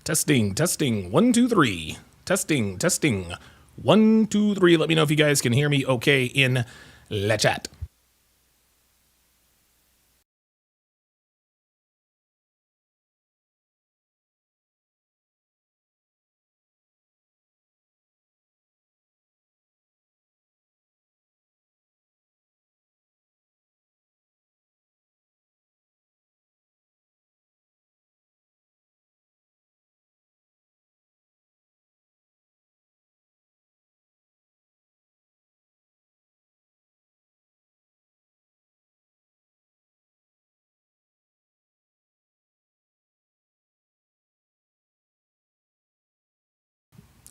Testing, testing, 1, 2, 3. Testing, testing, 1, 2, 3. Let me know if you guys can hear me okay in the chat.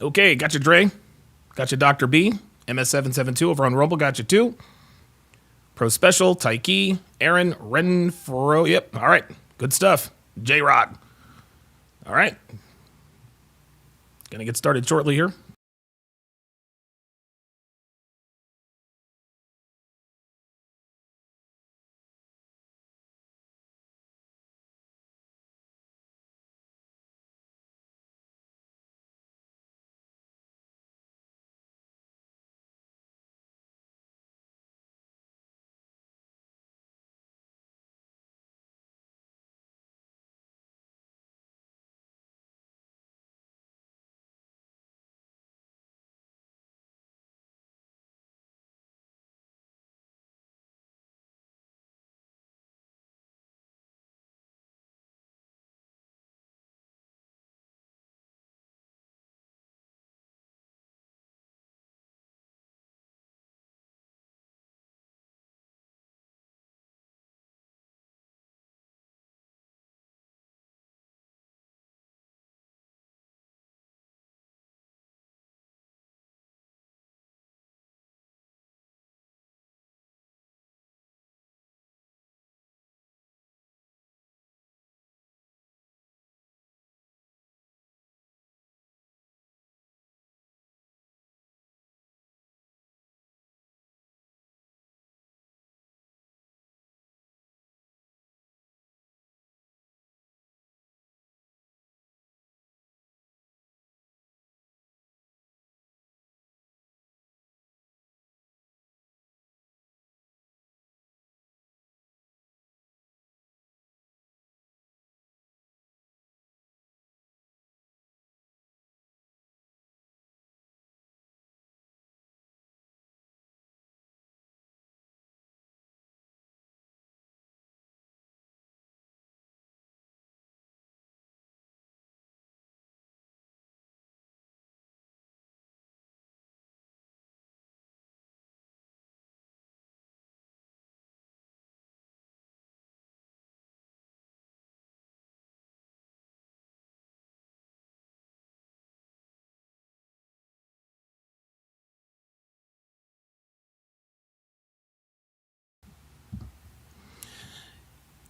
Okay, got you, Dre. Got you, Dr. B. MS772 over on Rumble. Got you, too. Pro Special, Taiki, Aaron, Renfro. Yep, all right. Good stuff. J-Rock. All right. Gonna get started shortly here.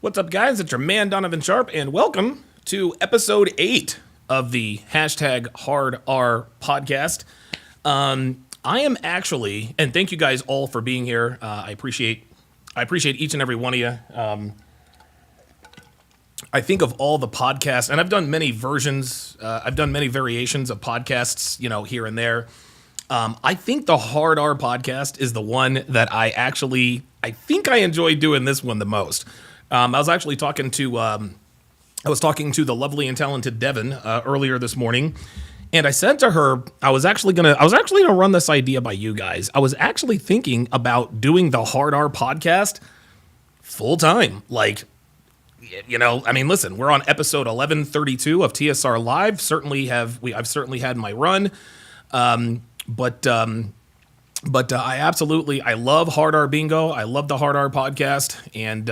What's up, guys? It's your man, Donovan Sharpe, and welcome to episode 8 of the hashtag Hard R podcast. I am actually, and thank you guys all for being here. I appreciate each and every one of you. I think of all the podcasts, and I've done many versions, I've done many variations of podcasts, here and there. I think the Hard R podcast is the one that I think I enjoy doing this one the most. I was actually talking to the lovely and talented Devin earlier this morning, and I said to her, I was actually gonna run this idea by you guys. I was actually thinking about doing the Hard R podcast full time. Listen, we're on episode 1132 of TSR Live. I've certainly had my run, but I love Hard R Bingo. I love the Hard R podcast, and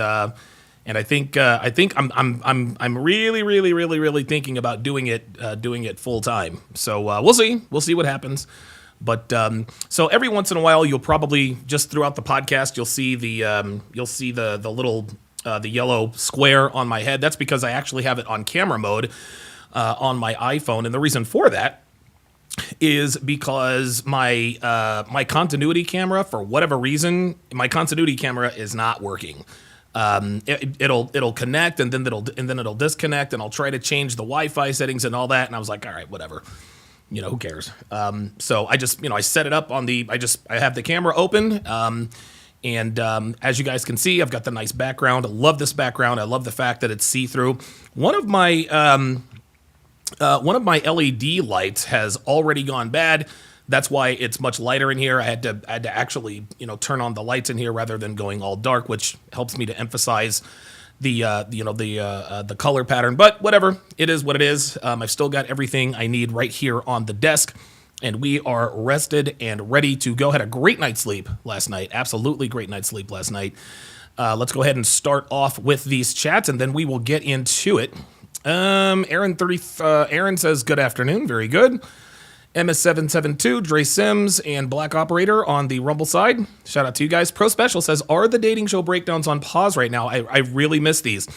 I think I'm really thinking about doing it full time. So we'll see what happens. But so every once in a while, you'll probably just throughout the podcast, you'll see the little the yellow square on my head. That's because I actually have it on camera mode on my iPhone, and the reason for that is because my continuity camera, for whatever reason, my continuity camera is not working. It'll connect and then it'll disconnect, and I'll try to change the Wi-Fi settings and all that. And I was like, all right, whatever. Who cares? So I just, I set it up on I have the camera open. And as you guys can see, I've got the nice background. I love this background. I love the fact that it's see-through. One of my LED lights has already gone bad. That's why it's much lighter in here. I had to actually, turn on the lights in here rather than going all dark, which helps me to emphasize the color pattern. But whatever, it is what it is. I've still got everything I need right here on the desk, and we are rested and ready to go. Had a great night's sleep last night. Absolutely great night's sleep last night. Let's go ahead and start off with these chats, and then we will get into it. Aaron says, good afternoon. Very good. MS772, Dre Sims, and Black Operator on the Rumble side. Shout out to you guys. Pro Special says, are the dating show breakdowns on pause right now? I really miss these.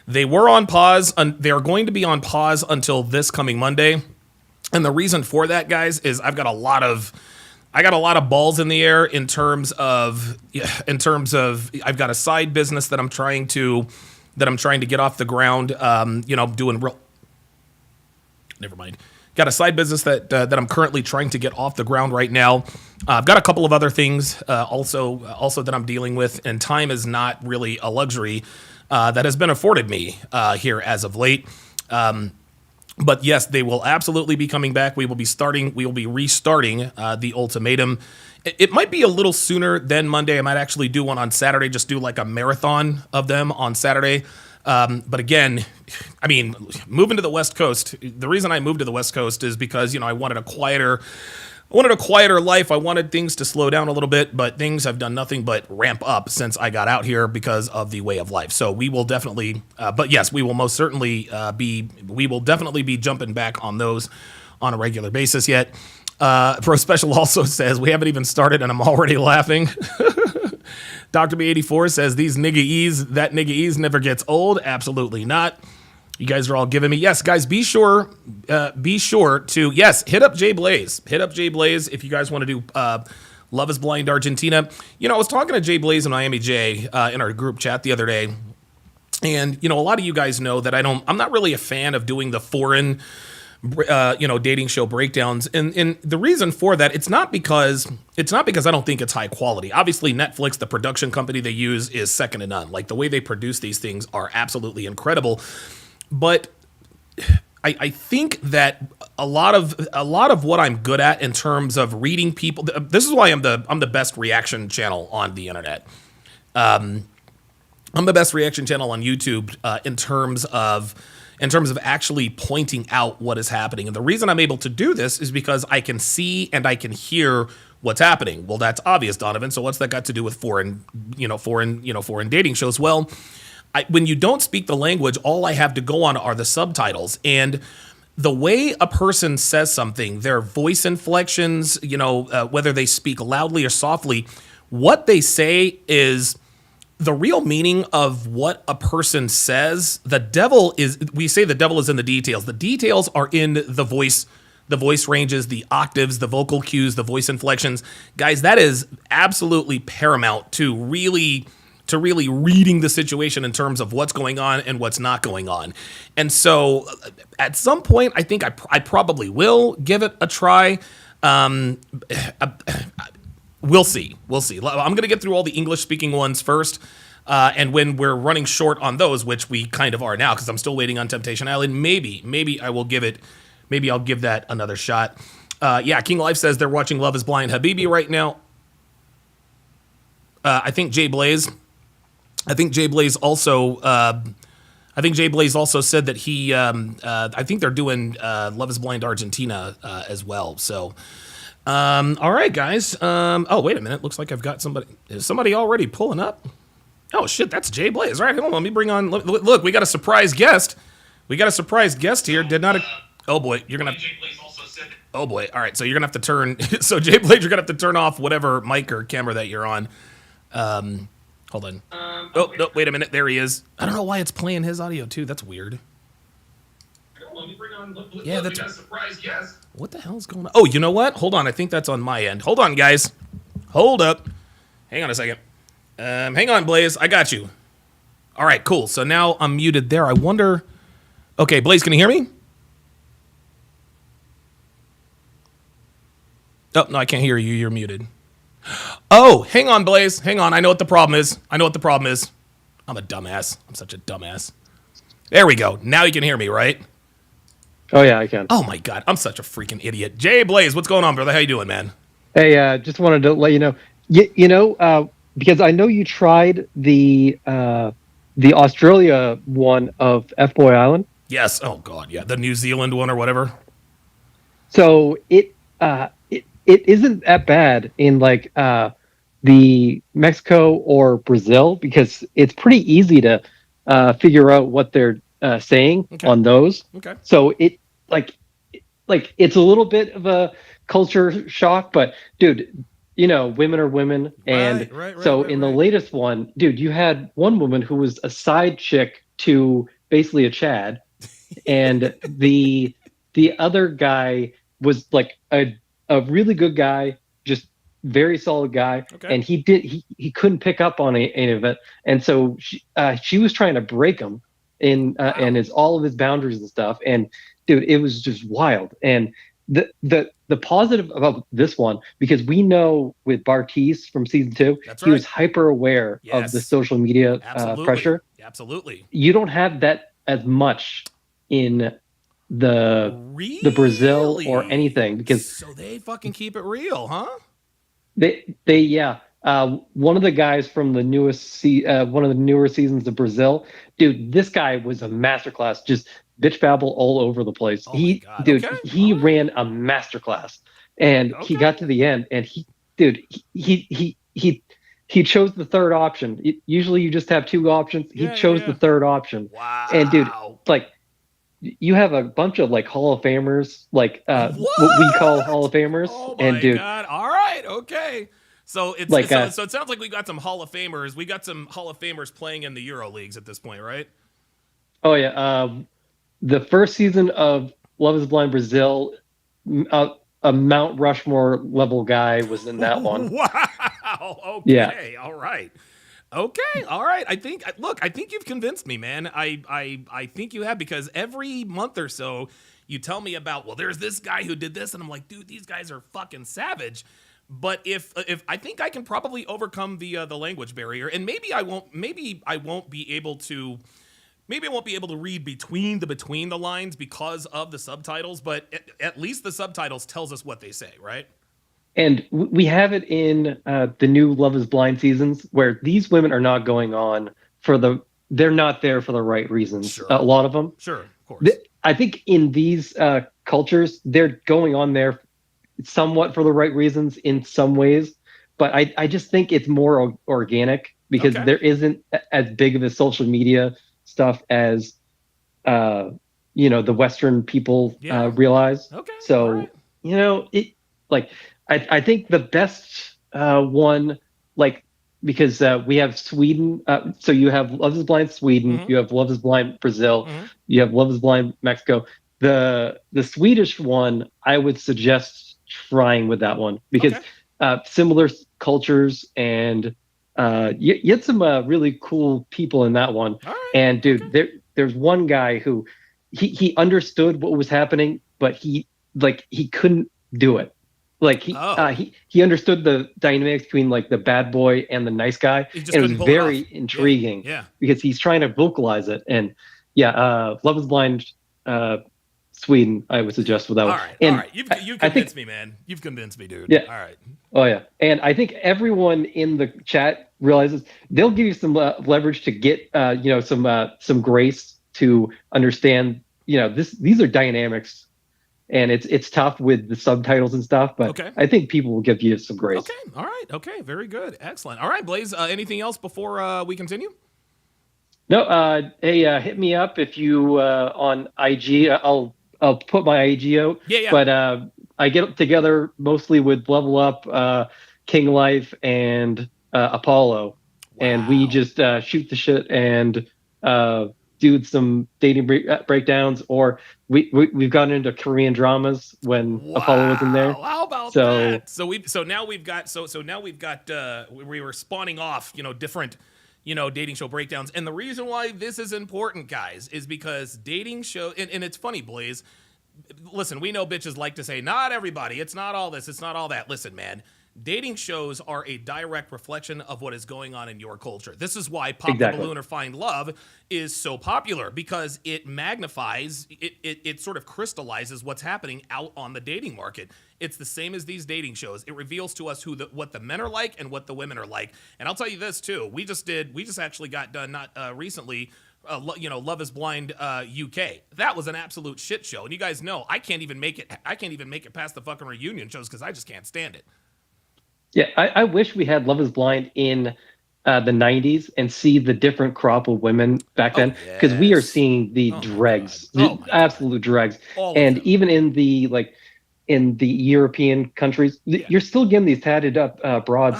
They were on pause. They're going to be on pause until this coming Monday. And the reason for that, guys, is I've got a lot of balls in the air in terms of I've got a side business that I'm trying to get off the ground. Never mind. Got a side business that I'm currently trying to get off the ground right now. I've got a couple of other things also that I'm dealing with, and time is not really a luxury that has been afforded me here as of late. But yes, they will absolutely be coming back. We will be restarting the ultimatum. It might be a little sooner than Monday. I might actually do one on Saturday, just do like a marathon of them on Saturday. But again, moving to the West Coast, the reason I moved to the West Coast is because, I wanted a quieter life. I wanted things to slow down a little bit, but things have done nothing but ramp up since I got out here because of the way of life. So we will definitely, but yes, we will most certainly be jumping back on those on a regular basis yet. Pro Special also says, we haven't even started and I'm already laughing. Dr. B84 says, that nigga ease never gets old. Absolutely not. You guys are all giving me, yes, guys, be sure to, yes, hit up Jay Blaze. Hit up Jay Blaze if you guys want to do Love is Blind Argentina. I was talking to Jay Blaze and Miami J in our group chat the other day. And, a lot of you guys know that I'm not really a fan of doing the foreign dating show breakdowns. And the reason for that, it's not because I don't think it's high quality. Obviously, Netflix, the production company they use, is second to none. Like, the way they produce these things are absolutely incredible. But I think that a lot of what I'm good at in terms of reading people, this is why I'm the best reaction channel on the internet. I'm the best reaction channel on YouTube in terms of actually pointing out what is happening. And the reason I'm able to do this is because I can see and I can hear what's happening. Well, that's obvious, Donovan. So what's that got to do with foreign dating shows? Well, when you don't speak the language, all I have to go on are the subtitles. And the way a person says something, their voice inflections, whether they speak loudly or softly, what they say is the real meaning of what a person says. We say the devil is in the details. The details are in the voice ranges, the octaves, the vocal cues, the voice inflections. Guys, that is absolutely paramount to really reading the situation in terms of what's going on and what's not going on. And so at some point, I think I probably will give it a try. We'll see. I'm going to get through all the English-speaking ones first, and when we're running short on those, which we kind of are now, because I'm still waiting on Temptation Island, maybe I will give it. Maybe I'll give that another shot. King Life says they're watching Love Is Blind Habibi right now. I think Jay Blaze also said that he. I think they're doing Love Is Blind Argentina as well. So. All right, guys. Oh, wait a minute. Looks like I've got somebody. Is somebody already pulling up? Oh, shit. That's Jay Blaze. All right, hold on. Let me bring on. Look, we got a surprise guest. Here. Did not. Oh, boy. You're going to. Oh, boy. All right. So you're going to have to turn. So, Jay Blaze, you're going to have to turn off whatever mic or camera that you're on. Hold on. Oh, no. Wait a minute. There he is. I don't know why it's playing his audio, too. That's weird. Let me bring on. Look, that's a surprise guest. What the hell's going on? Oh, you know what? Hold on. I think that's on my end. Hold on, guys. Hold up. Hang on a second. Hang on, Blaze. I got you. All right, cool. So now I'm muted there. I wonder. Okay, Blaze, can you hear me? Oh, no, I can't hear you. You're muted. Oh, hang on, Blaze. Hang on. I know what the problem is. I'm a dumbass. I'm such a dumbass. There we go. Now you can hear me, right? Oh yeah, I can. Oh my God, I'm such a freaking idiot. Jay Blaze, what's going on, brother? How you doing, man? Hey, just wanted to let you know, because I know you tried the Australia one of F Boy Island. Yes. Oh God, yeah. The New Zealand one or whatever. So it isn't that bad in like the Mexico or Brazil because it's pretty easy to figure out what they're saying Okay. on those. Okay. So it like it's a little bit of a culture shock, but dude, women are women, and so in the Right. latest one, dude, you had one woman who was a side chick to basically a Chad, and the other guy was like a really good guy, just very solid guy, Okay. and he couldn't pick up on any of it, and so she was trying to break him in and his all of his boundaries and stuff, and dude, it was just wild. And the positive about this one, because we know with Bartiz from season 2, That's he right. was hyper aware of the Yes. social media Absolutely. pressure. Absolutely. You don't have that as much in the Brazil or Really? anything, because So they fucking keep it real, huh? they yeah, one of the guys from the one of the newer seasons of Brazil, dude, this guy was a masterclass, just bitch babble all over the place. Oh my God. Dude, Okay. All he right. ran a masterclass, and he Okay. got to the end, and dude, he chose the third option. Usually, you just have two options. He Yeah. Yeah. chose the Yeah. third option, and dude, Wow. like you have a bunch of like Hall of Famers, like what we call Hall What? of Famers, Oh and my dude, God. All right. Okay. So it's like so it sounds like we got some Hall of Famers. We got some Hall of Famers playing in the Euro leagues at this point, right? oh yeah, the first season of Love Is Blind Brazil, a Mount Rushmore level guy was in that one. Wow. Yeah, Okay. All right. Okay. All right. I think you've convinced me, man. I think you have, because every month or so you tell me about, well, there's this guy who did this, and I'm like, dude, these guys are fucking savage. But if I think I can probably overcome the language barrier, and maybe I won't be able to. Maybe I won't be able to read between the lines because of the subtitles, but at least the subtitles tells us what they say, right? and we have it in the new Love Is Blind seasons where these women are not going on for they're not there for the right reasons. A Sure. lot of them. Sure. Of course. I think in these cultures, they're going on there somewhat for the right reasons in some ways, but I just think it's more organic because Okay. there isn't as big of a social media stuff as uh, the Western people Yeah. realize. Okay. All right. So it like I think the best one, like, because we have Sweden. So you have Love Is Blind Sweden, Mm-hmm. you have Love Is Blind Brazil, Mm-hmm. you have Love Is Blind Mexico. The Swedish one, I would suggest trying with that one because Okay. similar cultures, and you had some really cool people in that one. All right. And Okay. dude, there's one guy who he understood what was happening, but he couldn't do it. Like Oh, he understood the dynamics between like the bad boy and the nice guy, he just and it was couldn't pull it very off. Yeah. intriguing Yeah. because he's trying to vocalize it. And yeah, Love Is Blind, uh, Sweden, I would suggest with that All one. right. All And right. You I think convinced me, man. You've convinced me, dude. yeah, All right. oh yeah, and I think everyone in the chat realizes they'll give you some leverage to get some grace to understand. These are dynamics, and it's tough with the subtitles and stuff. But Okay. I think people will give you some Okay. grace. All right. Okay. Very good. Excellent. All right, Blaze. Anything else before we continue? No, hey, hit me up if you on IG. I'll put my IG out, Yeah. Yeah. but I get together mostly with Level Up, King Life, and Apollo, and we Wow. just shoot the shit and do some dating breakdowns, or we've gotten into Korean dramas when Apollo wasn't there. Wow. How about So that? So now we've got we were spawning off, different dating show breakdowns. And the reason why this is important, guys, is because dating show, and it's funny, Blaze. Listen, we know bitches like to say, not everybody, it's not all this, it's not all that. Listen, man, dating shows are a direct reflection of what is going on in your culture. This is why Pop the Balloon or Find Love is so popular, because it magnifies, it sort of crystallizes what's happening out on the dating market. It's the same as these dating shows. It reveals to us what the men are like and what the women are like. And I'll tell you this too. We just actually got done not recently. Love is Blind UK. That was an absolute shit show. And you guys know I can't even make it past the fucking reunion shows because I just can't stand it. Yeah, I wish we had Love is Blind in the 90s and see the different crop of women back then, because we are seeing the dregs, absolute dregs. And even in the European countries, you're still getting these tatted up broads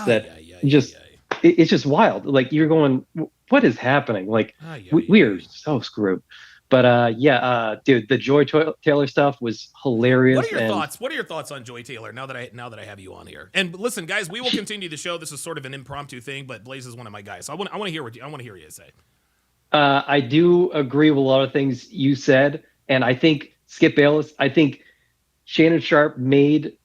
it's just wild. Like, you're going, what is happening? Like, we are so screwed. But dude, the Joy Taylor stuff was hilarious. What are your thoughts? What are your thoughts on Joy Taylor now that I have you on here? And listen, guys, we will continue the show. This is sort of an impromptu thing, but Blaze is one of my guys. So I want to hear what you to say. I do agree with a lot of things you said, and I think Skip Bayless. I think Shannon Sharpe made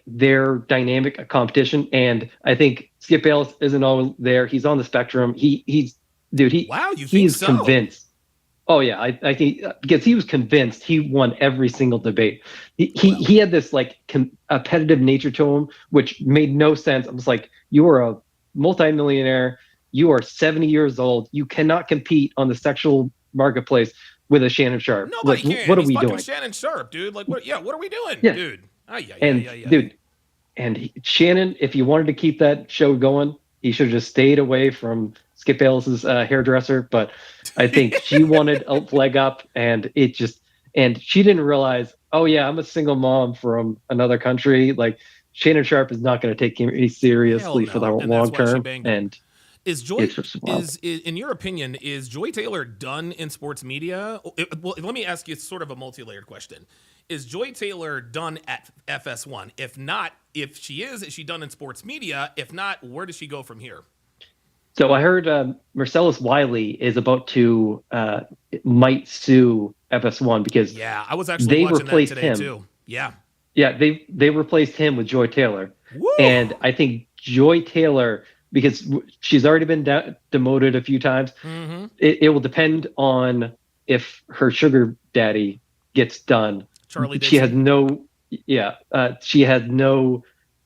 their dynamic a competition, and I think Skip Bayless isn't always there. He's on the spectrum. He's convinced. Oh yeah, I think because he was convinced he won every single debate. He had this competitive nature to him, which made no sense. I was like, you are a multimillionaire. You are 70 years old. You cannot compete on the sexual marketplace with a Shannon Sharpe. Nobody can. What are we doing? Shannon Sharpe, dude. What are we doing, dude? Dude, and Shannon, if you wanted to keep that show going, he should have just stayed away from Skip Bayless's hairdresser. But I think she wanted a leg up, and she didn't realize, oh yeah, I'm a single mom from another country. Like, Shannon Sharpe is not going to take me seriously for the long term. And is Joy, in your opinion, is Joy Taylor done in sports media? Well, let me ask you sort of a multi-layered question. Is Joy Taylor done at FS1? If not, is she done in sports media? If not, where does she go from here? So I heard Marcellus Wiley is about to might sue FS1 because I was actually watching that today too. Yeah, they replaced him with Joy Taylor. Woo! And I think Joy Taylor, because she's already been demoted a few times, it will depend on if her sugar daddy gets done. Charlie Dixon. She has no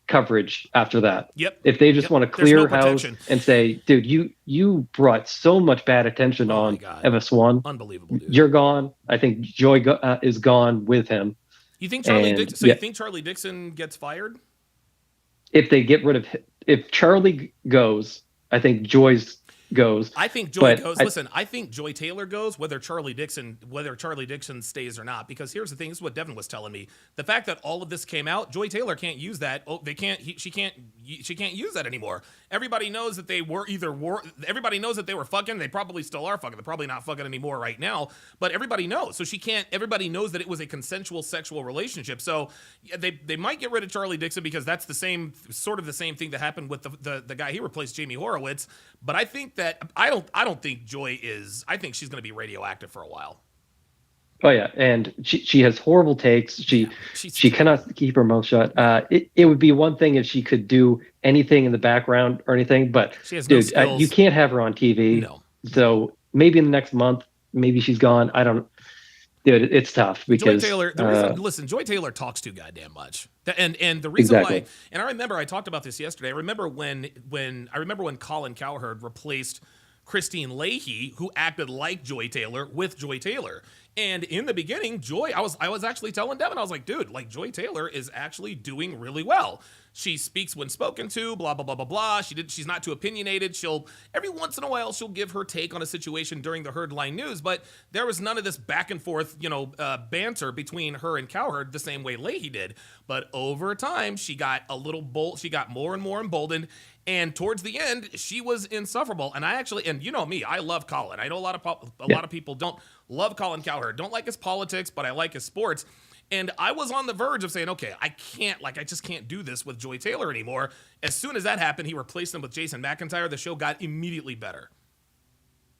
coverage after that. Yep. If they just want to clear house and say, dude, you brought so much bad attention on FS1. Unbelievable, dude. You're gone. I think Joy is gone with him. You think Charlie Dixon? So you think Charlie Dixon gets fired? If they get rid of him, if Charlie goes, I think Joy's goes. I think Joy goes. Listen, I think Joy Taylor goes, whether Charlie Dixon stays or not. Because here's the thing: this is what Devin was telling me. The fact that all of this came out, Joy Taylor can't use that. She can't use that anymore. Everybody knows that they were Everybody knows that they were fucking. They probably still are fucking. They're probably not fucking anymore right now. But everybody knows. So she can't. Everybody knows that it was a consensual sexual relationship. So they might get rid of Charlie Dixon because that's the same thing that happened with the guy he replaced, Jamie Horowitz. But I think that I don't think Joy is. I think she's going to be radioactive for a while. Oh yeah, and she has horrible takes. She cannot keep her mouth shut. It would be one thing if she could do anything in the background or anything, but she has no skills. You can't have her on TV. No. So maybe in the next month, maybe she's gone. I don't. Dude, it's tough because Joy Taylor. Joy Taylor talks too goddamn much, and the reason why. And I remember I talked about this yesterday. I remember when Colin Cowherd replaced Christine Leahy, who acted like Joy Taylor, with Joy Taylor. And in the beginning, I was actually telling Devin, I was like, dude, Joy Taylor is actually doing really well. She speaks when spoken to, blah, blah, blah, blah, blah. She's not too opinionated. Every once in a while, she'll give her take on a situation during the Herdline News, but there was none of this back and forth, banter between her and Cowherd the same way Leahy did. But over time, she got a little bold. She got more and more emboldened. And towards the end, she was insufferable. And you know me, I love Colin. I know a lot of people don't love Colin Cowherd, don't like his politics, but I like his sports. And I was on the verge of saying, okay, I just can't do this with Joy Taylor anymore. As soon as that happened, he replaced him with Jason McIntyre. The show got immediately better.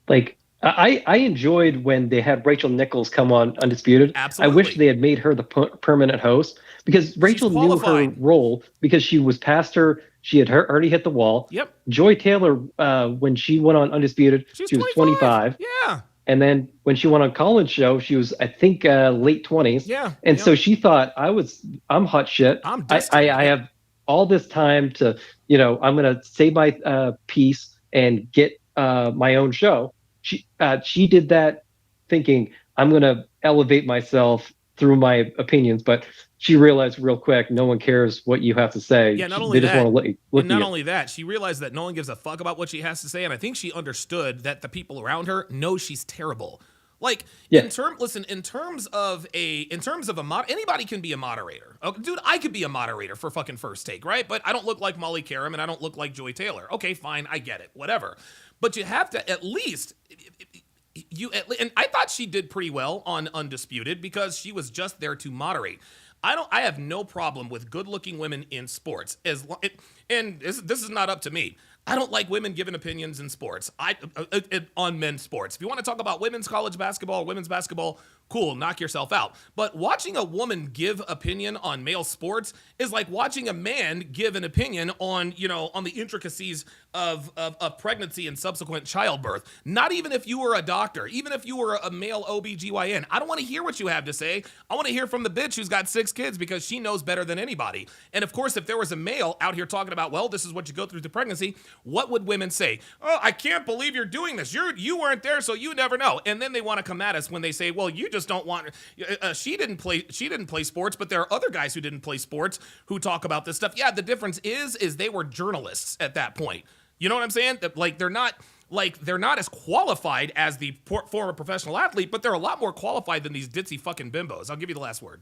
Like I enjoyed when they had Rachel Nichols come on Undisputed. I wish Absolutely. they had made her the permanent host because She's Rachel knew her qualified. role because she was past her. She had already hit the wall. Yep. Joy Taylor, when she went on Undisputed, She's she was 25. 25. Yeah. And then when she went on Colin's show, she was, I think, late 20s. Yeah. And Yeah. so she thought, I'm hot shit. I'm I, destined. I, I have all this time to, I'm going to say my piece and get my own show. She did that thinking, I'm going to elevate myself through my opinions. But she realized real quick, no one cares what you have to say. Yeah, not They only just want that, to look and at not you. only that, she realized that no one gives a fuck about what she has to say, and I think she understood that the people around her know she's terrible. Like Yeah. in terms of anybody can be a moderator. Okay, dude, I could be a moderator for fucking First Take, right? But I don't look like Molly Karam and I don't look like Joy Taylor. Okay, fine, I get it, whatever. But you have to at least and I thought she did pretty well on Undisputed because she was just there to moderate. I have no problem with good-looking women in sports and this is not up to me. I don't like women giving opinions in sports. On men's sports. If you want to talk about women's college basketball or women's basketball, cool, knock yourself out. But watching a woman give opinion on male sports is like watching a man give an opinion on the intricacies of pregnancy and subsequent childbirth. Not even if you were a doctor, even if you were a male OBGYN. I don't want to hear what you have to say. I want to hear from the bitch who's got 6 kids because she knows better than anybody. And of course, if there was a male out here talking about, well, this is what you go through pregnancy, what would women say? Oh, I can't believe you're doing this. You weren't there, so you never know. And then they want to come at us when they say, well, you just don't want. She didn't play sports, but there are other guys who didn't play sports who talk about this stuff. Yeah, the difference is they were journalists at that point. You know what I'm saying? Like they're not as qualified as the former professional athlete, but they're a lot more qualified than these ditzy fucking bimbos. I'll give you the last word.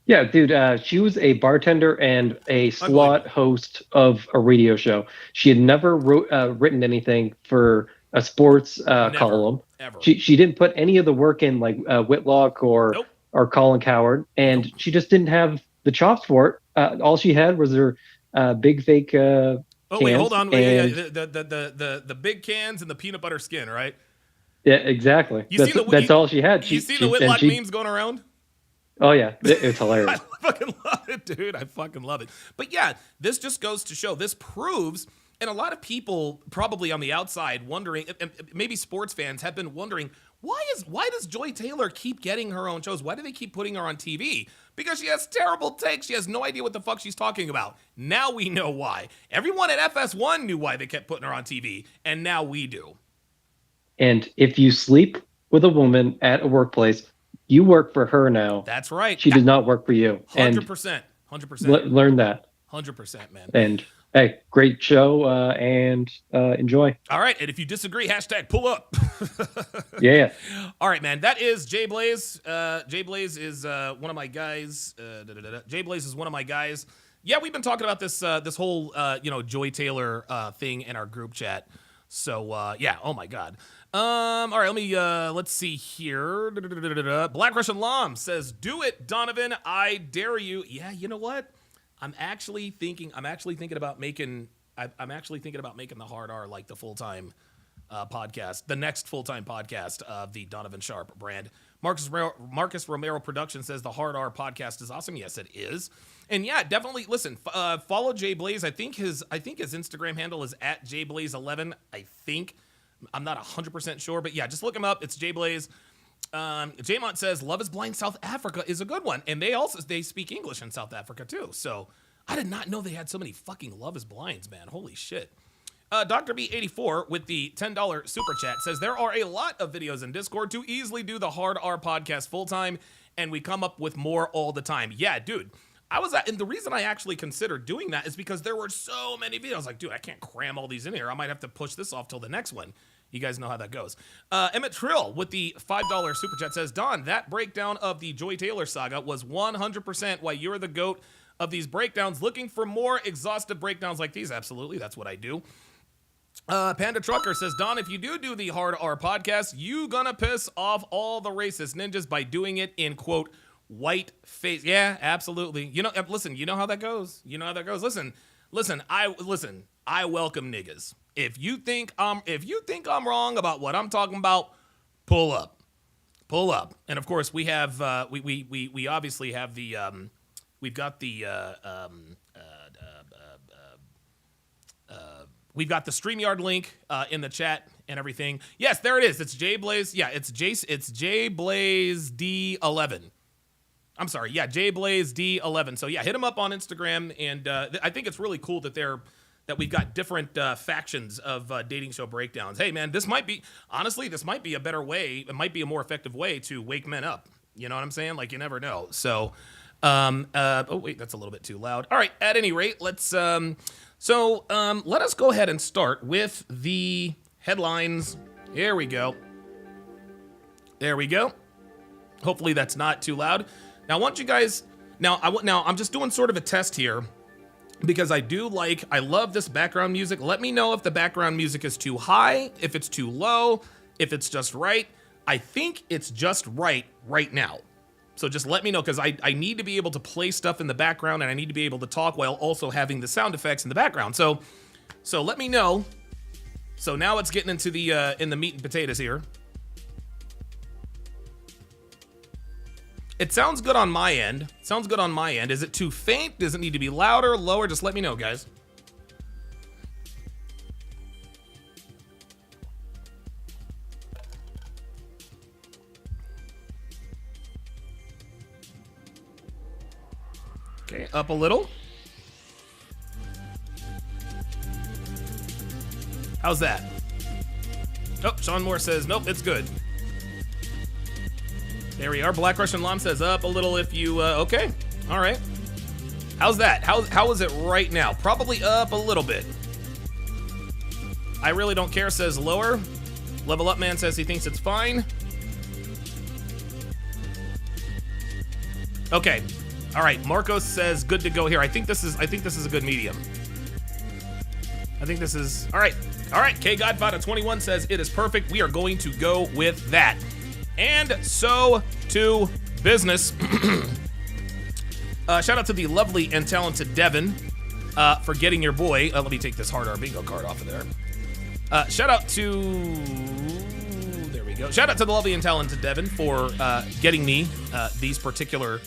Yeah, dude, she was a bartender and a slot host of a radio show. She had never written anything for a sports column. Ever. She didn't put any of the work in like Whitlock or Colin Coward, and she just didn't have the chops for it. All she had was her big fake cans. Wait, hold on. The big cans and the peanut butter skin, right? Yeah, exactly. That's all she had. You see the Whitlock memes going around? Oh, yeah. It's hilarious. I fucking love it, dude. I fucking love it. But yeah, this just goes to show, this proves, and a lot of people probably on the outside wondering, maybe sports fans have been wondering, why does Joy Taylor keep getting her own shows? Why do they keep putting her on TV? Because she has terrible takes. She has no idea what the fuck she's talking about. Now we know why. Everyone at FS1 knew why they kept putting her on TV, and now we do. And if you sleep with a woman at a workplace, you work for her now. That's right. She does not work for you. 100%. 100%. Learn that. 100%, man. And hey, great show and enjoy. All right. And if you disagree, hashtag pull up. Yeah. All right, man. That is Jay Blaze. Jay Blaze is one of my guys. Jay Blaze is one of my guys. Yeah, we've been talking about this whole Joy Taylor thing in our group chat. So yeah, oh my God. All right, let's see here. Black Russian Lam says, "Do it, Donovan. I dare you." Yeah, you know what? I'm actually thinking about making the Hard R like the full-time podcast, the next full-time podcast of the Donovan Sharpe brand. Marcus Romero Production says the Hard R podcast is awesome. Yes, it is. And yeah, definitely listen. Follow Jay Blaze. I think his Instagram handle is at JBlaze11. I think. I'm not 100% sure, but yeah, just look him up. It's Jay Blaze. Jaymont says Love is Blind South Africa is a good one, and they speak English in South Africa too. So I did not know they had so many fucking Love is Blinds, man. Holy shit. Dr. B84 with the $10 super chat says there are a lot of videos in Discord to easily do the Hard R podcast full time, and we come up with more all the time. Yeah, dude. And the reason I actually considered doing that is because there were so many videos. Like, dude, I can't cram all these in here. I might have to push this off till the next one. You guys know how that goes. Emmett Trill with the $5 super chat says, Don, that breakdown of the Joy Taylor saga was 100% why you're the GOAT of these breakdowns. Looking for more exhaustive breakdowns like these. Absolutely, that's what I do. Panda Trucker says, Don, if you do the Hard R podcast, you gonna piss off all the racist ninjas by doing it in, quote, white face. Yeah, absolutely. Listen, you know how that goes. Listen, I welcome niggas. If you think I'm wrong about what I'm talking about, pull up. And of course, we have we obviously have the we've got the we've got the StreamYard link in the chat and everything. Yes, there it is. It's JBlaze. Yeah, it's JBlaze D11. I'm sorry. Yeah, JBlaze D11. So yeah, hit him up on Instagram, and I think it's really cool that we've got different factions of dating show breakdowns. Hey man, this might be a better way. It might be a more effective way to wake men up. You know what I'm saying? Like, you never know. So, oh wait, that's a little bit too loud. All right. At any rate, let's let us go ahead and start with the headlines. Here we go. There we go. Hopefully that's not too loud. Now, I want you guys. Now I'm just doing sort of a test here, because I love this background music. Let me know if the background music is too high, if it's too low, if it's just right. I think it's just right now. So just let me know, because I need to be able to play stuff in the background, and I need to be able to talk while also having the sound effects in the background. So let me know. So now it's getting into the in the meat and potatoes here. It sounds good on my end. Is it too faint? Does it need to be louder, lower? Just let me know, guys. Okay, up a little. How's that? Oh, Sean Moore says, nope, it's good. There we are. Black Russian Lam says up a little if you, okay. All right. How's that? How is it right now? Probably up a little bit. I really don't care says lower. Level Up Man says he thinks it's fine. Okay. All right. Marcos says good to go here. I think this is a good medium. I think this is, all right. All right. K Godfather 21 says it is perfect. We are going to go with that. And so to business. Shout out to the lovely and talented Devin for getting your boy. Let me take this hard R bingo card off of there. Shout out to, there we go. Shout out to the lovely and talented Devin for getting me these particular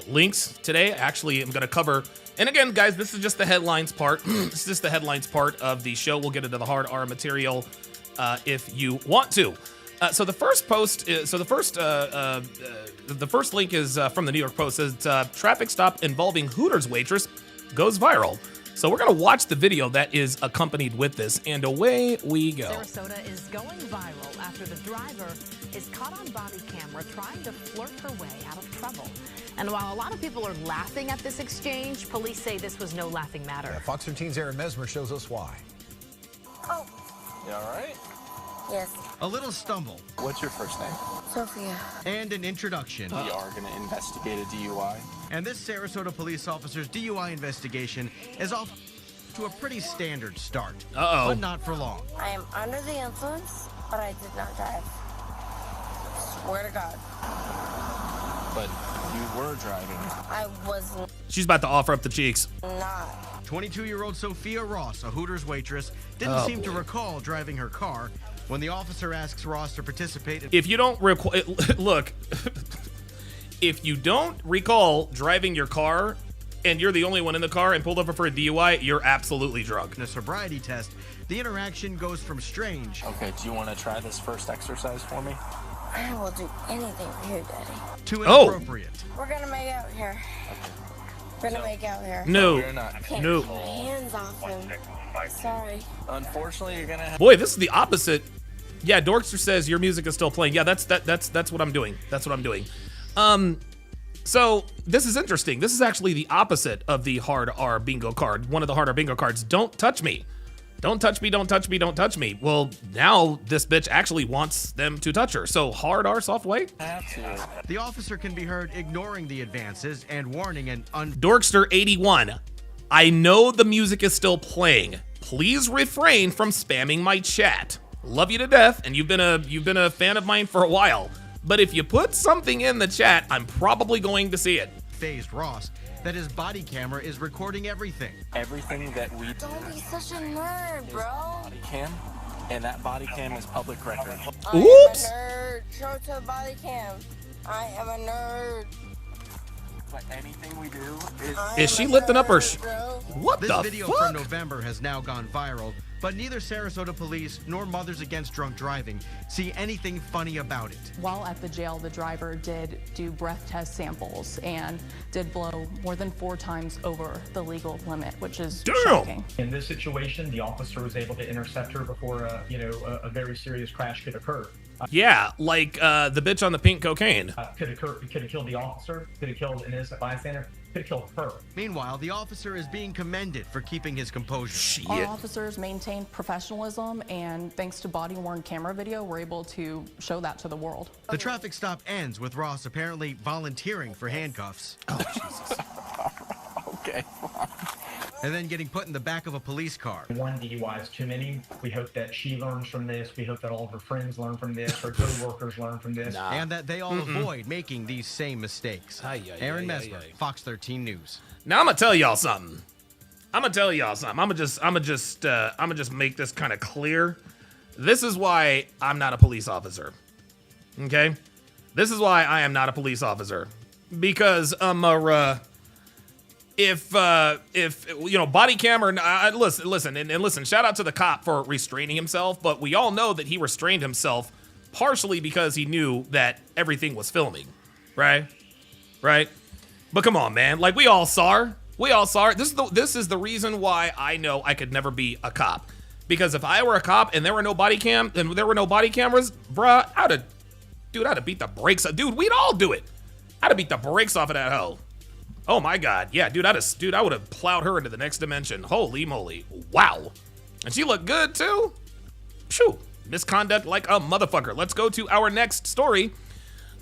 links today. Actually, I'm going to cover. And again, guys, this is just the headlines part. This is just the headlines part of the show. We'll get into the hard R material if you want to. So the first post, the first link is from the New York Post. It says traffic stop involving Hooters waitress goes viral. So we're gonna watch the video that is accompanied with this, and away we go. Sarasota is going viral after the driver is caught on body camera trying to flirt her way out of trouble. And while a lot of people are laughing at this exchange, police say this was no laughing matter. Yeah, Fox 13's Aaron Mesmer shows us why. Oh. You all right? Yes. A little stumble. What's your first name? Sophia. And an introduction. We are going to investigate a DUI. And this Sarasota police officer's DUI investigation is off to a pretty standard start. Uh-oh. But not for long. I am under the influence, but I did not drive. Swear to God. But you were driving. I was She's about to offer up the cheeks. not. 22-year-old Sophia Ross, a Hooters waitress, didn't seem to recall driving her car when the officer asks Ross to participate. If you don't look, if you don't recall driving your car and you're the only one in the car and pulled over for a DUI, you're absolutely drunk. In a sobriety test, the interaction goes from strange. Okay, do you want to try this first exercise for me? I will do anything for you, Daddy. To inappropriate. We're gonna make out here. We're gonna make out here. No. We're not. Can't No. keep my hands off him. Sorry. Unfortunately, you're going to have... Boy, this is the opposite. Yeah, Dorkster says your music is still playing. Yeah, that's what I'm doing. That's what I'm doing. So this is interesting. This is actually the opposite of the hard R bingo card. One of the hard R bingo cards. Don't touch me. Don't touch me, don't touch me, don't touch me. Well, now this bitch actually wants them to touch her. So hard R, soft way? The officer can be heard ignoring the advances and warning an Dorkster81. I know the music is still playing. Please refrain from spamming my chat. Love you to death, and you've been a fan of mine for a while. But if you put something in the chat, I'm probably going to see it. Phased Ross that his body camera is recording everything. Everything that we do Don't be such a nerd, is bro. body cam, and that body cam is public record. I am a Oops. nerd. Show it to the body cam. I am a nerd. But anything we do is... Is she lifting up her bro? what This the video fuck? from November has now gone viral, but neither Sarasota police nor Mothers Against Drunk Driving see anything funny about it. While at the jail, the driver did do breath test samples and did blow more than 4 times over the legal limit, which is shocking. In this situation, the officer was able to intercept her before, a very serious crash could occur. Yeah, like the bitch on the pink cocaine. Could have killed the officer, could have killed an innocent bystander, could have killed her. Meanwhile, the officer is being commended for keeping his composure. Our officers maintained professionalism, and thanks to body-worn camera video, we're able to show that to the world. The traffic stop ends with Ross apparently volunteering for handcuffs. Oh, Jesus. Okay. And then getting put in the back of a police car. One DUI is too many. We hope that she learns from this. We hope that all of her friends learn from this, her co-workers learn from this. And that they all avoid making these same mistakes. Aaron Mesmer, Fox 13 News. Now I'm gonna tell y'all something. I'm gonna just make this kind of clear. This is why I'm not a police officer. Okay? This is why I am not a police officer. Because if body camera, listen, shout out to the cop for restraining himself, but we all know that he restrained himself partially because he knew that everything was filming, right? But come on, man, like we all saw her. This is the reason why I know I could never be a cop, because if I were a cop and there were no body cameras, bruh, I'd have beat the brakes. Dude, we'd all do it. I'd have beat the brakes off of that hoe. Oh my God, yeah, dude, I would have plowed her into the next dimension. Holy moly, wow. And she looked good too. Phew, misconduct like a motherfucker. Let's go to our next story.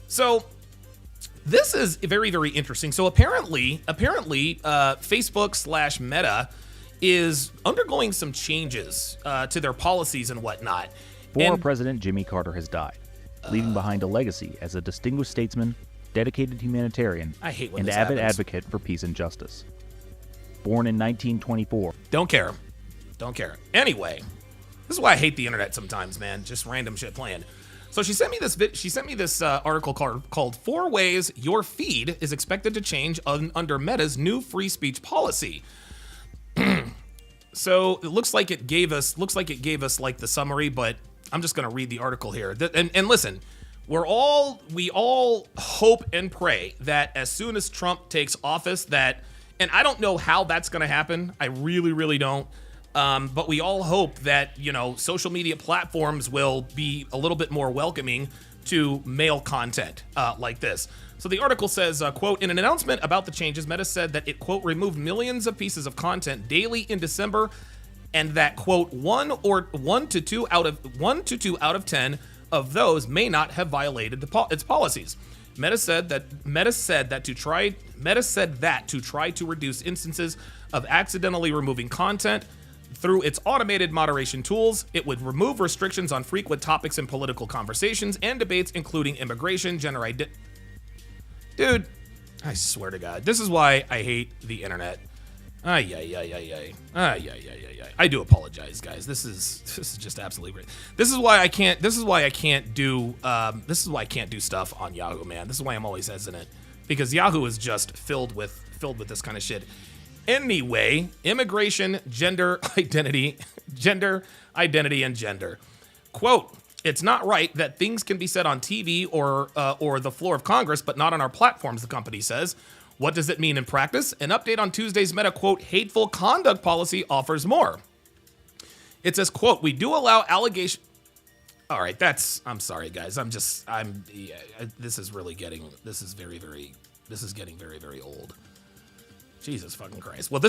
So this is very, very interesting. So apparently, Facebook / Meta is undergoing some changes to their policies and whatnot. Former President Jimmy Carter has died, leaving behind a legacy as a distinguished statesman, dedicated humanitarian, and avid advocate for peace and justice. Born in 1924. Don't care. Anyway, this is why I hate the internet sometimes, man. Just random shit playing. So she sent me this article called 4 Ways Your Feed is Expected to Change Under Meta's New Free Speech Policy. So it looks like it gave us like the summary, but I'm just gonna read the article here. And listen, we all hope and pray that as soon as Trump takes office and I don't know how that's gonna happen. I really, really don't. But we all hope that, social media platforms will be a little bit more welcoming to male content like this. So the article says, quote, in an announcement about the changes, Meta said that it, quote, removed millions of pieces of content daily in December, and that, quote, 1 to 2 out of 10 of those may not have violated its policies. Meta said that to try to reduce instances of accidentally removing content through its automated moderation tools, it would remove restrictions on frequent topics in political conversations and debates, including immigration, gender identity. Dude, I swear to God, this is why I hate the internet. I do apologize, guys. This is just absolutely great. This is why I can't do stuff on Yahoo, man. This is why I'm always hesitant, because Yahoo is just filled with this kind of shit. Anyway, immigration, gender identity, and gender. Quote, it's not right that things can be said on TV or the floor of Congress, but not on our platforms, the company says. What does it mean in practice? An update on Tuesday's Meta, quote, hateful conduct policy offers more. It says, quote, we do allow allegation. All right, I'm sorry, guys. This is getting very, very old. Jesus fucking Christ. Well,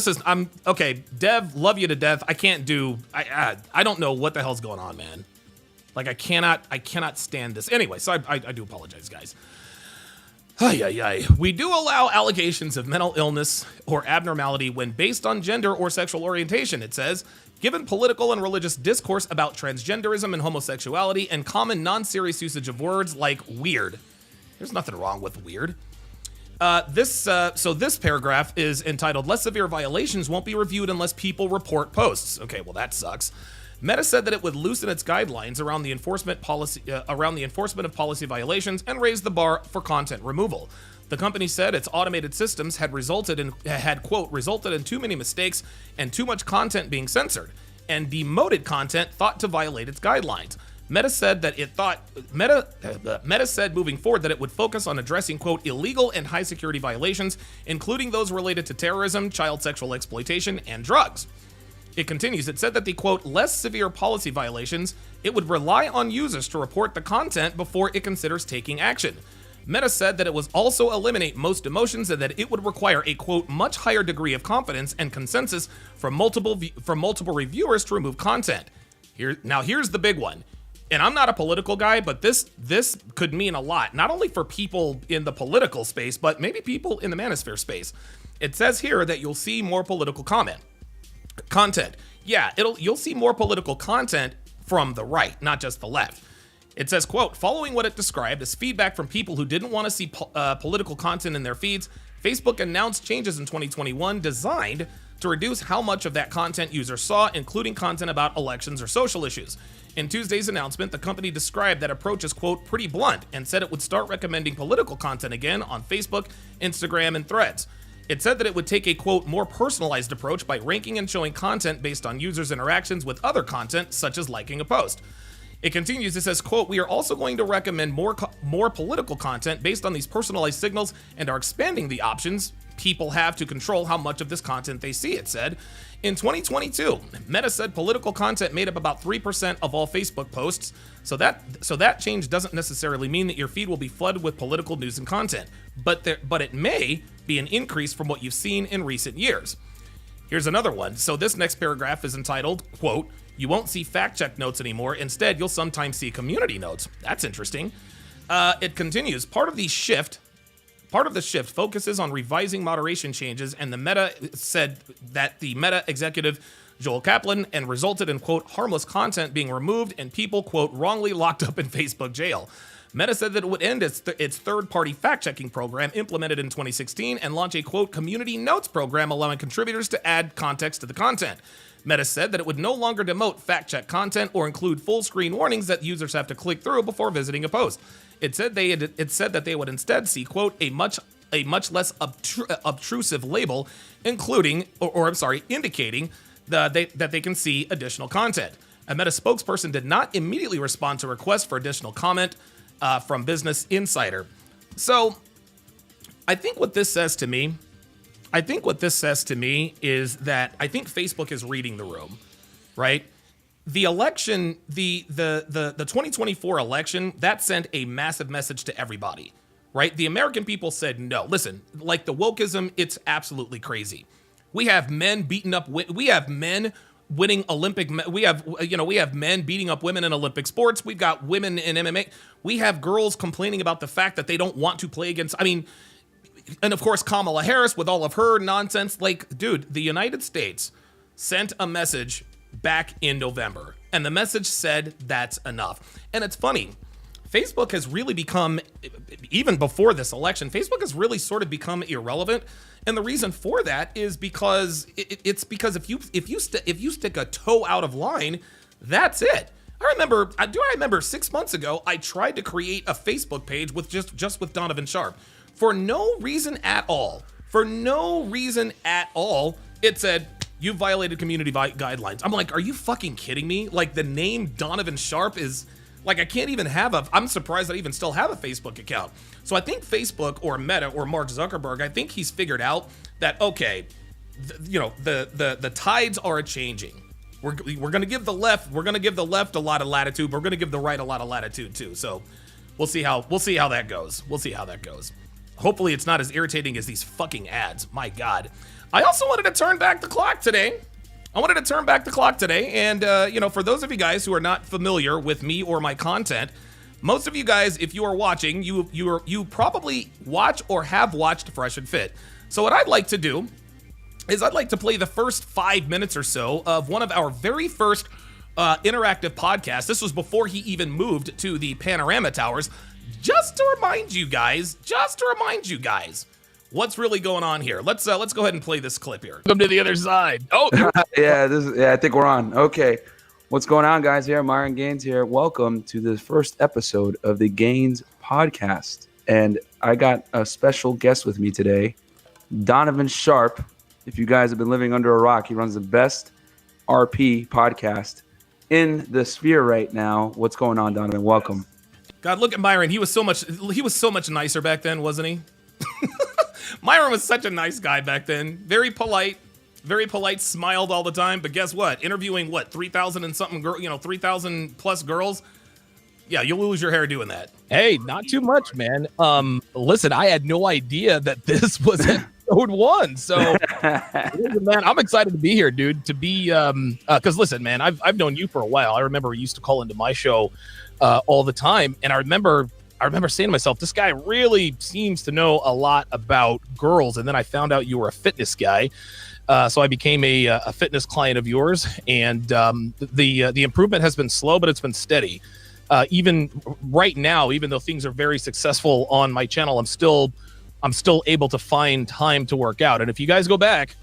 okay, Dev, love you to death. I don't know what the hell's going on, man. Like, I cannot stand this. Anyway, so I do apologize, guys. We do allow allegations of mental illness or abnormality when based on gender or sexual orientation, it says, given political and religious discourse about transgenderism and homosexuality and common non-serious usage of words like weird. There's nothing wrong with weird. This paragraph is entitled "Less severe violations won't be reviewed unless people report posts." Okay, well that sucks. Meta said that it would loosen its guidelines around the enforcement of policy violations and raise the bar for content removal. The company said its automated systems had quote resulted in too many mistakes and too much content being censored, and demoted content thought to violate its guidelines. Meta said moving forward that it would focus on addressing, quote, illegal and high security violations, including those related to terrorism, child sexual exploitation, and drugs. It continues, it said that the, quote, less severe policy violations, it would rely on users to report the content before it considers taking action. Meta said that it was also eliminate most emotions and that it would require a, quote, much higher degree of confidence and consensus from multiple reviewers to remove content. Here's the big one. And I'm not a political guy, but this could mean a lot, not only for people in the political space, but maybe people in the manosphere space. It says here that you'll see more political content. Yeah, you'll see more political content from the right, not just the left. It says, quote, following what it described as feedback from people who didn't want to see political content in their feeds, Facebook announced changes in 2021 designed to reduce how much of that content users saw, including content about elections or social issues. In Tuesday's announcement, the company described that approach as, quote, pretty blunt, and said it would start recommending political content again on Facebook, Instagram, and Threads. It said that it would take a, quote, more personalized approach by ranking and showing content based on users' interactions with other content, such as liking a post. It continues, it says, quote, we are also going to recommend more political content based on these personalized signals and are expanding the options people have to control how much of this content they see, it said. In 2022, Meta said political content made up about 3% of all Facebook posts, so that change doesn't necessarily mean that your feed will be flooded with political news and content, but it may be an increase from what you've seen in recent years. Here's another one. So this next paragraph is entitled, quote, you won't see fact-check notes anymore. Instead, you'll sometimes see community notes. That's interesting. It continues, part of the shift focuses on revising moderation changes, and the Meta said that the Meta executive Joel Kaplan and resulted in, quote, harmless content being removed and people, quote, wrongly locked up in Facebook jail. Meta said that it would end its third-party fact-checking program implemented in 2016 and launch a, quote, community notes program allowing contributors to add context to the content. Meta said that it would no longer demote fact-check content or include full-screen warnings that users have to click through before visiting a post. It said that they would instead see, quote, a much less obtrusive label, indicating that they can see additional content. A Meta spokesperson did not immediately respond to requests for additional comment from Business Insider. So, I think what this says to me is that I think Facebook is reading the room, right? The election, the 2024 election, that sent a massive message to everybody, right? The American people said, no, listen, like the wokeism, it's absolutely crazy. We have men winning Olympic, we have men beating up women in Olympic sports. We've got women in MMA. We have girls complaining about the fact that they don't want to play against, and of course, Kamala Harris with all of her nonsense. Like, dude, the United States sent a message back in November, and the message said that's enough. And it's funny, Facebook has really become, even before this election, Facebook has really sort of become irrelevant. And the reason for that is because if you stick a toe out of line, that's it. I remember 6 months ago, I tried to create a Facebook page with just with Donovan Sharpe. For no reason at all, it said, you violated community guidelines. I'm like, are you fucking kidding me? Like, the name Donovan Sharpe is, like, I can't even I'm surprised that I even still have a Facebook account. So I think Facebook or Meta or Mark Zuckerberg, I think he's figured out that, okay, the tides are changing. We're going to give the left a lot of latitude, but we're going to give the right a lot of latitude too. So we'll see how that goes. Hopefully it's not as irritating as these fucking ads. My God. I also wanted to turn back the clock today. And, for those of you guys who are not familiar with me or my content, most of you guys, if you are watching, you probably watch or have watched Fresh and Fit. So what I'd like to do is I'd like to play the first 5 minutes or so of one of our very first interactive podcasts. This was before he even moved to the Panorama Towers. Just to remind you guys what's really going on here. Let's go ahead and play this clip here. Come to the other side. Oh, I think we're on. Okay. What's going on, guys? Here, Myron Gaines here. Welcome to the first episode of the Gaines podcast. And I got a special guest with me today, Donovan Sharpe. If you guys have been living under a rock, he runs the best RP podcast in the sphere right now. What's going on, Donovan? Welcome. God, look at Myron. He was so much nicer back then, wasn't he? Myron was such a nice guy back then. Very polite, smiled all the time. But guess what? Interviewing 3,000 and something 3,000 plus girls. Yeah, you'll lose your hair doing that. Hey, not too much, man. Listen, I had no idea that this was episode 1. So, man, I'm excited to be here, dude. To be, because listen, man, I've known you for a while. I remember you used to call into my show all the time, and I remember saying to myself, this guy really seems to know a lot about girls. And then I found out you were a fitness guy. So I became a fitness client of yours, and the improvement has been slow, but it's been steady. Even right now, even though things are very successful on my channel, I'm still able to find time to work out. And if you guys go back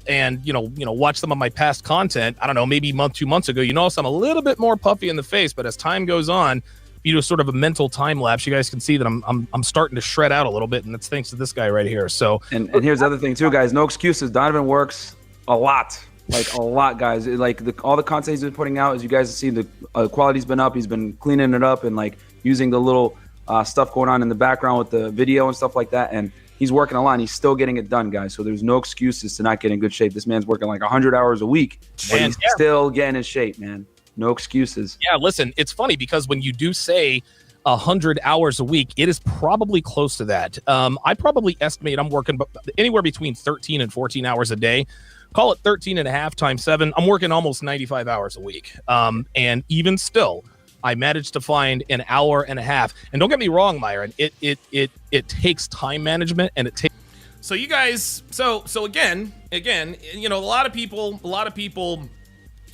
and watch some of my past content, I don't know, maybe 2 months ago, you notice I'm a little bit more puffy in the face. But as time goes on, if you do sort of a mental time lapse, you guys can see that I'm starting to shred out a little bit, and it's thanks to this guy right here. So and here's the other thing too, guys. No excuses. Donovan works a lot. Like a lot, guys. All the content he's been putting out, as you guys see, the quality's been up. He's been cleaning it up and using the little stuff going on in the background with the video and stuff like that. And he's working a lot. And he's still getting it done, guys. So there's no excuses to not get in good shape. This man's working 100 hours a week, and he's still getting in shape, man. No excuses. Yeah, listen, it's funny because when you do say 100 hours a week, it is probably close to that. I probably estimate I'm working anywhere between 13 and 14 hours a day. Call it 13 and a half times 7. I'm working almost 95 hours a week. And even still, I managed to find an hour and a half. And don't get me wrong, Myron, it takes time management, and it takes. So you guys, so again, a lot of people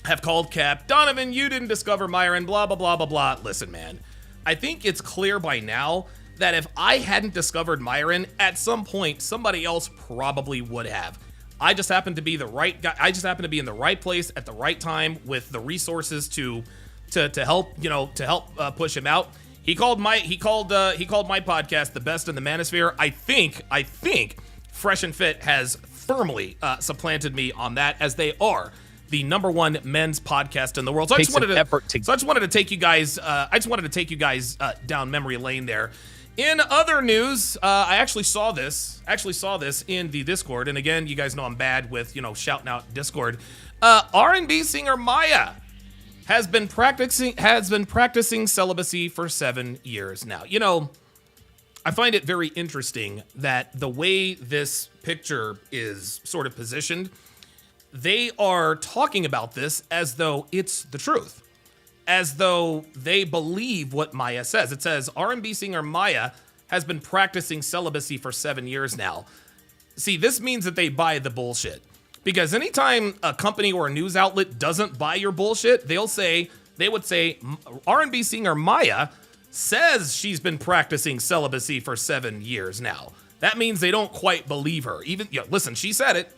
have called Cap, Donovan, you didn't discover Myron, blah, blah, blah, blah, blah. Listen, man, I think it's clear by now that if I hadn't discovered Myron, at some point, somebody else probably would have. I just happened to be the right guy. I just happened to be in the right place at the right time with the resources to help, push him out. He called my podcast the best in the manosphere. I think Fresh and Fit has firmly supplanted me on that, as they are the #1 men's podcast in the world. So I just wanted to take you guys. Down memory lane there. In other news, I actually saw this in the Discord, and again, you guys know I'm bad with shouting out Discord. R&B singer Maya has been practicing celibacy for 7 years now. I find it very interesting that the way this picture is sort of positioned, they are talking about this as though it's the truth, as though they believe what Maya says. It says R&B singer Maya has been practicing celibacy for 7 years now. See, this means that they buy the bullshit, because anytime a company or a news outlet doesn't buy your bullshit, they would say R&B singer Maya says she's been practicing celibacy for 7 years now. That means they don't quite believe her. Listen, she said it.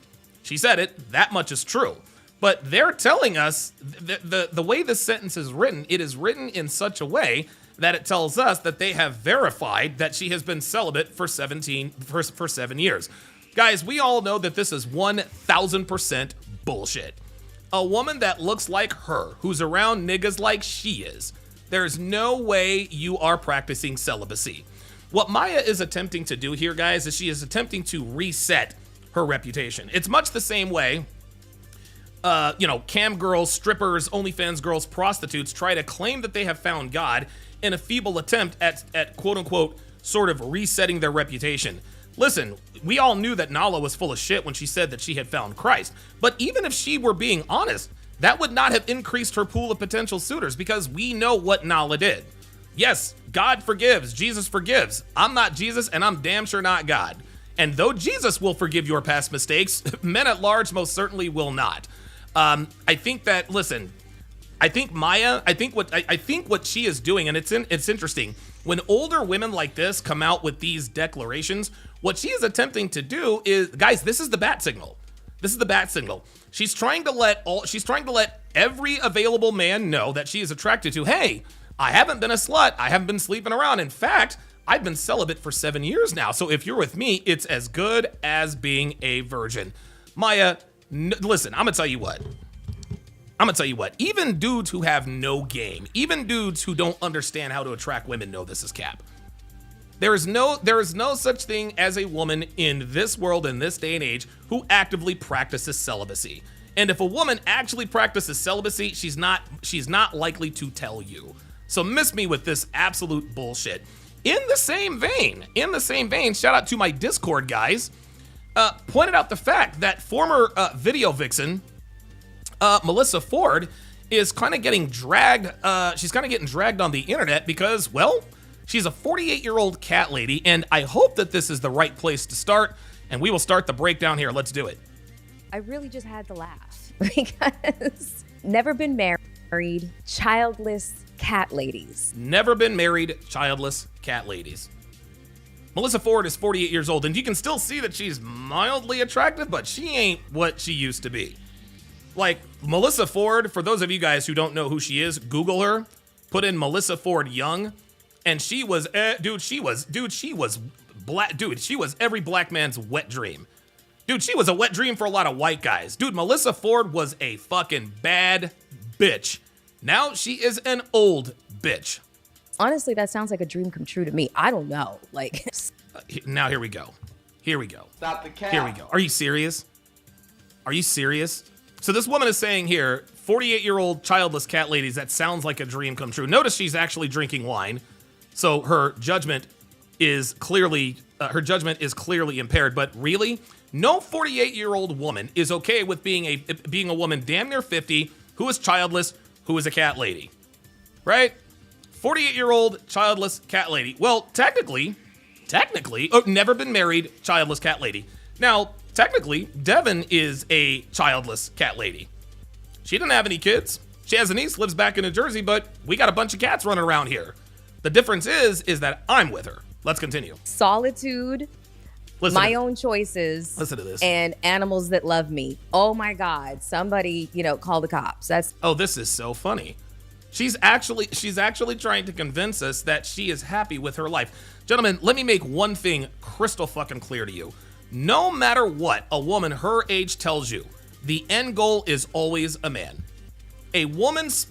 That much is true. But they're telling us the way this sentence is written, it is written in such a way that it tells us that they have verified that she has been celibate for 7 years. Guys, we all know that this is 1,000% bullshit. A woman that looks like her, who's around niggas like she is, there's no way you are practicing celibacy. What Maya is attempting to do here, guys, is she is attempting to reset her reputation. It's much the same way cam girls, strippers, OnlyFans girls, prostitutes try to claim that they have found God in a feeble attempt at quote unquote sort of resetting their reputation. Listen, we all knew that Nala was full of shit when she said that she had found Christ. But even if she were being honest, that would not have increased her pool of potential suitors, because we know what Nala did. Yes, God forgives, Jesus forgives. I'm not Jesus, and I'm damn sure not God. And though Jesus will forgive your past mistakes, men at large most certainly will not. I think what she is doing, and it's interesting, when older women like this come out with these declarations, What she is attempting to do is, guys, this is the bat signal. This is the bat signal. She's trying to let every available man know that she is attracted to, hey, I haven't been a slut. I haven't been sleeping around. In fact, I've been celibate for 7 years now. So if you're with me, it's as good as being a virgin. Maya, listen, I'm going to tell you what. Even dudes who have no game, even dudes who don't understand how to attract women know this is cap. There is no such thing as a woman in this world, in this day and age, who actively practices celibacy. And if a woman actually practices celibacy, she's not likely to tell you. So miss me with this absolute bullshit. In the same vein, shout out to my Discord guys, pointed out the fact that former video vixen, Melissa Ford, is kind of getting dragged. She's kind of getting dragged on the internet because, well, she's a 48-year-old cat lady, and I hope that this is the right place to start, and we will start the breakdown here. Let's do it. I really just had to laugh because never been married, childless cat ladies. Never been married, childless cat ladies. Melissa Ford is 48 years old, and you can still see that she's mildly attractive, but she ain't what she used to be. Like, Melissa Ford, for those of you guys who don't know who she is, Google her, put in Melissa Ford young, and she was every black man's wet dream. Dude, she was a wet dream for a lot of white guys. Dude, Melissa Ford was a fucking bad bitch. Now she is an old bitch. Honestly, that sounds like a dream come true to me. I don't know. Like, now here we go. Stop the cap. Here we go. Are you serious? So this woman is saying here, 48-year-old childless cat ladies, that sounds like a dream come true. Notice she's actually drinking wine. So her judgment is clearly impaired. But really, no 48-year-old woman is okay with being a woman damn near 50 who is childless, who is a cat lady, right? 48-year-old childless cat lady. Well, technically, never been married, childless cat lady. Now, technically, Devin is a childless cat lady. She didn't have any kids. She has a niece, lives back in New Jersey, but we got a bunch of cats running around here. The difference is that I'm with her. Let's continue. Solitude, my own choices. Listen to this. And animals that love me. Oh my God, somebody, call the cops. This is so funny. She's actually trying to convince us that she is happy with her life. Gentlemen, let me make one thing crystal fucking clear to you. No matter what a woman her age tells you, the end goal is always a man. A woman's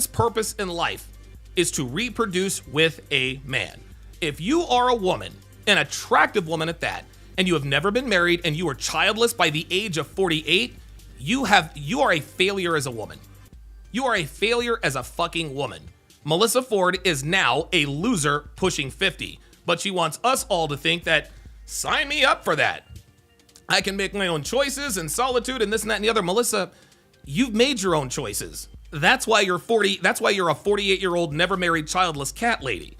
purpose in life is to reproduce with a man. If you are a woman, an attractive woman at that, and you have never been married and you are childless by the age of 48, you are a failure as a woman. You are a failure as a fucking woman. Melissa Ford is now a loser pushing 50, but she wants us all to think that, sign me up for that. I can make my own choices and solitude and this and that and the other. Melissa, you've made your own choices. That's why you're 40. That's why you're a 48-year-old never married childless cat lady.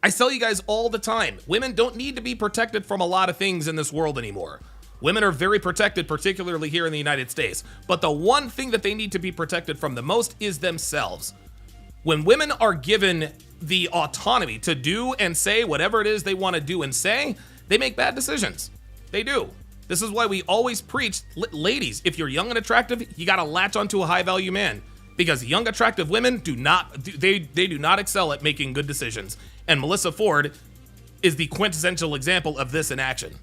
I tell you guys all the time, women don't need to be protected from a lot of things in this world anymore. Women are very protected, particularly here in the United States. But the one thing that they need to be protected from the most is themselves. When women are given the autonomy to do and say whatever it is they want to do and say, they make bad decisions. They do. This is why we always preach, ladies, if you're young and attractive, you got to latch onto a high-value man. Because young, attractive women do not excel at making good decisions. And Melissa Ford is the quintessential example of this in action.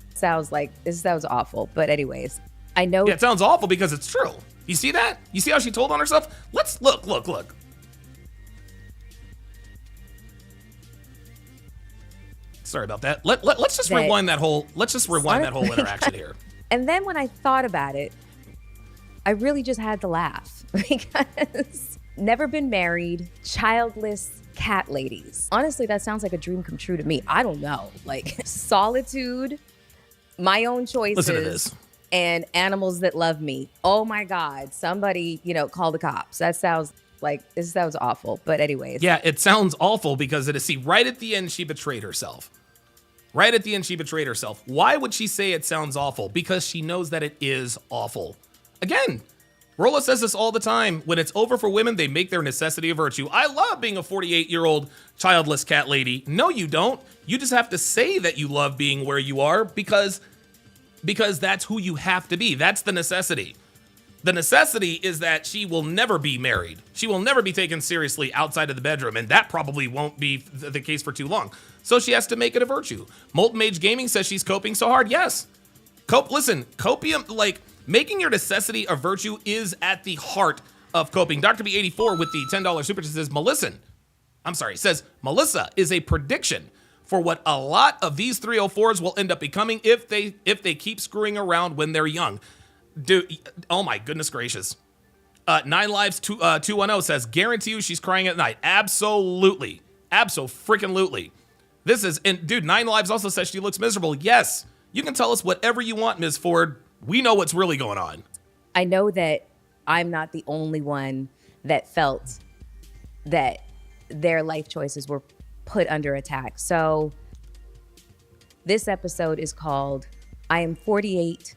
This sounds awful, but anyways, I know. Yeah, it sounds awful because it's true. You see that? You see how she told on herself? Let's look. Sorry about that. Let's just rewind that whole interaction here. And then when I thought about it, I really just had to laugh because never been married, childless cat ladies. Honestly, that sounds like a dream come true to me. I don't know. Like solitude, my own choices. Listen to this. And animals that love me. Oh my God, somebody, call the cops. This sounds awful. But anyways. Yeah, it sounds awful because right at the end, she betrayed herself. Why would she say it sounds awful? Because she knows that it is awful. Again, Rolla says this all the time. When it's over for women, they make their necessity a virtue. I love being a 48-year-old childless cat lady. No, you don't. You just have to say that you love being where you are because that's who you have to be. That's the necessity. The necessity is that she will never be married. She will never be taken seriously outside of the bedroom, and that probably won't be the case for too long. So she has to make it a virtue. Molten Mage Gaming says she's coping so hard. Yes. Listen, copium, like, making your necessity a virtue is at the heart of coping. Dr. B84 with the $10 super chat says, Melissa is a prediction for what a lot of these 304s will end up becoming if they keep screwing around when they're young. Dude, oh my goodness gracious. 9Lives210 says, guarantee you she's crying at night. Absolutely. Abso-freaking-lutely. Dude, 9Lives also says she looks miserable. Yes. You can tell us whatever you want, Ms. Ford. We know what's really going on. I know that I'm not the only one that felt that their life choices were put under attack. So this episode is called I Am 48,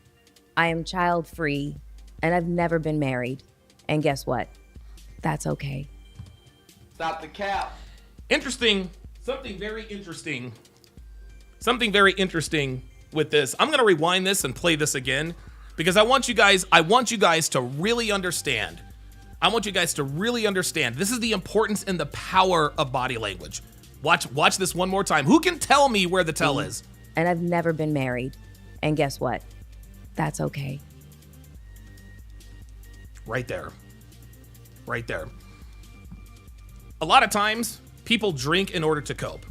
I Am Child Free, and I've never been married. And guess what? That's okay. Stop the cap. Interesting. Something very interesting with this. I'm going to rewind this and play this again because I want you guys to really understand. This is the importance and the power of body language. Watch this one more time. Who can tell me where the tell is? And I've never been married. And guess what? That's okay. Right there. A lot of times people drink in order to cope.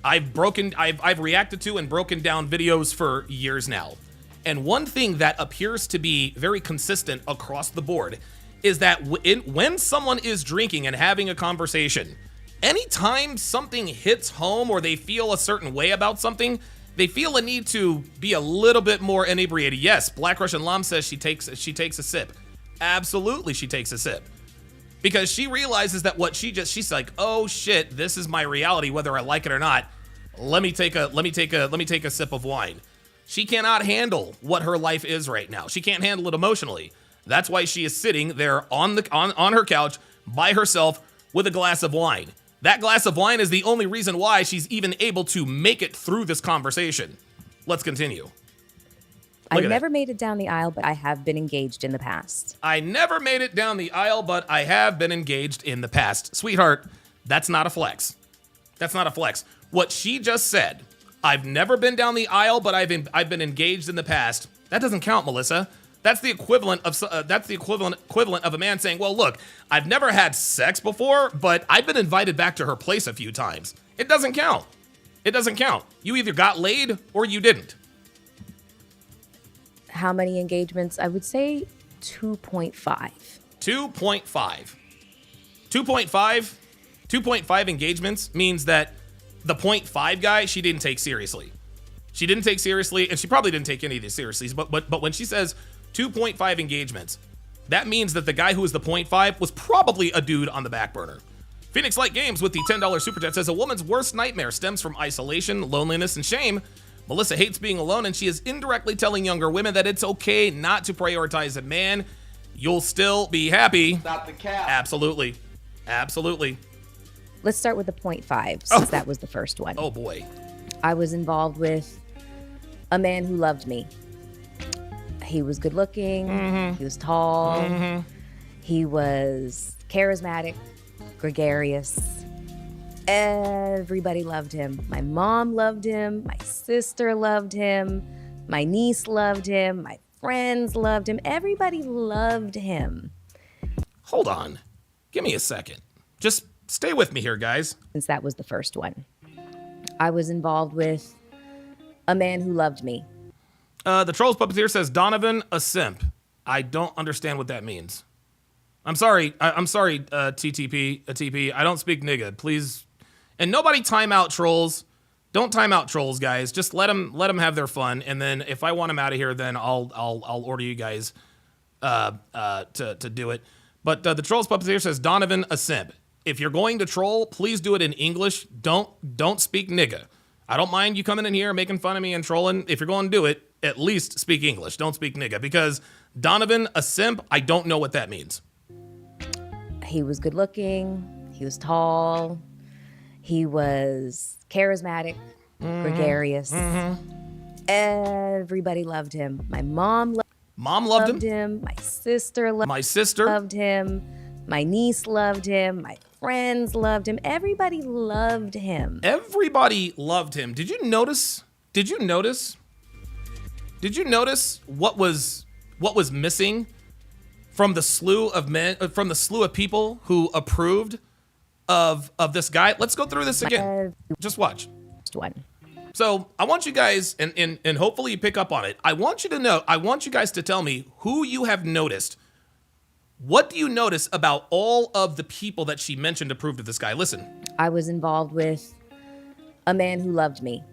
I've reacted to and broken down videos for years now. And one thing that appears to be very consistent across the board is that when someone is drinking and having a conversation, anytime something hits home or they feel a certain way about something, they feel a need to be a little bit more inebriated. Yes, Black Russian Lam says she takes a sip. Absolutely, she takes a sip. Because she realizes that she's like, oh shit, this is my reality, whether I like it or not. Let me take a sip of wine. She cannot handle what her life is right now. She can't handle it emotionally. That's why she is sitting there on her couch by herself with a glass of wine. That glass of wine is the only reason why she's even able to make it through this conversation. Let's continue. I never made it down the aisle, but I have been engaged in the past. Sweetheart, that's not a flex. What she just said, I've never been down the aisle, but I've been engaged in the past. That doesn't count, Melissa. That's the equivalent of a man saying, well, look, I've never had sex before, but I've been invited back to her place a few times. It doesn't count. You either got laid or you didn't. How many engagements? I would say 2.5. 2.5 engagements means that the 0.5 guy, she didn't take seriously. And she probably didn't take any of this seriously. But when she says 2.5 engagements, that means that the guy who was the 0.5 was probably a dude on the back burner. Phoenix Light Games with the $10 super chat says, a woman's worst nightmare stems from isolation, loneliness, and shame. Melissa hates being alone, and she is indirectly telling younger women that it's okay not to prioritize a man. You'll still be happy. Stop the cap. Absolutely. Let's start with the 0.5, since that was the first one. Oh, boy. I was involved with a man who loved me. He was good looking. Mm-hmm. He was tall. Mm-hmm. He was charismatic, gregarious. Everybody loved him. My mom loved him. My sister loved him. My niece loved him. My friends loved him. Everybody loved him. Hold on. Give me a second. Just stay with me here, guys. Since that was the first one. I was involved with a man who loved me. The Trolls Puppeteer says, Donovan, a simp. I don't understand what that means. I'm sorry, TP. I don't speak nigga. Please. And nobody time out trolls. Don't time out trolls, guys. Just let them have their fun. And then if I want them out of here, then I'll order you guys to do it. But the Trolls Puppeteer says, Donovan, a simp. If you're going to troll, please do it in English. Don't speak nigga. I don't mind you coming in here making fun of me and trolling. If you're going to do it, at least speak English. Don't speak nigga, because Donovan, a simp, I don't know what that means. He was good looking. He was tall. He was charismatic, gregarious. Everybody loved him. My mom loved him. My sister loved him. My niece loved him. My friends loved him. Everybody loved him. Everybody loved him. Did you notice what was missing from the slew of men, from the slew of people who approved of this guy? Let's go through this again. Just watch. Just one. So I want you guys, and hopefully you pick up on it. I want you guys to tell me who you have noticed. What do you notice about all of the people that she mentioned approved of this guy? Listen. I was involved with a man who loved me.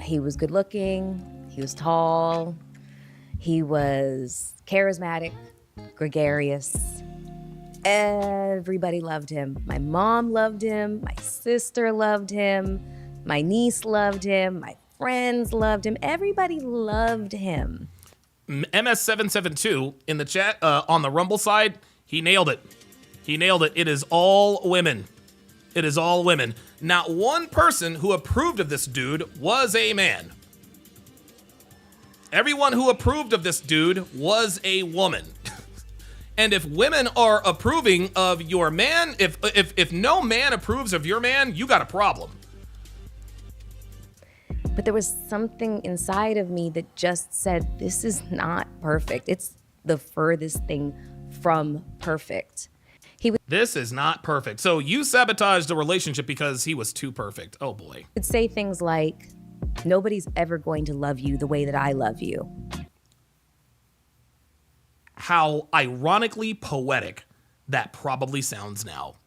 He was good looking. He was tall. He was charismatic, gregarious. Everybody loved him. My mom loved him. My sister loved him. My niece loved him. My friends loved him. Everybody loved him. MS772 in the chat on the Rumble side, he nailed it. He nailed it. It is all women. It is all women. Not one person who approved of this dude was a man. Everyone who approved of this dude was a woman. And if women are approving of your man, if no man approves of your man, you got a problem. But there was something inside of me that just said, this is not perfect. It's the furthest thing from perfect. This is not perfect. So you sabotaged the relationship because he was too perfect. Oh boy. Would say things like, nobody's ever going to love you the way that I love you. How ironically poetic that probably sounds now.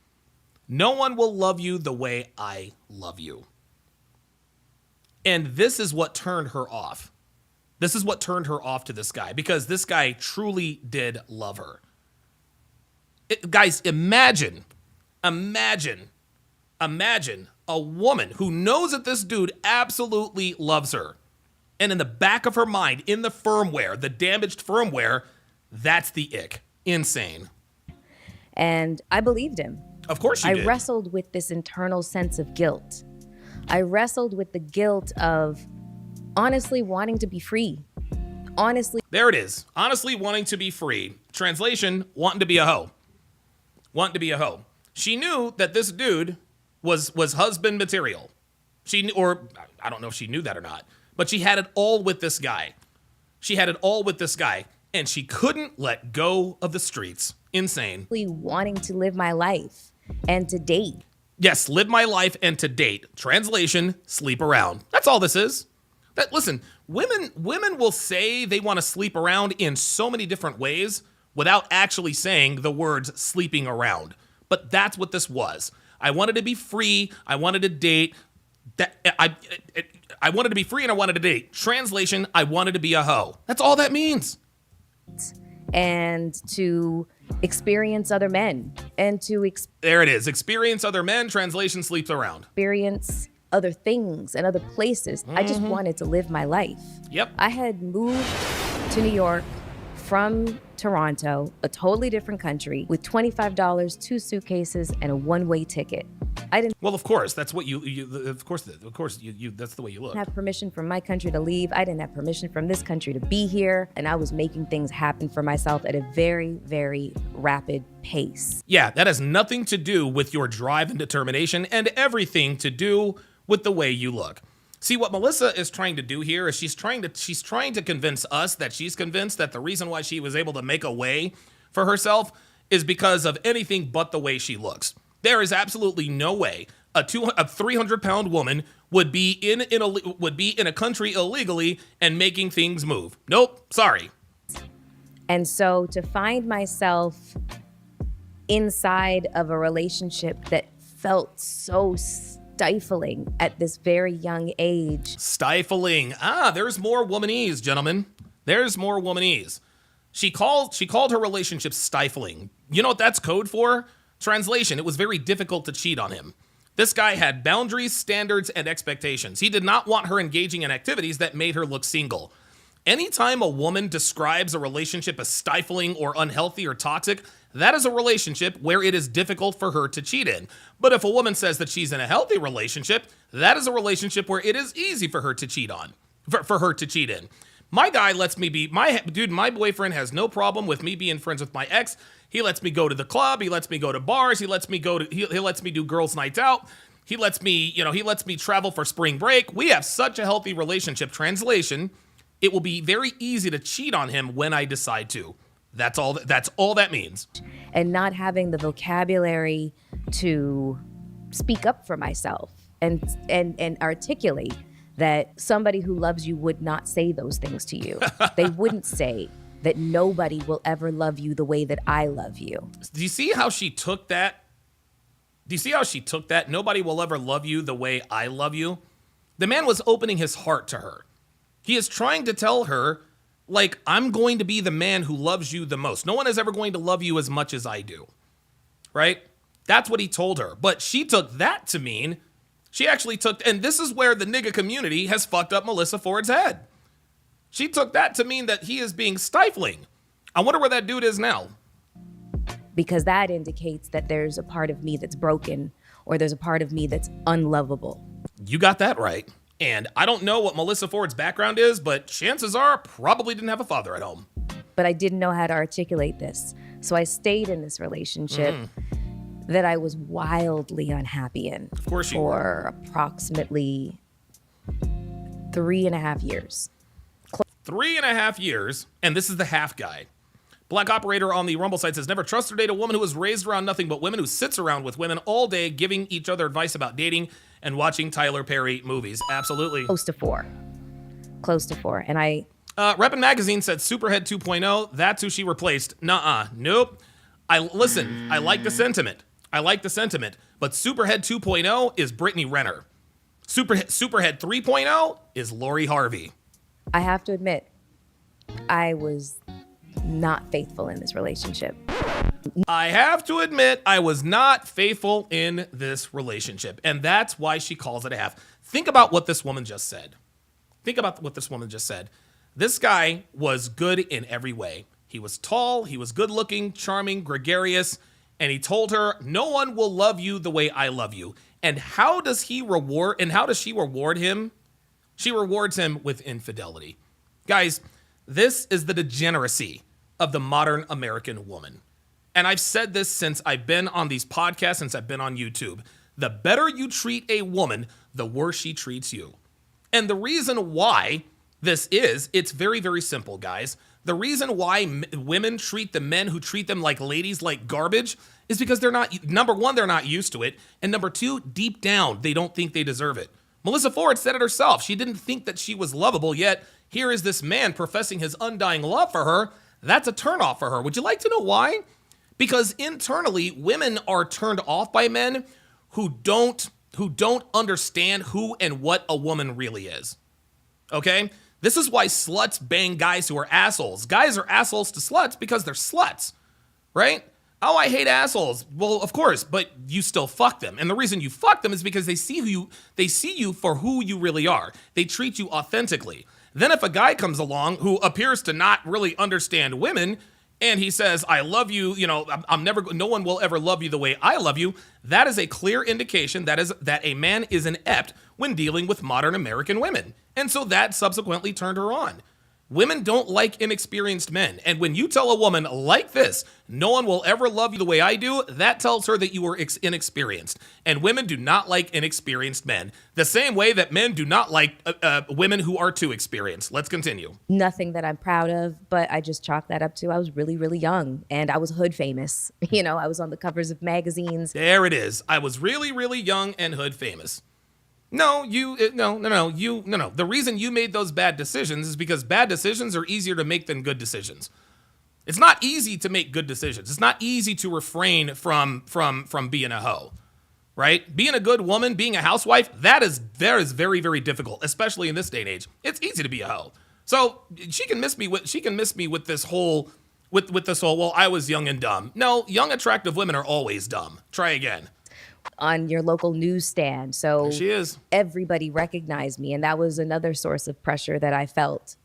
No one will love you the way I love you. And this is what turned her off. This is what turned her off to this guy, because this guy truly did love her. Guys, imagine a woman who knows that this dude absolutely loves her. And in the back of her mind, in the firmware, the damaged firmware, that's the ick. Insane. And I believed him. Of course you did. I wrestled with this internal sense of guilt. I wrestled with the guilt of honestly wanting to be free. Honestly. There it is. Honestly wanting to be free. Translation, wanting to be a hoe. Wanting to be a hoe. She knew that this dude was husband material. Or I don't know if she knew that or not, but she had it all with this guy. And she couldn't let go of the streets. Insane. Wanting to live my life and to date. Yes, live my life and to date. Translation, sleep around. That's all this is. Listen, women will say they want to sleep around in so many different ways without actually saying the words sleeping around. But that's what this was. I wanted to be free. I wanted to date. I wanted to be free and I wanted to date. Translation, I wanted to be a hoe. That's all that means. And to experience other men. And to there it is. Experience other men. Translation, sleeps around. Experience other things and other places. I just wanted to live my life. Yep. I had moved to New York from Toronto, a totally different country, with $25, 2 suitcases, and a one-way ticket. I didn't. Well, of course, that's what you of course, that's the way you look. Have permission from my country to leave. I didn't have permission from this country to be here, and I was making things happen for myself at a very, very rapid pace. Yeah, that has nothing to do with your drive and determination, and everything to do with the way you look. See, what Melissa is trying to do here is she's trying to convince us that she's convinced that the reason why she was able to make a way for herself is because of anything but the way she looks. There is absolutely no way a 300-pound woman would be in a country illegally and making things move. Nope, sorry. And so to find myself inside of a relationship that felt so stifling at this very young age. Stifling. There's more womanese, gentlemen. There's more womanese. She called her relationship stifling. You know what that's code for? Translation, it was very difficult to cheat on him. This guy had boundaries, standards, and expectations. He did not want her engaging in activities that made her look single. Anytime a woman describes a relationship as stifling or unhealthy or toxic, that is a relationship where it is difficult for her to cheat in. But if a woman says that she's in a healthy relationship, that is a relationship where it is easy for her to cheat on, for her to cheat in. My guy lets me be, my boyfriend has no problem with me being friends with my ex. He lets me go to the club. He lets me go to bars. He lets me do girls' nights out. He lets me travel for spring break. We have such a healthy relationship. Translation, it will be very easy to cheat on him when I decide to. That's all that means. And not having the vocabulary to speak up for myself and articulate that somebody who loves you would not say those things to you. They wouldn't say that nobody will ever love you the way that I love you. Do you see how she took that? Nobody will ever love you the way I love you. The man was opening his heart to her. He is trying to tell her, like, I'm going to be the man who loves you the most. No one is ever going to love you as much as I do, right? That's what he told her. But she took that to mean, and this is where the nigga community has fucked up Melissa Ford's head. She took that to mean that he is being stifling. I wonder where that dude is now. Because that indicates that there's a part of me that's broken or there's a part of me that's unlovable. You got that right. And I don't know what Melissa Ford's background is, but chances are probably didn't have a father at home. But I didn't know how to articulate this. So I stayed in this relationship that I was wildly unhappy in. Of course you were. For approximately 3.5 years. 3.5 years, and this is the half guy. Black operator on the Rumble site says, never trust or date a woman who is raised around nothing but women, who sits around with women all day, giving each other advice about dating and watching Tyler Perry movies. Absolutely. Close to four. And I... Reppin' Magazine said Superhead 2.0, that's who she replaced. Nuh-uh. Nope. I like the sentiment. But Superhead 2.0 is Brittany Renner. Superhead 3.0 is Lori Harvey. I have to admit, I was not faithful in this relationship. And that's why she calls it a half. Think about what this woman just said. This guy was good in every way. He was tall, he was good looking, charming, gregarious, and he told her, no one will love you the way I love you. And how does she reward him? She rewards him with infidelity. Guys, this is the degeneracy of the modern American woman. And I've said this since I've been on these podcasts, since I've been on YouTube. The better you treat a woman, the worse she treats you. And the reason why this is, it's very, very simple, guys. The reason why women treat the men who treat them like ladies like garbage is because number one, they're not used to it. And number two, deep down, they don't think they deserve it. Melissa Ford said it herself. She didn't think that she was lovable, yet here is this man professing his undying love for her. That's a turnoff for her. Would you like to know why? Because internally, women are turned off by men who don't understand who and what a woman really is. Okay? This is why sluts bang guys who are assholes. Guys are assholes to sluts because they're sluts, right? Oh, I hate assholes. Well, of course, but you still fuck them. And the reason you fuck them is because they see you for who you really are. They treat you authentically. Then if a guy comes along who appears to not really understand women, and he says, I love you, no one will ever love you the way I love you, that is a clear indication that a man is inept when dealing with modern American women. And so that subsequently turned her on. Women don't like inexperienced men. And when you tell a woman like this, no one will ever love you the way I do, that tells her that you are inexperienced. And women do not like inexperienced men. The same way that men do not like women who are too experienced. Let's continue. Nothing that I'm proud of, but I just chalk that up to I was really, really young and I was hood famous. I was on the covers of magazines. There it is. I was really, really young and hood famous. No. The reason you made those bad decisions is because bad decisions are easier to make than good decisions. It's not easy to make good decisions. It's not easy to refrain from being a hoe, right? Being a good woman, being a housewife, that is very, very difficult, especially in this day and age. It's easy to be a hoe. So she can miss me with this whole, well, I was young and dumb. No, young attractive women are always dumb. Try again. on your local newsstand. So There she is. Everybody recognized me. And that was another source of pressure that I felt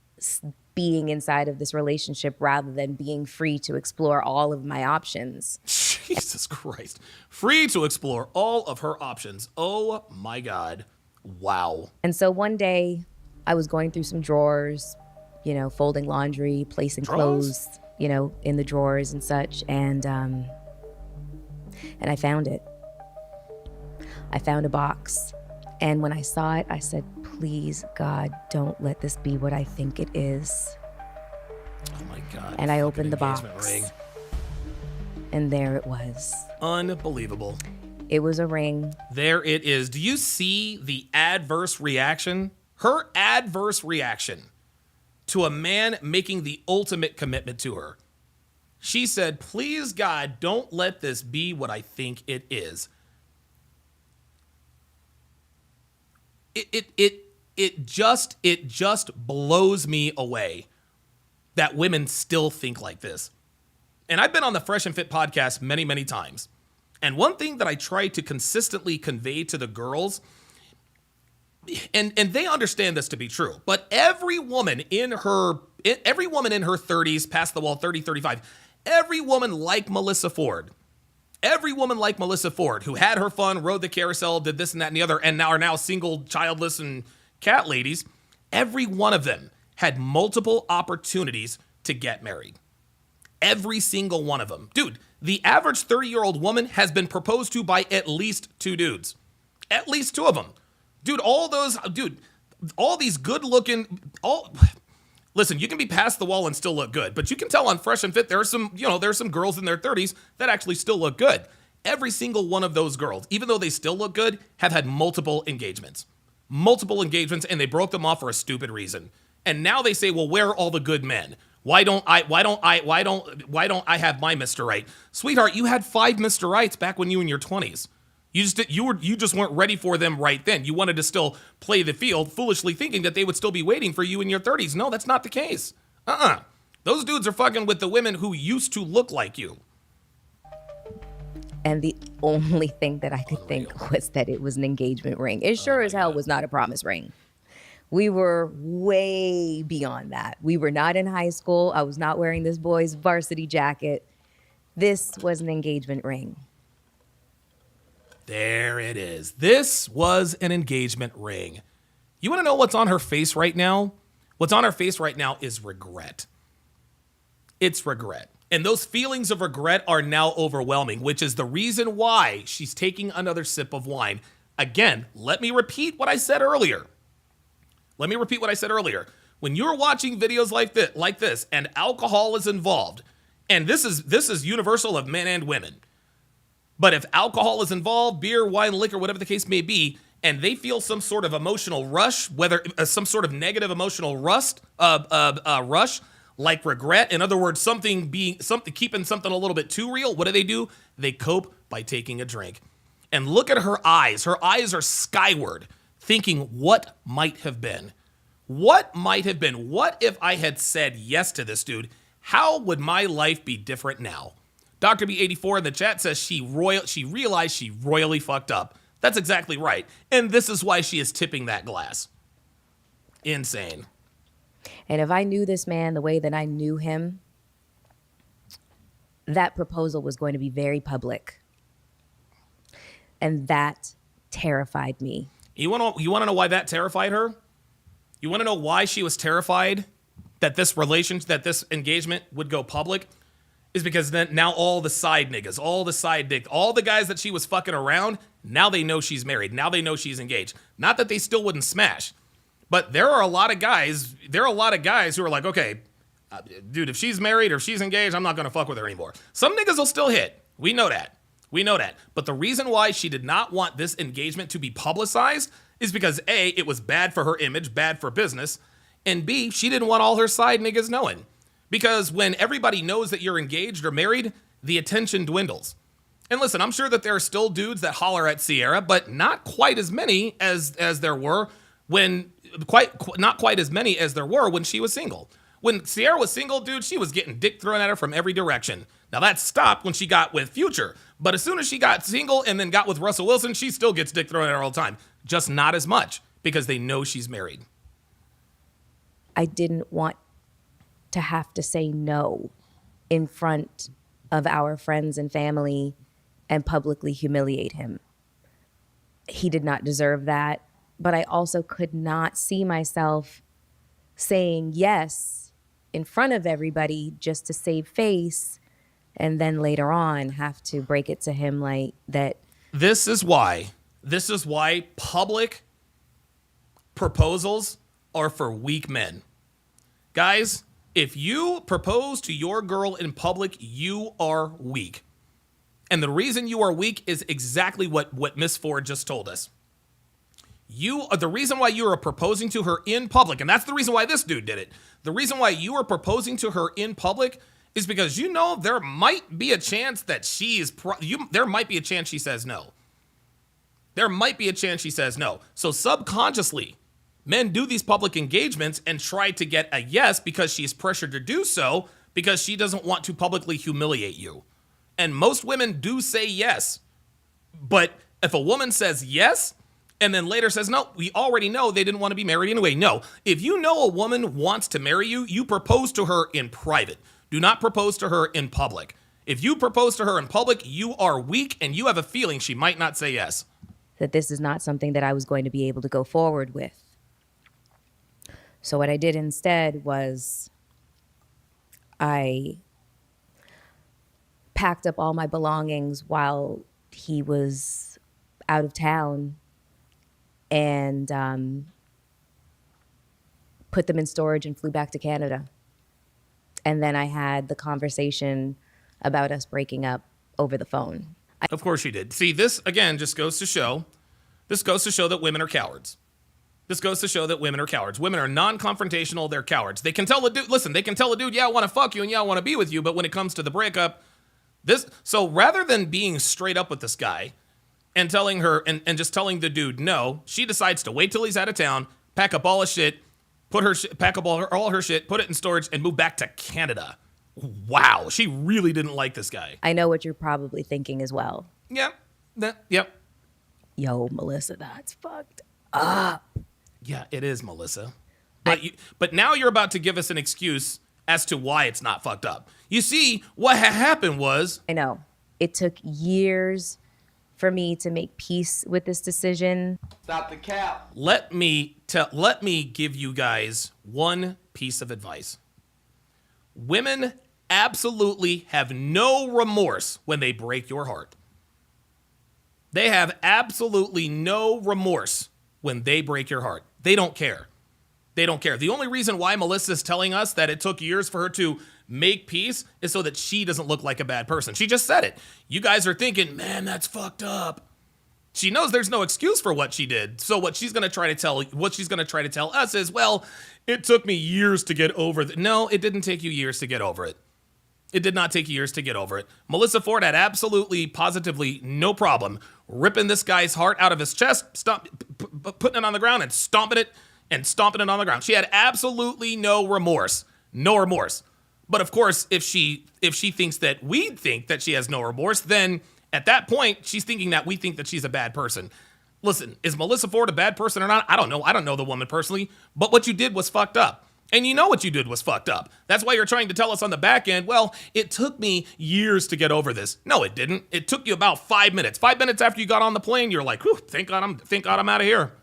being inside of this relationship rather than being free to explore all of my options. Jesus Christ. Free to explore all of her options. Oh my God. Wow. And so one day I was going through some drawers, you know, folding laundry, placing clothes, you know, in the drawers and such. And I found it. I found a box. And when I saw it, I said, please, God, don't let this be what I think it is. Oh my God. And I opened the box. Ring. And there it was. Unbelievable. It was a ring. There it is. Do you see the adverse reaction? Her adverse reaction to a man making the ultimate commitment to her. She said, please, God, don't let this be what I think it is. It just blows me away that women still think like this. And I've been on the Fresh and Fit podcast many, many times. And one thing that I try to consistently convey to the girls, and they understand this to be true, but every woman in her 30s, past the wall, 30, 35, every woman like Melissa Ford, who had her fun, rode the carousel, did this and that and the other, and are now single, childless, and cat ladies, every one of them had multiple opportunities to get married. Every single one of them. Dude, the average 30-year-old woman has been proposed to by at least 2 dudes. At least 2 of them. Dude, all these good-looking, listen, you can be past the wall and still look good, but you can tell on Fresh and Fit, there's some girls in their 30s that actually still look good. Every single one of those girls, even though they still look good, have had multiple engagements, and they broke them off for a stupid reason. And now they say, well, where are all the good men? Why don't I have my Mr. Right? Sweetheart, you had 5 Mr. Rights back when you were in your 20s. You just weren't ready for them right then. You wanted to still play the field, foolishly thinking that they would still be waiting for you in your 30s. No, that's not the case. Those dudes are fucking with the women who used to look like you. And the only thing that I could think was that it was an engagement ring. It sure as hell was not a promise ring. We were way beyond that. We were not in high school. I was not wearing this boy's varsity jacket. This was an engagement ring. There it is. This was an engagement ring. You want to know what's on her face right now? What's on her face right now is regret. It's regret. And those feelings of regret are now overwhelming, which is the reason why she's taking another sip of wine. Again, let me repeat what I said earlier. When you're watching videos like this and alcohol is involved, and this is universal of men and women, but if alcohol is involved, beer, wine, liquor, whatever the case may be, and they feel some sort of emotional rush, whether some sort of negative emotional rush, like regret, in other words, keeping something a little bit too real, what do? They cope by taking a drink. And look at her eyes. Her eyes are skyward, thinking, what might have been? What might have been? What if I had said yes to this dude? How would my life be different now? Dr. B84 in the chat says she realized she royally fucked up. That's exactly right. And this is why she is tipping that glass. Insane. And if I knew this man the way that I knew him, that proposal was going to be very public. And that terrified me. You want to know why that terrified her? You want to know why she was terrified that this engagement would go public? Is because then now all the side niggas, all the side dick, all the guys that she was fucking around, now they know she's married. Now they know she's engaged. Not that they still wouldn't smash, but there are a lot of guys who are like, okay, dude, if she's married or if she's engaged, I'm not going to fuck with her anymore. Some niggas will still hit. We know that. But the reason why she did not want this engagement to be publicized is because A, it was bad for her image, bad for business, and B, she didn't want all her side niggas knowing. Because when everybody knows that you're engaged or married, the attention dwindles. And listen, I'm sure that there are still dudes that holler at Sierra, but not quite as many as there were when she was single. When Sierra was single, dude, she was getting dick thrown at her from every direction. Now that stopped when she got with Future. But as soon as she got single and then got with Russell Wilson, she still gets dick thrown at her all the time. Just not as much because they know she's married. I didn't want to have to say no in front of our friends and family and publicly humiliate him. He did not deserve that, but I also could not see myself saying yes in front of everybody just to save face and then later on have to break it to him like that. This is why public proposals are for weak men. Guys, if you propose to your girl in public, you are weak. And the reason you are weak is exactly what Miss Ford just told us. The reason why you are proposing to her in public, and that's the reason why this dude did it. The reason why you are proposing to her in public is because you know there might be a chance that there might be a chance she says no. There might be a chance she says no. So subconsciously, men do these public engagements and try to get a yes because she's pressured to do so because she doesn't want to publicly humiliate you. And most women do say yes. But if a woman says yes and then later says, no, we already know they didn't want to be married anyway. No, if you know a woman wants to marry you, you propose to her in private. Do not propose to her in public. If you propose to her in public, you are weak and you have a feeling she might not say yes. That this is not something that I was going to be able to go forward with. So what I did instead was I packed up all my belongings while he was out of town and put them in storage and flew back to Canada. And then I had the conversation about us breaking up over the phone. Of course you did. See, this, again, just goes to show that women are cowards. This goes to show that women are cowards. Women are non-confrontational. They're cowards. They can tell the dude, yeah, I want to fuck you and yeah, I want to be with you. But when it comes to the breakup, so rather than being straight up with this guy and telling her and just telling the dude no, she decides to wait till he's out of town, pack up all his shit, pack up all her shit, put it in storage and move back to Canada. Wow. She really didn't like this guy. I know what you're probably thinking as well. Yep. Yo, Melissa, that's fucked up. Yeah, it is, Melissa. But now you're about to give us an excuse as to why it's not fucked up. You see, what happened was... I know. It took years for me to make peace with this decision. Stop the cap. Let me give you guys one piece of advice. Women absolutely have no remorse when they break your heart. They have absolutely no remorse when they break your heart. They don't care. They don't care. The only reason why Melissa's telling us that it took years for her to make peace is so that she doesn't look like a bad person. She just said it. You guys are thinking, man, that's fucked up. She knows there's no excuse for what she did. So what she's going to try to tell us is, well, it took me years to get over it. No, it didn't take you years to get over it. It did not take years to get over it. Melissa Ford had absolutely, positively no problem ripping this guy's heart out of his chest, putting it on the ground and stomping it on the ground. She had absolutely no remorse. No remorse. But of course, if she thinks that we think that she has no remorse, then at that point, she's thinking that we think that she's a bad person. Listen, is Melissa Ford a bad person or not? I don't know. I don't know the woman personally. But what you did was fucked up. And you know what you did was fucked up. That's why you're trying to tell us on the back end, well, it took me years to get over this. No, it didn't. It took you about 5 minutes. 5 minutes after you got on the plane, you're like, whew, thank God I'm out of here.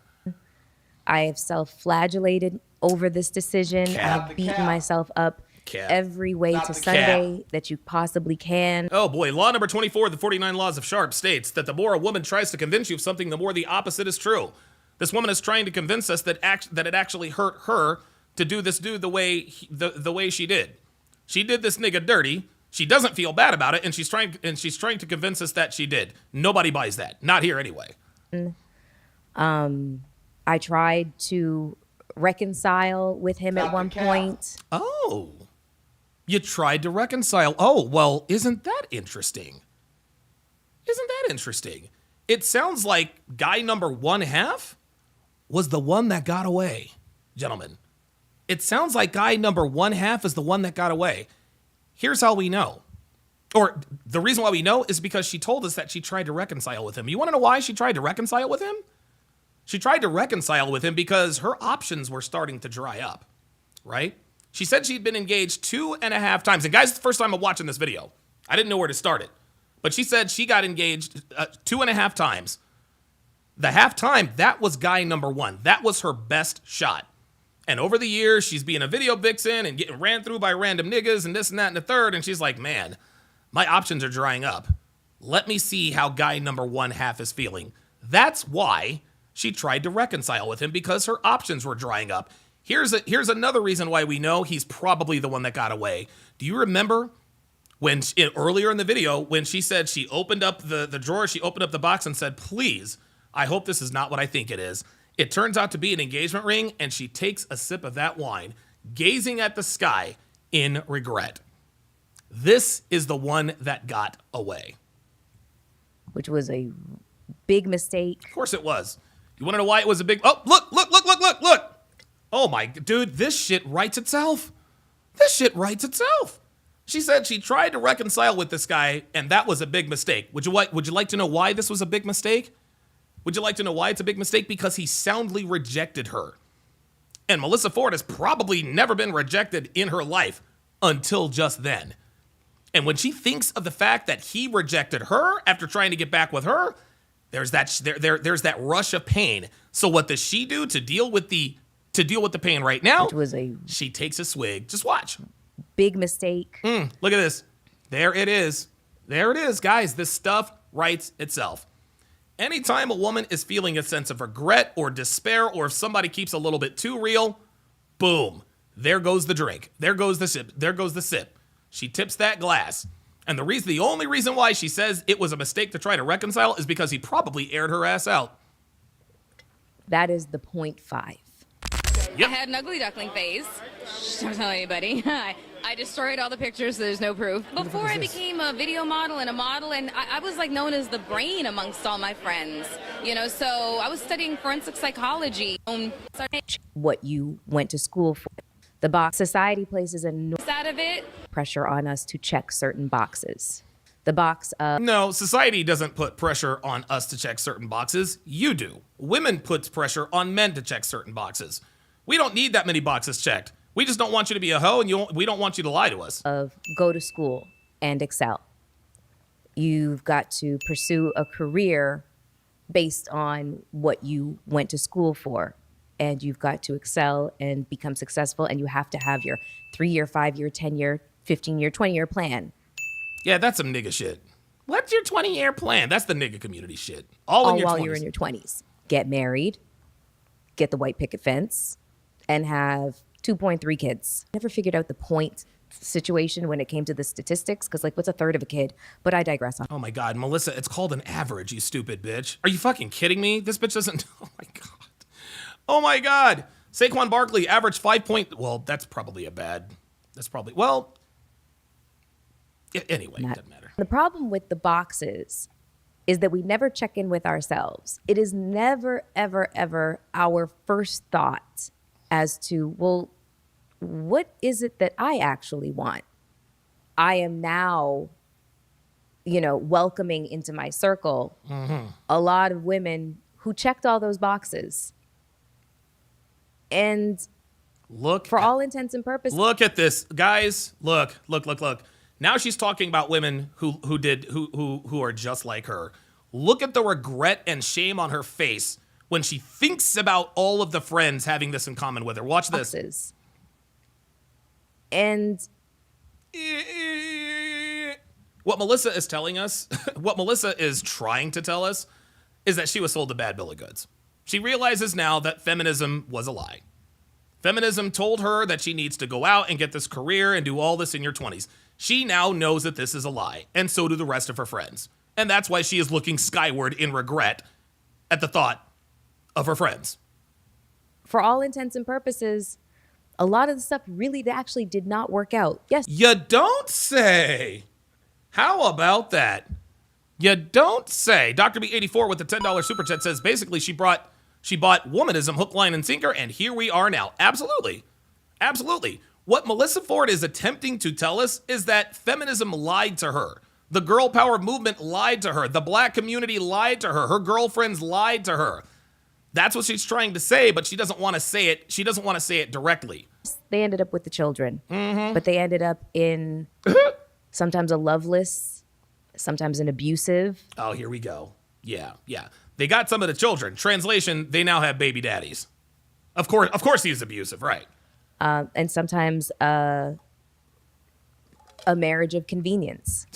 I have self-flagellated over this decision. I've beaten myself up every way to Sunday that you possibly can. Oh boy, law number 24 of the 49 laws of Sharpe states that the more a woman tries to convince you of something, the more the opposite is true. This woman is trying to convince us that it actually hurt her to do this dude the way she did. She did this nigga dirty. She doesn't feel bad about it, and she's trying to convince us that she did. Nobody buys that. Not here anyway. I tried to reconcile with him at one point. Oh. You tried to reconcile. Oh, well, isn't that interesting? It sounds like guy number 1/2 was the one that got away. Gentlemen, it sounds like guy number 1/2 is the one that got away. Here's how we know. Or the reason why we know is because she told us that she tried to reconcile with him. You want to know why she tried to reconcile with him? She tried to reconcile with him because her options were starting to dry up, right? She said she'd been engaged 2.5 times. And guys, it's the first time I'm watching this video. I didn't know where to start it. But she said she got engaged 2.5 times. The half time, that was guy number 1. That was her best shot. And over the years, she's being a video vixen and getting ran through by random niggas and this and that and the third. And she's like, man, my options are drying up. Let me see how guy number 1/2 is feeling. That's why she tried to reconcile with him, because her options were drying up. Here's another reason why we know he's probably the one that got away. Do you remember when earlier in the video when she said she opened up the drawer, she opened up the box and said, please, I hope this is not what I think it is. It turns out to be an engagement ring, and she takes a sip of that wine, gazing at the sky in regret. This is the one that got away. Which was a big mistake. Of course it was. You want to know why it was a big... Oh, look. Oh, my... Dude, this shit writes itself. This shit writes itself. She said she tried to reconcile with this guy, and that was a big mistake. Would you like to know why this was a big mistake? Would you like to know why it's a big mistake? Because he soundly rejected her. And Melissa Ford has probably never been rejected in her life until just then. And when she thinks of the fact that he rejected her after trying to get back with her, there's that rush of pain. So what does she do to deal with the pain right now? Which was she takes a swig. Just watch. Big mistake. Look at this. There it is. There it is, guys. This stuff writes itself. Anytime a woman is feeling a sense of regret or despair, or if somebody keeps a little bit too real, boom, there goes the drink. There goes the sip. There goes the sip. She tips that glass. And the only reason why she says it was a mistake to try to reconcile is because he probably aired her ass out. That is the 0.5. Yep. I had an ugly duckling phase. Don't tell anybody. I destroyed all the pictures, so there's no proof. Before I became a video model and a model, and I was like known as the brain amongst all my friends. So I was studying forensic psychology. What you went to school for. The box society places enormous out of it. Pressure on us to check certain boxes. The box of... No, society doesn't put pressure on us to check certain boxes. You do. Women put pressure on men to check certain boxes. We don't need that many boxes checked. We just don't want you to be a hoe, and we don't want you to lie to us. Of go to school and excel. You've got to pursue a career based on what you went to school for. And you've got to excel and become successful, and you have to have your 3-year, 5-year, 10-year, 15-year, 20-year plan. Yeah, that's some nigga shit. What's your 20-year plan? That's the nigga community shit. All while you're in your 20s. Get married, get the white picket fence, and have 2.3 kids. Never figured out the point situation when it came to the statistics, because what's a third of a kid? But I digress. Oh my God, Melissa, it's called an average, you stupid bitch. Are you fucking kidding me? This bitch doesn't... Oh my God. Oh my God. Saquon Barkley averaged 5 point... Well, that's probably a bad... That's probably... Well... Anyway, it doesn't matter. The problem with the boxes is that we never check in with ourselves. It is never, ever, ever our first thought as to, well, what is it that I actually want? I am now, welcoming into my circle a lot of women who checked all those boxes. And for all intents and purposes. Look at this, guys. Look. Now she's talking about women who are just like her. Look at the regret and shame on her face when she thinks about all of the friends having this in common with her. Watch this. Boxes. And what Melissa is telling us, what Melissa is trying to tell us, is that she was sold a bad bill of goods. She realizes now that feminism was a lie. Feminism told her that she needs to go out and get this career and do all this in your 20s. She now knows that this is a lie, and so do the rest of her friends. And that's why she is looking skyward in regret at the thought of her friends. For all intents and purposes, a lot of the stuff really actually did not work out. Yes. You don't say. How about that? You don't say. Dr. B84 with the $10 super chat says basically she bought womanism hook, line, and sinker, and here we are now. Absolutely. Absolutely. What Melissa Ford is attempting to tell us is that feminism lied to her. The girl power movement lied to her. The black community lied to her. Her girlfriends lied to her. That's what she's trying to say, but she doesn't want to say it. She doesn't want to say it directly. They ended up with the children, but they ended up in sometimes a loveless, sometimes an abusive. Oh, here we go. Yeah. They got some of the children. Translation, they now have baby daddies. Of course he's abusive, right? And sometimes a marriage of convenience.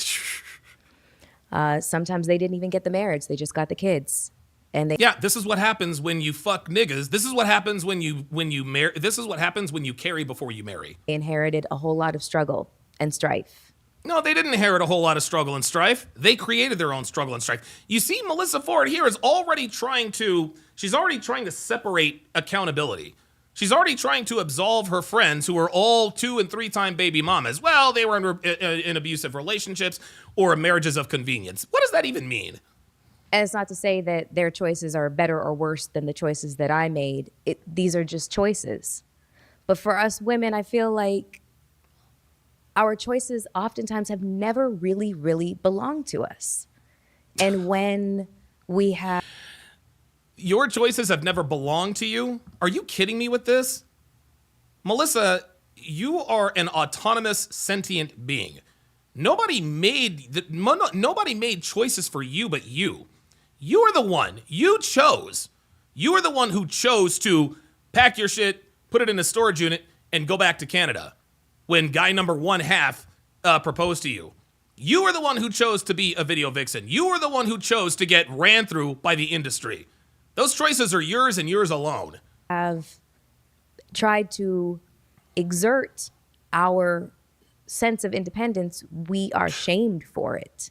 Sometimes they didn't even get the marriage. They just got the kids. And this is what happens when you fuck niggas. This is what happens when you marry. This is what happens when you carry before you marry. They inherited a whole lot of struggle and strife. No, they didn't inherit a whole lot of struggle and strife. They created their own struggle and strife. You see, Melissa Ford here is already she's already trying to separate accountability. She's already trying to absolve her friends who are all 2- and 3-time baby mamas. Well, they were in abusive relationships or marriages of convenience. What does that even mean? And it's not to say that their choices are better or worse than the choices that I made. These are just choices. But for us women, I feel like our choices oftentimes have never really, really belonged to us. And when we have... Your choices have never belonged to you? Are you kidding me with this? Melissa, you are an autonomous, sentient being. Nobody made choices for you but you. You are the one. You chose. You are the one who chose to pack your shit, put it in a storage unit, and go back to Canada when guy number 1/2 proposed to you. You are the one who chose to be a video vixen. You are the one who chose to get ran through by the industry. Those choices are yours and yours alone. Have tried to exert our sense of independence. We are shamed for it.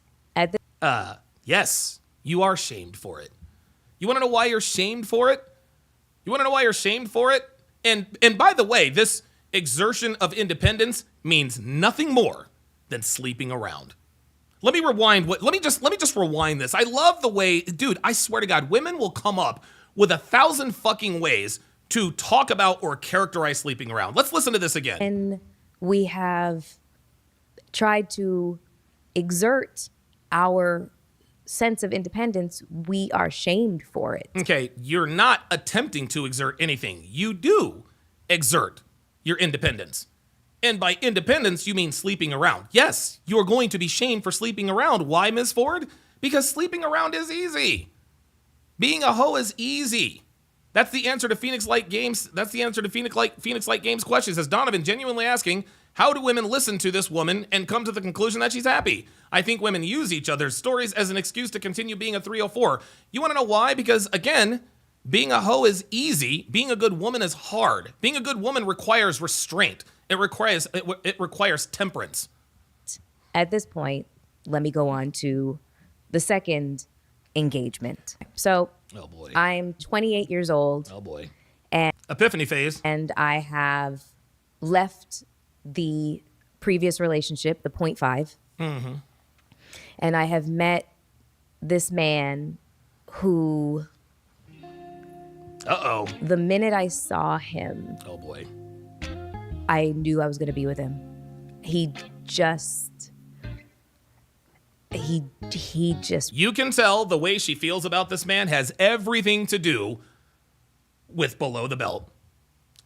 Yes, you are shamed for it. You want to know why you're shamed for it? And by the way, this exertion of independence means nothing more than sleeping around. Let me just rewind this. I love the way, dude, I swear to God, women will come up with 1,000 fucking ways to talk about or characterize sleeping around. Let's listen to this again. And we have tried to exert our sense of independence. We are shamed for it. Okay, you're not attempting to exert anything. You do exert your independence. And by independence, you mean sleeping around. Yes, you're going to be shamed for sleeping around. Why, Ms. Ford? Because sleeping around is easy. Being a hoe is easy. That's the answer to Phoenix Light Games. That's the answer to Phoenix Light Games question. Says Donovan genuinely asking, how do women listen to this woman and come to the conclusion that she's happy? I think women use each other's stories as an excuse to continue being a 304. You want to know why? Because again, being a hoe is easy. Being a good woman is hard. Being a good woman requires restraint. It requires temperance. At this point, let me go on to the second engagement. So, oh boy. I'm 28 years old. Oh boy. And epiphany phase. And I have left the previous relationship, the 0.5. Mm-hmm. And I have met this man who... Uh-oh. The minute I saw him... Oh boy. I knew I was going to be with him. He just... You can tell the way she feels about this man has everything to do with below the belt.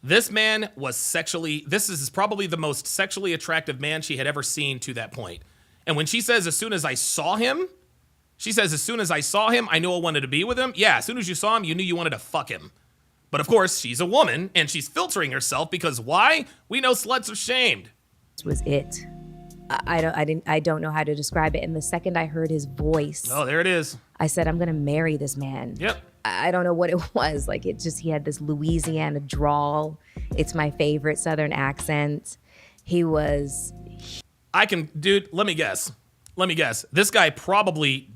This man was this is probably the most sexually attractive man she had ever seen to that point. And when she says, as soon as I saw him, I knew I wanted to be with him. Yeah, as soon as you saw him, you knew you wanted to fuck him. But of course, she's a woman and she's filtering herself because why? We know sluts are shamed. This was it. I don't know how to describe it. And the second I heard his voice, oh, there it is. I said, I'm gonna marry this man. Yep. I don't know what it was. Like he had this Louisiana drawl. It's my favorite Southern accent. Dude, let me guess. This guy probably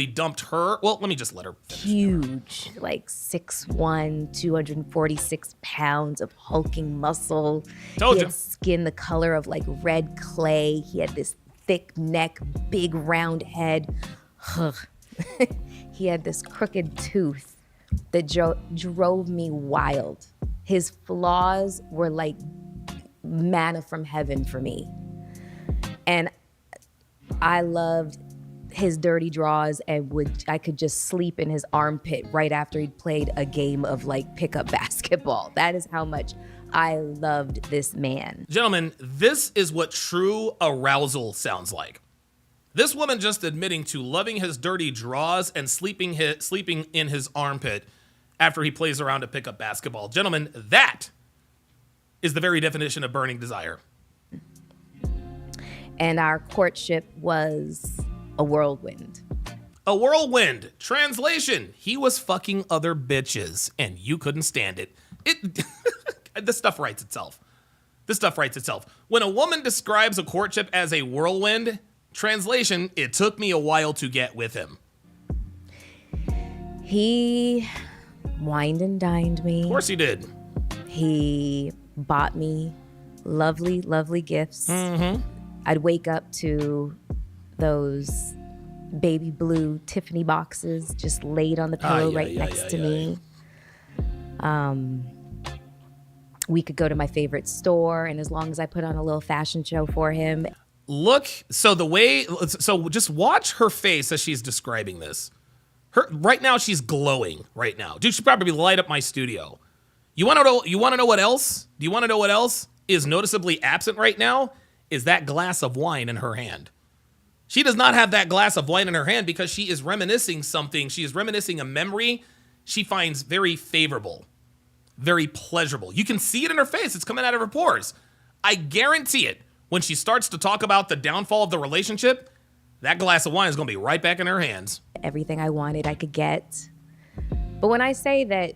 dumped her. Well, let me just let her finish. Huge, like 6'1", 246 pounds of hulking muscle. Told he you. had skin the color of like red clay. He had this thick neck, big round head. He had this crooked tooth that drove me wild. His flaws were like manna from heaven for me. And I loved his dirty draws, and I could just sleep in his armpit right after he'd played a game of like pickup basketball. That is how much I loved this man. Gentlemen, this is what true arousal sounds like. This woman just admitting to loving his dirty draws and sleeping in his armpit after he plays around to pick up basketball. Gentlemen, that is the very definition of burning desire. And our courtship was a whirlwind. A whirlwind. Translation, he was fucking other bitches and you couldn't stand it. This stuff writes itself. This stuff writes itself. When a woman describes a courtship as a whirlwind, translation, it took me a while to get with him. He wined and dined me. Of course he did. He bought me lovely, lovely gifts. Mm-hmm. I'd wake up to those baby blue Tiffany boxes just laid on the pillow next to me. We could go to my favorite store, and as long as I put on a little fashion show for him. Look, so just watch her face as she's describing this. Right now, she's glowing right now. Dude, she'd probably light up my studio. You want to know what else? Do you want to know what else is noticeably absent right now? Is that glass of wine in her hand. She does not have that glass of wine in her hand because she is reminiscing something. She is reminiscing a memory she finds very favorable, very pleasurable. You can see it in her face. It's coming out of her pores. I guarantee it. When she starts to talk about the downfall of the relationship, that glass of wine is going to be right back in her hands. Everything I wanted, I could get. But when I say that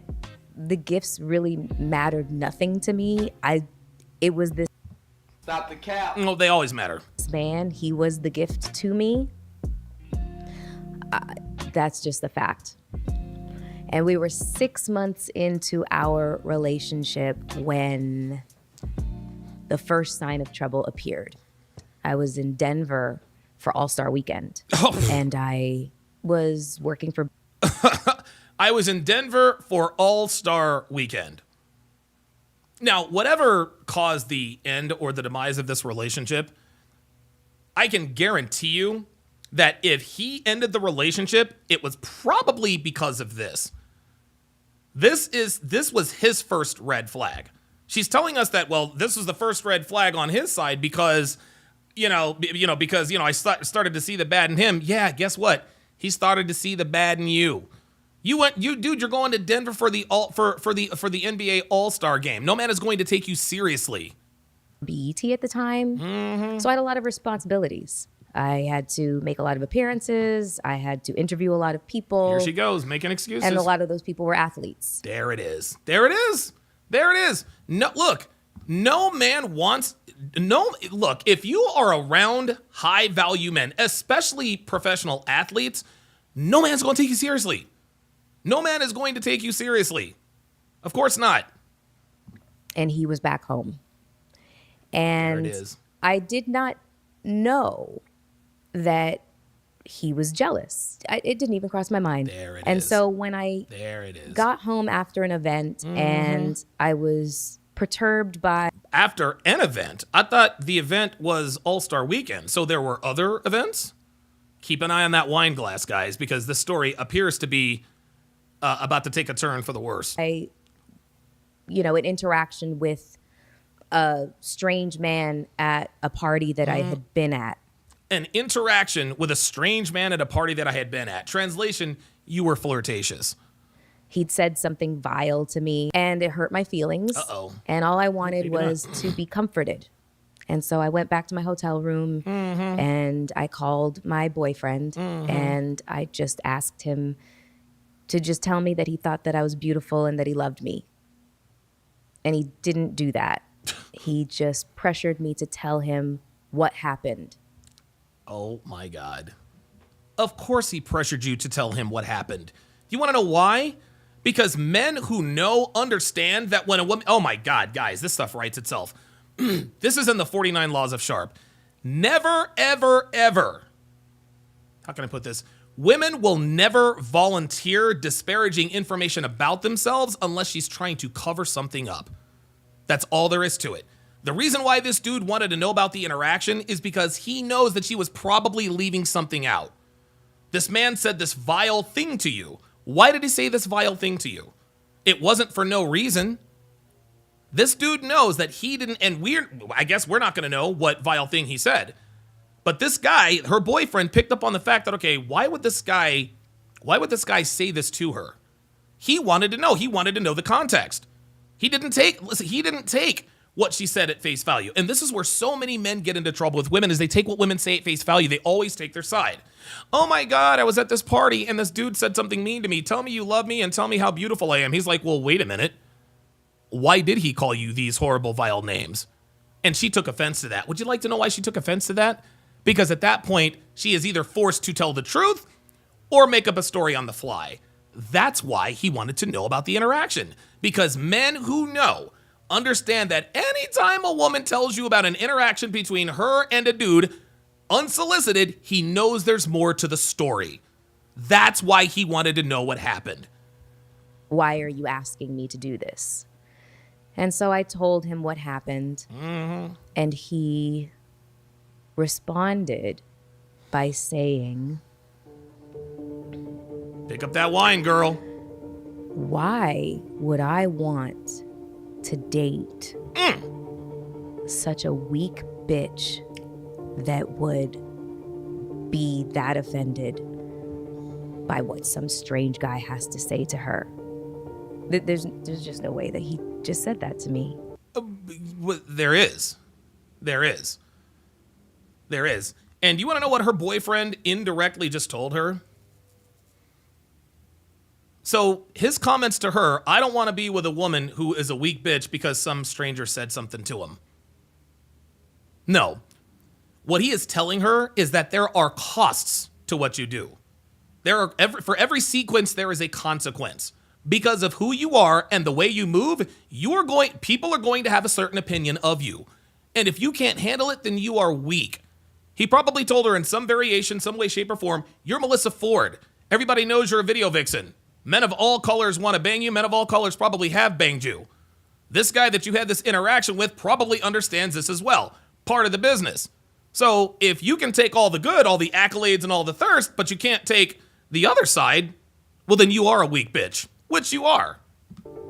the gifts really mattered nothing to me, it was this. Stop the cap. No, they always matter. This man, he was the gift to me. That's just the fact. And we were 6 months into our relationship when the first sign of trouble appeared. I was in Denver for All-Star Weekend. And I was working for... I was in Denver for All-Star Weekend. Now, whatever caused the end or the demise of this relationship, I can guarantee you that if he ended the relationship, it was probably because of this. This was his first red flag. She's telling us that, well, this was the first red flag on his side because, I started to see the bad in him. Yeah, guess what? He started to see the bad in you. Dude, you're going to Denver for the NBA All-Star game. No man is going to take you seriously. BET at the time. Mm-hmm. So I had a lot of responsibilities. I had to make a lot of appearances. I had to interview a lot of people. Here she goes, making excuses. And a lot of those people were athletes. There it is. No, look, if you are around high-value men, especially professional athletes, no man's going to take you seriously. No man is going to take you seriously. Of course not. And he was back home. And there it is. I did not know that he was jealous. It didn't even cross my mind. There it is. And so when I got home after an event and I was perturbed by... After an event? I thought the event was All-Star Weekend. So there were other events? Keep an eye on that wine glass, guys, because this story appears to be about to take a turn for the worse. An interaction with a strange man at a party that I had been at. An interaction with a strange man at a party that I had been at. Translation, you were flirtatious. He'd said something vile to me, and it hurt my feelings. Uh-oh. And all I wanted was to be comforted. And so I went back to my hotel room, and I called my boyfriend, and I just asked him to just tell me that he thought that I was beautiful and that he loved me. And he didn't do that. He just pressured me to tell him what happened. Oh my God. Of course he pressured you to tell him what happened. You want to know why? Because men who understand that when a woman... Oh my God, guys, this stuff writes itself. This is in the 49 Laws of Sharpe. Never, ever, ever... How can I put this? Women will never volunteer disparaging information about themselves unless she's trying to cover something up. That's all there is to it. The reason why this dude wanted to know about the interaction is because he knows that she was probably leaving something out. This man said this vile thing to you. Why did he say this vile thing to you? It wasn't for no reason. This dude knows that he didn't, and I guess we're not going to know what vile thing he said. But this guy, her boyfriend, picked up on the fact that, okay, why would this guy say this to her? He wanted to know. He wanted to know the context. He didn't take what she said at face value. And this is where so many men get into trouble with women, is they take what women say at face value. They always take their side. Oh my God, I was at this party and this dude said something mean to me. Tell me you love me and tell me how beautiful I am. He's like, well, wait a minute. Why did he call you these horrible, vile names? And she took offense to that. Would you like to know why she took offense to that? Because at that point, she is either forced to tell the truth or make up a story on the fly. That's why he wanted to know about the interaction. Because men who know understand that anytime a woman tells you about an interaction between her and a dude, unsolicited, he knows there's more to the story. That's why he wanted to know what happened. Why are you asking me to do this? And so I told him what happened. Mm-hmm. And he responded by saying, pick up that wine, girl. Why would I want to date such a weak bitch that would be that offended by what some strange guy has to say to her? There's just no way that he just said that to me. There is. And you want to know what her boyfriend indirectly just told her? So his comments to her, I don't want to be with a woman who is a weak bitch because some stranger said something to him. No. What he is telling her is that there are costs to what you do. For every sequence, there is a consequence. Because of who you are and the way you move, people are going to have a certain opinion of you. And if you can't handle it, then you are weak. He probably told her in some variation, some way, shape, or form, you're Melissa Ford. Everybody knows you're a video vixen. Men of all colors want to bang you. Men of all colors probably have banged you. This guy that you had this interaction with probably understands this as well. Part of the business. So if you can take all the good, all the accolades and all the thirst, but you can't take the other side, well, then you are a weak bitch, which you are.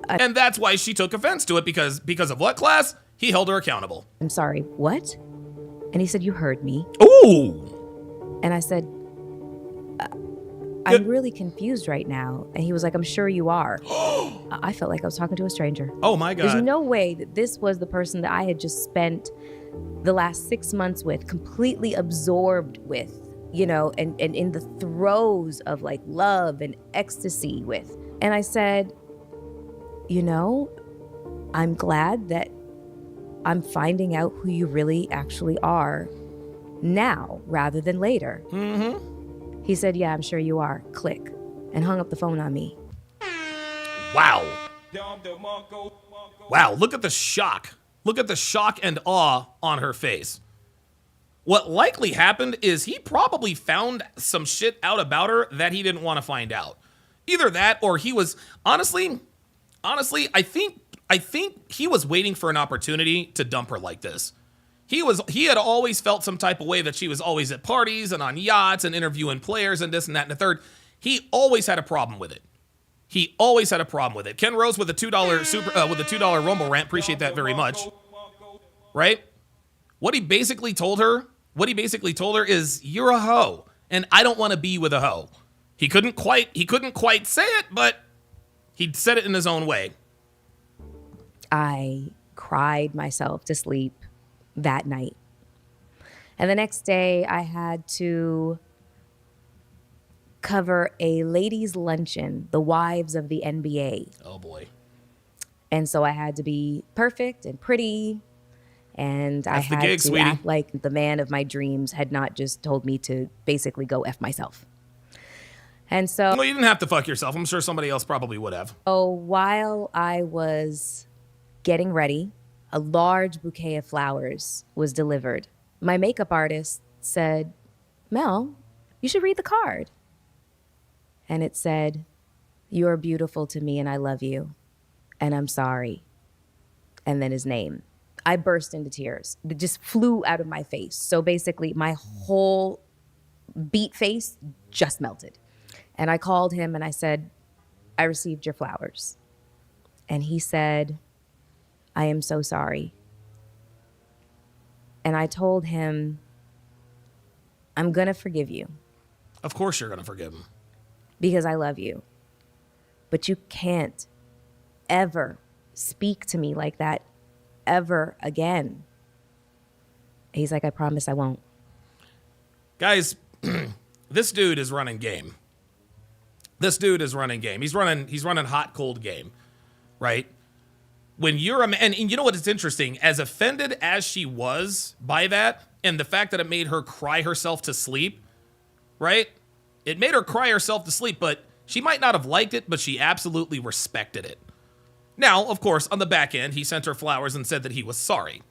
And that's why she took offense to it, because of what, class? He held her accountable. I'm sorry, what? And he said, you heard me. Ooh. And I said, I'm really confused right now. And he was like, I'm sure you are. I felt like I was talking to a stranger. Oh my God. There's no way that this was the person that I had just spent the last 6 months with, completely absorbed with, and in the throes of like love and ecstasy with. And I said, I'm glad that I'm finding out who you really actually are now rather than later. Mm-hmm. He said, yeah, I'm sure you are. Click. And hung up the phone on me. Wow. Wow, look at the shock. Look at the shock and awe on her face. What likely happened is he probably found some shit out about her that he didn't want to find out. Either that or he was, honestly, I think he was waiting for an opportunity to dump her like this. He had always felt some type of way that she was always at parties and on yachts and interviewing players and this and that and the third. He always had a problem with it. Ken Rose with a $2 Rumble rant. Appreciate that very much. Right? What he basically told her is, you're a hoe and I don't want to be with a hoe. He couldn't quite say it, but he said it in his own way. I cried myself to sleep that night. And the next day I had to cover a ladies' luncheon, the wives of the NBA. Oh boy. And so I had to be perfect and pretty. And I had to act like the man of my dreams had not just told me to basically go F myself. And so... Well, you didn't have to fuck yourself. I'm sure somebody else probably would have. So while I was getting ready, a large bouquet of flowers was delivered. My makeup artist said, Mel, you should read the card. and it said, "You are beautiful to me and I love you, and I'm sorry." And then his name. I burst into tears. It just flew out of my face. So basically, my whole beat face just melted. And I called him and I said, "I received your flowers." And he said, "I am so sorry." And I told him, "I'm going to forgive you." Of course you're going to forgive him. Because I love you. But you can't ever speak to me like that ever again. He's like, "I promise I won't." Guys, this dude is running game. This dude is running game. He's running hot, cold game, right? When you're a man, and you know what is interesting? As offended as she was by that, and the fact that it made her cry herself to sleep, right? It made her cry herself to sleep, but she might not have liked it, but she absolutely respected it. Now, of course, on the back end, he sent her flowers and said that he was sorry.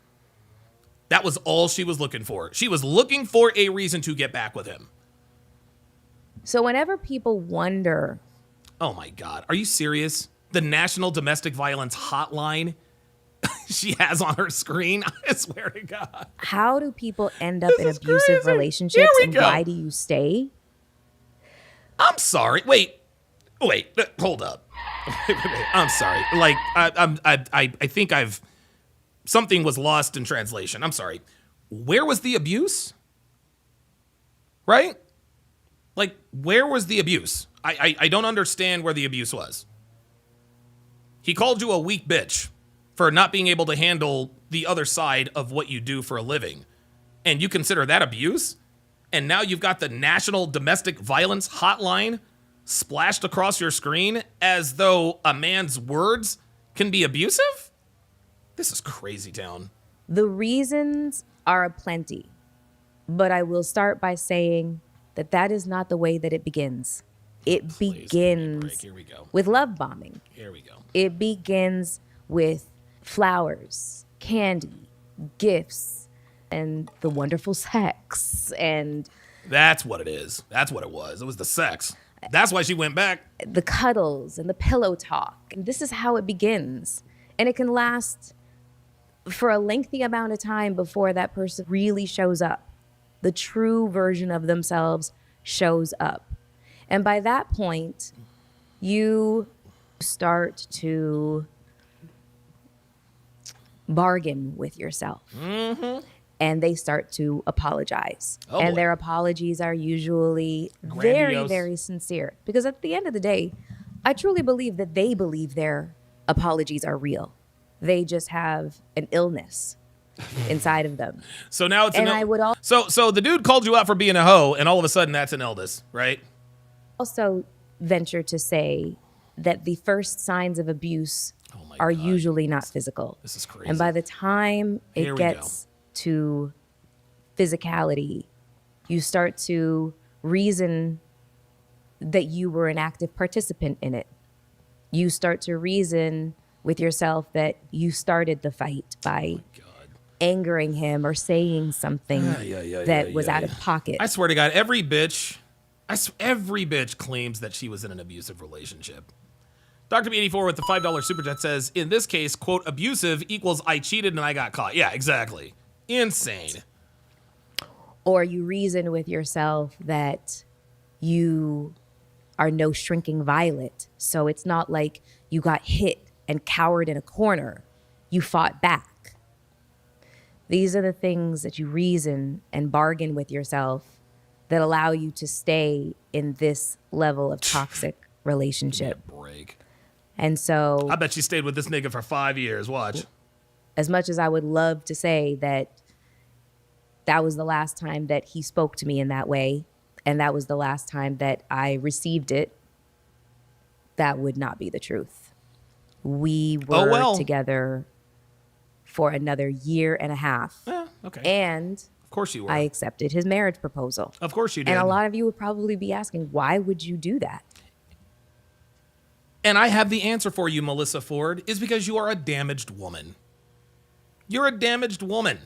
That was all she was looking for. She was looking for a reason to get back with him. So whenever people wonder... Oh my God, are you serious? The National Domestic Violence Hotline she has on her screen? I swear to God. How do people end up in abusive relationships and why do you stay? I'm sorry. Wait, hold up. Wait, I'm sorry. Like, I think something was lost in translation. I'm sorry. Where was the abuse? Right? Like, where was the abuse? I don't understand where the abuse was. He called you a weak bitch for not being able to handle the other side of what you do for a living. And you consider that abuse? And now you've got the National Domestic Violence Hotline splashed across your screen as though a man's words can be abusive? This is crazy town. The reasons are aplenty, but I will start by saying that is not the way that it begins. It begins with love bombing. Here we go. It begins with flowers, candy, gifts, and the wonderful sex. And that's what it is. That's what it was. It was the sex. That's why she went back. The cuddles and the pillow talk. And this is how it begins. And it can last for a lengthy amount of time before that person really shows up. The true version of themselves shows up. And by that point, you start to bargain with yourself. Mm-hmm. And they start to apologize. Oh, and boy. their apologies are usually Grandiose. very, very sincere. Because at the end of the day, I truly believe that they believe their apologies are real. They just have an illness inside of them. So now it's and I would so the dude called you out for being a hoe, and all of a sudden that's an illness, right? also venture to say that the first signs of abuse are usually not physical. This is crazy. And by the time Here it we gets to physicality, you start to reason that you were an active participant in it. You start to reason with yourself that you started the fight by angering him or saying something that was out of pocket. I swear to God, every bitch claims that she was in an abusive relationship. Dr. B84 with the $5 super chat says, in this case, quote, abusive equals I cheated and I got caught. Yeah, exactly. Insane. Or you reason with yourself that you are no shrinking violet. So it's not like you got hit and cowered in a corner. You fought back. These are the things that you reason and bargain with yourself that allow you to stay in this level of toxic relationship. Give me a break. And so I bet she stayed with this nigga for 5 years. Watch. As much as I would love to say that that was the last time that he spoke to me in that way, and that was the last time that I received it, that would not be the truth. We were together for another year and a half. Okay. And of course you were. I accepted his marriage proposal. Of course you did. And a lot of you would probably be asking, why would you do that? And I have the answer for you, Melissa Ford, is because you are a damaged woman. You're a damaged woman.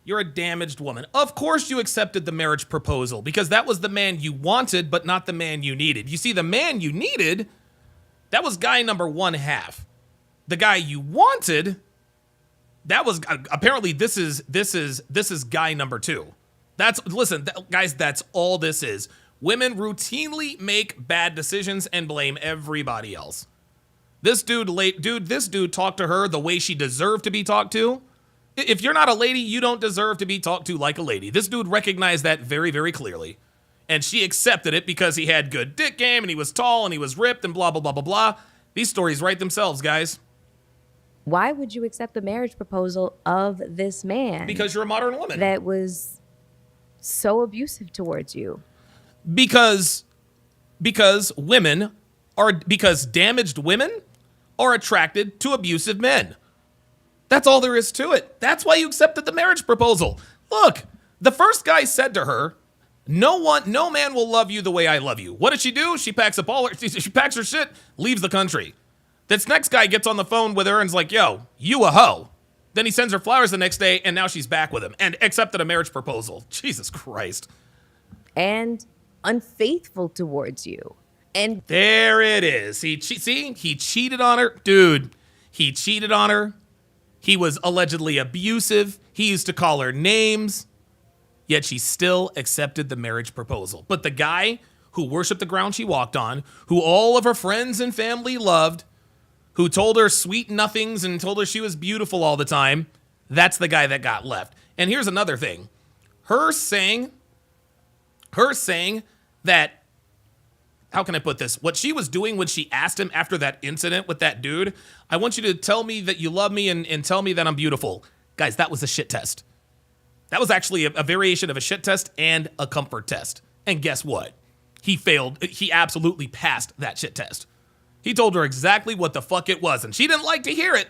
You're a damaged woman. Of course you accepted the marriage proposal because that was the man you wanted, but not the man you needed. You see, the man you needed, that was guy number 1/2. The guy you wanted, that was apparently this is guy number 2. Listen, guys, that's all this is. Women routinely make bad decisions and blame everybody else. This dude talked to her the way she deserved to be talked to. If you're not a lady, you don't deserve to be talked to like a lady. This dude recognized that very, very clearly. And she accepted it because he had good dick game and he was tall and he was ripped and blah, blah, blah, blah, blah. These stories write themselves, guys. Why would you accept the marriage proposal of this man? Because you're a modern woman. That was so abusive towards you. Because damaged women are attracted to abusive men. That's all there is to it. That's why you accepted the marriage proposal. Look, the first guy said to her, no man will love you the way I love you. What did she do? She packs her shit, leaves the country. This next guy gets on the phone with her and's like, yo, you a hoe. Then he sends her flowers the next day and now she's back with him and accepted a marriage proposal. Jesus Christ. And unfaithful towards you. And there it is. He cheated on her. Dude, he cheated on her. He was allegedly abusive. He used to call her names. Yet she still accepted the marriage proposal. But the guy who worshiped the ground she walked on, who all of her friends and family loved, who told her sweet nothings and told her she was beautiful all the time, that's the guy that got left. And here's another thing. Her saying that, how can I put this? What she was doing when she asked him after that incident with that dude, I want you to tell me that you love me and tell me that I'm beautiful. Guys, that was a shit test. That was actually a variation of a shit test and a comfort test. And guess what? He failed. He absolutely passed that shit test. He told her exactly what the fuck it was, and she didn't like to hear it.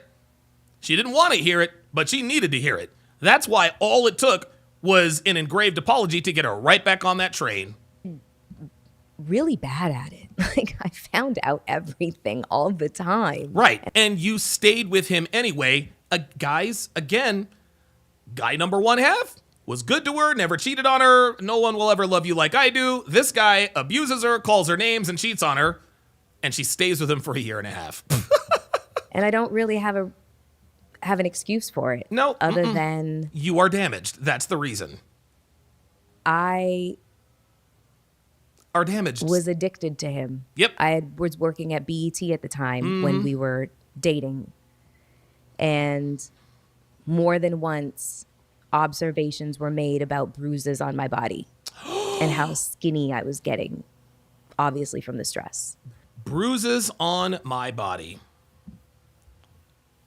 She didn't want to hear it, but she needed to hear it. That's why all it took was an engraved apology to get her right back on that train. Really bad at it. Like, I found out everything all the time. Right. And you stayed with him anyway. Guys, again, guy number 1/2 was good to her, never cheated on her. No one will ever love you like I do. This guy abuses her, calls her names, and cheats on her. And she stays with him for 1.5 years. And I don't really have an excuse for it. No. Other than... You are damaged. That's the reason. I... are damaged. Was addicted to him. Yep. Was working at BET at the time when we were dating. And more than once, observations were made about bruises on my body and how skinny I was getting, obviously from the stress. Bruises on my body.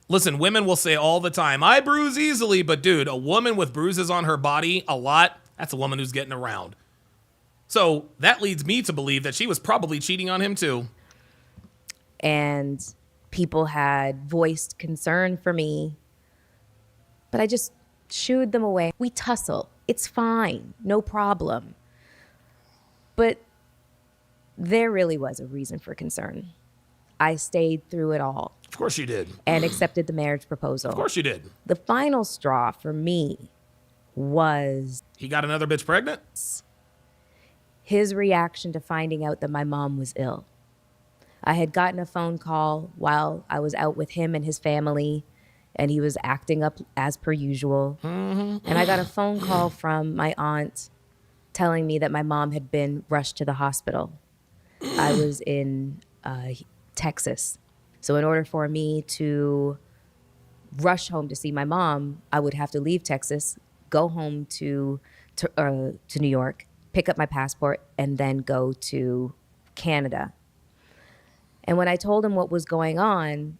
Listen, women will say all the time, I bruise easily, but dude, a woman with bruises on her body a lot, that's a woman who's getting around. So that leads me to believe that she was probably cheating on him too. And people had voiced concern for me, but I just shooed them away. We tussle. It's fine. No problem. But there really was a reason for concern. I stayed through it all. Of course you did. And accepted the marriage proposal. Of course you did. The final straw for me was... He got another bitch pregnant? His reaction to finding out that my mom was ill. I had gotten a phone call while I was out with him and his family, and he was acting up as per usual. And I got a phone call from my aunt telling me that my mom had been rushed to the hospital. I was in Texas. So in order for me to rush home to see my mom, I would have to leave Texas, go home to New York, pick up my passport, and then go to Canada. And when I told him what was going on,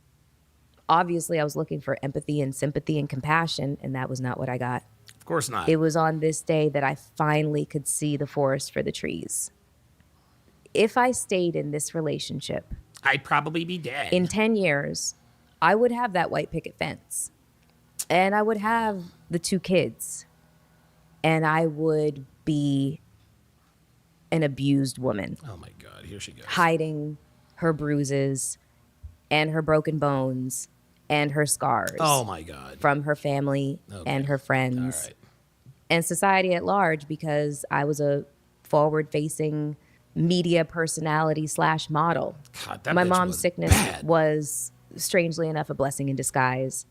obviously I was looking for empathy and sympathy and compassion, and that was not what I got. Of course not. It was on this day that I finally could see the forest for the trees. If I stayed in this relationship, I'd probably be dead. In 10 years, I would have that white picket fence, and I would have the 2 kids, and I would be an abused woman. Oh my God, here she goes. Hiding her bruises and her broken bones and her scars. Oh my God. From her family and her friends and society at large because I was a forward-facing media personality / model. God, that My bitch mom's was sickness bad. was, strangely enough, a blessing in disguise.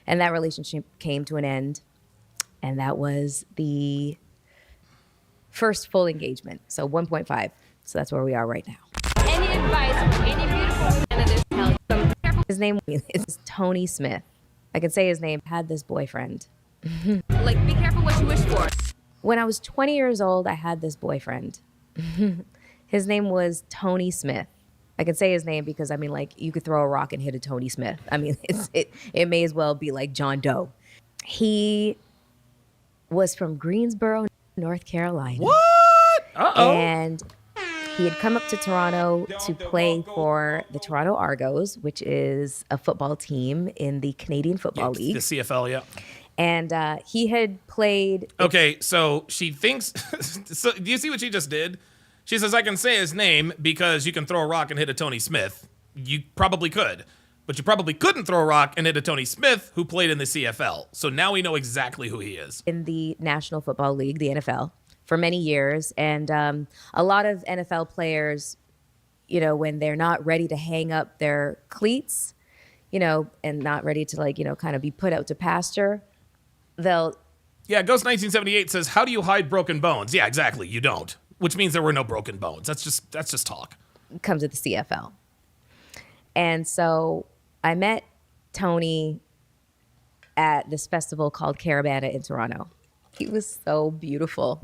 And that relationship came to an end. And that was the first full engagement. So 1.5. So that's where we are right now. Any advice for any beautiful women in this house? His name is Tony Smith. I can say his name. Had this boyfriend. Like, be careful what you wish for. When I was 20 years old, I had this boyfriend. His name was Tony Smith. I can say his name because, I mean, like, you could throw a rock and hit a Tony Smith. I mean, it may as well be like John Doe. He was from Greensboro, North Carolina. What? Uh-oh. And he had come up to Toronto to play for the Toronto Argos, which is a football team in the Canadian Football League. The CFL, yeah. And he had played... Okay, so she thinks... So do you see what she just did? She says, I can say his name because you can throw a rock and hit a Tony Smith. You probably could. But you probably couldn't throw a rock and hit a Tony Smith who played in the CFL. So now we know exactly who he is. In the National Football League, the NFL, for many years. And a lot of NFL players, you know, when they're not ready to hang up their cleats, you know, and not ready to, like, you know, kind of be put out to pasture, they'll... Yeah, Ghost 1978 says, how do you hide broken bones? Yeah, exactly. You don't. Which means there were no broken bones. That's just talk. Come to the CFL. And so I met Tony at this festival called Caravana in Toronto. He was so beautiful.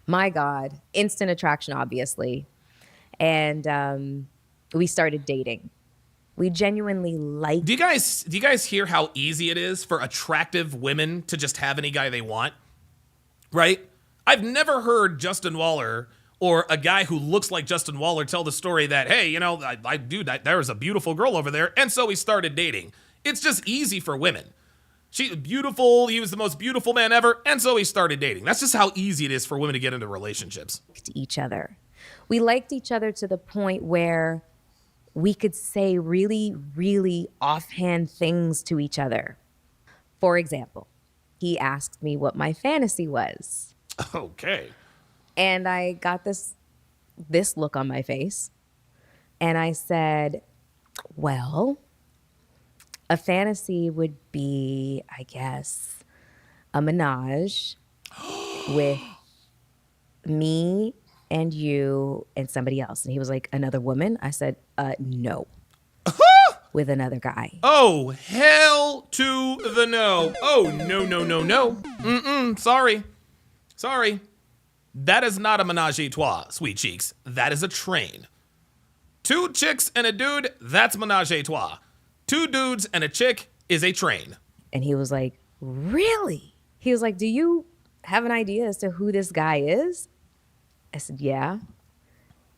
My God. Instant attraction, obviously. And we started dating. We genuinely liked... Do you guys hear how easy it is for attractive women to just have any guy they want? Right? I've never heard Justin Waller or a guy who looks like Justin Waller tell the story that, hey, you know, there was a beautiful girl over there, and so we started dating. It's just easy for women. She's beautiful, he was the most beautiful man ever, and so we started dating. That's just how easy it is for women to get into relationships. Each other. We liked each other to the point where we could say really, really offhand things to each other. For example, he asked me what my fantasy was. Okay. And I got this look on my face. And I said, well, a fantasy would be, I guess, a menage with me and you and somebody else. And he was like, another woman? I said, no. With another guy. Oh, hell to the no. Oh, no, no, no, no. Sorry. That is not a menage a trois, sweet cheeks. That is a train. 2 chicks and a dude, that's menage a trois. 2 dudes and a chick is a train. And he was like, really? He was like, do you have an idea as to who this guy is? I said, yeah.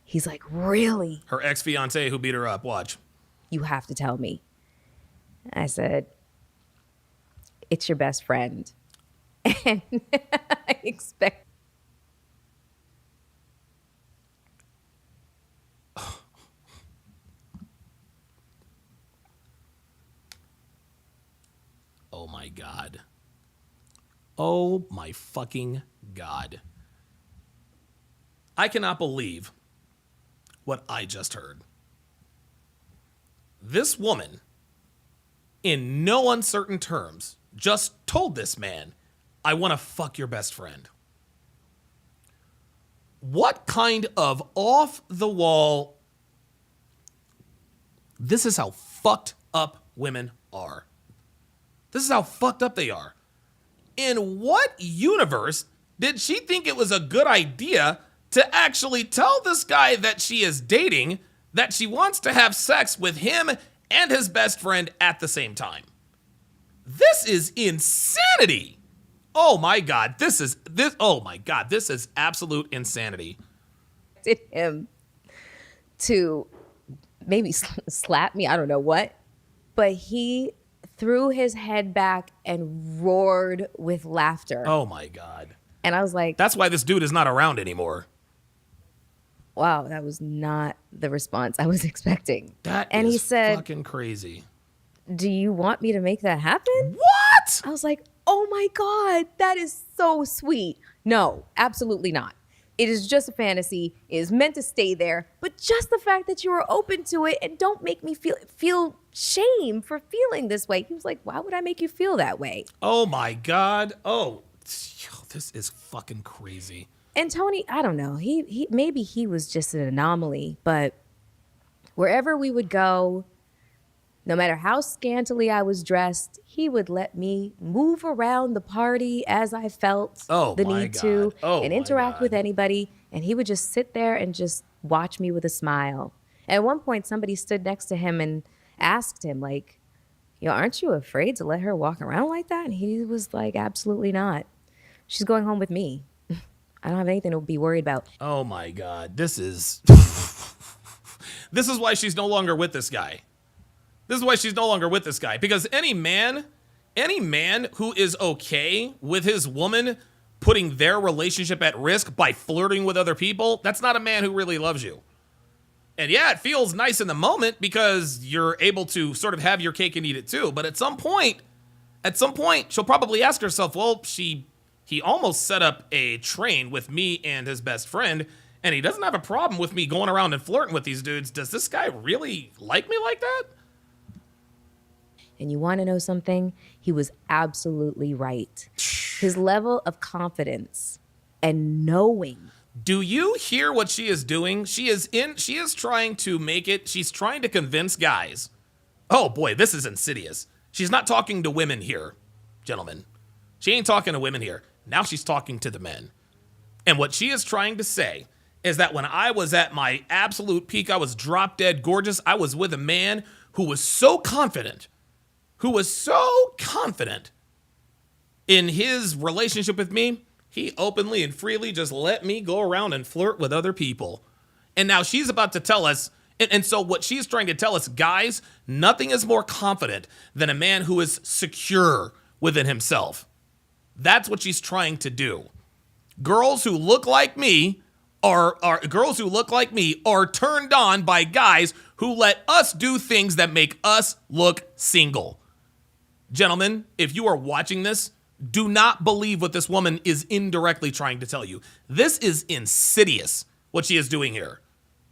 He's like, really? Her ex-fiance who beat her up, watch. You have to tell me. I said, it's your best friend. And I expect... Oh my God. Oh my fucking God. I cannot believe what I just heard. This woman, in no uncertain terms, just told this man, I want to fuck your best friend. What kind of off-the-wall... This is how fucked up women are. This is how fucked up they are. In what universe did she think it was a good idea to actually tell this guy that she is dating that she wants to have sex with him and his best friend at the same time? This is insanity. Oh my God, this is absolute insanity. Him to maybe slap me, I don't know what, but he threw his head back and roared with laughter. Oh my God. And I was like, that's why this dude is not around anymore. Wow, that was not the response I was expecting. And he said, fucking crazy. Do you want me to make that happen? What? I was like, oh my God, that is so sweet. No, absolutely not. It is just a fantasy. It is meant to stay there. But just the fact that you are open to it and don't make me feel shame for feeling this way. He was like, why would I make you feel that way? Oh my God. Oh, this is fucking crazy. And Tony, I don't know. He maybe he was just an anomaly, but wherever we would go, no matter how scantily I was dressed, he would let me move around the party as I felt the need to and interact with anybody. And he would just sit there and just watch me with a smile. At one point, somebody stood next to him and asked him, like, aren't you afraid to let her walk around like that? And he was like, absolutely not. She's going home with me. I don't have anything to be worried about. Oh my God. This is why she's no longer with this guy. This is why she's no longer with this guy. Because any man who is okay with his woman putting their relationship at risk by flirting with other people, that's not a man who really loves you. And yeah, it feels nice in the moment because you're able to sort of have your cake and eat it too. But at some point, she'll probably ask herself, well, he almost set up a train with me and his best friend, and he doesn't have a problem with me going around and flirting with these dudes. Does this guy really like me like that? And you want to know something? He was absolutely right. His level of confidence and knowing. Do you hear what she is doing? She is trying to make it, she's trying to convince guys. Oh boy, this is insidious. She's not talking to women here, gentlemen. She ain't talking to women here. Now she's talking to the men. And what she is trying to say is that when I was at my absolute peak, I was drop dead gorgeous, I was with a man who was so confident in his relationship with me, he openly and freely just let me go around and flirt with other people. And now she's about to tell us, and so what she's trying to tell us, guys, nothing is more confident than a man who is secure within himself. That's what she's trying to do. Girls who look like me are turned on by guys who let us do things that make us look single. Gentlemen, if you are watching this, do not believe what this woman is indirectly trying to tell you. This is insidious, what she is doing here.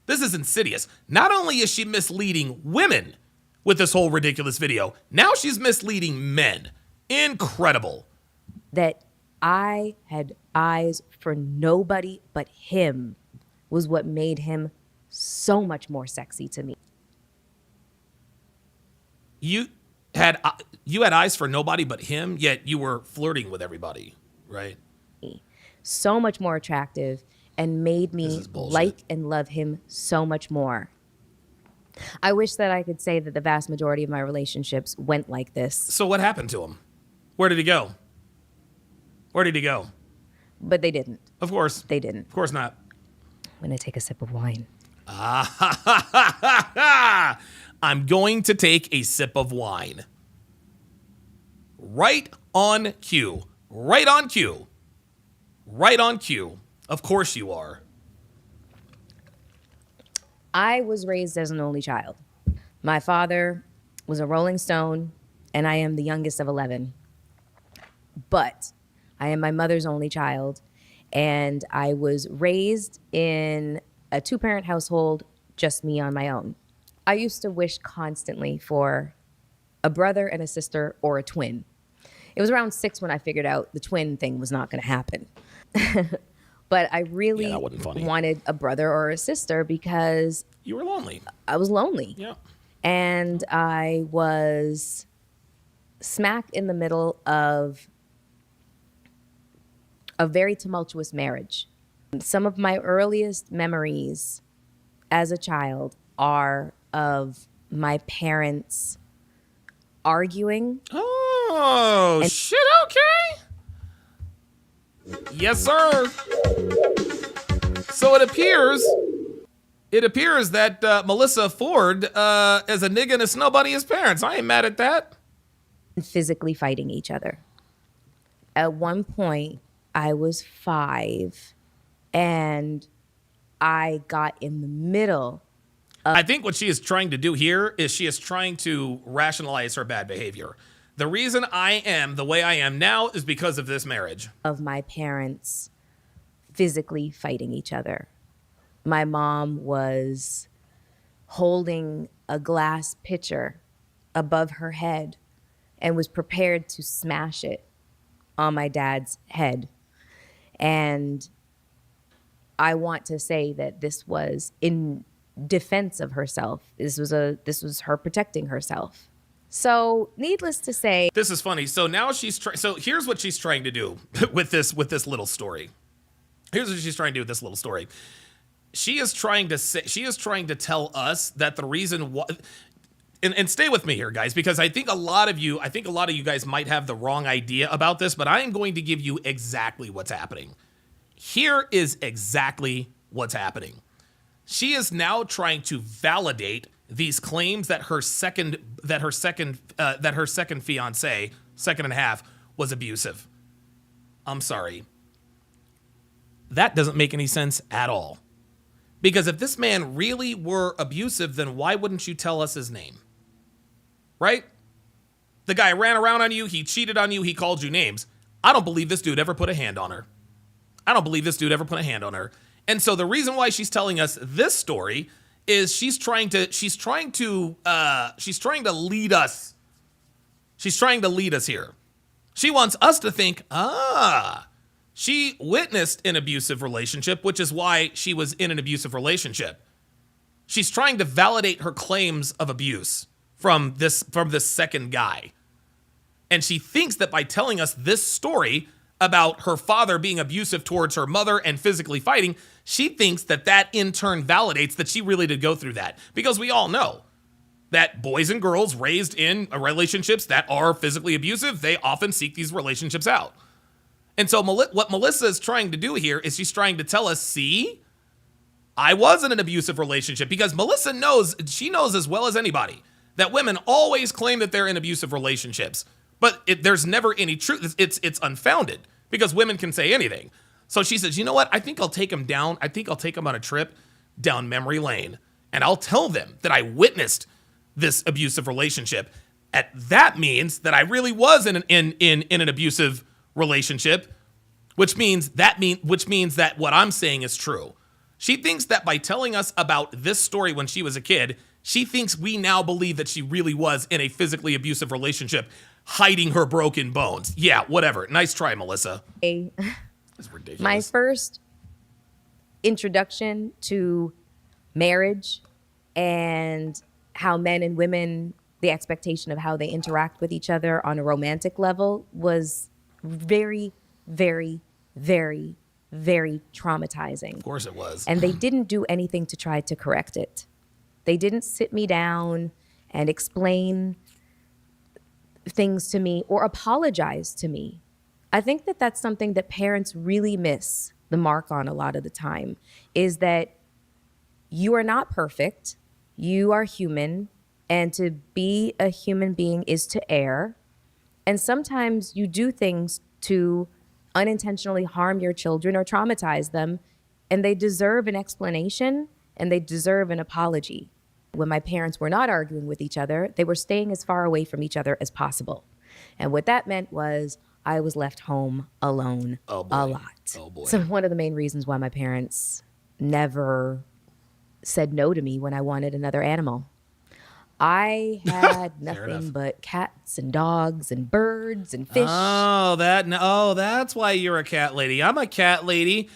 This is insidious. Not only is she misleading women with this whole ridiculous video, now she's misleading men. Incredible. That I had eyes for nobody but him was what made him so much more sexy to me. You had eyes for nobody but him, yet you were flirting with everybody, right? So much more attractive and made me like and love him so much more. I wish that I could say that the vast majority of my relationships went like this. So what happened to him? Where did he go? Where did he go? But they didn't. Of course. They didn't. Of course not. I'm going to take a sip of wine. I'm going to take a sip of wine. Right on cue. Right on cue. Right on cue. Of course you are. I was raised as an only child. My father was a Rolling Stone, and I am the youngest of 11. But I am my mother's only child, and I was raised in a two-parent household, just me on my own. I used to wish constantly for a brother and a sister or a twin. It was around 6 when I figured out the twin thing was not going to happen. But I really wanted a brother or a sister because... You were lonely. I was lonely. Yeah. And I was smack in the middle of a very tumultuous marriage. Some of my earliest memories as a child are of my parents arguing. Oh, shit, okay. Yes, sir. So it appears that Melissa Ford is a nigga and a snowbody as parents. I ain't mad at that. Physically fighting each other. At one point, I was 5, and I got in the middle of... I think what she is trying to do here is she is trying to rationalize her bad behavior. The reason I am the way I am now is because of this marriage. Of my parents physically fighting each other. My mom was holding a glass pitcher above her head and was prepared to smash it on my dad's head. And I want to say that this was in defense of herself. This was her protecting herself. So, needless to say, this is funny. So now so here's what she's trying to do with this little story. Here's what she's trying to do with this little story. She is trying to tell us that the reason why, and stay with me here, guys, because I think a lot of you guys might have the wrong idea about this, but I am going to give you exactly what's happening. Here is exactly what's happening. She is now trying to validate these claims that her second fiance, second and a half, was abusive. I'm sorry. That doesn't make any sense at all. Because if this man really were abusive, then why wouldn't you tell us his name? Right? The guy ran around on you, he cheated on you, he called you names. I don't believe this dude ever put a hand on her. And so the reason why she's telling us this story is she's trying to lead us. She's trying to lead us here. She wants us to think, she witnessed an abusive relationship, which is why she was in an abusive relationship. She's trying to validate her claims of abuse from this second guy. And she thinks that by telling us this story about her father being abusive towards her mother and physically fighting, she thinks that in turn validates that she really did go through that. Because we all know that boys and girls raised in relationships that are physically abusive, they often seek these relationships out. And so what Melissa is trying to do here is she's trying to tell us, see, I was in an abusive relationship, because Melissa knows as well as anybody that women always claim that they're in abusive relationships, but there's never any truth. It's unfounded because women can say anything. So she says, you know what? I think I'll take him down. I think I'll take him on a trip down memory lane, and I'll tell them that I witnessed this abusive relationship. That means that I really was in an abusive relationship, which means that what I'm saying is true. She thinks that by telling us about this story when she was a kid, she thinks we now believe that she really was in a physically abusive relationship, hiding her broken bones. Yeah, whatever. Nice try, Melissa. That's ridiculous. My first introduction to marriage and how men and women, the expectation of how they interact with each other on a romantic level was very, very, very, very traumatizing. Of course it was. And they didn't do anything to try to correct it. They didn't sit me down and explain things to me or apologize to me. I think that that's something that parents really miss the mark on a lot of the time, is that you are not perfect. You are human. And to be a human being is to err. And sometimes you do things to unintentionally harm your children or traumatize them, and they deserve an explanation and they deserve an apology. When my parents were not arguing with each other, they were staying as far away from each other as possible. And what that meant was I was left home alone a lot. Oh boy. So one of the main reasons why my parents never said no to me when I wanted another animal. I had nothing but cats and dogs and birds and fish. That's why you're a cat lady. I'm a cat lady.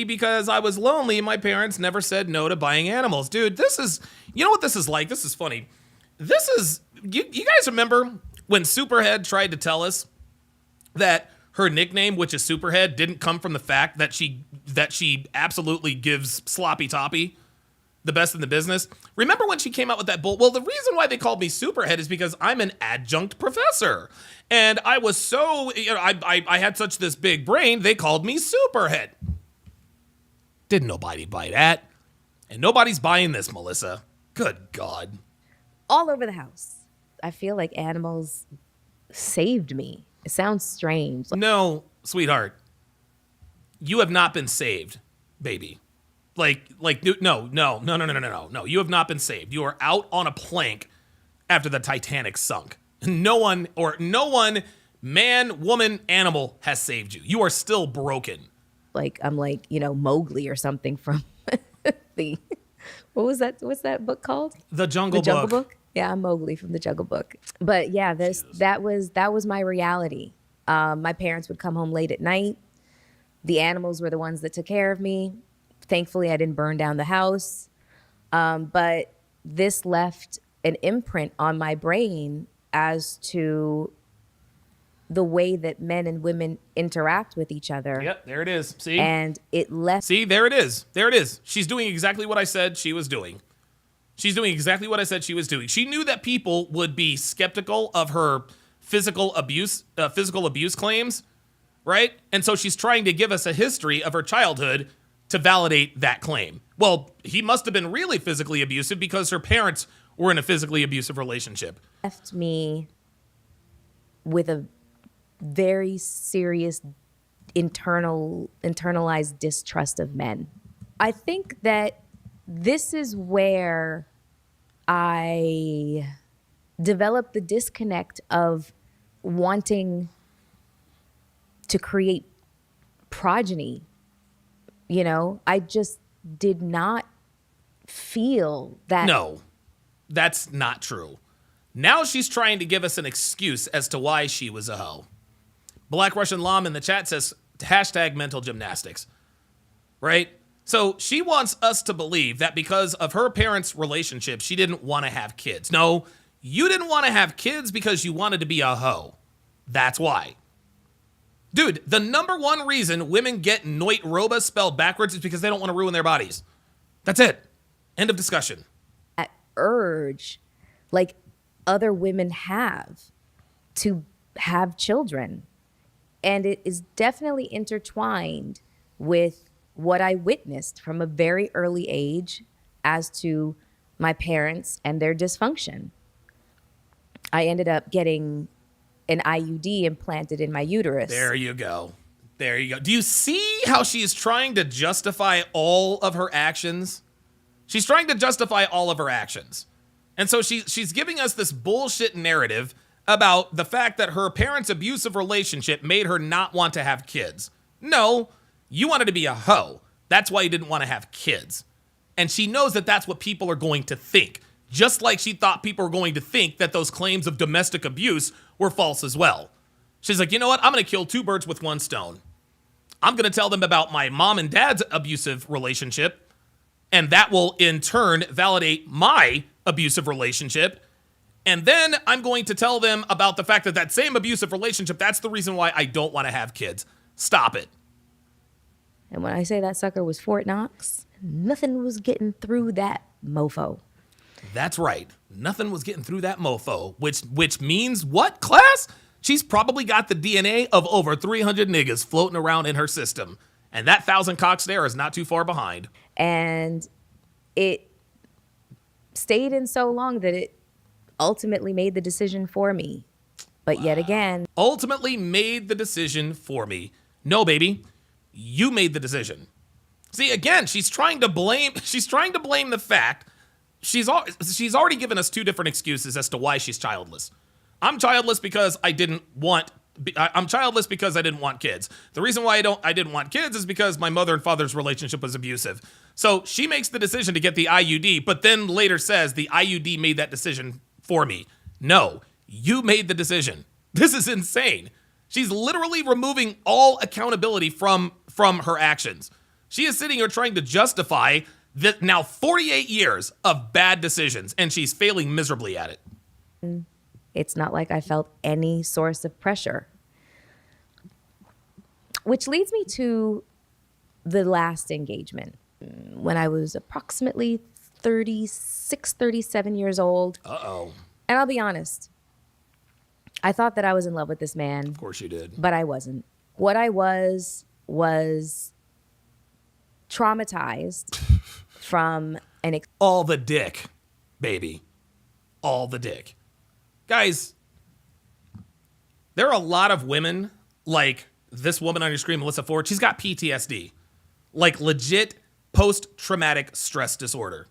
Because I was lonely and my parents never said no to buying animals. Dude, you know what this is like? This is funny. You guys remember when Superhead tried to tell us that her nickname, which is Superhead, didn't come from the fact that she absolutely gives sloppy toppy the best in the business? Remember when she came out with that bull? Well, the reason why they called me Superhead is because I'm an adjunct professor. And I was so, I had such this big brain, they called me Superhead. Didn't nobody buy that. And nobody's buying this, Melissa. Good God. All over the house. I feel like animals saved me. It sounds strange. No, sweetheart. You have not been saved, baby. No. You have not been saved. You are out on a plank after the Titanic sunk. No one, man, woman, animal, has saved you. You are still broken. Like I'm like, Mowgli or something from the what's that book called? The Jungle Book. Yeah, I'm Mowgli from the Jungle Book. But yeah, that was my reality. My parents would come home late at night. The animals were the ones that took care of me. Thankfully, I didn't burn down the house. But this left an imprint on my brain as to the way that men and women interact with each other. Yep, there it is. See? And it left... See, there it is. There it is. She's doing exactly what I said she was doing. She's doing exactly what I said she was doing. She knew that people would be skeptical of her physical abuse claims, right? And so she's trying to give us a history of her childhood to validate that claim. Well, he must have been really physically abusive because her parents were in a physically abusive relationship. Left me with a very serious internalized distrust of men. I think that this is where I developed the disconnect of wanting to create progeny. I just did not feel that. No, that's not true. Now she's trying to give us an excuse as to why she was a hoe. Black Russian Lam in the chat says, #mental gymnastics, right? So she wants us to believe that because of her parents' relationship, she didn't want to have kids. No, you didn't want to have kids because you wanted to be a hoe. That's why. Dude, the number one reason women get Noit Roba spelled backwards is because they don't want to ruin their bodies. That's it. End of discussion. That urge, like other women have, to have children. And it is definitely intertwined with what I witnessed from a very early age as to my parents and their dysfunction. I ended up getting an IUD implanted in my uterus. There you go. There you go. Do you see how she is trying to justify all of her actions? She's trying to justify all of her actions. And so she's giving us this bullshit narrative about the fact that her parents' abusive relationship made her not want to have kids. No, you wanted to be a hoe. That's why you didn't want to have kids. And she knows that that's what people are going to think. Just like she thought people were going to think that those claims of domestic abuse were false as well. She's like, you know what? I'm going to kill two birds with one stone. I'm going to tell them about my mom and dad's abusive relationship, and that will in turn validate my abusive relationship. And then I'm going to tell them about the fact that that same abusive relationship, that's the reason why I don't want to have kids. Stop it. And when I say that sucker was Fort Knox, nothing was getting through that mofo. That's right. Nothing was getting through that mofo, which means what, class? She's probably got the DNA of over 300 niggas floating around in her system. And that 1,000 cocks there is not too far behind. And it stayed in so long that it ultimately made the decision for me. But yet again. Ultimately made the decision for me. No, baby. You made the decision. See, again, she's trying to blame the fact she's already given us two different excuses as to why she's childless. I'm childless because I didn't want kids. The reason why I didn't want kids is because my mother and father's relationship was abusive. So she makes the decision to get the IUD, but then later says the IUD made that decision for me. No, you made the decision. This is insane. She's literally removing all accountability from her actions. She is sitting here trying to justify that now 48 years of bad decisions, and she's failing miserably at it. It's not like I felt any source of pressure. Which leads me to the last engagement. When I was approximately 36, 37 years old. Uh-oh. And I'll be honest, I thought that I was in love with this man. Of course you did. But I wasn't. What I was traumatized from all the dick, baby. All the dick. Guys, there are a lot of women like this woman on your screen, Melissa Ford. She's got PTSD, like legit post-traumatic stress disorder.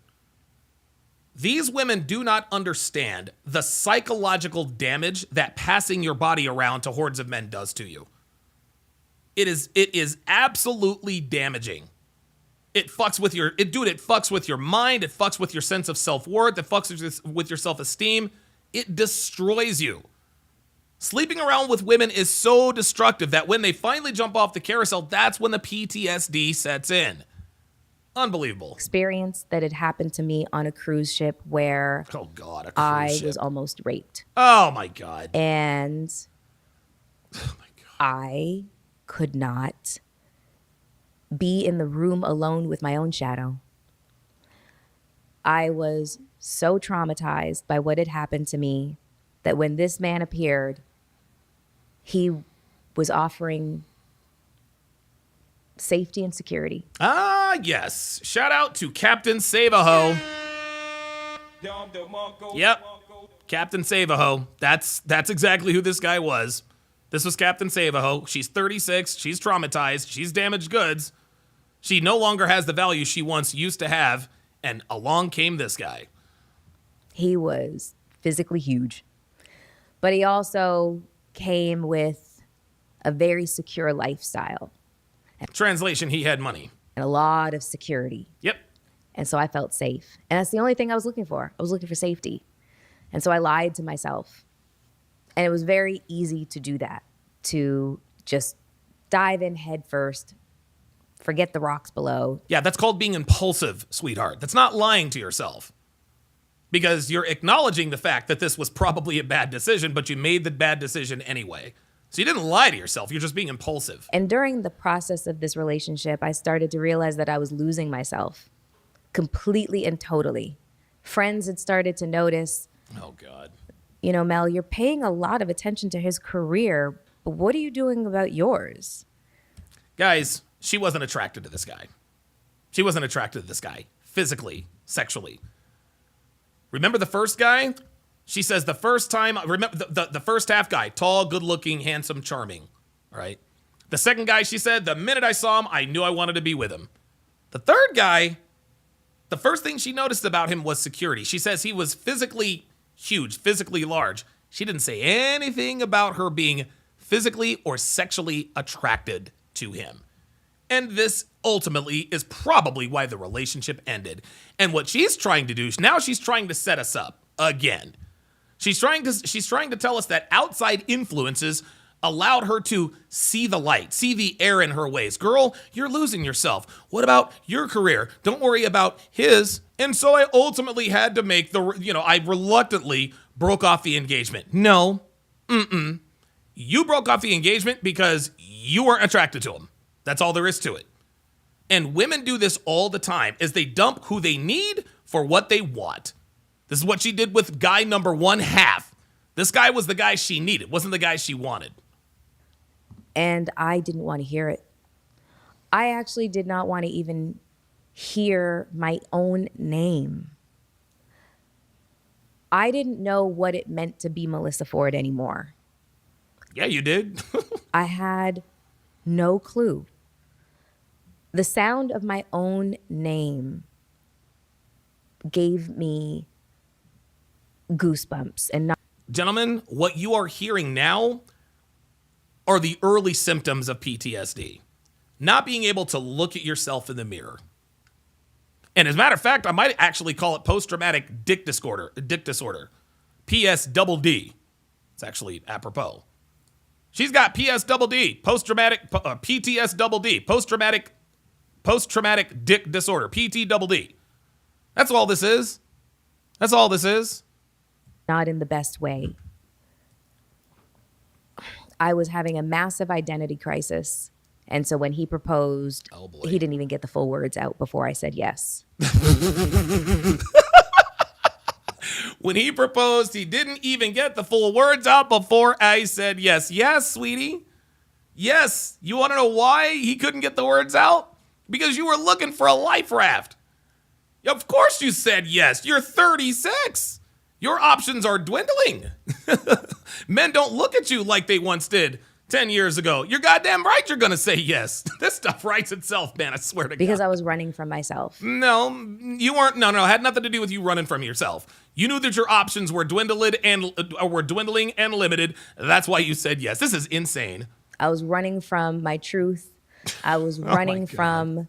These women do not understand the psychological damage that passing your body around to hordes of men does to you. It is absolutely damaging. It fucks with your, it fucks with your mind. It fucks with your sense of self-worth. It fucks with your self-esteem. It destroys you. Sleeping around with women is so destructive that when they finally jump off the carousel, that's when the PTSD sets in. Unbelievable. Experience that had happened to me on a cruise ship where oh God, I was almost raped. Oh my God. And I could not be in the room alone with my own shadow. I was so traumatized by what had happened to me that when this man appeared, he was offering safety and security. Ah, yes. Shout out to Captain Save-A-Ho. Yep. Captain Save-A-Ho. That's exactly who this guy was. This was Captain Save-A-Ho. She's 36. She's traumatized. She's damaged goods. She no longer has the value she once used to have. And along came this guy. He was physically huge, but he also came with a very secure lifestyle. Translation, he had money. And a lot of security. Yep. And so I felt safe. And that's the only thing I was looking for. I was looking for safety. And so I lied to myself. And it was very easy to do that, to just dive in head first, forget the rocks below. Yeah, that's called being impulsive, sweetheart. That's not lying to yourself. Because you're acknowledging the fact that this was probably a bad decision, but you made the bad decision anyway. So you didn't lie to yourself. You're just being impulsive. And during the process of this relationship, I started to realize that I was losing myself completely and totally. Friends had started to notice. Oh, God. You know, Mel, you're paying a lot of attention to his career, but what are you doing about yours? Guys, she wasn't attracted to this guy. She wasn't attracted to this guy physically, sexually. Remember the first guy? She says the first time, remember the first half guy, tall, good looking, handsome, charming. All right. The second guy, she said, the minute I saw him, I knew I wanted to be with him. The third guy, the first thing she noticed about him was security. She says he was physically huge, physically large. She didn't say anything about her being physically or sexually attracted to him. And this ultimately is probably why the relationship ended. And what she's trying to do, now she's trying to set us up again. She's trying to tell us that outside influences allowed her to see the light, see the error in her ways. Girl, you're losing yourself. What about your career? Don't worry about his. And so I ultimately had to make I reluctantly broke off the engagement. No, you broke off the engagement because you weren't attracted to him. That's all there is to it. And women do this all the time, is they dump who they need for what they want. This is what she did with guy number one half. This guy was the guy she needed, wasn't the guy she wanted. And I didn't want to hear it. I actually did not want to even hear my own name. I didn't know what it meant to be Melissa Ford anymore. Yeah, you did. I had no clue. The sound of my own name gave me goosebumps. And gentlemen, what you are hearing now are the early symptoms of PTSD. Not being able to look at yourself in the mirror. And as a matter of fact, I might actually call it post-traumatic dick disorder. PSDD. It's actually apropos. She's got PSDD, post-traumatic, PTSDD, post-traumatic dick disorder, PTDD. That's all this is. That's all this is. Not in the best way. I was having a massive identity crisis. And so when he proposed, he didn't even get the full words out before I said yes. When he proposed, he didn't even get the full words out before I said yes. Yes, sweetie. Yes. You want to know why he couldn't get the words out? Because you were looking for a life raft. Of course you said yes. You're 36. Your options are dwindling. Men don't look at you like they once did. 10 years ago. You're goddamn right you're going to say yes. This stuff writes itself, man. I swear to Because God. I was running from myself. No, you weren't. No, it had nothing to do with you running from yourself. You knew that your options were dwindling and limited. That's why you said yes. This is insane. I was running from my truth. I was running from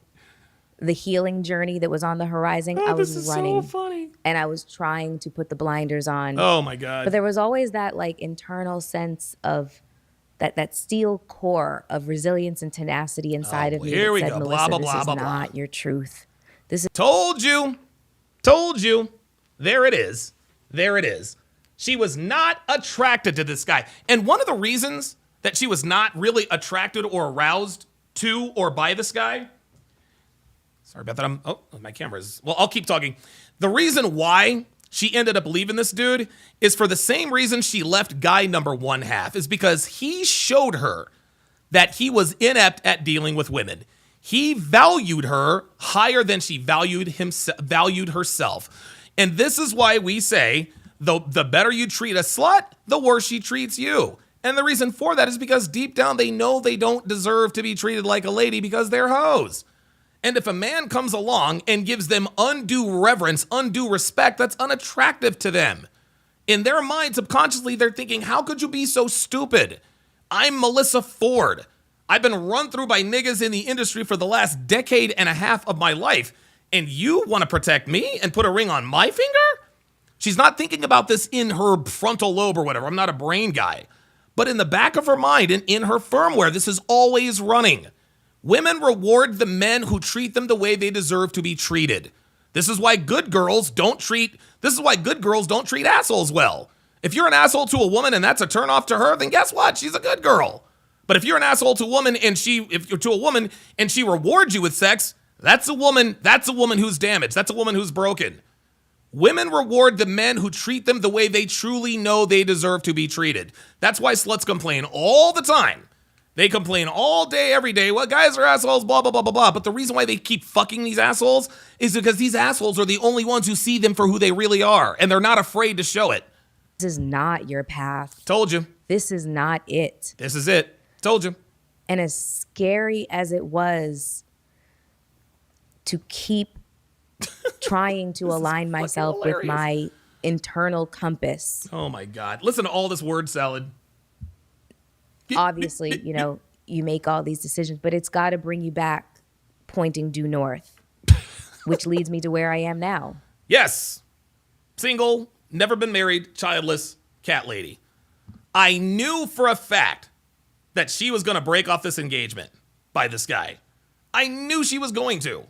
the healing journey that was on the horizon. I was this is running, so funny. and I was trying to put the blinders on. Oh my God. But there was always that like internal sense of that steel core of resilience and tenacity inside of me. Here we that said, go. Melissa, Blah, blah, this is blah, blah, not your truth. This is Told you. Told you. There it is. There it is. She was not attracted to this guy. And one of the reasons that she was not really attracted or aroused to or by this guy. Sorry about that. Oh, my camera's. Well, I'll keep talking. The reason why she ended up leaving this dude is for the same reason she left guy number 1/2, is because he showed her that he was inept at dealing with women. He valued her higher than she valued herself. And this is why we say the better you treat a slut, the worse she treats you. And the reason for that is because deep down they know they don't deserve to be treated like a lady because they're hoes. And if a man comes along and gives them undue reverence, undue respect, that's unattractive to them. In their mind, subconsciously, they're thinking, how could you be so stupid? I'm Melissa Ford. I've been run through by niggas in the industry for the last decade and a half of my life. And you want to protect me and put a ring on my finger? She's not thinking about this in her frontal lobe or whatever. I'm not a brain guy. But in the back of her mind and in her firmware, this is always running. Women reward the men who treat them the way they deserve to be treated. This is why good girls don't treat assholes well. If you're an asshole to a woman and that's a turnoff to her, then guess what? She's a good girl. But if you're an asshole to a woman and she rewards you with sex, that's a woman who's damaged. That's a woman who's broken. Women reward the men who treat them the way they truly know they deserve to be treated. That's why sluts complain all the time. They complain all day, every day. Well, guys are assholes, blah, blah, blah, blah, blah. But the reason why they keep fucking these assholes is because these assholes are the only ones who see them for who they really are. And they're not afraid to show it. This is not your path. Told you. This is not it. This is it. Told you. And as scary as it was to keep trying to align myself with my internal compass. Oh my God. Listen to all this word salad. Obviously, you make all these decisions, but it's got to bring you back pointing due north, which leads me to where I am now. Yes. Single, never been married, childless, cat lady. I knew for a fact that she was going to break off this engagement by this guy. I knew she was going to.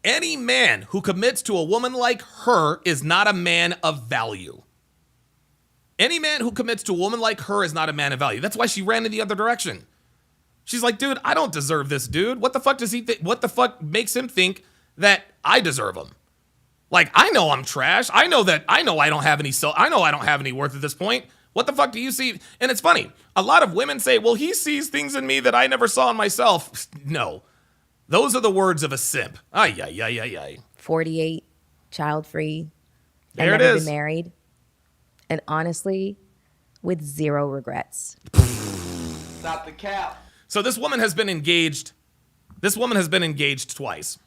Any man who commits to a woman like her is not a man of value. Any man who commits to a woman like her is not a man of value. That's why she ran in the other direction. She's like, dude, I don't deserve this dude. What the fuck does he think? What the fuck makes him think that I deserve him? Like, I know I'm trash. I know I don't have any worth at this point. What the fuck do you see? And it's funny. A lot of women say, well, he sees things in me that I never saw in myself. No. Those are the words of a simp. Ay, ay, ay, ay, ay. 48, child-free, and there it never is. been married. And honestly, with zero regrets. Stop the cap. So this woman has been engaged. This woman has been engaged twice.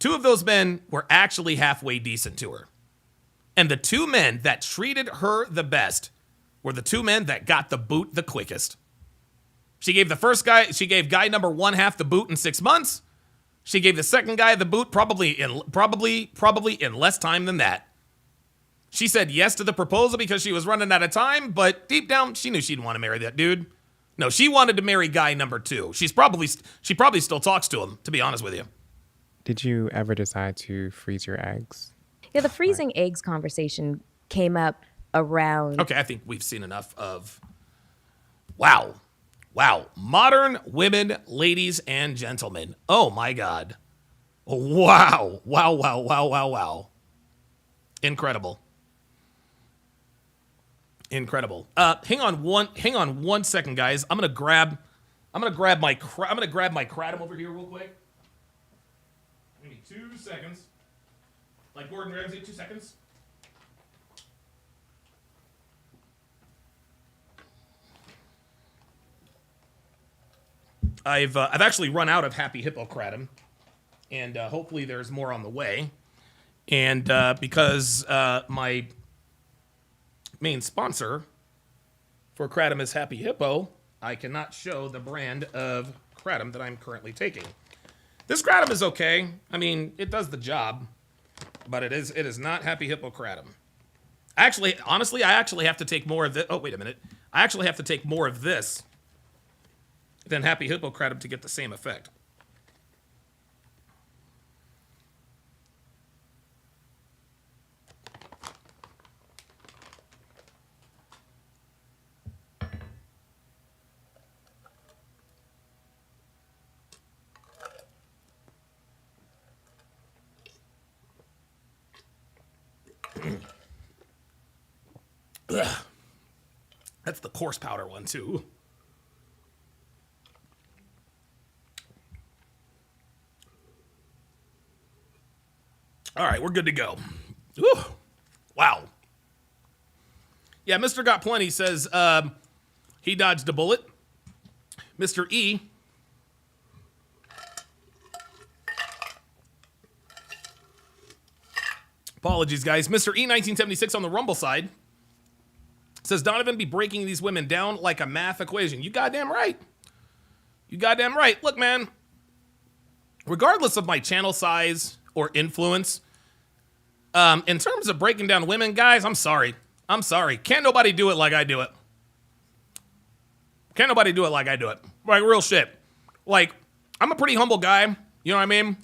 Two of those men were actually halfway decent to her. And the two men that treated her the best were the two men that got the boot the quickest. She gave guy number 1/2 the boot in 6 months. She gave the second guy the boot probably in less time than that. She said yes to the proposal because she was running out of time, but deep down she knew she didn't want to marry that dude. No, she wanted to marry guy number 2. She probably still talks to him, to be honest with you. Did you ever decide to freeze your eggs? Yeah, the freezing eggs conversation came up around. Okay, I think we've seen enough of. Wow. Modern women, ladies and gentlemen. Oh my God. Wow. Incredible. Hang on one second, guys. I'm gonna grab my kratom over here real quick. Give me 2 seconds. Like Gordon Ramsay, 2 seconds. I've actually run out of Happy Hippocratum, and hopefully there's more on the way. And because my main sponsor for Kratom is Happy Hippo, I cannot show the brand of Kratom that I'm currently taking. This Kratom is okay. I mean, it does the job, but it is not Happy Hippo Kratom. Actually, honestly, I actually have to take more of this. Oh, wait a minute. I actually have to take more of this than Happy Hippo Kratom to get the same effect. That's the coarse powder one, too. All right, we're good to go. Whew. Wow. Yeah, Mr. Got Plenty says he dodged a bullet. Mr. E. Apologies, guys. Mr. E1976 on the Rumble side says Donovan be breaking these women down like a math equation. You goddamn right. You goddamn right. Look, man, regardless of my channel size or influence, in terms of breaking down women, guys, I'm sorry. I'm sorry. Can't nobody do it like I do it. Can't nobody do it like I do it. Like, real shit. Like, I'm a pretty humble guy. You know what I mean?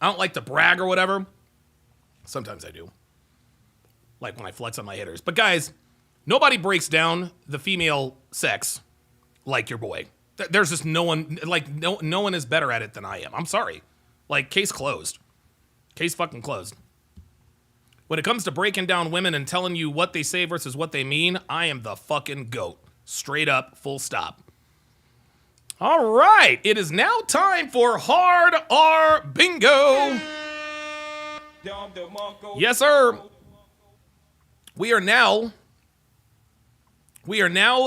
I don't like to brag or whatever. Sometimes I do. Like when I flex on my hitters. But guys, nobody breaks down the female sex like your boy. There's just no one, like, no one is better at it than I am. I'm sorry. Like, case closed. Case fucking closed. When it comes to breaking down women and telling you what they say versus what they mean, I am the fucking GOAT. Straight up, full stop. All right. It is now time for Hard R Bingo. Yes, sir. We are now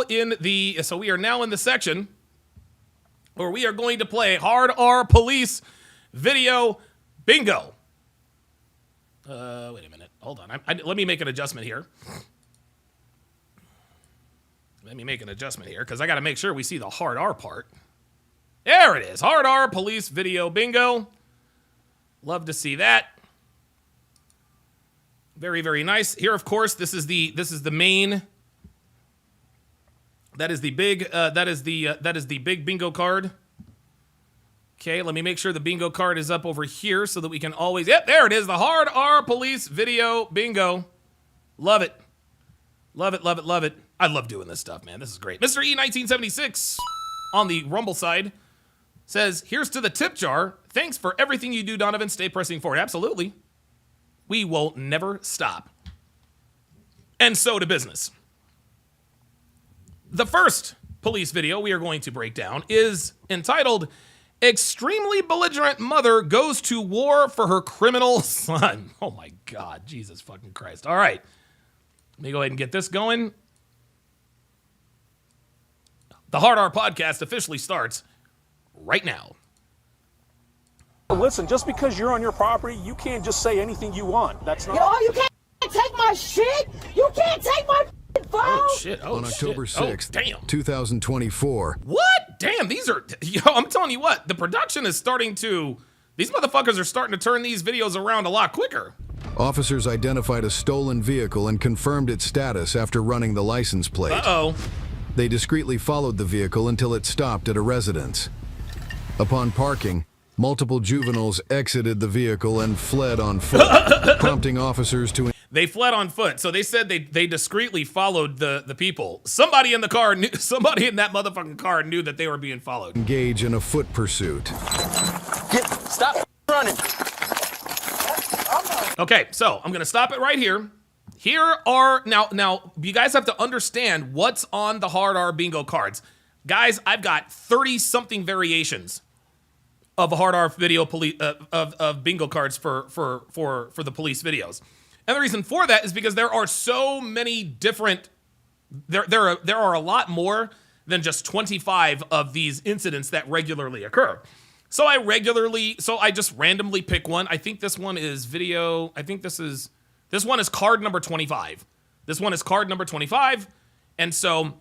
in the section where we are going to play Hard R Police Video Bingo. Wait a minute. Hold on. Let me make an adjustment here. Because I got to make sure we see the Hard R part. There it is. Hard R Police Video Bingo. Love to see that. Very, very nice. Here, of course, this is the main. That is the big bingo card. Okay, let me make sure the bingo card is up over here so that we can always. Yep, there it is. The Hard R Police Video Bingo. Love it. Love it, love it, love it. I love doing this stuff, man. This is great. Mr. E1976 on the Rumble side says, here's to the tip jar. Thanks for everything you do, Donovan. Stay pressing forward. Absolutely. We will never stop. And so to business. The first police video we are going to break down is entitled, Extremely Belligerent Mother Goes to War for Her Criminal Son. Oh my God, Jesus fucking Christ. All right, let me go ahead and get this going. The Hard R Podcast officially starts right now. Listen, just because you're on your property, you can't just say anything you want. That's not. Yo, you can't take my shit. You can't take my phone. Oh shit! Oh, on October shit. 6th, damn. 2024. What? Damn, these are. Yo, I'm telling you what. The production is starting to. These motherfuckers are starting to turn these videos around a lot quicker. Officers identified a stolen vehicle and confirmed its status after running the license plate. Uh-oh. They discreetly followed the vehicle until it stopped at a residence. Upon parking, multiple juveniles exited the vehicle and fled on foot, prompting officers to... They fled on foot. So they said they discreetly followed the people. Somebody in the car knew, somebody in that motherfucking car knew that they were being followed. Engage in a foot pursuit. Stop running. Okay, so I'm going to stop it right here. Here are... Now, you guys have to understand what's on the Hard R Bingo cards. Guys, I've got 30-something variations of Hard R video of bingo cards for the police videos. And the reason for that is because there are so many different there are a lot more than just 25 of these incidents that regularly occur. So I just randomly pick one. I think this one is video. I think this one is card number 25. This one is card number 25. And so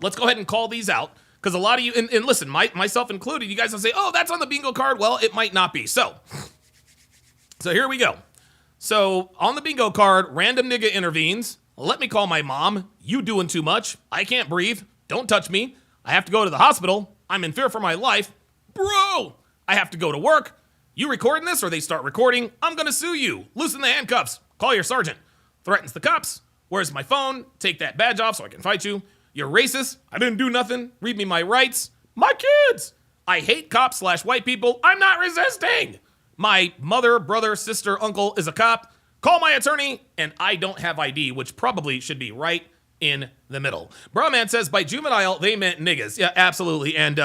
let's go ahead and call these out. Because a lot of you, and listen, myself included, you guys will say, oh, that's on the bingo card. Well, it might not be. So here we go. So on the bingo card, random nigga intervenes. Let me call my mom. You doing too much. I can't breathe. Don't touch me. I have to go to the hospital. I'm in fear for my life. Bro, I have to go to work. You recording this or they start recording? I'm going to sue you. Loosen the handcuffs. Call your sergeant. Threatens the cops. Where's my phone? Take that badge off so I can fight you. You're racist. I didn't do nothing. Read me my rights. My kids. I hate cops / white people. I'm not resisting. My mother, brother, sister, uncle is a cop. Call my attorney. And I don't have ID, which probably should be right in the middle. Brahman says by juvenile, they meant niggas. Yeah, absolutely. And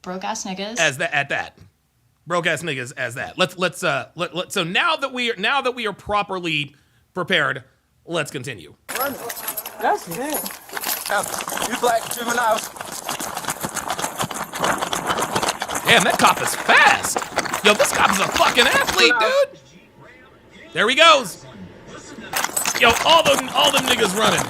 broke ass niggas. At that. Broke ass niggas as that. Let's so now that we are properly prepared, let's continue. That's it. You black juveniles. Damn, that cop is fast. Yo, this cop is a fucking athlete, dude. There he goes. Yo, all them niggas running.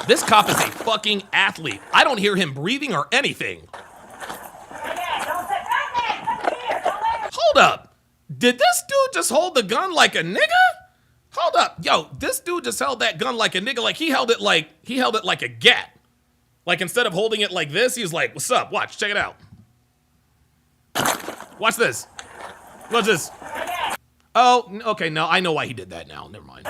This cop is a fucking athlete. I don't hear him breathing or anything. Hold up. Did this dude just hold the gun like a nigga? Hold up. Yo, this dude just held that gun like a nigga. Like he held it like a gat. Like instead of holding it like this, he was like, what's up? Watch, check it out. Watch this. Watch this. Oh, okay, no, I know why he did that now. Never mind.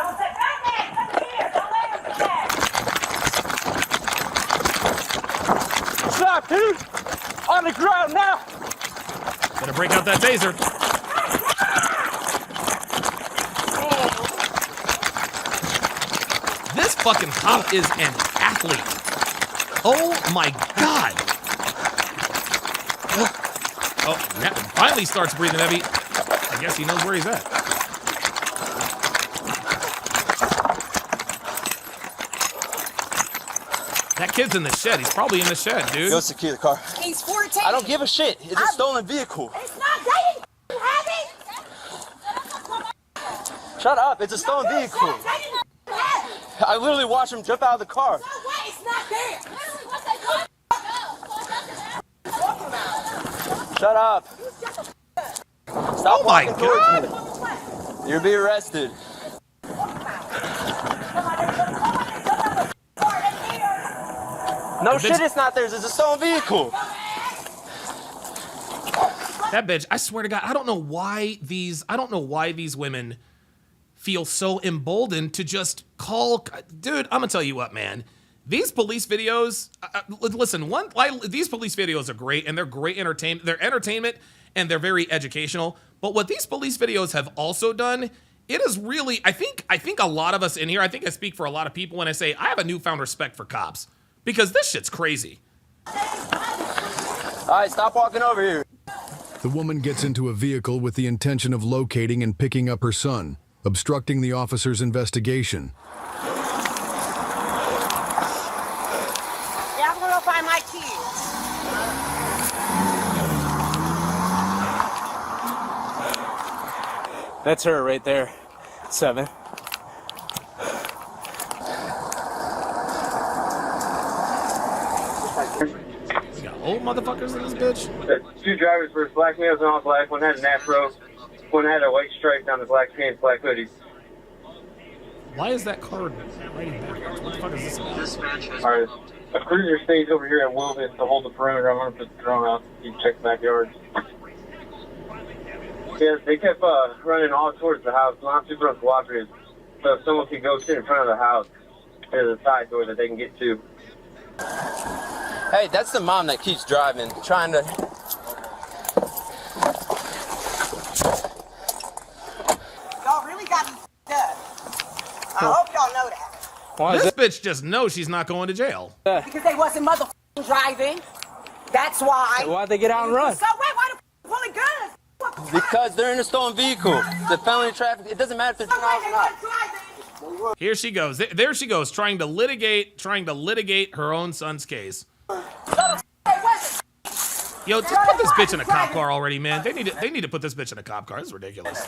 Stop, dude! On the ground now! Better break out that taser. This fucking cop is an athlete. Oh my God. Oh, now finally starts breathing heavy. I guess he knows where he's at. That kid's in the shed. He's probably in the shed, dude. Go secure the car. He's 14. I don't give a shit. It's a stolen vehicle. It's not that you have it. Shut up. It's a stolen vehicle. I literally watched him jump out of the car. No way. It's not there. Shut up. Stop oh my walking God. towards me. You'll be arrested. No shit, it's not theirs. It's a stolen vehicle. That bitch, I swear to God, I don't know why these women feel so emboldened to just call. Dude, I'm gonna tell you what, man. These police videos, listen, these police videos are great and they're great entertainment. They're entertainment and they're very educational. But what these police videos have also done, it is really, I think a lot of us in here, I think I speak for a lot of people when I say I have a newfound respect for cops. Because this shit's crazy. All right, stop walking over here. The woman gets into a vehicle with the intention of locating and picking up her son, obstructing the officer's investigation. Yeah, I'm gonna go find my kids. That's her right there. 7. Old motherfuckers in this bitch. There's 2 drivers versus black males and all black. One had an afro. One had a white stripe down the black pants, black hoodie. Why is that card writing backwards? What the fuck is this about? Alright. A cruiser stays over here at Wilvis to hold the perimeter. I'm going to put the drone out so you can check the backyard. Yeah, they kept running all towards the house. Not super uncooperative. So if someone could go sit in front of the house, there's a side door that they can get to. Hey, that's the mom that keeps driving, trying to... Y'all really got me up. I hope y'all know that. This bitch just knows she's not going to jail. Because they wasn't motherfucking driving. That's why. Why'd they get out and run? So wait, why the pulling guns? Because they're in a stolen vehicle. The felony traffic, it doesn't matter if they're driving or not. Here she goes. There she goes, trying to litigate her own son's case. Yo, just put this bitch in a cop car already, man. They need to put this bitch in a cop car. This is ridiculous.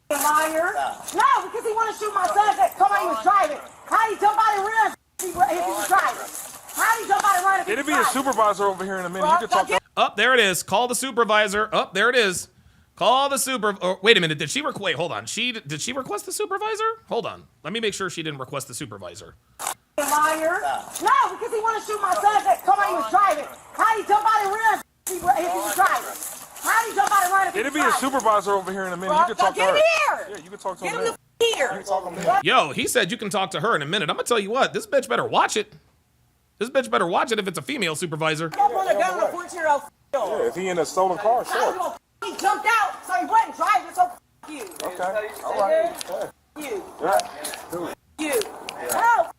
Liar. No, because he wanted to shoot my son that somebody was driving. How did somebody run if he was driving? How did somebody run if he was It'll be driving? a supervisor over here in a minute. You can talk to Up there it is. Call the supervisor. Up there it is. Call the super. Oh, wait a minute. Did she wait? Hold on. Did she request the supervisor? Hold on. Let me make sure she didn't request the supervisor. Liar. No, because he wanted to shoot my son that somebody was driving. How did somebody run if he was driving? How did somebody run if he was It'll be driving? a supervisor over here in a minute. You can talk to Get her. him here. Yeah, you can talk to Get him. him here. Yo, he said you can talk to her in a minute. I'm gonna tell you what. This bitch better watch it. This bitch better watch it if it's a female supervisor. Don't want a gun on a 14-year-old. Yeah, if he in a stolen car, sure. He jumped out, so he wasn't driving, so you. Okay, all right. You. Yeah. You. No.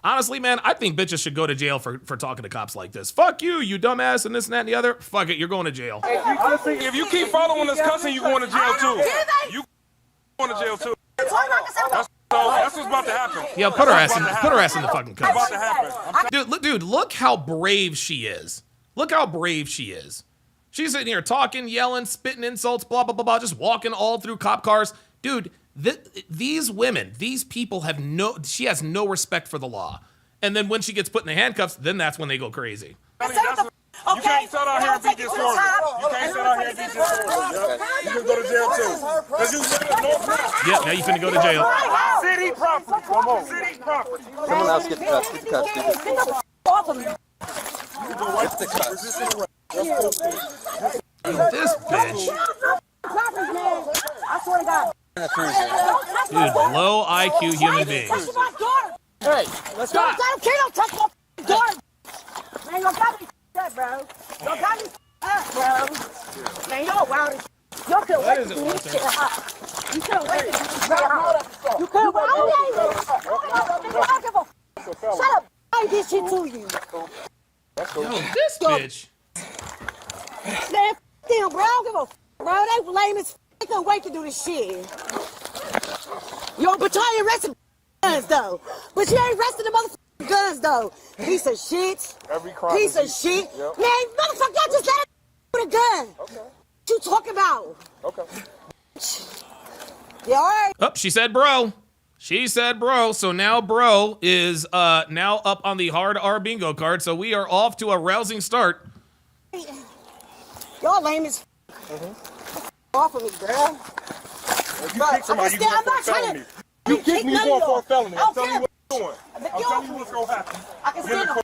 Honestly, man, I think bitches should go to jail for talking to cops like this. Fuck you, you dumbass, and this and that and the other. Fuck it, you're going to jail. Honestly, if you keep following this cussing, you going to jail too. You going to jail too. That's what's about to happen. Yeah, put her ass in the fucking It's about cuffs. to happen. Dude, look how brave she is. Look how brave she is. She's sitting here talking, yelling, spitting insults, blah, blah, blah, blah, just walking all through cop cars. Dude, these women, these people she has no respect for the law. And then when she gets put in the handcuffs, then that's when they go crazy. You can't sit out here and be disorderly. You can't sit out here and be disorderly. You can go to jail too. Because you said no. Yep, now you finna go to jail. City property. Come on. City property. Someone else get the cuffs. Get the cuffs, dude. Get the off of me. Get the cuffs. This bitch. I swear to God. Dude, low IQ human being. Hey, let's go. I don't care. Don't touch my daughter. Man, you got me up, bro. You got me up, bro. Man, y'all wild as y'all couldn't wait to do this shit. You couldn't wait to do this shit. You couldn't wait to do this shit. Shut up. I did shit to you. Yo, this bitch. Man, damn, bro. I don't give a f, bro. They lame as f. They couldn't wait to do this shit. Yo, but y'all ain't arresting guns, though. But you ain't arresting the motherfucking guns, though. Piece of shit. Every crime. Piece of shit. Yep. Man, motherfucker, y'all just let it with a gun. Okay. What you talking about? Okay. Yeah, all right. Oh, she said bro. She said bro. So now bro is now up on the hard R bingo card. So we are off to a rousing start. Y'all lame as off of me, bro. If you kick somebody, you going for a felony. You kick me, you going for a felony. I'm telling you what you're doing. I'm telling you what's going to happen. Get in the car.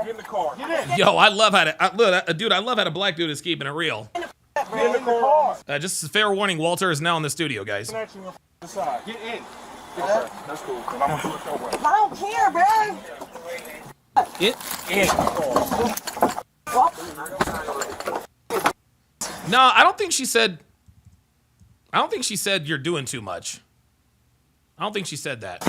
Get in the car. Get in. Yo, I love how to, I love how a black dude is keeping it real. Get in the car. Just a fair warning, Walter is now in the studio, guys. Get in. That's cool. I'm going to do it your way. I don't care, bro. No, I don't think she said you're doing too much. I don't think she said that.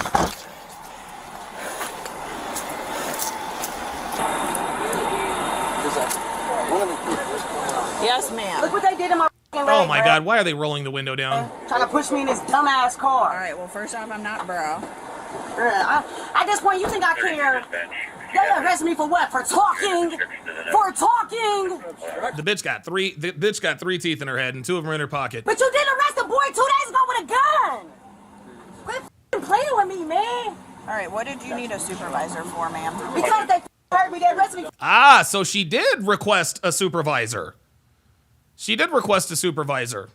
Yes, ma'am. Look what they did in my leg, Oh my bro. God, why are they rolling the window down? Trying to push me in this dumbass car. All right, well, first off, I'm not bro. At this point, you think I care? They arrested me for what? For talking? For talking? The bitch got three teeth in her head and two of them are in her pocket. But you didn't arrest a boy 2 days ago with a gun. Quit f***ing playing with me, man. All right, what did you need a supervisor for, ma'am? Because they heard me, they arrested me. Ah, so she did request a supervisor. She did request a supervisor.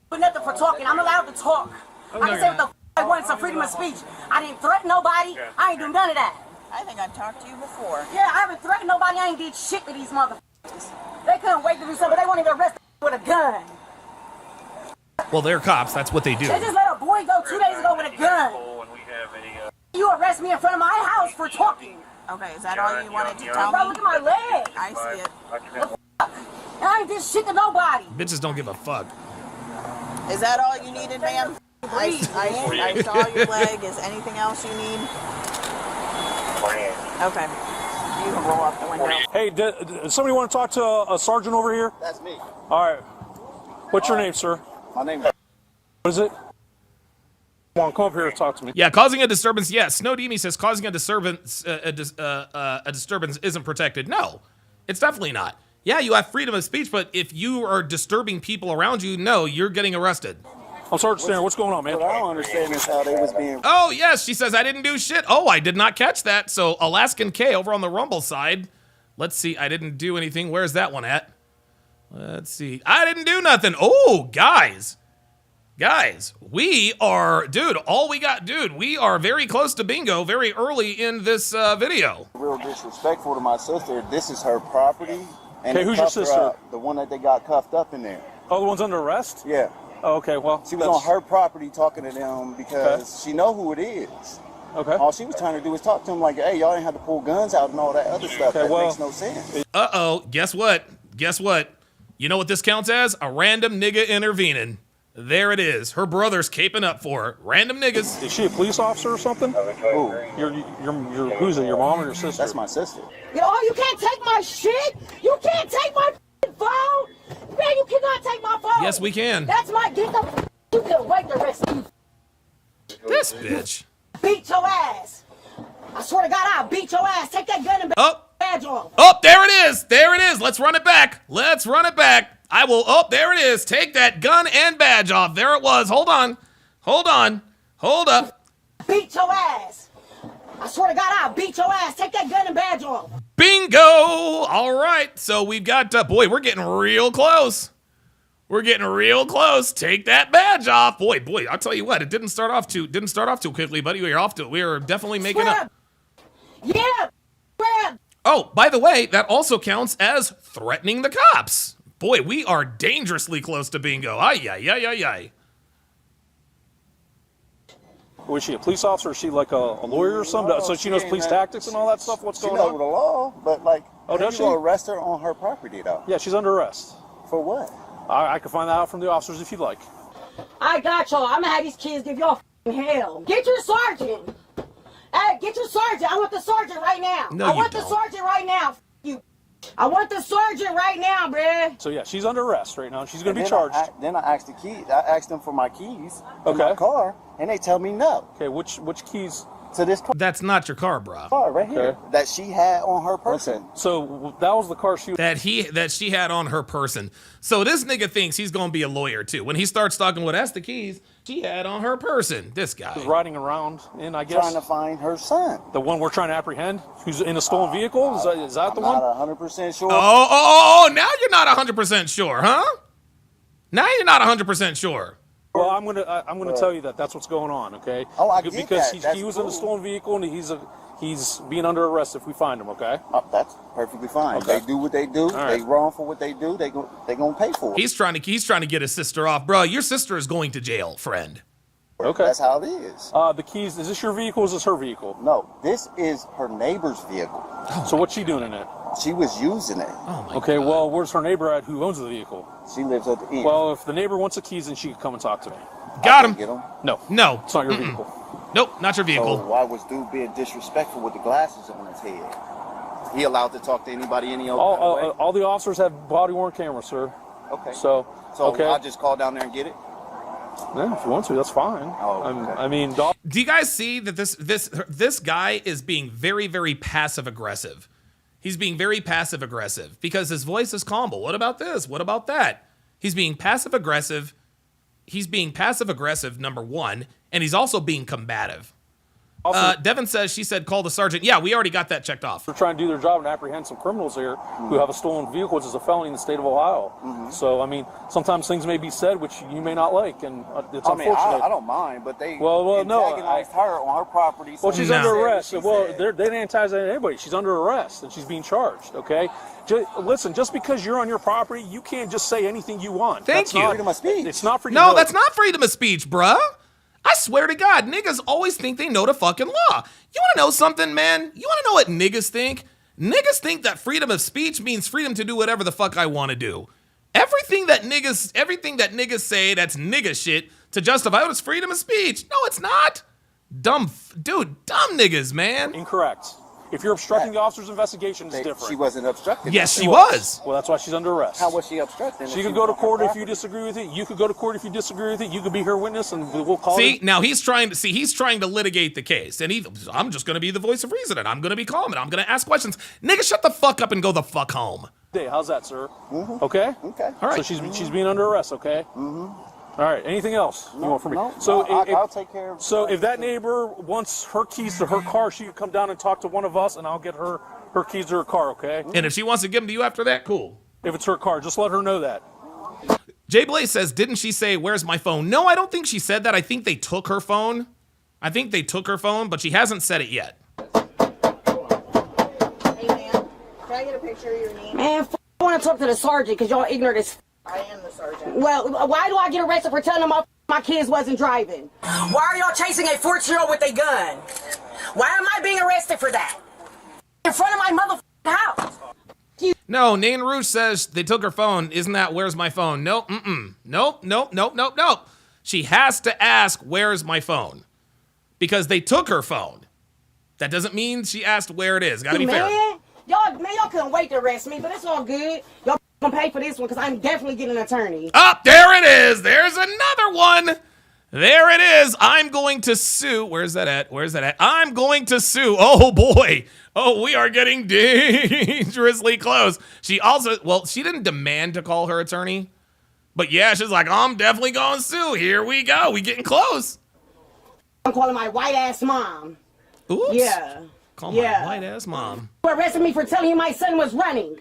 But nothing for talking. I'm allowed to talk. I can say what the f*** I want. It's a freedom of speech. I didn't threaten nobody. I ain't do none of that. I think I've talked to you before. Yeah, I haven't threatened nobody. I ain't did shit to these motherfuckers. They couldn't wait to do something. They won't even arrest with a gun. Well, they're cops. That's what they do. They just let a boy go 2 days ago with a gun. You arrest me in front of my house for talking. Okay, is that all you wanted to tell Bro, me? look at my leg. I see it. And I ain't did shit to nobody. Bitches don't give a fuck. Is that all you needed, ma'am? I saw your leg. Is anything else you need? Okay. You can roll up the window. Hey, does somebody want to talk to a sergeant over here? That's me. All right. What's your name, sir? My name is... What is it? Come on, come up here and talk to me. Yeah, causing a disturbance. Yes, Snowdemi says causing a disturbance. A disturbance isn't protected. No, it's definitely not. Yeah, you have freedom of speech, but if you are disturbing people around you, no, you're getting arrested. I'm Sergeant Stanner. What's going on, man? What I don't understand is how they was being... Oh, yes, she says I didn't do shit. Oh, I did not catch that. So Alaskan K over on the Rumble side. Let's see. I didn't do anything. Where's that one at? Let's see. I didn't do nothing. Oh, guys. Guys, we are, dude, we are very close to bingo very early in this video. Real disrespectful to my sister. This is her property. And okay, who's your sister? The one that they got cuffed up in there. Oh, the one's under arrest? Yeah. Oh, okay, well. She was on her property talking to them because she know who it is. Okay. All she was trying to do was talk to them like, hey, y'all didn't have to pull guns out and all that other stuff. Okay, that makes no sense. Uh-oh, guess what? Guess what? You know what this counts as? A random nigga intervening. There it is. Her brother's caping up for her. Random niggas. Is she a police officer or something? Who? Who's it? Your mom or your sister? That's my sister. You can't take my shit. You can't take my phone. Man, you cannot take my phone. Yes, we can. That's my get the. You can wait the rest of you. This bitch. Beat your ass. I swear to God, I'll beat your ass. Take that gun and badge off. Oh, there it is. There it is. Let's run it back. Let's run it back. I will. Oh, there it is. Take that gun and badge off. There it was. Hold on. Hold on. Hold up. Beat your ass. I swear to God, I'll beat your ass. Take that gun and badge off. Bingo. All right. So we've got, boy, we're getting real close. We're getting real close. Take that badge off. Boy, I'll tell you what, it didn't start off too quickly, buddy. We are definitely making up. Yeah. Oh, by the way, that also counts as threatening the cops. Boy, we are dangerously close to bingo. Ay. Was she a police officer? Or is she like a lawyer or something? So she knows police tactics and all that stuff? What's going on? She knows the law, but like, oh, does she? You arrest her on her property, though. Yeah, she's under arrest. For what? I can find that out from the officers if you'd like. I got y'all. I'm gonna have these kids give y'all hell. Get your sergeant. Hey, get your sergeant. I want the sergeant right now. No, I want the sergeant right now. You. I want the sergeant right now, bruh. So yeah, she's under arrest right now. She's gonna be charged. Then I asked the key. I asked them for my keys to my car, and they tell me no. Okay, which keys? To this car. That's not your car, bro. Car right here that she had on her person. Okay. So that was the car she that she had on her person. So this nigga thinks he's gonna be a lawyer too. When he starts talking, well, that's the keys she had on her person. This guy was riding around in, I guess, trying to find her son. The one we're trying to apprehend, who's in a stolen vehicle. Is that the one? I'm not 100% sure. Oh! Now you're not 100% sure, huh? Now you're not 100% sure. Well, I'm gonna tell you that's what's going on, okay? Oh, I get because that. he was in a stolen vehicle and he's being under arrest if we find him, okay? That's perfectly fine. Okay. They do what they do. Right. They wrong for what they do. They gonna pay for it. He's trying to get his sister off, bro. Your sister is going to jail, friend. Okay. That's how it is. The keys. Is this your vehicle? Or is this her vehicle? No, this is her neighbor's vehicle. So what's she doing in it? She was using it. Oh my Okay, God. Well, where's her neighbor at who owns the vehicle? She lives at the end. Well, if the neighbor wants the keys, then she can come and talk to me. Got him. Get him. No, it's not your vehicle. Nope, not your vehicle. So why was dude being disrespectful with the glasses on his head? He allowed to talk to anybody any other way? All the officers have body-worn cameras, sir. Okay. So okay. I'll just call down there and get it? Yeah, if you want to, that's fine. Oh, okay. I mean, do you guys see that this guy is being very, very passive aggressive? He's being very passive aggressive because his voice is calm. But what about this? What about that? He's being passive aggressive. He's being passive aggressive, number one, and he's also being combative. Devin says, she said, call the sergeant. Yeah, we already got that checked off. They're trying to do their job and apprehend some criminals here who have a stolen vehicle, which is a felony in the state of Ohio. So, I mean, sometimes things may be said which you may not like, and it's unfortunate. I don't mind, but they antagonized her on her property. Well, she's under arrest. Well, they didn't antagonize anybody. She's under arrest, and she's being charged, okay? Listen, just because you're on your property, you can't just say anything you want. Thank you. Freedom of speech. It's not freedom. No, that's not freedom of speech, bruh. I swear to God, niggas always think they know the fucking law. You want to know something, man? You want to know what niggas think? Niggas think that freedom of speech means freedom to do whatever the fuck I want to do. Everything that niggas say that's nigga shit to justify it's freedom of speech. No, it's not. Dumb niggas, man. Incorrect. If you're obstructing the officer's investigation, it's different. She wasn't obstructing. Yes, she was. Well, that's why she's under arrest. How was she obstructing? She could go to court if you disagree with it. You could go to court if you disagree with it. You could be her witness, and we'll call it. Now he's trying to litigate the case, and I'm just going to be the voice of reason, and I'm going to be calm, and I'm going to ask questions. Nigga, shut the fuck up and go the fuck home. Hey, how's that, sir? Okay. Okay. All right. So she's being under arrest. Okay. All right. Anything else you want from me? So I'll take care of. So if that neighbor wants her keys to her car, she can come down and talk to one of us, and I'll get her keys to her car. Okay. And if she wants to give them to you after that, cool. If it's her car, just let her know that. Jay Blaze says, didn't she say, "Where's my phone"? No, I don't think she said that. I think they took her phone. But she hasn't said it yet. Hey, man, can I get a picture of your name? Man, I want to talk to the sergeant because y'all ignorant as I am the sergeant. Well, why do I get arrested for telling them my kids wasn't driving? Why are y'all chasing a 14-year-old with a gun? Why am I being arrested for that? In front of my motherfucking house. No, Nain Rouge says they took her phone. Isn't that "Where's my phone"? Nope, Nope. She has to ask, "Where's my phone?" Because they took her phone. That doesn't mean she asked where it is. Gotta be fair. Y'all couldn't wait to arrest me, but it's all good. Y'all gonna pay for this one because I'm definitely getting an attorney. There it is. There's another one. There it is. I'm going to sue. Where's that at? I'm going to sue. Oh, boy. Oh, we are getting dangerously close. She didn't demand to call her attorney. But yeah, she's like, I'm definitely going to sue. Here we go. We getting close. I'm calling my white-ass mom. Oops. Yeah. Call my white-ass mom. You arrested me for telling you my son was running.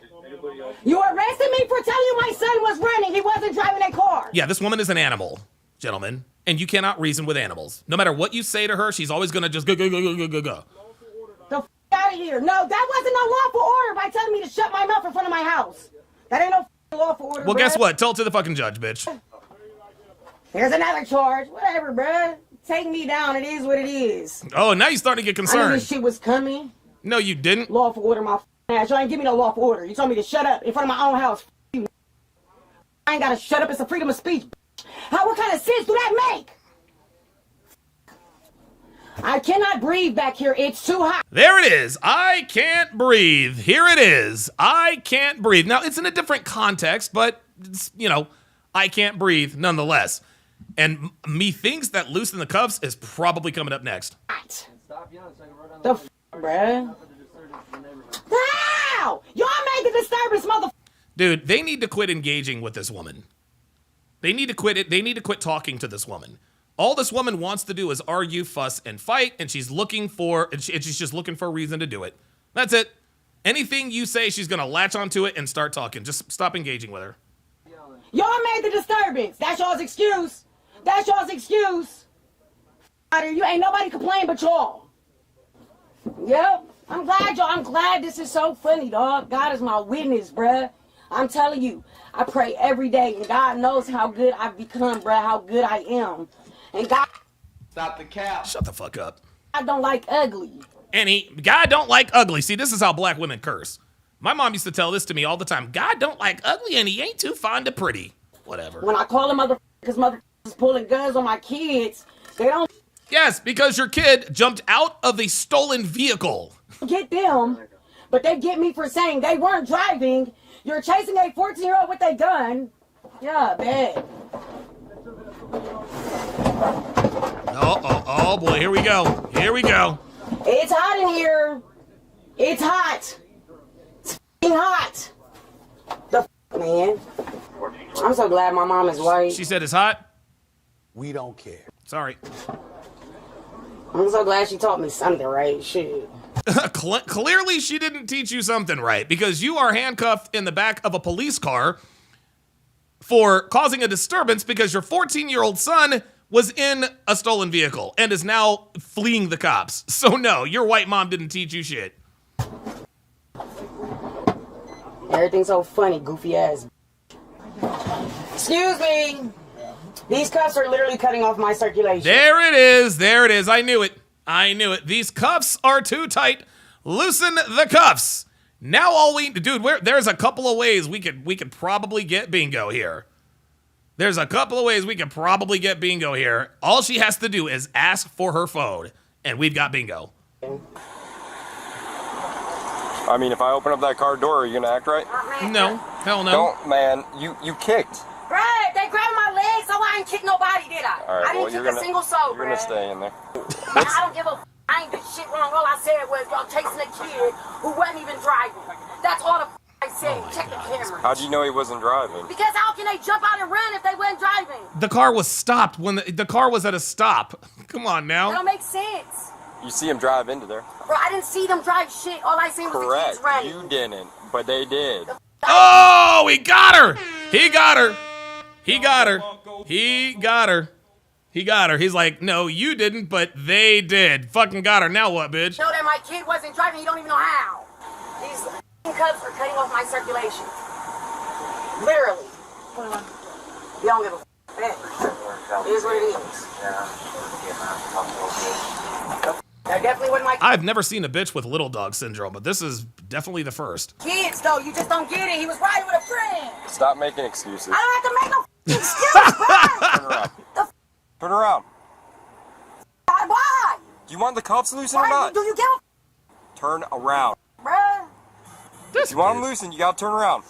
You arrested me for telling you my son was running. He wasn't driving a car. Yeah, this woman is an animal, gentlemen. And you cannot reason with animals. No matter what you say to her, she's always going to just go. The f*** out of here. No, that wasn't no lawful order by telling me to shut my mouth in front of my house. That ain't no lawful order, Well, bruh. guess what? Tell it to the fucking judge, bitch. Here's another charge. Whatever, bruh. Take me down. It is what it is. Oh, now you're starting to get I knew concerned. this shit was coming. No, you didn't. Lawful order, my ass. You ain't give me no lawful order. You told me to shut up in front of my own house. You. I ain't got to shut up. It's a freedom of speech. What kind of sense do that make? I cannot breathe back here. It's too hot. There it is. I can't breathe. Here it is. I can't breathe. Now, it's in a different context, but, it's, I can't breathe nonetheless. And methinks that loosen the cuffs is probably coming up next. The f***, bruh. How? Y'all made the disturbance, motherfucker. Dude, they need to quit engaging with this woman. They need to quit it. They need to quit talking to this woman. All this woman wants to do is argue, fuss, and fight, and she's just looking for a reason to do it. That's it. Anything you say, she's gonna latch onto it and start talking. Just stop engaging with her. Y'all made the disturbance. That's y'all's excuse. That's y'all's excuse. You ain't nobody complain but y'all. Yep. I'm glad this is so funny, dog. God is my witness, bruh. I'm telling you, I pray every day, and God knows how good I've become, bruh, how good I am. And God... Stop the cap. Shut the fuck up. I don't like ugly. And God don't like ugly. See, this is how black women curse. My mom used to tell this to me all the time. God don't like ugly, and he ain't too fond of pretty. Whatever. When I call them motherfuckers pulling guns on my kids, they don't... Yes, because your kid jumped out of a stolen vehicle. Get them, but they get me for saying they weren't driving. You're chasing a 14-year-old with a gun. Yeah, bad. Oh boy, here we go. Here we go. It's hot in here. It's hot. It's f***ing hot. The f***, man. I'm so glad my mom is white. She said it's hot? We don't care. Sorry. I'm so glad she taught me something right. Shit. Clearly she didn't teach you something right, because you are handcuffed in the back of a police car for causing a disturbance because your 14-year-old son was in a stolen vehicle and is now fleeing the cops. So no, your white mom didn't teach you shit. Everything's so funny, goofy ass. Excuse me. These cuffs are literally cutting off my circulation. There it is. There it is. I knew it. I knew it. These cuffs are too tight. Loosen the cuffs. Now all there's a couple of ways we could probably get bingo here. There's a couple of ways we could probably get bingo here. All she has to do is ask for her phone, and we've got bingo. I mean, if I open up that car door, are you gonna act right? No, hell no. Don't, man. You kicked. Bruh, they grabbed my legs, so I ain't kick nobody, did I? All right, I didn't kick a single soul, You're gonna stay in there. Man, I don't give a f. I ain't did shit wrong. All I said was y'all chasing a kid who wasn't even driving. That's all the f I said. Check the camera. How'd you know he wasn't driving? Because how can they jump out and run if they wasn't driving? The car was stopped when the car was at a stop. Come on That now. don't make sense. You see him drive into there. Bro, I didn't see them drive shit. All I seen was the Correct. kids running. You didn't, but they did. Oh, he got her. He got her. He got her. He got her. He got her. He's like, no, you didn't, but they did. Fucking got her. Now what, bitch? Know that my kid wasn't driving. You don't even know how. These cups are cutting off my circulation. Literally. You don't give a f. It is what it is. That definitely wasn't my I've never seen a bitch with little dog syndrome, but this is definitely the first. kids, though. You just don't get it. He was riding with a friend. Stop making excuses. I don't have to make no excuse, bro. Turn around. Turn around. Why? Do you want the cuffs loosened or Why? not? Do you give Turn around. a bruh? If you want them loosened, you gotta turn around.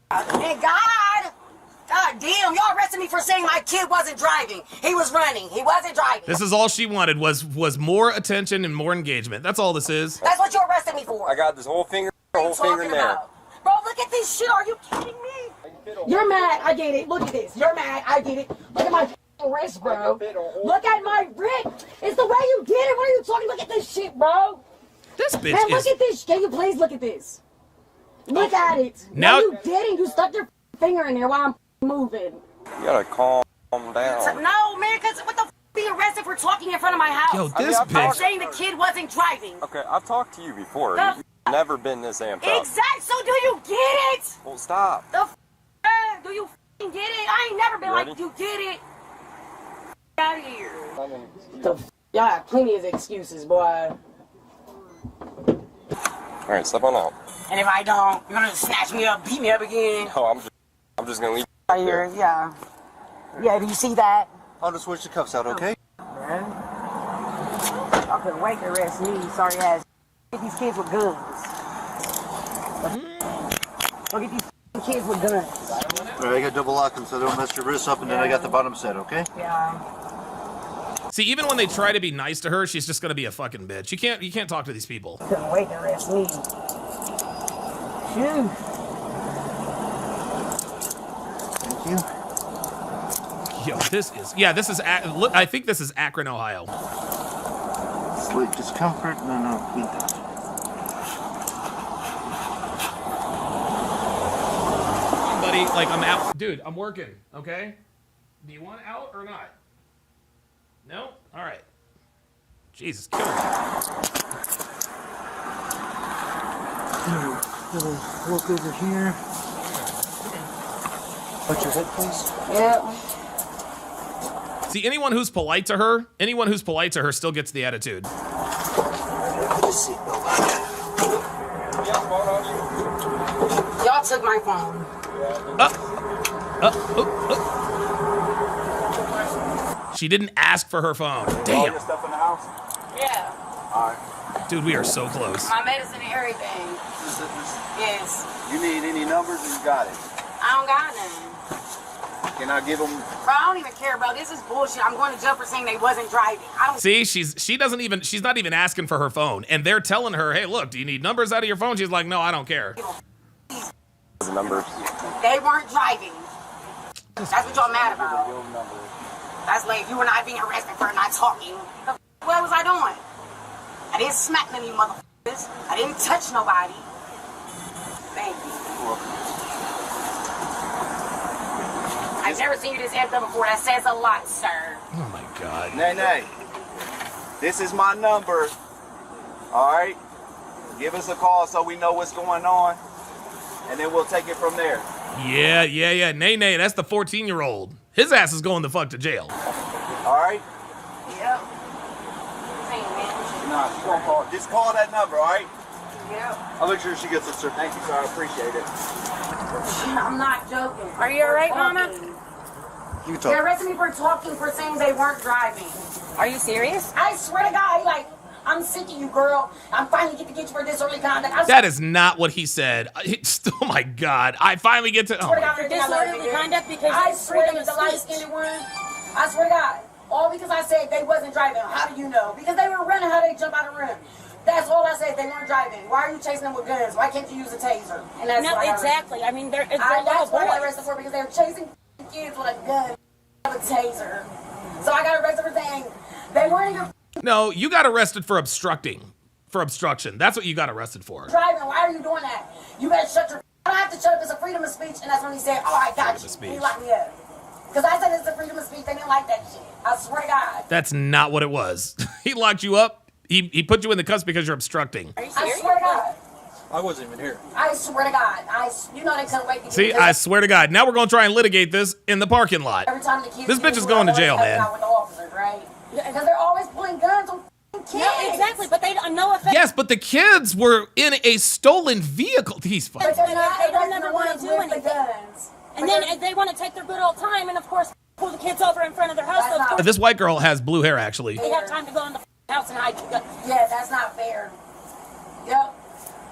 And God damn, y'all arrested me for saying my kid wasn't driving. He was running. He wasn't driving. This is all she wanted was more attention and more engagement. That's all this is. That's what you arrested me for. I got this whole finger, What are whole you finger talking in there. about? Bro, look at this shit. Are you kidding me? You're mad. I get it. Look at this. You're mad. I get it. Look at my wrist, bro. Look at my wrist. It's the way you did it. What are you talking? Look at this shit, bro. This bitch Man, look is... at this. Can you please look at this? Look at it. Now- No, you didn't. You stuck your finger in there while I'm moving. You gotta calm down. No, man, because what the f being arrested for talking in front of my house? Yo, this I've bitch... talked- Saying the kid wasn't driving. Okay, I've talked to you before. The You've never been this amped up. Exact. So do you get it? Well, stop. The do you f***ing get it? I ain't never been Ready? like, you get it? Out of here. Y'all have plenty of excuses, boy. All right, step on out. And if I don't, you're gonna snatch me up, beat me up again. No, I'm just gonna leave. Right here, yeah. Yeah, do you see that? I'll just switch the cuffs out, okay? I couldn't wait to arrest me, sorry ass. Get these kids with guns. Go get these kids with guns. All right, I got double lock them so they don't mess your wrists up, and then I got the bottom set, okay? Yeah. See, even when they try to be nice to her, she's just gonna be a fucking bitch. You can't talk to these people. Couldn't wait to arrest me. Shoot. Thank you. Yo, this is I think this is Akron, Ohio. Slight discomfort, no, we don't. Buddy, like I'm out, dude. I'm working. Okay. Do you want out or not? No. All right. Jesus, kill me. Little walk over here. Watch your head, please. Yeah. See, anyone who's polite to her still gets the attitude. Y'all took my phone. She didn't ask for her phone. All Damn. your stuff in the house? Yeah. All right. Dude, we are so close. My medicine and everything. Yes. You need any numbers, and you got it. I don't got none. Can I give them? Bro, I don't even care, bro. This is bullshit. I'm going to jail for saying they wasn't driving. I don't. See, she's not even asking for her phone, and they're telling her, "Hey, look, do you need numbers out of your phone?" She's like, "No, I don't care." Numbers. They weren't driving. That's what y'all mad about. That's like you were not being arrested for not talking. What was I doing? I didn't smack none of you motherfuckers. I didn't touch nobody. Thank you. I've never seen you this amped up before. That says a lot, sir. Oh my God. Nay. This is my number. All right. Give us a call so we know what's going on, and then we'll take it from there. Yeah. Nay, that's the 14-year-old. His ass is going the fuck to jail. All right. Yep. Nah, she's gonna call. Just call that number, all right? Yep. I'll make sure she gets it, sir. Thank you, sir. I appreciate it. I'm not joking. Are you alright, Mama? You They arrested me for talking, for saying they weren't driving. Are you serious? I swear to God, like, I'm sick of you, girl. I'm finally get you for disorderly conduct. That is not what he said. Oh my God. I finally get to. Oh my For disorderly conduct because I swear to the light-skinned one. I swear to God. All because I said they wasn't driving. How do you know? Because they were running. How they jump out of the room? That's all I said. They weren't driving. Why are you chasing them with guns? Why can't you use a taser? And that's no, exactly. I mean, they're that's what I got arrested for because they were chasing kids with a gun, and a taser. So I got arrested for saying they weren't even No, you got arrested for obstructing. For obstruction. That's what you got arrested for. driving. Why are you doing that? You better shut your. I don't have to shut up. It's a freedom of speech, and that's when he said, "Oh, I got you." He locked me up because I said it's a freedom of speech. They didn't like that shit. I swear to God. That's not what it was. He locked you up. He put you in the cuffs because you're obstructing. Are you serious? I swear to God. I wasn't even here. I swear to God. You know they couldn't wait to get See, I swear to God. Now we're going to try and litigate this in the parking lot. Every time the kids This bitch is going to jail, man. With the officers, right? Because they're always pulling guns on kids. No, exactly, but they don't know if Yes, but the kids were in a stolen vehicle. He's But fucking. they're not. They don't never want to do anything. Guns. And then they want to take their good old time and, of course, pull the kids over in front of their house. So of course, This white girl has blue hair, actually. they have time to go in the house and hide the guns. Yeah, that's not fair. Yep.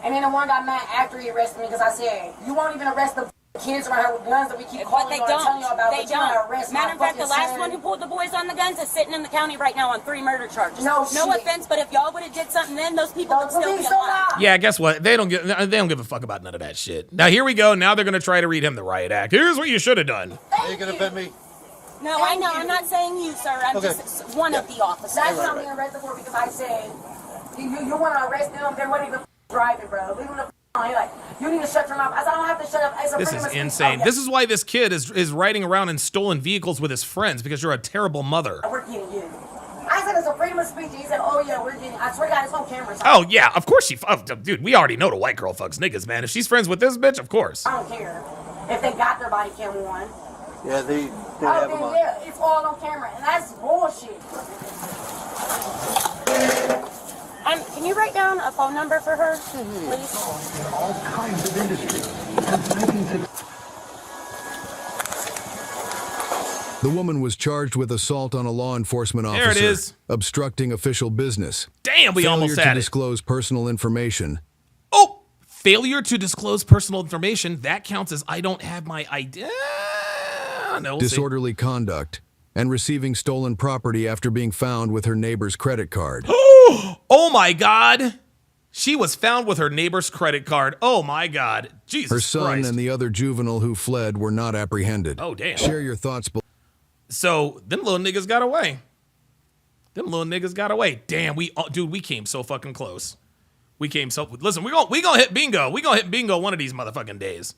And then the one got mad after he arrested me because I said, you won't even arrest the kids around here with guns that we keep calling But they you and telling you about. They but you wanna don't. arrest Matter my of fact, the fucking last son. one who pulled the boys on the guns is sitting in the county right now on 3 murder charges. No shit. offense, but if y'all would have did something then, those people would still be police alive. Yeah, guess what? They don't give a fuck about none of that shit. Now here we go. Now they're gonna try to read him the riot act. Here's what you should have done. Are you gonna defend me? No, I know. I'm not saying you, sir. I'm Okay. just one of the officers. That's what I'm being arrested for because I said, you want to arrest them, they weren't even driving, bro. Leave them the alone. You're like, you need to shut your mouth. I said, I don't have to shut up. It's a This freedom is of speech. insane. Okay. This is why this kid is riding around in stolen vehicles with his friends because you're a terrible mother. We're getting you. I said it's a freedom of speech. He said, oh yeah, we're getting. I swear to God, it's on camera. Oh yeah, of course dude, we already know the white girl fucks niggas, man. If she's friends with this bitch, of course. I don't care if they got their body cam on. Yeah, they Oh, have then them on. yeah, it's all on camera, and that's bullshit. Can you write down a phone number for her, please? All kinds of industries. The woman was charged with assault on a law enforcement officer. There it is. Obstructing official business. Damn, we almost Failure had to it. disclose personal information. Oh, failure to disclose personal information. That counts as I don't have my idea. No, we'll see. Disorderly conduct. And receiving stolen property after being found with her neighbor's credit card. Oh my God. She was found with her neighbor's credit card. Oh my God. Jesus Her son Christ. and the other juvenile who fled were not apprehended. Oh, damn. Share your thoughts below. So them little niggas got away. Them little niggas got away. Damn, we came so fucking close. We came so. Listen, we gonna hit bingo. We gonna hit bingo one of these motherfucking days.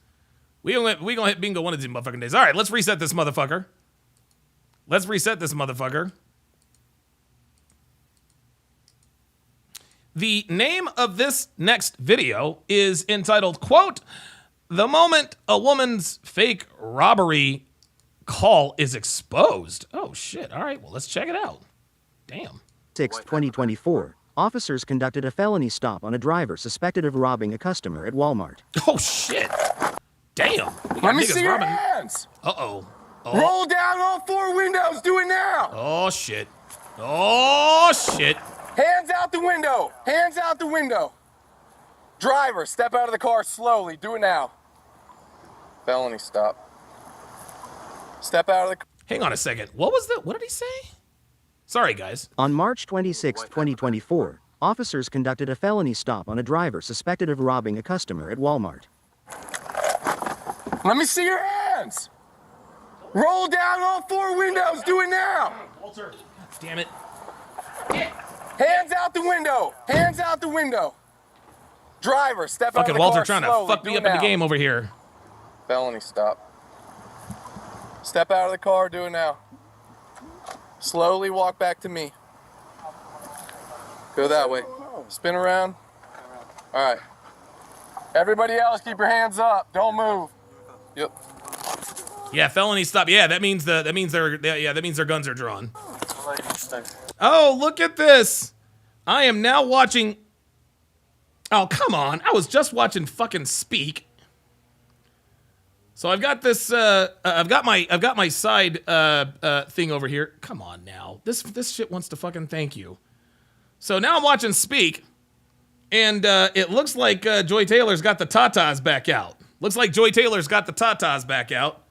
We gonna hit bingo one of these motherfucking days. All right, let's reset this motherfucker. Let's reset this motherfucker. The name of this next video is entitled, quote, "The moment a woman's fake robbery call is exposed." Oh shit. All right, well, let's check it out. Damn. 6, 2024, officers conducted a felony stop on a driver suspected of robbing a customer at Walmart. Oh shit. Damn. Let me see your hands. Uh-oh. Roll down all 4 windows. Do it now. Oh shit. Oh shit. Hands out the window. Hands out the window. Driver, step out of the car slowly. Do it now. Felony stop. Step out of the car. Hang on a second. What did he say? Sorry, guys. On March 26, 2024, officers conducted a felony stop on a driver suspected of robbing a customer at Walmart. Let me see your hands. Roll down all 4 windows. Do it now. Walter. Damn it. Hands out the window. Hands out the window. Driver, step out of Fucking the Walter car trying slowly. to fuck Do me it up in the now. game over here. Felony stop. Step out of the car. Do it now. Slowly walk back to me. Go that way. Spin around. All right. Everybody else, keep your hands up. Don't move. Yep. Yeah, felony stop. Yeah, that means their guns are drawn. Oh, look at this. I am now watching. Oh, come on. I was just watching fucking Speak. So I've got this I've got my side thing over here. Come on now. This shit wants to fucking thank you. So now I'm watching Speak, and it looks like Joy Taylor's got the tatas back out. Looks like Joy Taylor's got the tatas back out.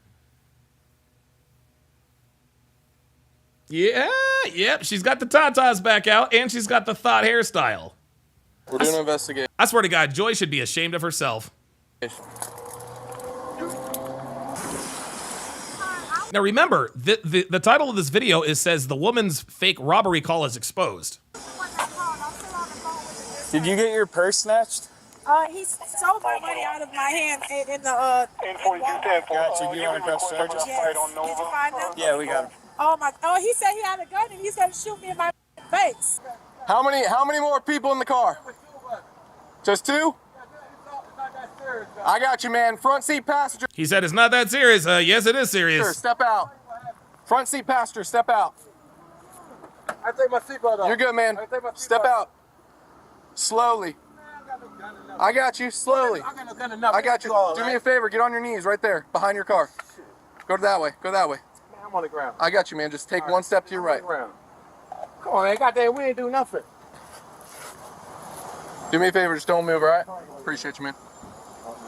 Yeah, yep, she's got the tatas back out, and she's got the thought hairstyle. We're doing an investigation. I swear to God, Joy should be ashamed of herself. Now remember, the title of this video says the woman's fake robbery call is exposed. Did you get your purse snatched? He stole my money out of my hand in the Gotcha. Do you want to press charges? Yes. Did you find them? Yeah, we got him. Oh, he said he had a gun and he's gonna shoot me in my face. How many more people in the car? Just 2? I got you, man. Front seat passenger. He said it's not that serious. Yes, it is serious. Step out. Front seat passenger, step out. I take my seatbelt off. You're good, man. Step out. Slowly. I got you. Slowly. I got you. Do me a favor. Get on your knees right there, behind your car. Go that way. Go that way. I'm on the ground. I got you, man. Just take one step to your right. Come on, man. Goddamn, we ain't do nothing. Do me a favor. Just don't move, all right? Appreciate you, man.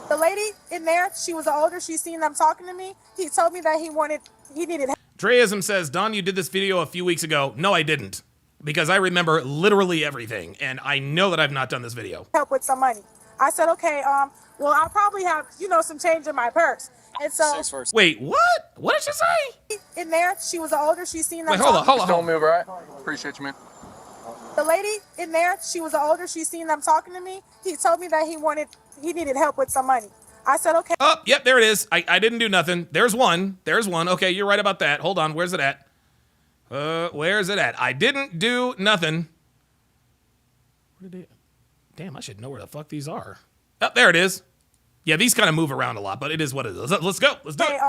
The lady in there, she was older. She seen them talking to me. He told me that he needed help. Dreism says, Don, you did this video a few weeks ago. No, I didn't. Because I remember literally everything, and I know that I've not done this video. Help with some money. I said, okay, well, I'll probably have, some change in my purse. And so... Wait, what? What did she say? In there, she was older. She seen them Wait, hold on. Don't move, all right? Appreciate you, man. The lady in there, she was older. She seen them talking to me. He told me that he needed help with some money. I said, okay. Oh, yep, there it is. I didn't do nothing. There's one. Okay, you're right about that. Hold on, where's it at? Where's it at? I didn't do nothing. Damn, I should know where the fuck these are. Oh, there it is. Yeah, these kind of move around a lot, but it is what it is. Let's go. Let's do it.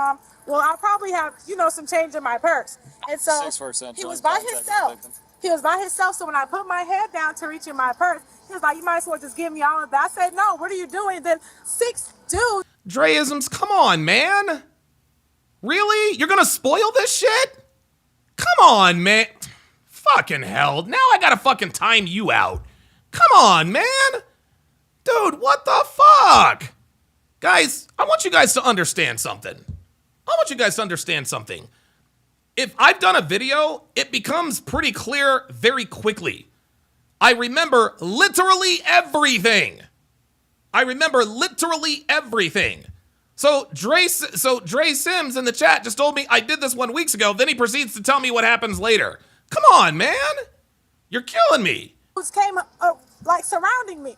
Well, I'll probably have, some change in my purse. And so he was by himself. He was by himself, so when I put my head down to reach in my purse, he was like, you might as well just give me all of that. I said, no, what are you doing? And then 6 dudes. Dreisms, come on, man. Really? You're gonna spoil this shit? Come on, man. Fucking hell. Now I gotta fucking time you out. Come on, man. Dude, what the fuck? Guys, I want you guys to understand something. If I've done a video, it becomes pretty clear very quickly. I remember literally everything. So Dre Sims in the chat just told me I did this 1 week ago. Then he proceeds to tell me what happens later. Come on, man. You're killing me. Came surrounding me.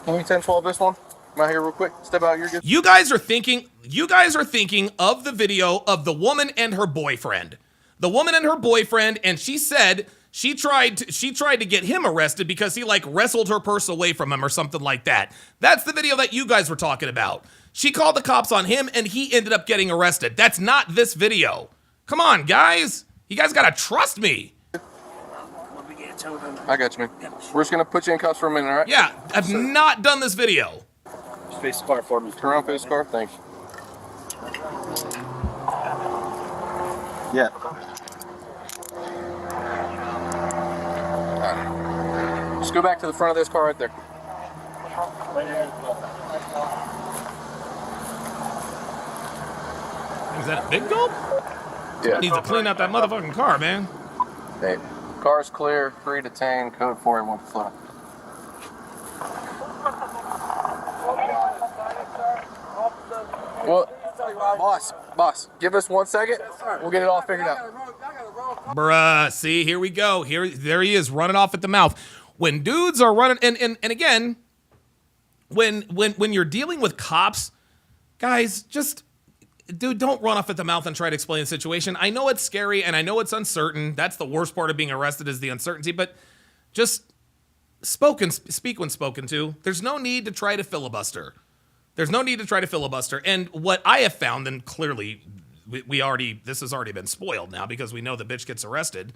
Can we 10-12 this one? Am I here real quick? Step out. You're good. You guys are thinking of the video of the woman and her boyfriend. And she said she tried to get him arrested because he wrestled her purse away from him or something like that. That's the video that you guys were talking about. She called the cops on him and he ended up getting arrested. That's not this video. Come on, guys. You guys gotta trust me. I got you, man. We're just gonna put you in cuffs for a minute, all right? Yeah, I've not done this video. Just face the car for me. Turn around, face the car. Thanks. Yeah. Just go back to the front of this car right there. Is that a big gulp? Yeah. Needs to clean out that motherfucking car, man. Hey, car's clear, free to detain, code 481 flow. Well, boss, give us 1 second. We'll get it all figured out. Bruh, see, here we go. There he is, running off at the mouth. When dudes are running, and again, when you're dealing with cops, guys, just, dude, don't run off at the mouth and try to explain the situation. I know it's scary and I know it's uncertain. That's the worst part of being arrested is the uncertainty, but just speak when spoken to. There's no need to try to filibuster. And what I have found, and clearly this has already been spoiled now because we know the bitch gets arrested.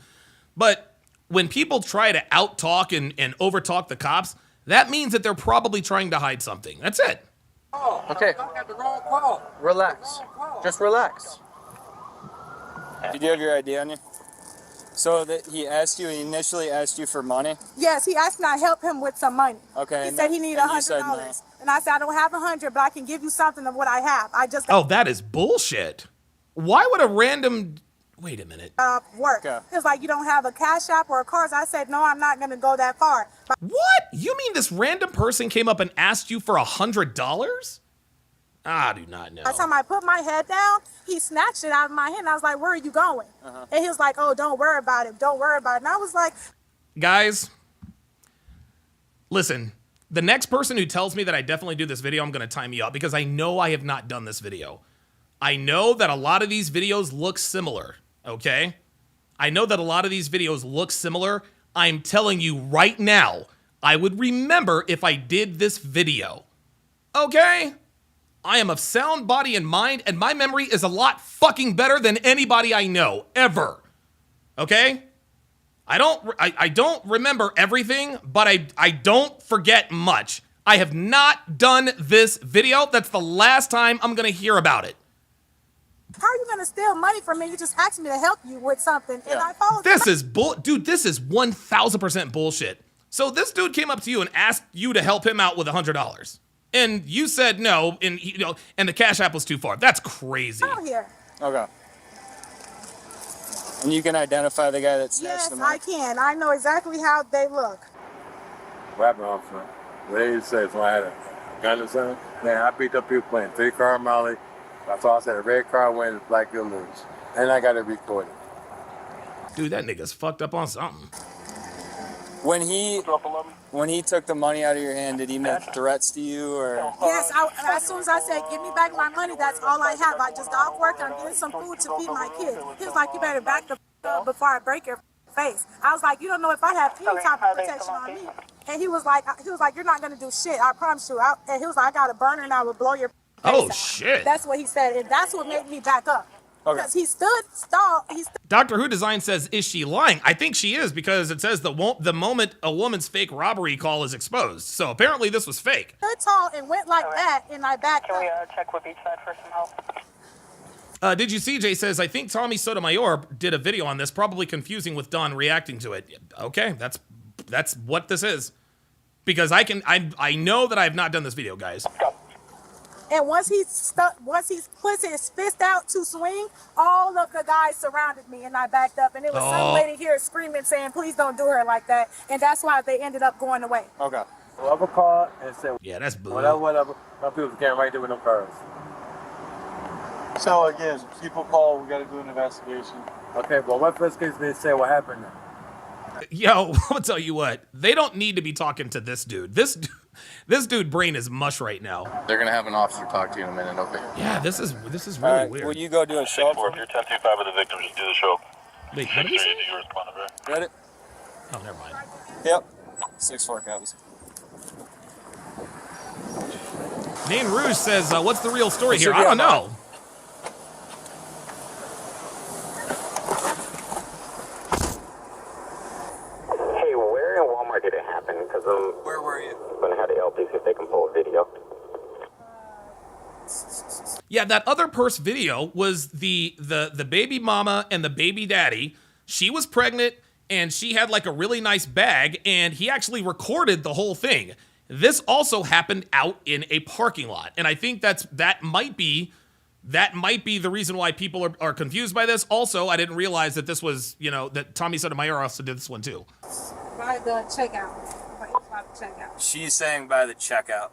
But when people try to out-talk and over-talk the cops, that means that they're probably trying to hide something. That's it. Okay. Relax. Just relax. Did you have your ID on you? So that he initially asked you for money? Yes, he asked me to help him with some money. Okay. He said he needed $100. And I said, I don't have 100, but I can give you something of what I have. I just Oh, that is bullshit. Why would a random... Wait a minute. Work. Okay. It was like, you don't have a cash app or a card. I said, no, I'm not going to go that far. But what? You mean this random person came up and asked you for $100? I do not know. by the time I put my head down, he snatched it out of my hand. I was like, where are you going? And he was like, oh, don't worry about it. Don't worry about it. And I was like... Guys, listen. The next person who tells me that I definitely do this video, I'm going to time you up because I know I have not done this video. I know that a lot of these videos look similar, okay? I know that a lot of these videos look similar. I'm telling you right now, I would remember if I did this video, okay? I am of sound body and mind, and my memory is a lot fucking better than anybody I know, ever, okay? I don't remember everything, but I don't forget much. I have not done this video. That's the last time I'm going to hear about it. How are you going to steal money from me? You just asked me to help you with something, and I followed This is dude, this is 1000% bullshit. So this dude came up to you and asked you to help him out with $100. And you said no, and and the Cash App was too far. That's crazy. Out here. Okay. And you can identify the guy that snatched the money? Yes, I can. I know exactly how they look. What happened, officer? What did you say? So I had a gun or something? Man, I beat up people playing 3-car Molly. That's all I said. A red car wins, black you'll lose. And I got it recorded. Dude, that nigga's fucked up on something. When he took the money out of your hand, did he make threats to you or? Yes, as soon as I said, give me back my money, that's all I have. I just got off work and I'm getting some food to feed my kids. He was like, you better back the up before I break your face. I was like, you don't know if I have any type of protection on me. And he was like, you're not gonna do shit, I promise you. And he was like, I got a burner and I would blow your face out. Shit. That's what he said, and that's what made me back up. Okay. Because he stood stalled. Doctor Who Design says, is she lying? I think she is because it says the moment a woman's fake robbery call is exposed. So apparently this was fake. Stood tall and went like that, and I backed up. Can we check with each side for some help? Did you see, Jay says, I think Tommy Sotomayor did a video on this, probably confusing with Don reacting to it. Okay, that's what this is. Because I know that I have not done this video, guys. And once he put his fist out to swing, all of the guys surrounded me, and I backed up. And it was some lady here screaming, saying, "Please don't do her like that." And that's why they ended up going away. Okay. Whoever called and said, yeah, that's blue. Whatever. Some people came right there with them cars. So again, people call. We got to do an investigation. Okay, but what first case they say what happened? Yo, I'll tell you what. They don't need to be talking to this dude. This dude brain is mush right now. They're gonna have an officer talk to you in a minute, okay? Yeah, this is really weird. Will you go do a show? If you're 1025 with the victim, just do the show. Wait, what did he say? Read it? Oh, never mind. Yep. 6-4 copies. Nain Rouge says, what's the real story here? I don't know. Hey, where in Walmart did it happen? Because where were you? I'm going to have to help these if they can pull a video. Yeah, that other purse video was the baby mama and the baby daddy. She was pregnant and she had like a really nice bag, and he actually recorded the whole thing. This also happened out in a parking lot, and I think that might be the reason why people are confused by this. Also, I didn't realize that this was, that Tommy Sotomayor also did this one too. By the checkout. She's saying by the checkout.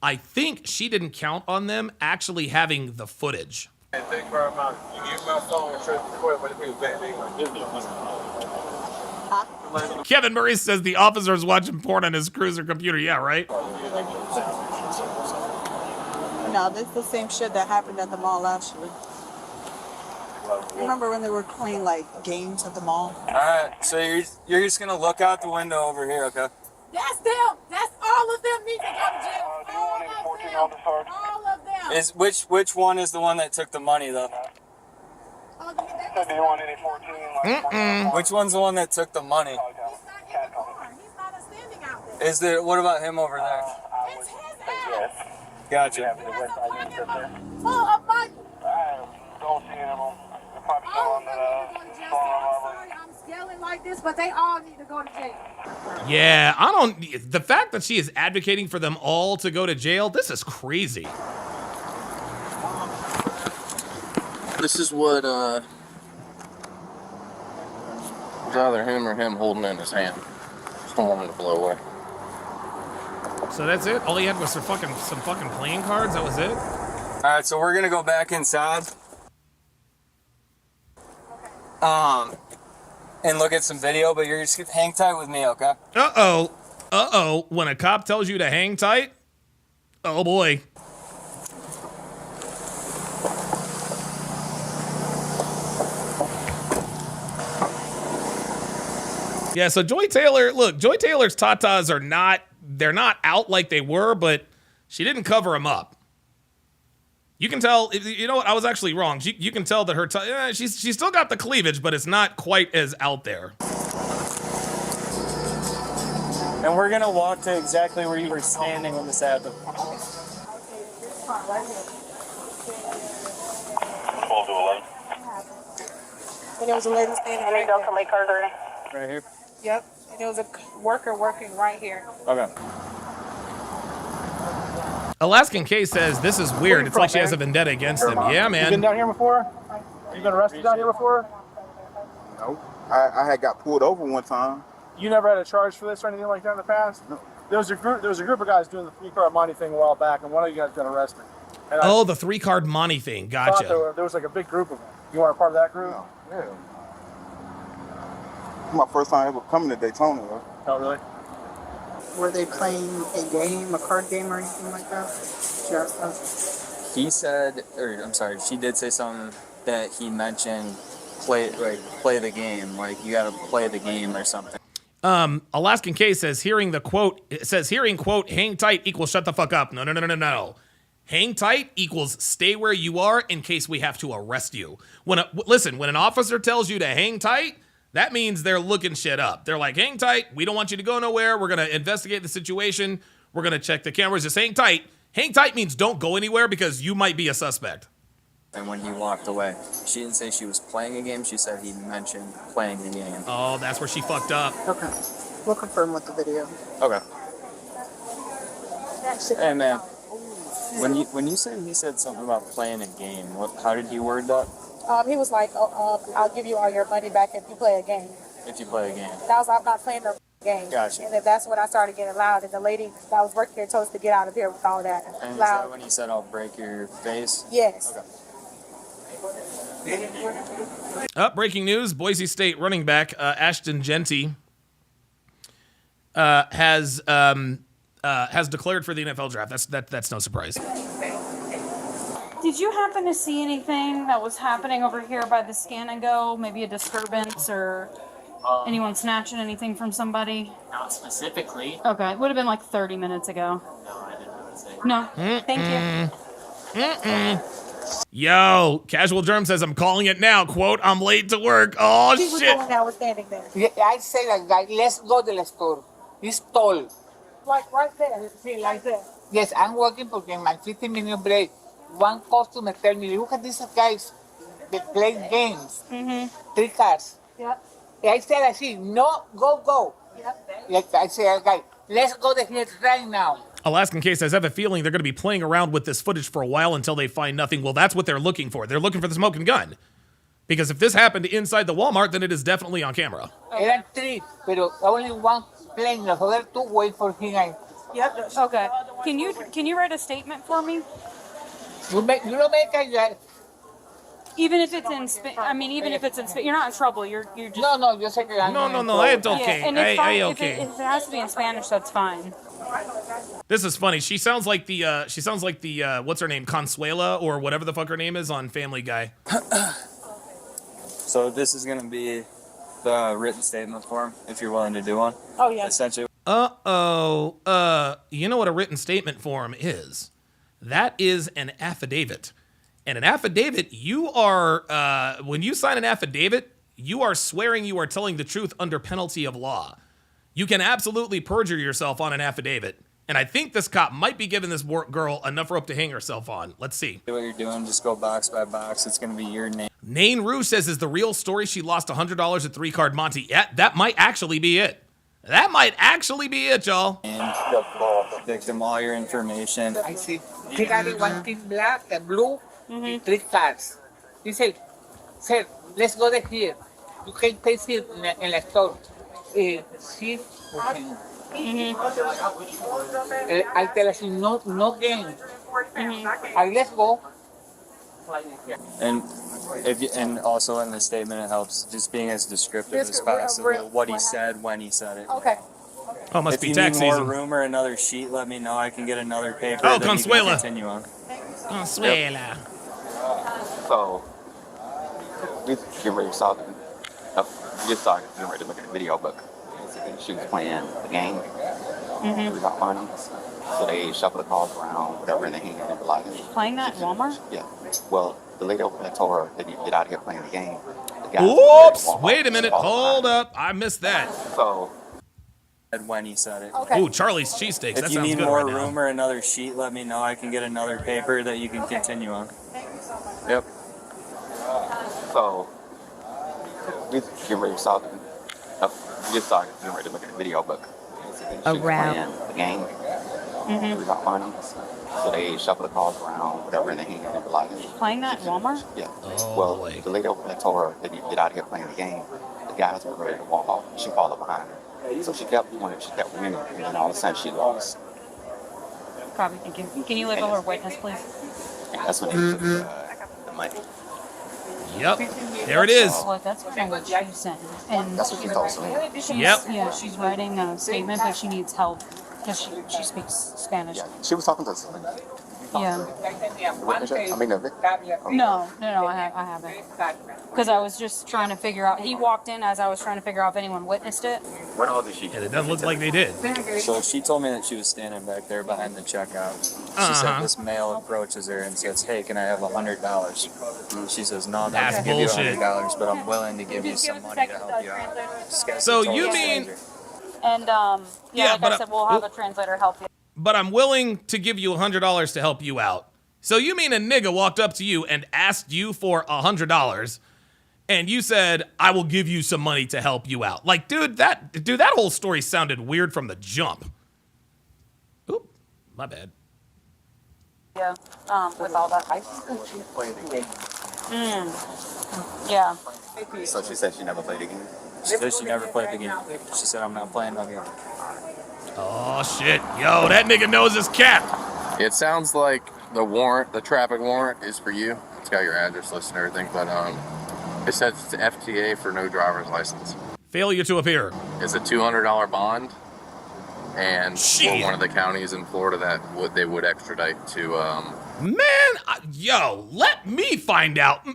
I think she didn't count on them actually having the footage. Thank you very much. You give my phone and trust the court, but if it was bad, Kevin Murray says the officer's watching porn on his cruiser computer. Yeah, right? No, this is the same shit that happened at the mall last year. Remember when they were playing like games at the mall? Alright, so you're just gonna look out the window over here, okay? That's them. That's all of them need to go to jail. All of them. Is which one is the one that took the money though? Which one's the one that took the money? Is there? What about him over there? It's his ass. Gotcha. Full of money. don't see any of them. They're probably still on that Sorry, I'm yelling like this, but they all need to go to jail. Yeah, the fact that she is advocating for them all to go to jail, this is crazy. This is what, it was either him or him holding in his hand. Just don't want him to blow away. So that's it? All he had was some fucking playing cards? That was it? Alright, so we're gonna go back inside. And look at some video, but you're just hang tight with me, okay? Uh-oh. When a cop tells you to hang tight, oh boy. Yeah, so Joy Taylor's tatas are they're not out like they were, but she didn't cover them up. You can tell, you know what, I was actually wrong. You can tell that her, she's still got the cleavage, but it's not quite as out there. And we're gonna walk to exactly where you were standing when this happened. And there was a lady standing right there. Right here? Yep. And there was a worker working right here. Okay. Alaskan K says this is weird. It's like she has a vendetta against him. Yeah, man. You been down here before? You been arrested down here before? No. I had got pulled over one time. You never had a charge for this or anything like that in the past? No. There was a group of guys doing the 3-card money thing a while back, and one of you guys got arrested. And the 3-card money thing. Gotcha. There was like a big group of them. You weren't a part of that group? No. Yeah. It's my first time ever coming to Daytona, though. Oh, really? Were they playing a game, a card game or anything like that? He said, she did say something that he mentioned, play the game, like you gotta play the game or something. Alaskan K says hearing quote, hang tight equals shut the fuck up. No. Hang tight equals stay where you are in case we have to arrest you. When an officer tells you to hang tight, that means they're looking shit up. They're like, hang tight. We don't want you to go nowhere. We're going to investigate the situation. We're going to check the cameras. Just hang tight. Hang tight means don't go anywhere because you might be a suspect. And when he walked away, she didn't say she was playing a game. She said he mentioned playing the game. Oh, that's where she fucked up. Okay. We'll confirm with the video. Okay. Hey, man. When you said he said something about playing a game, how did he word that? He was like, I'll give you all your money back if you play a game. If you play a game. That was, I'm not playing no game. Gotcha. And then that's when I started getting loud, and the lady that was working here told us to get out of here with all that. And is loud. that when he said, I'll break your face? Yes. Okay. Breaking news, Boise State running back Ashton Genty has declared for the NFL draft. That's no surprise. Did you happen to see anything that was happening over here by the Scan and Go? Maybe a disturbance or anyone snatching anything from somebody? Not specifically. Okay, it would have been like 30 minutes ago. No, I didn't really say. No, thank you. Yo, Casual Germ says, I'm calling it now. Quote, I'm late to work. Oh, He was shit. the one that was standing there. Yeah, I say that guy, let's go to the store. He's tall. Like right there. See, like that. Yes, I'm working because in my 15-minute break, one customer tell me, look at these guys, they play games. 3 cards. Yep. I said, I see, no, go. Yep. Like I said, guy, let's go to here right now. Alaskan K says, I have a feeling they're going to be playing around with this footage for a while until they find nothing. Well, that's what they're looking for. They're looking for the smoking gun. Because if this happened inside the Walmart, then it is definitely on camera. Eran 3, pero only one playing, los other 2 wait for him. Yep. Okay. Can you write a statement for me? You don't make a... Even if it's in even if it's in you're not in trouble. You're just... No, yo sé que... No, it's okay. Yeah, and it's fine. Okay. If it has to be in Spanish, that's fine. This is funny. She sounds like the what's her name, Consuela or whatever the fuck her name is on Family Guy. So this is going to be the written statement form, if you're willing to do one. Oh, yeah. Essentially. You know what a written statement form is? That is an affidavit. And an affidavit, you are, when you sign an affidavit, you are swearing you are telling the truth under penalty of law. You can absolutely perjure yourself on an affidavit. And I think this cop might be giving this girl enough rope to hang herself on. Let's see. What you're doing, just go box by box. It's going to be your name. Nain Rue says, is the real story she lost $100 at 3-card Monty? Yeah, that might actually be it. That might actually be it, y'all. And victim, all your information. I see. He got it one thing black and blue in 3 cards. He said, sir, let's go there here. You can taste it in the store. See? I tell us no game. Let's go. And and also in the statement, it helps just being as descriptive as possible. What he said, when he said it. Okay. Oh, must be tax season. If you need season. more room or another sheet, let me know. I can get another paper. Oh, that Consuela. You can continue on. Consuela. So, we getting ready to start. Just started getting ready to look at the video, but she was playing the game. We got money, so they shuffle the cards around, whatever in the hand, and be like, Playing that at Walmart? yeah. Well, the lady over there told her that you get out of here playing the game. The guy Oops! Wait a minute. Hold up. I missed that. So. When he said it. Okay. Ooh, Charlie's cheesesteaks. That If you sounds need good more right now. room or another sheet, let me know. I can get another paper that you can continue on. Yep. So, we getting ready to start. We just started getting ready to look at the video, but she was playing the game. We got money, so they shuffle the cards around, whatever in the hand, and be like, Playing that at Walmart? yeah. Well, the lady over there told her that you get out of here playing the game. The guys were ready to walk off. She followed behind her. So she kept winning, and then all of a sudden she lost. Probably thinking. Can you label her witness, please? That's when they took the money. Yep. There it is. Well, that's kind of what she said. And That's what she told me. Yep. Yeah, she's writing a statement, but she needs help because she speaks Spanish. Yeah, she was talking to us. Yeah. I mean, No, I haven't. Because I was just trying to figure out. He walked in as I was trying to figure out if anyone witnessed it. What all did she? Yeah, it doesn't look like they did. So she told me that she was standing back there behind the checkout. She said this male approaches her and says, "Hey, can I have $100?" She says, "No, I'm not That's going to give bullshit. you $100, but I'm willing to give you some money to help you out." This guy's So a total you mean- stranger. And like I said, we'll have a translator help you. But I'm willing to give you $100 to help you out. So you mean a nigga walked up to you and asked you for $100, and you said, "I will give you some money to help you out." Like, dude, that whole story sounded weird from the jump. Oop, my bad. Yeah. With all that. Yeah. So she said she never played the game. She said she never played the game. She said, "I'm not playing no game." Oh shit, yo, that nigga knows his cap. It sounds like the traffic warrant is for you. It's got your address listed and everything, but it says it's an FTA for no driver's license. Failure to appear. It's a $200 bond, and we're one of the counties in Florida that they would extradite to. Yo, let me find out.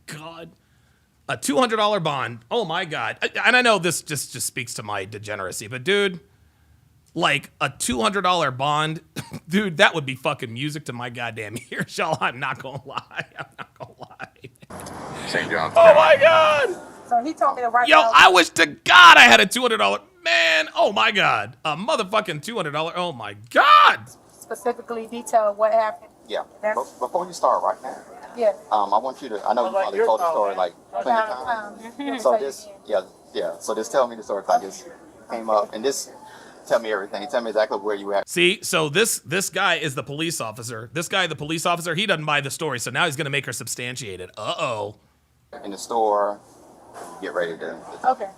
God. A $200 bond. Oh my God. And I know this just speaks to my degeneracy, but dude, like a $200 bond, dude, that would be fucking music to my goddamn ears, y'all. I'm not gonna lie. St. John's. Oh my God. So he told me to write Yo, down. I wish to God I had a $200. Man, oh my God. A motherfucking $200. Oh my God. Specifically detail what happened. Yeah. Before you start right now, Yeah. I want you to. I know you probably told the story like plenty of times. So this, yeah. So just tell me the story. I just came up and this. Tell me everything. Tell me exactly where you at. See, so this guy is the police officer. This guy, the police officer, he doesn't buy the story, so now he's gonna make her substantiate it. Uh-oh. In the store. Get ready to. Okay.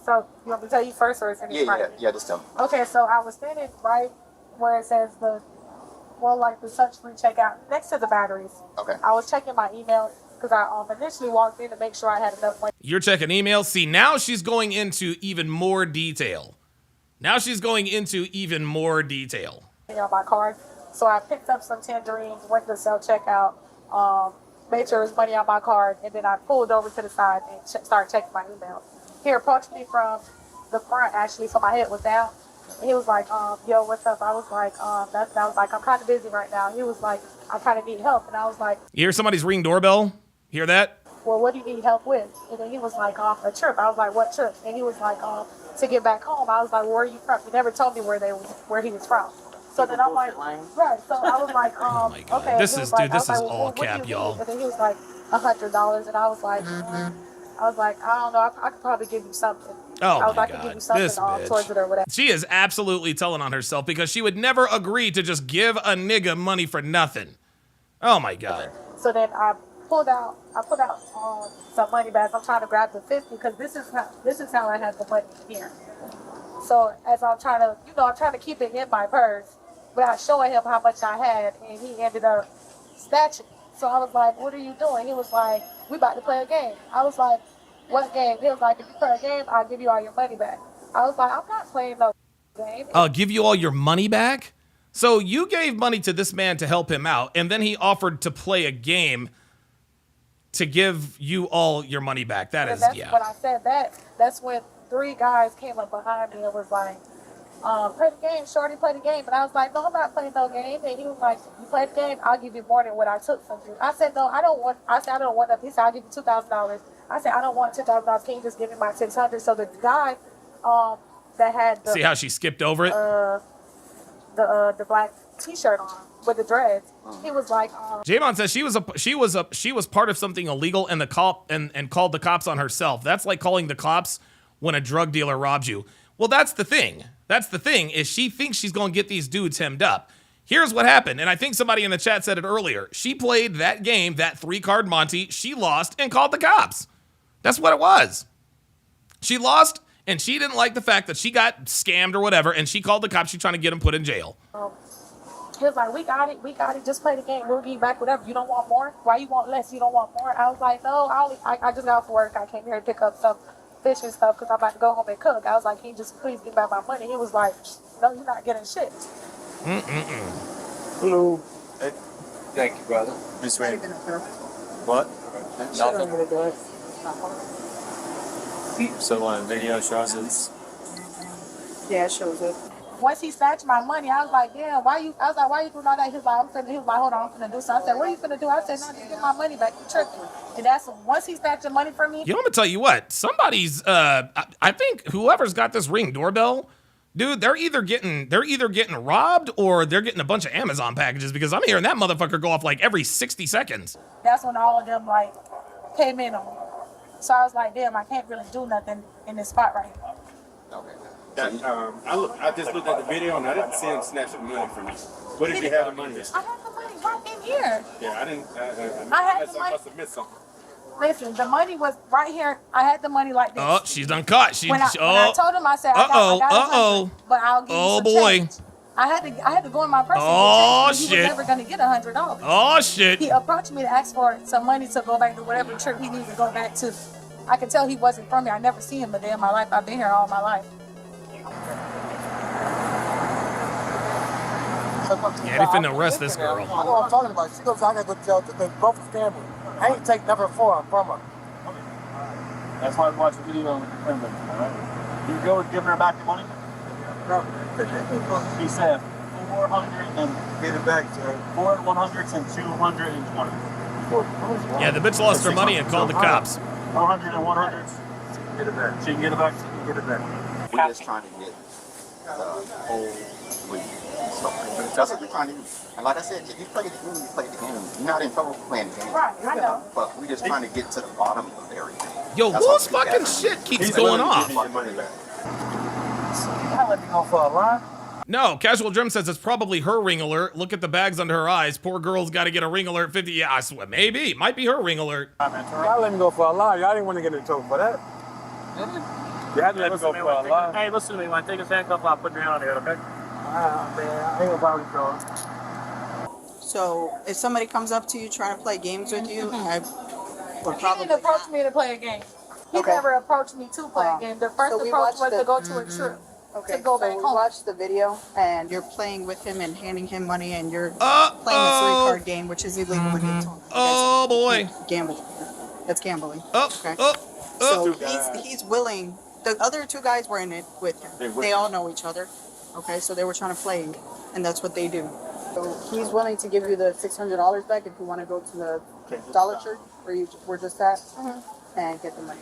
So you want me to tell you first, or is it Yeah. Just tell me. Okay. So I was standing right where it says the touch-free checkout next to the batteries. Okay. I was checking my email because I initially walked in to make sure I had enough money. You're checking emails. See, now she's going into even more detail. On my card. So I picked up some tangerines, went to self-checkout, made sure there was money on my card, and then I pulled over to the side and started checking my email. He approached me from the front, actually, so my head was down. And he was like, yo, what's up? I was like, I was like, I'm kind of busy right now. He was like, I kind of need help. And I was like, You hear somebody's ring doorbell? Hear that? well, what do you need help with? And then he was like, a trip. I was like, what trip? And he was like, to get back home. I was like, where are you from? He never told me where he was from. So then I'm like, right. So I was like, okay. This is, dude, this is all cap, y'all. And then he was like, $100, and I was like, I don't know. I could probably give you something. Oh I was my like, I could give God, you something this bitch. towards it or whatever. She is absolutely telling on herself because she would never agree to just give a nigga money for nothing. Oh my God. So then I pulled out some money bags. I'm trying to grab the 50 because this is how I had the money here. So as I'm trying to keep it in my purse without showing him how much I had, and he ended up snatching. So I was like, what are you doing? He was like, we about to play a game. I was like, what game? He was like, if you play a game, I'll give you all your money back. I was like, I'm not playing no game. I'll give you all your money back? So you gave money to this man to help him out, and then he offered to play a game to give you all your money back. That is, yeah. When I said that, that's when 3 guys came up behind me and was like, play the game, shorty, play the game. And I was like, no, I'm not playing no game. And he was like, you play the game, I'll give you more than what I took from you. I said, no, I don't want that. He said, I'll give you $2,000. I said, I don't want $2,000. Can you just give me my $600? So the guy that had the... See how she skipped over it? The black t-shirt on with the dreads. He was like, Javon says she was part of something illegal and called the cops on herself. That's like calling the cops when a drug dealer robs you. Well, that's the thing. That's the thing, is she thinks she's going to get these dudes hemmed up. Here's what happened, and I think somebody in the chat said it earlier. She played that game, that 3-card Monty, she lost and called the cops. That's what it was. She lost, and she didn't like the fact that she got scammed or whatever, and she called the cops. She's trying to get him put in jail. he was like, we got it, just play the game, we'll give you back whatever. You don't want more? Why you want less? You don't want more? I was like, no, I just got off work. I came here to pick up some fish and stuff because I'm about to go home and cook. I was like, can you just please give back my money? He was like, no, you're not getting shit. Hello. Hey, thank you, brother. Just waiting. What? Nothing. So on video shows it. Yeah, it shows it. Once he snatched my money, I was like, damn, why you doing all that? He was like, hold on, I'm finna do something. I said, what are you finna do? I said, no, just get my money back. You tripping. And that's, once he snatched the money from me. You know, I'm gonna tell you what, somebody's, I think whoever's got this Ring doorbell, dude, they're either getting robbed or they're getting a bunch of Amazon packages, because I'm hearing that motherfucker go off like every 60 seconds. That's when all of them like came in on me. So I was like, damn, I can't really do nothing in this spot right here. Okay. I just looked at the video and I didn't see him snatch the money from me. What did you have the money? I had the money right in here. Yeah, I didn't. I must have missed something. Listen, the money was right here. I had the money like this. Oh, she's done caught. When I told him, I said, I got but I'll give you some change. I had to go in my purse. Oh, shit. He shit. was never going to get $100. Oh, shit. He approached me to ask for some money to go back to whatever trip he needed to go back to. I could tell he wasn't from here. I never seen him a day in my life. I've been here all my life. Yeah, they finna arrest this girl. I know what I'm talking about. She goes, I gotta go tell the both are scamming. I ain't take number 4 from her. That's why I watched the video on the camera. Alright. You go with giving her back the money? No. She said 400 and get it back, sir. 4 100s and 220. Yeah, the bitch lost her money and called the cops. 400 and 100s. Get it back. She can get it back. Get it back. We're just trying to get the whole week. That's what we're trying to do. And like I said, if you play the game, you play the game. You're not in trouble for playing the game. Right, I know. But we're just trying to get to the bottom of everything. Yo, whose fucking shit keeps going off? You let me go for a line? No, Casual Drum says it's probably her ring alert. Look at the bags under her eyes. Poor girl's got to get a ring alert 50. Yeah, I swear, maybe. It might be her ring alert. Y'all let me go for a lie. Y'all didn't want to get in trouble for that. You had to let me go for a lie. Hey, listen to me. When I take his handcuff, I'll put your hand on it, okay? Man, I ain't gonna bother you. So if somebody comes up to you trying to play games with you, I would He probably didn't approach me to play a game. He never approached me to play a game. The first approach was to go to a trip. Okay, to go so back we home. watched the video, and you're playing with him and handing him money, and you're playing a 3-card game, which is illegal when you Oh boy, gamble. That's gambling. Okay. So he's willing. The other 2 guys were in it with him. They all know each other. Okay, so they were trying to play, and that's what they do. So he's willing to give you the $600 back if you want to go to the Dollar Tree where you were just at and get the money.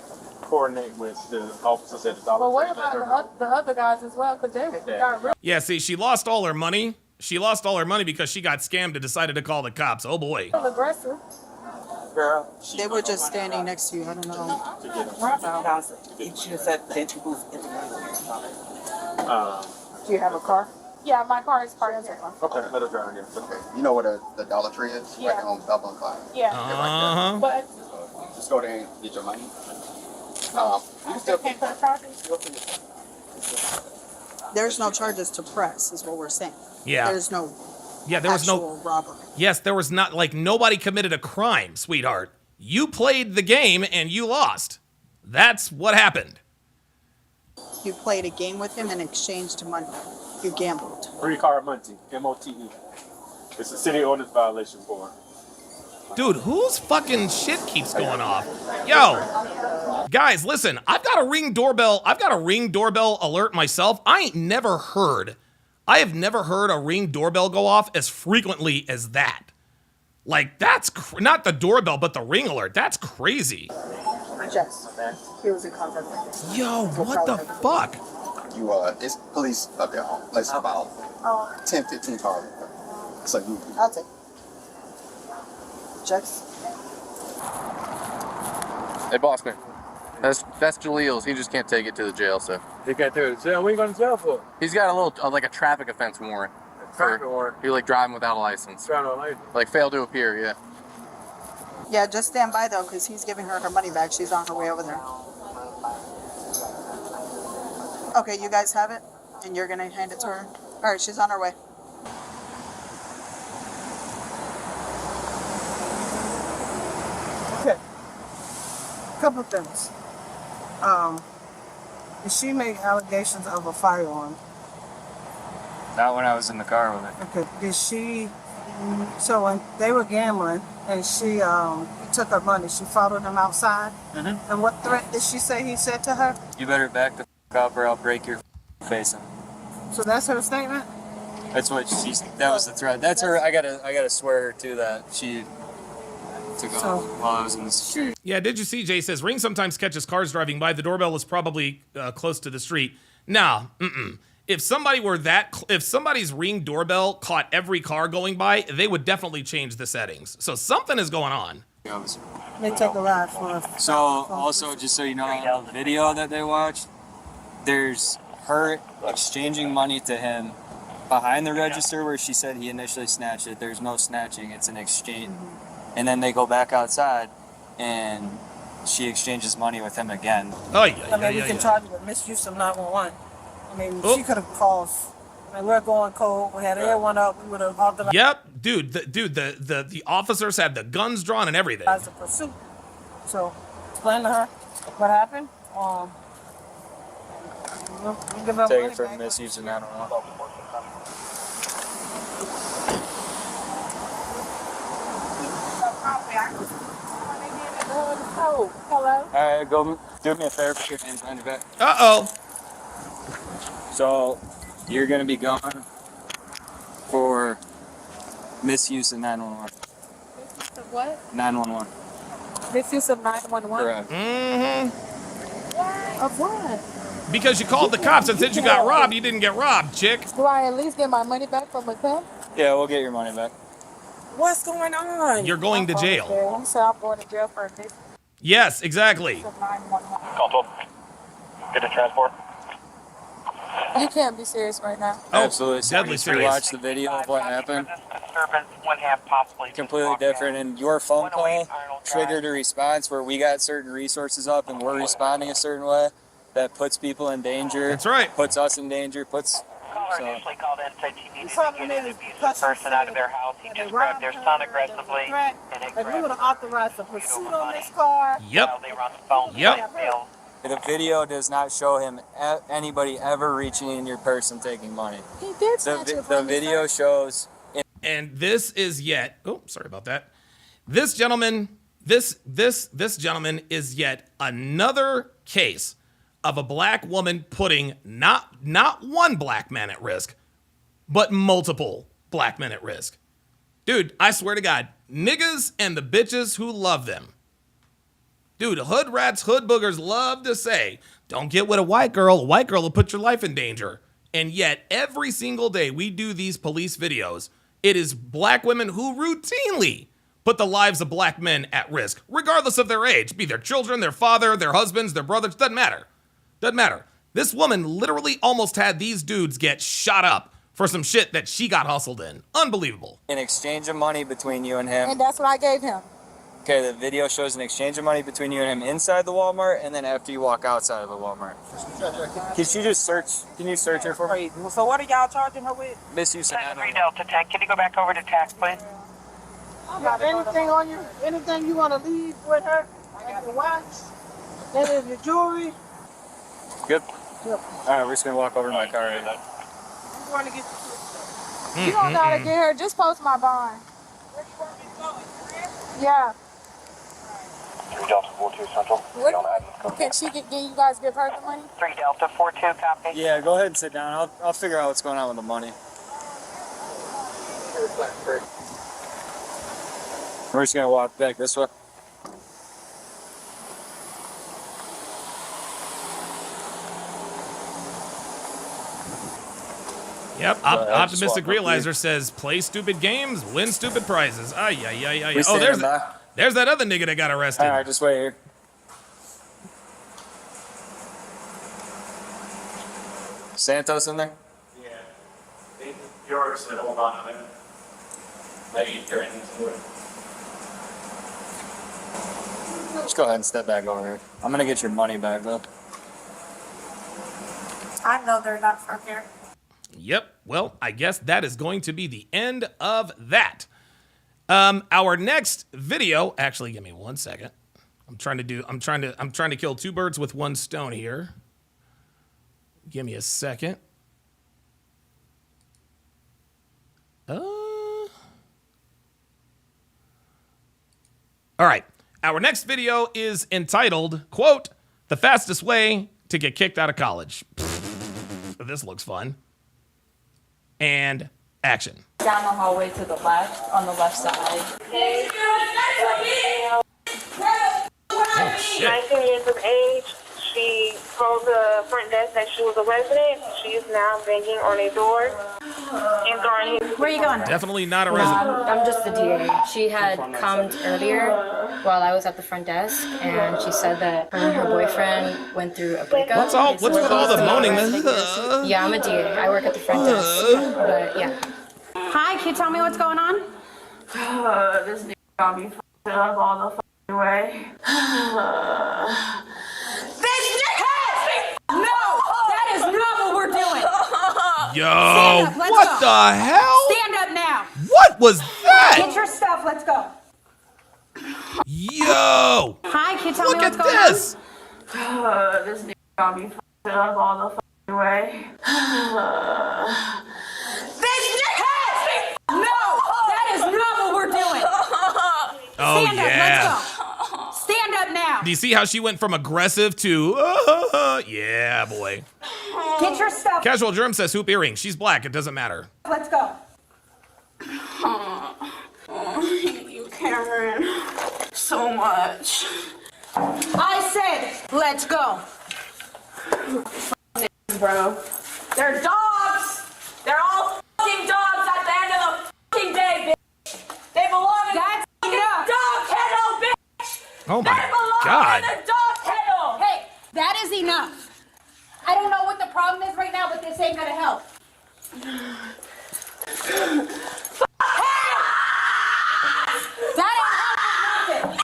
coordinate with the officers at the Dollar Well, what Tree. about the other guys as well? Because they got real. Yeah, see, she lost all her money. She lost all her money because she got scammed and decided to call the cops. Oh boy. Aggressive. Girl, they were just standing next to you. I don't know. She said the entry booth in the Do you have a car? Yeah, my car is parked in there. Okay, let her drive again. Okay. You know where the Dollar Tree is? Yeah. Right on Dublin 5. Yeah. Uh-huh. But Just go there and get your money. you still can't put charges. There's no charges to press, is what we're saying. Yeah. There's no. Yeah, there was actual no robbery. Yes, there was not, like, nobody committed a crime, sweetheart. You played the game and you lost. That's what happened. You played a game with him and exchanged money. You gambled. Free car Monty, M-O-T-E. It's a city ordinance violation for it. Dude, whose fucking shit keeps going off? Yo, guys, listen, I've got a Ring doorbell alert myself. I have never heard a Ring doorbell go off as frequently as that. Like, that's not the doorbell, but the Ring alert. That's crazy. Yes. He was in contact with me. Yo, what the fuck? It's police up there. It's about 10, 15 cars. So I'll take. Checks. Hey, boss man. That's Jalil's. He just can't take it to the jail, so. He can't take it to jail? What are you going to jail for? He's got a little, like a traffic offense warrant. Traffic warrant? He like driving without a license. Driving without a license? Like failed to appear, yeah. Yeah, just stand by though, because he's giving her money back. She's on her way over there. Okay, you guys have it, and you're gonna hand it to her. All right, she's on her way. Okay. Couple things. Did she make allegations of a firearm? Not when I was in the car with her. Okay. Did she? So when they were gambling, and she took her money, she followed him outside. Mm-hmm. And what threat did she say he said to her? You better back the f up or I'll break your face in. So that's her statement. That's what that was the threat. That's her. I gotta swear her to that. She took off while I was in the street. Yeah, did you see? Jay says Ring sometimes catches cars driving by. The doorbell was probably close to the street. Nah, If somebody's Ring doorbell caught every car going by, they would definitely change the settings. So something is going on. They took a ride for us. So also, just so you know, on the video that they watched, there's her exchanging money to him behind the register where she said he initially snatched it. There's no snatching, it's an exchange. And then they go back outside and she exchanges money with him again. We can charge her with misuse of 911. I mean, she could have called. I mean, we're going cold. We had everyone up. We would have authorized. Yep, dude. The officers had the guns drawn and everything. As a pursuit. So, explain to her what happened. We'll give her Take money it for back. misuse and I don't know. Hello. Alright, go do me a favor, put your hands behind your back. Uh-oh. So, you're gonna be gone for misuse of 911. What? 911. Misuse of 911? Correct. Of what? Because you called the cops and said you got robbed. You didn't get robbed, chick. Do I at least get my money back from the pimp? Yeah, we'll get your money back. What's going on? You're going to jail. You said I'm going to jail for a misuse Yes, exactly. of 911. Call 12. Get a transport. You can't be serious right now. Absolutely. So deadly if you serious. watch the video of what happened, Disturbance, one half possibly. completely different. And your phone call triggered a response where we got certain resources up and we're responding a certain way that puts people in danger. That's right. Puts us in danger. Puts. So, Initially called in, said he needed to get an abusive person out of their house. He just grabbed their son aggressively and it Like, we would have authorized a pursuit on this car. Yep. They were on the phone. Yep. the video does not show him anybody ever reaching in your purse and taking money. He did snatch it The from me, video sir. shows. And this is yet. Oh, sorry about that. This gentleman. This gentleman is yet another case of a black woman putting not one black man at risk, but multiple black men at risk. Dude, I swear to God, niggas and the bitches who love them Dude, hood rats, hood boogers love to say, don't get with a white girl will put your life in danger. And yet, every single day we do these police videos, it is black women who routinely put the lives of black men at risk, regardless of their age, be their children, their father, their husbands, their brothers, doesn't matter. Doesn't matter. This woman literally almost had these dudes get shot up for some shit that she got hustled in. Unbelievable. An exchange of money between you and him. And that's what I gave him. Okay, the video shows an exchange of money between you and him inside the Walmart, and then after you walk outside of the Walmart. Can she just search? Can you search her for me? So what are y'all charging her with? Misuse. 3 Delta Tech. Can you go back over to task, please? Anything on you? Anything you want to leave with her? I got your watch. That is your jewelry. Good. Yep. All right, we're just gonna walk over to my car right now. I'm going to get you. You don't gotta get her. Just post my bond. Yeah. 3 Delta 42 Central. Can you guys give her the money? 3 Delta 42, copy. Yeah, go ahead and sit down. I'll figure out what's going on with the money. We're just gonna walk back this way. Yep, Optimistic Realizer says, play stupid games, win stupid prizes. Ay. Oh, there's that other nigga that got arrested. All right, just wait here. Santos in there? Yeah. George said, hold on a minute. Maybe you're in into it. Just go ahead and step back over here. I'm gonna get your money back, though. I know they're not from here. Yep. Well, I guess that is going to be the end of that. Our next video, actually, give me 1 second. I'm trying to kill two birds with one stone here. Give me a second. All right. Our next video is entitled, quote, "The fastest way to get kicked out of college." This looks fun. And action. Down the hallway to the left, on the left side. Oh, shit. 19 years of age. She told the front desk that she was a resident. She is now banging on a door and throwing his... Where are you going? Definitely not a resident. I'm just the DA. She had come earlier while I was at the front desk, and she said that her and her boyfriend went through a breakup. What's with all the moaning? Yeah, I'm a DA. I work at the front desk, but yeah. Hi, can you tell me what's going on? This nigga got me f***ed up all the f***ing way. No, that is not what we're doing. Yo, Stand up, let's what go. the hell? Stand up now. What was that? Get your stuff, let's go. Yo. Hi, can you tell Look me what's at going this. on? This nigga got me f***ed up all the f***ing way. No, that is not what we're doing. Oh, Stand up, yeah. let's go. Stand up now. Do you see how she went from aggressive to, yeah, boy. Get your stuff. Casual Germ says hoop earring. She's black. It doesn't matter. Let's go. You, Cameron, so much. I said, let's go. Bro. They're dogs. They're all fucking dogs at the end of the fucking day, bitch. They belong in the dog kennel, bitch. Oh my They belong God. in the dog kennel. Hey, that is enough. I don't know what the problem is right now, but this ain't gonna help. That ain't helping nothing.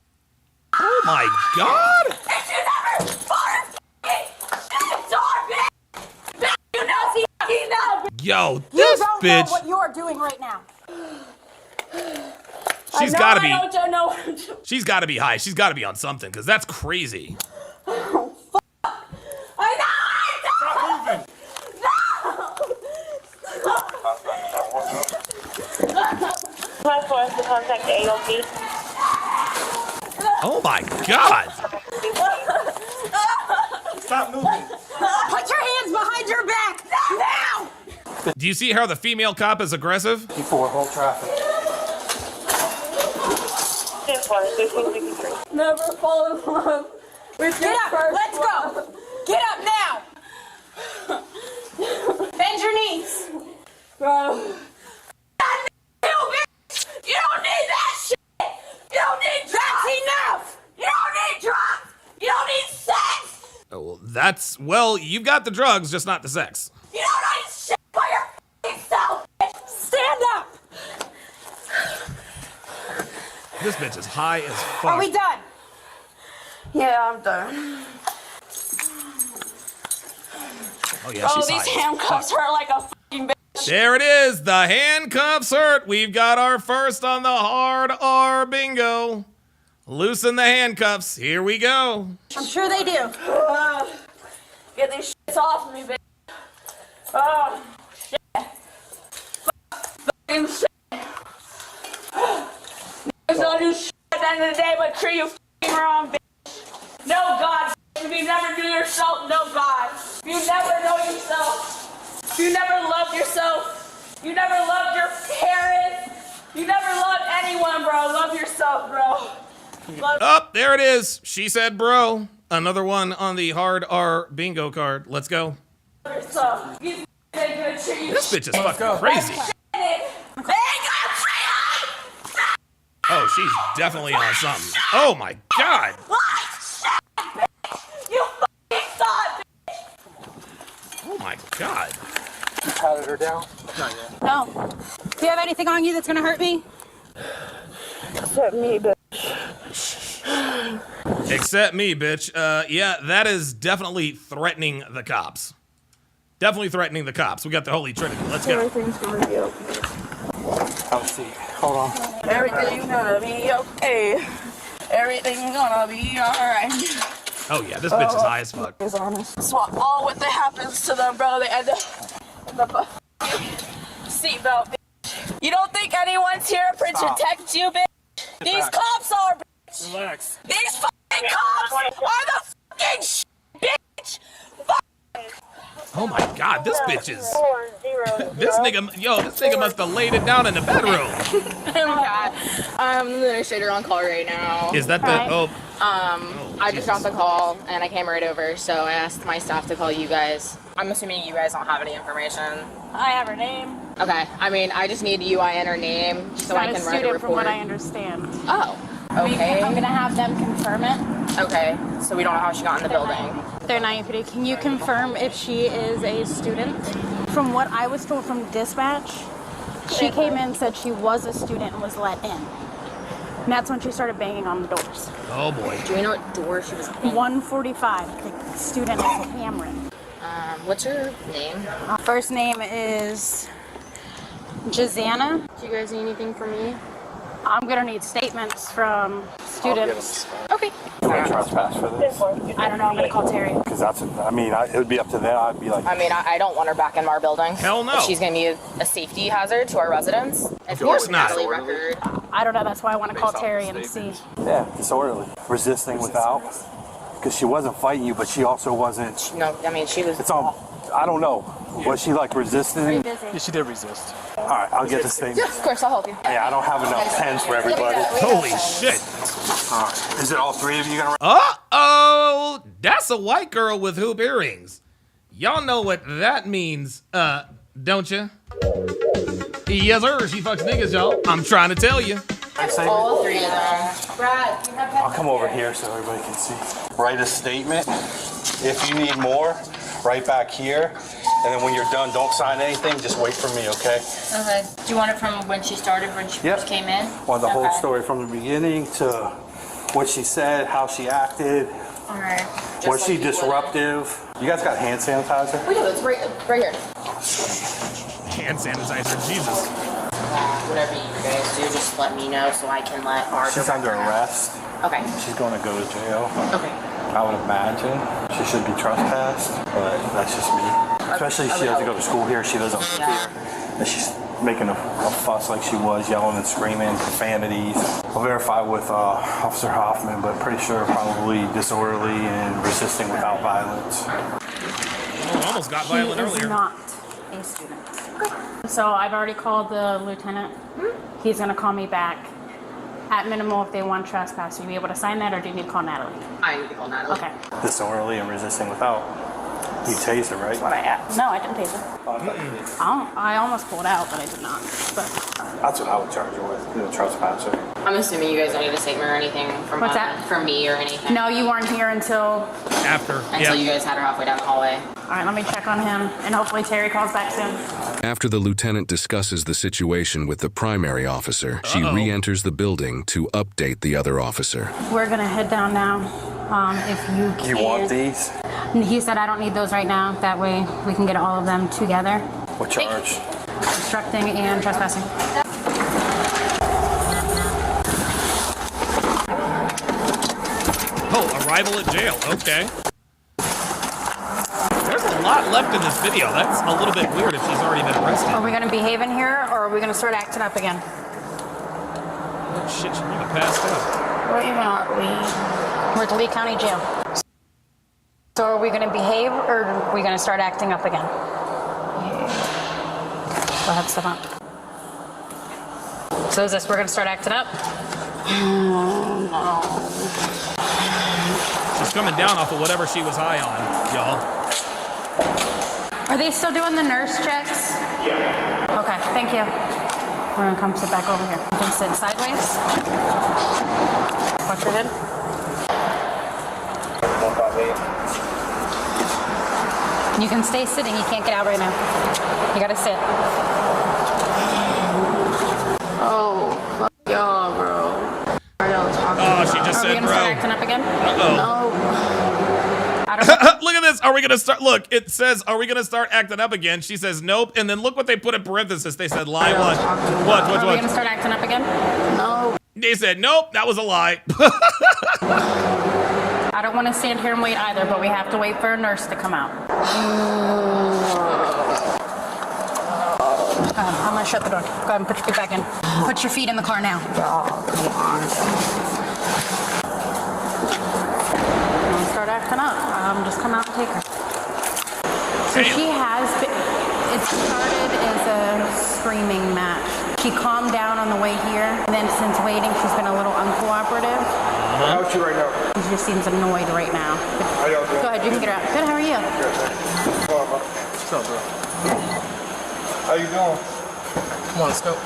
Oh my God. If you never fought a dog, bitch. Bitch, you know, see, you know, bitch. Yo, You this don't bitch. know what you're doing right now. She's gotta be. I don't know what I'm doing. She's gotta be high. She's gotta be on something, because that's crazy. Plus for us to contact the AOP. Oh my God. Stop moving. Put your hands behind your back now. Do you see how the female cop is aggressive? Before whole traffic. 10-4 That's fine. There's things we can drink. Never fall in love with your first Let's go. Get up now. Bend your knees. Bro. You don't need that shit. You don't need drugs. That's enough. You don't need drugs. You don't need sex. Oh, well, you've got the drugs, just not the sex. You don't need shit by your f***ing self. Stand up. This bitch is high as fuck. Are we done? Yeah, I'm done. Oh, yeah, she's these high. handcuffs hurt like a fucking bitch. There it is. The handcuffs hurt. We've got our first on the hard R bingo. Loosen the handcuffs. Here we go. I'm sure they do. Get these shits off me, bitch. Oh, shit. Fucking shit. There's no new shit at the end of the day, but treat you fucking wrong, bitch. No God. If you never knew yourself, no God. If you never know yourself, if you never loved yourself, you never loved your parents, you never loved anyone, bro. Love yourself, bro. Oh, there it is. She said bro. Another one on the hard R bingo card. Let's go. This bitch is fucking crazy. Oh, she's definitely on something. Oh my God. You fucking saw it, Oh my God. You patted her down? Not yet. No. Do you have anything on you that's gonna hurt me? Except me, bitch. Except me, bitch. Yeah, that is definitely threatening the cops. Definitely threatening the cops. We got the Holy Trinity. Let's go. Everything's gonna be okay. I'll see. Hold on. Everything's gonna be okay. Everything's gonna be alright. Oh yeah, this bitch is high as fuck. Is honest. So all what that happens to them, bro, they end up in the seatbelt, bitch. You don't think anyone's here to protect you, bitch? These cops are, bitch. Relax. These fucking cops are the fucking bitch. Oh my God, this bitch is. This nigga must have laid it down in the bedroom. Oh God. I'm the administrator on call right now. Is that the? I just got the call and I came right over, so I asked my staff to call you guys. I'm assuming you guys don't have any information. I have her name. Okay. I mean, I just need UIN or name so I can write a report. From what I understand. Oh. Okay. I'm gonna have them confirm it. Okay. So we don't know how she got in the building. They're naivety. Can you confirm if she is a student? From what I was told from dispatch, she came in, said she was a student and was let in. And that's when she started banging on the doors. Oh boy. Do we know what door she was in? 145. The student is Cameron. What's her name? First name is Jazana. Do you guys need anything from me? I'm gonna need statements from students. Okay. Trespass for this? I don't know. I'm gonna call Terry. Because it would be up to them. I'd be like. I mean, I don't want her back in our building. Hell no. If she's gonna be a safety hazard to our residents. Of course not. I don't know. That's why I want to call Terry and see. Yeah, disorderly. Resisting without. Because she wasn't fighting you, but she also wasn't. No, I mean, she was. It's all. I don't know. Was she like resisting? Yeah, she did resist. All right, I'll get this thing. Yeah, of course, I'll help you. Yeah, I don't have enough pens for everybody. Holy shit. All right. Is it all three of you gonna? Uh-oh. That's a white girl with hoop earrings. Y'all know what that means, don't you? Yes, sir. She fucks niggas, y'all. I'm trying to tell you. All three of them. Brad, you have I'll come over here so everybody can see. Write a statement. If you need more, right back here. And then when you're done, don't sign anything. Just wait for me, okay? Okay. Do you want it from when she started, when she first came in? Want the whole story from the beginning to what she said, how she acted. All right. Was she disruptive? You guys got hand sanitizer? We do. It's right here. Hand sanitizer, Jesus. Whatever you guys do, just let me know so I can let our. She's under arrest. Okay. She's going to go to jail. Okay. I would imagine she should be trespassed, but that's just me. Especially if she has to go to school here. She doesn't live here. And she's making a fuss like she was, yelling and screaming, profanities. I'll verify with Officer Hoffman, but pretty sure probably disorderly and resisting without violence. Oh, almost got violent earlier. He is not a student. So I've already called the lieutenant. He's gonna call me back At minimal, if they want trespass, will you be able to sign that, or do you need to call Natalie? I need to call Natalie. Okay. Disorderly and resisting without. You tased her, right? That's what I asked. No, I didn't tase her. I almost pulled out, but I did not. But That's what I would charge you with, trespasser. I'm assuming you guys don't need a statement or anything from What's that? from me or anything. No, you weren't here until Until you guys had her halfway down the hallway. All right, let me check on him, and hopefully Terry calls back soon. After the lieutenant discusses the situation with the primary officer, she re-enters the building to update the other officer. We're gonna head down now. If you can. You want these? He said I don't need those right now. That way we can get all of them together. What charge? Obstructing and trespassing. Oh, arrival at jail. Okay. There's a lot left in this video. That's a little bit weird if she's already been arrested. Are we gonna behave in here, or are we gonna start acting up again? Oh, shit, she might have passed out. Where are we? We're at the Lee County Jail. So are we gonna behave, or are we gonna start acting up again? Go ahead, Stefan. So is this, we're gonna start acting up? No. She's coming down off of whatever she was high on, y'all. Are they still doing the nurse checks? Yeah. Okay, thank you. We're gonna come sit back over here. You can sit sideways. Watch your head. You can stay sitting. You can't get out right now. You gotta sit. Oh, fuck y'all, bro. She just said, Are we gonna bro. start acting up again? Uh-oh. No. I don't Look at this. Are we going to start? Look, it says, are we going to start acting up again? She says, nope. And then look what they put in parenthesis. They said, lie what? What? Are we gonna start acting up again? No. They said, nope, that was a lie. I don't want to stand here and wait either, but we have to wait for a nurse to come out. I'm gonna shut the door. Go ahead and put your feet back in. Put your feet in the car now. I'm gonna start acting up. Just come out and take her. So she has been, it started as a screaming match. She calmed down on the way here, and then since waiting, she's been a little uncooperative. How are you right now? She just seems annoyed right now. How y'all doing? Go ahead, you can get her out. Good, how are you? What's up, bro? How you doing? Come on, let's go.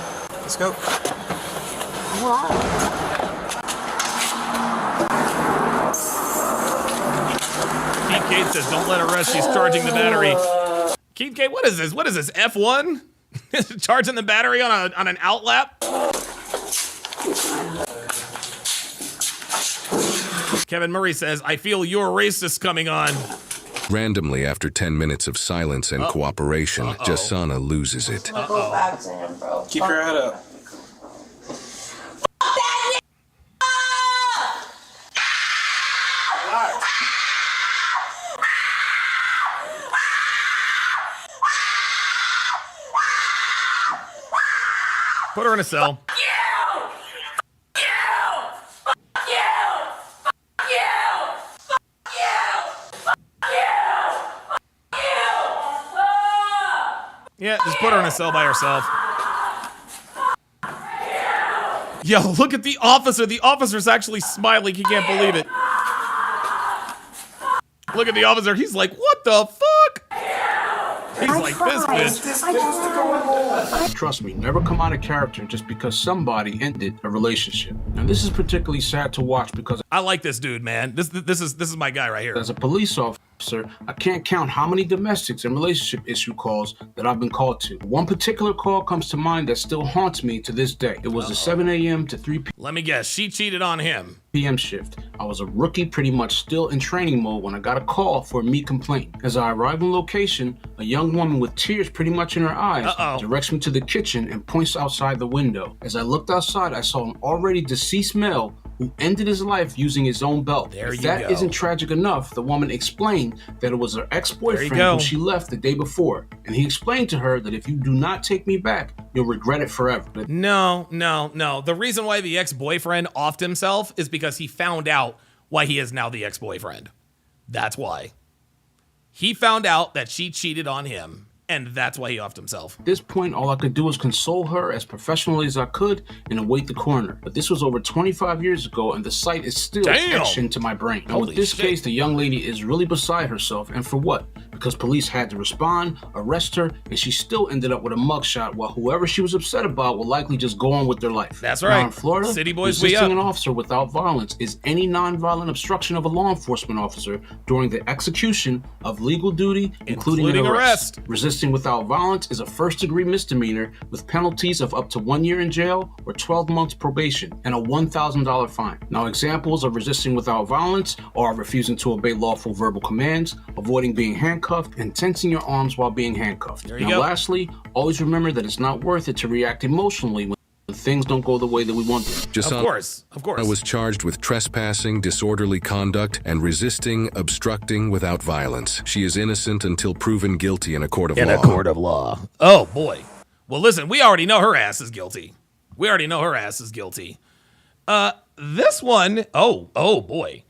Let's go. Keith Kate says, don't let her rest. She's charging the battery. Keith Kate, what is this? What is this, F1? Charging the battery on an outlap? Kevin Murray says, I feel you're racist coming on. Randomly, after 10 minutes of silence and cooperation, Jasana loses it. Go back to him, bro. Keep your head up. Put her in a cell. Yeah, just put her in a cell by herself. Yo, look at the officer. The officer's actually smiling. He can't believe it. Look at the officer. He's like, what the fuck? He's like, this bitch. Trust me, never come out of character just because somebody ended a relationship. And this is particularly sad to watch because I like this dude, man. This is my guy right here. As a police officer, I can't count how many domestics and relationship issue calls that I've been called to. One particular call comes to mind that still haunts me to this day. It was a 7 a.m. to 3 p.m. Let me guess, she cheated on him. PM shift. I was a rookie, pretty much still in training mode when I got a call for a me complaint. As I arrived on location, a young woman with tears pretty much in her eyes directs me to the kitchen and points outside the window. As I looked outside, I saw an already deceased male who ended his life using his own belt. If that isn't tragic enough, the woman explained that it was her ex-boyfriend who she left the day before. And he explained to her that if you do not take me back, you'll regret it forever. No. The reason why the ex-boyfriend offed himself is because he found out why he is now the ex-boyfriend. That's why. He found out that she cheated on him, and that's why he offed himself. At this point, all I could do was console her as professionally as I could and await the coroner. But this was over 25 years ago, and the sight is still etched into my brain. Now, with this case, the young lady is really beside herself, and for what? Because police had to respond, arrest her, and she still ended up with a mugshot, while whoever she was upset about will likely just go on with their life. That's right. Now, in Florida, City boys, we resisting up. an officer without violence is any nonviolent obstruction of a law enforcement officer during the execution of legal duty, including an arrest. Resisting without violence is a first-degree misdemeanor with penalties of up to 1 year in jail or 12 months probation and a $1,000 fine. Now, examples of resisting without violence are refusing to obey lawful verbal commands, avoiding being handcuffed, and tensing your arms while being handcuffed. There you now, go. Lastly, always remember that it's not worth it to react emotionally when things don't go the way that we want them. Of course. I was charged with trespassing, disorderly conduct, and resisting, obstructing without violence. She is innocent until proven guilty in a court of law. In a court of law. Oh, boy. Well, listen, we already know her ass is guilty. This one, oh, boy.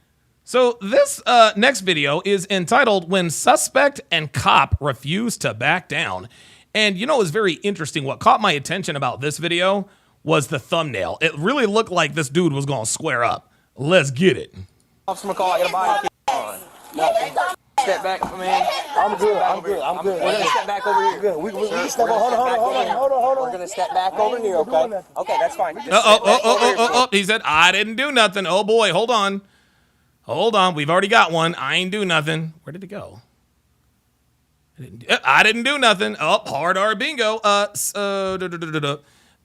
So this next video is entitled When Suspect and Cop Refuse to Back Down. And you know what was very interesting? What caught my attention about this video was the thumbnail. It really looked like this dude was going to square up. Let's get it. Officer McCall, I got a body on. No. Step back, man. I'm good. We're gonna step back over here. Good. We step on. Hold on. We're gonna step back over here, okay? Okay, that's fine. He said, I didn't do nothing. Oh, boy, hold on. We've already got one. I ain't do nothing. Where did it go? I didn't do nothing. Oh, hard R bingo.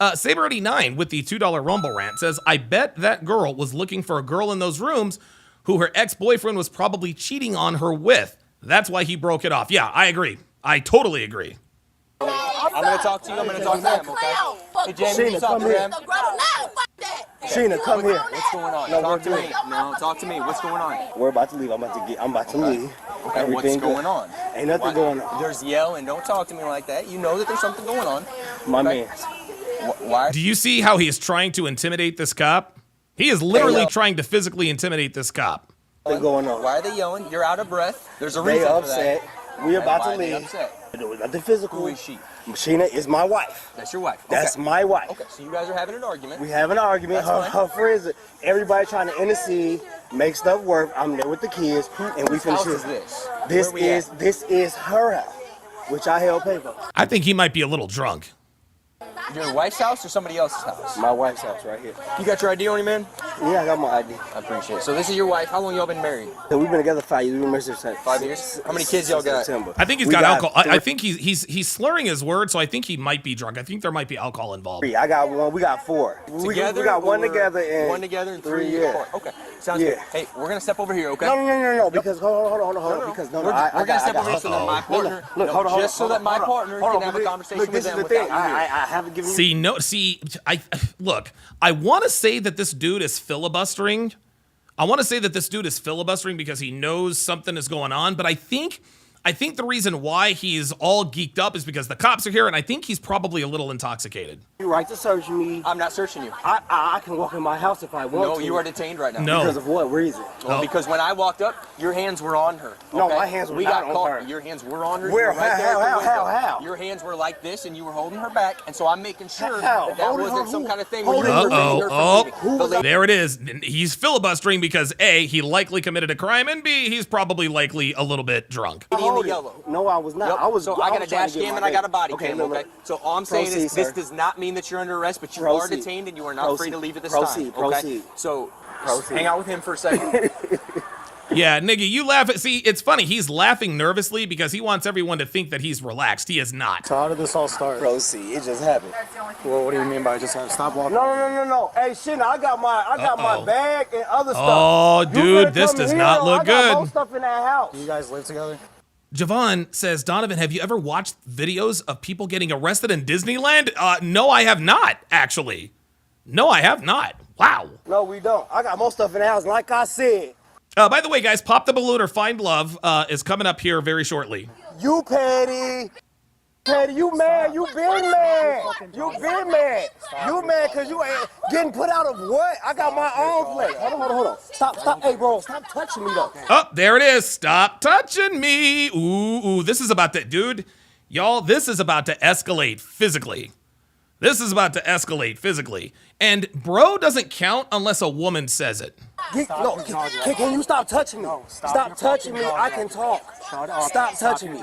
Saber89 with the $2 Rumble rant says, I bet that girl was looking for a girl in those rooms who her ex-boyfriend was probably cheating on her with. That's why he broke it off. Yeah, I agree. I totally agree. I'm gonna talk to you. I'm gonna talk to them, okay? Hey, Jamie, Sheena, talk to them. Sheena, come here. What's going on? Talk to me. No, talk to me. What's going on? We're about to leave. I'm about to leave. Okay, Everything what's going on? Ain't nothing going on. There's yelling. Don't talk to me like that. You know that there's something going on. My man. Why? Do you see how he is trying to intimidate this cop? He is literally trying to physically intimidate this cop. What's going on? Why are they yelling? You're out of breath. There's a They reason upset. for that. We about Why to are they leave. upset? Nothing physical. Who is she? Sheena is my wife. That's your wife. That's Okay. my wife. Okay, so you guys are having an argument. We have an argument. That's Her friends, everybody trying to intercede, make stuff work. I'm there with the kids, and we Whose finish house it. is this? This Where we is at? this is her house, which I held paper. I think he might be a little drunk. Your wife's house or somebody else's house? My wife's house right here. You got your ID on you, man? Yeah, I got my ID. I appreciate it. So this is your wife. How long y'all been married? So we've been together 5 years. We've been married since 5 years? How many kids y'all got? September. I think he's We got alcohol. I three- think he's slurring his words, so I think he might be drunk. I think there might be alcohol involved. I got one. We got four. We got one or together and one together and 3 years. apart. Okay, sounds Yeah. good. Hey, we're gonna step over here, okay? No. Because hold on. Because We're gonna step over here so that my partner, just so that my partner can have a conversation Look, with this is them the thing. without you. I haven't given you. Look, I want to say that this dude is filibustering. Because he knows something is going on, but I think the reason why he's all geeked up is because the cops are here, and I think he's probably a little intoxicated. You right to search me. I'm not searching you. I can walk in my house if I want to. No, you are detained right now. No. Because of what reason? Well, because when I walked up, your hands were on her. No, okay? my hands were we not got on caught. her. Your hands were on her. Where? You were right there at the How? window. Your hands were like this, and you were holding her back, and so I'm making sure How? that Hold it, wasn't hold some it. kind of thing Hold where you it. were preventing her from leaving. The lady- There it is. He's filibustering because A, he likely committed a crime, and B, he's probably likely a little bit drunk. in the yellow. No, I was not. Yep. I was. So I got a was trying dash to get cam my and I got a baby. body Okay, cam, look, okay? So all I'm saying is Proceed, this sir. does not mean that you're under arrest, but you are Proceed. detained and you are not free to leave at this time. Okay? Proceed. So hang out with him for a second. Yeah, nigga, you laugh at. See, it's funny. He's laughing nervously because he wants everyone to think that he's relaxed. He is not. So how did this all start? Proceed. It just happened. Well, what do you mean by just stop walking? No. Hey, Sheena, I got my bag and other stuff. Oh, You dude, finna this come does here, not look I got good. more stuff in that house. Do you guys live together? Javon says, Donovan, have you ever watched videos of people getting arrested in Disneyland? No, I have not, actually. No, I have not. Wow. No, we don't. I got more stuff in the house. Like I said. By the way, guys, Pop the Balloon or Find Love is coming up here very shortly. You petty. Petty, you mad. You been mad. You been mad. You mad because you ain't getting put out of what? I got my own place. Hold on. Stop. Hey, bro, stop touching me, though. Oh, there it is. Stop touching me. Ooh, this is about that. Dude, Y'all, this is about to escalate physically. This is about to escalate physically. And bro doesn't count unless a woman says it. Can you stop touching me? Stop touching me. I can talk. Stop touching me.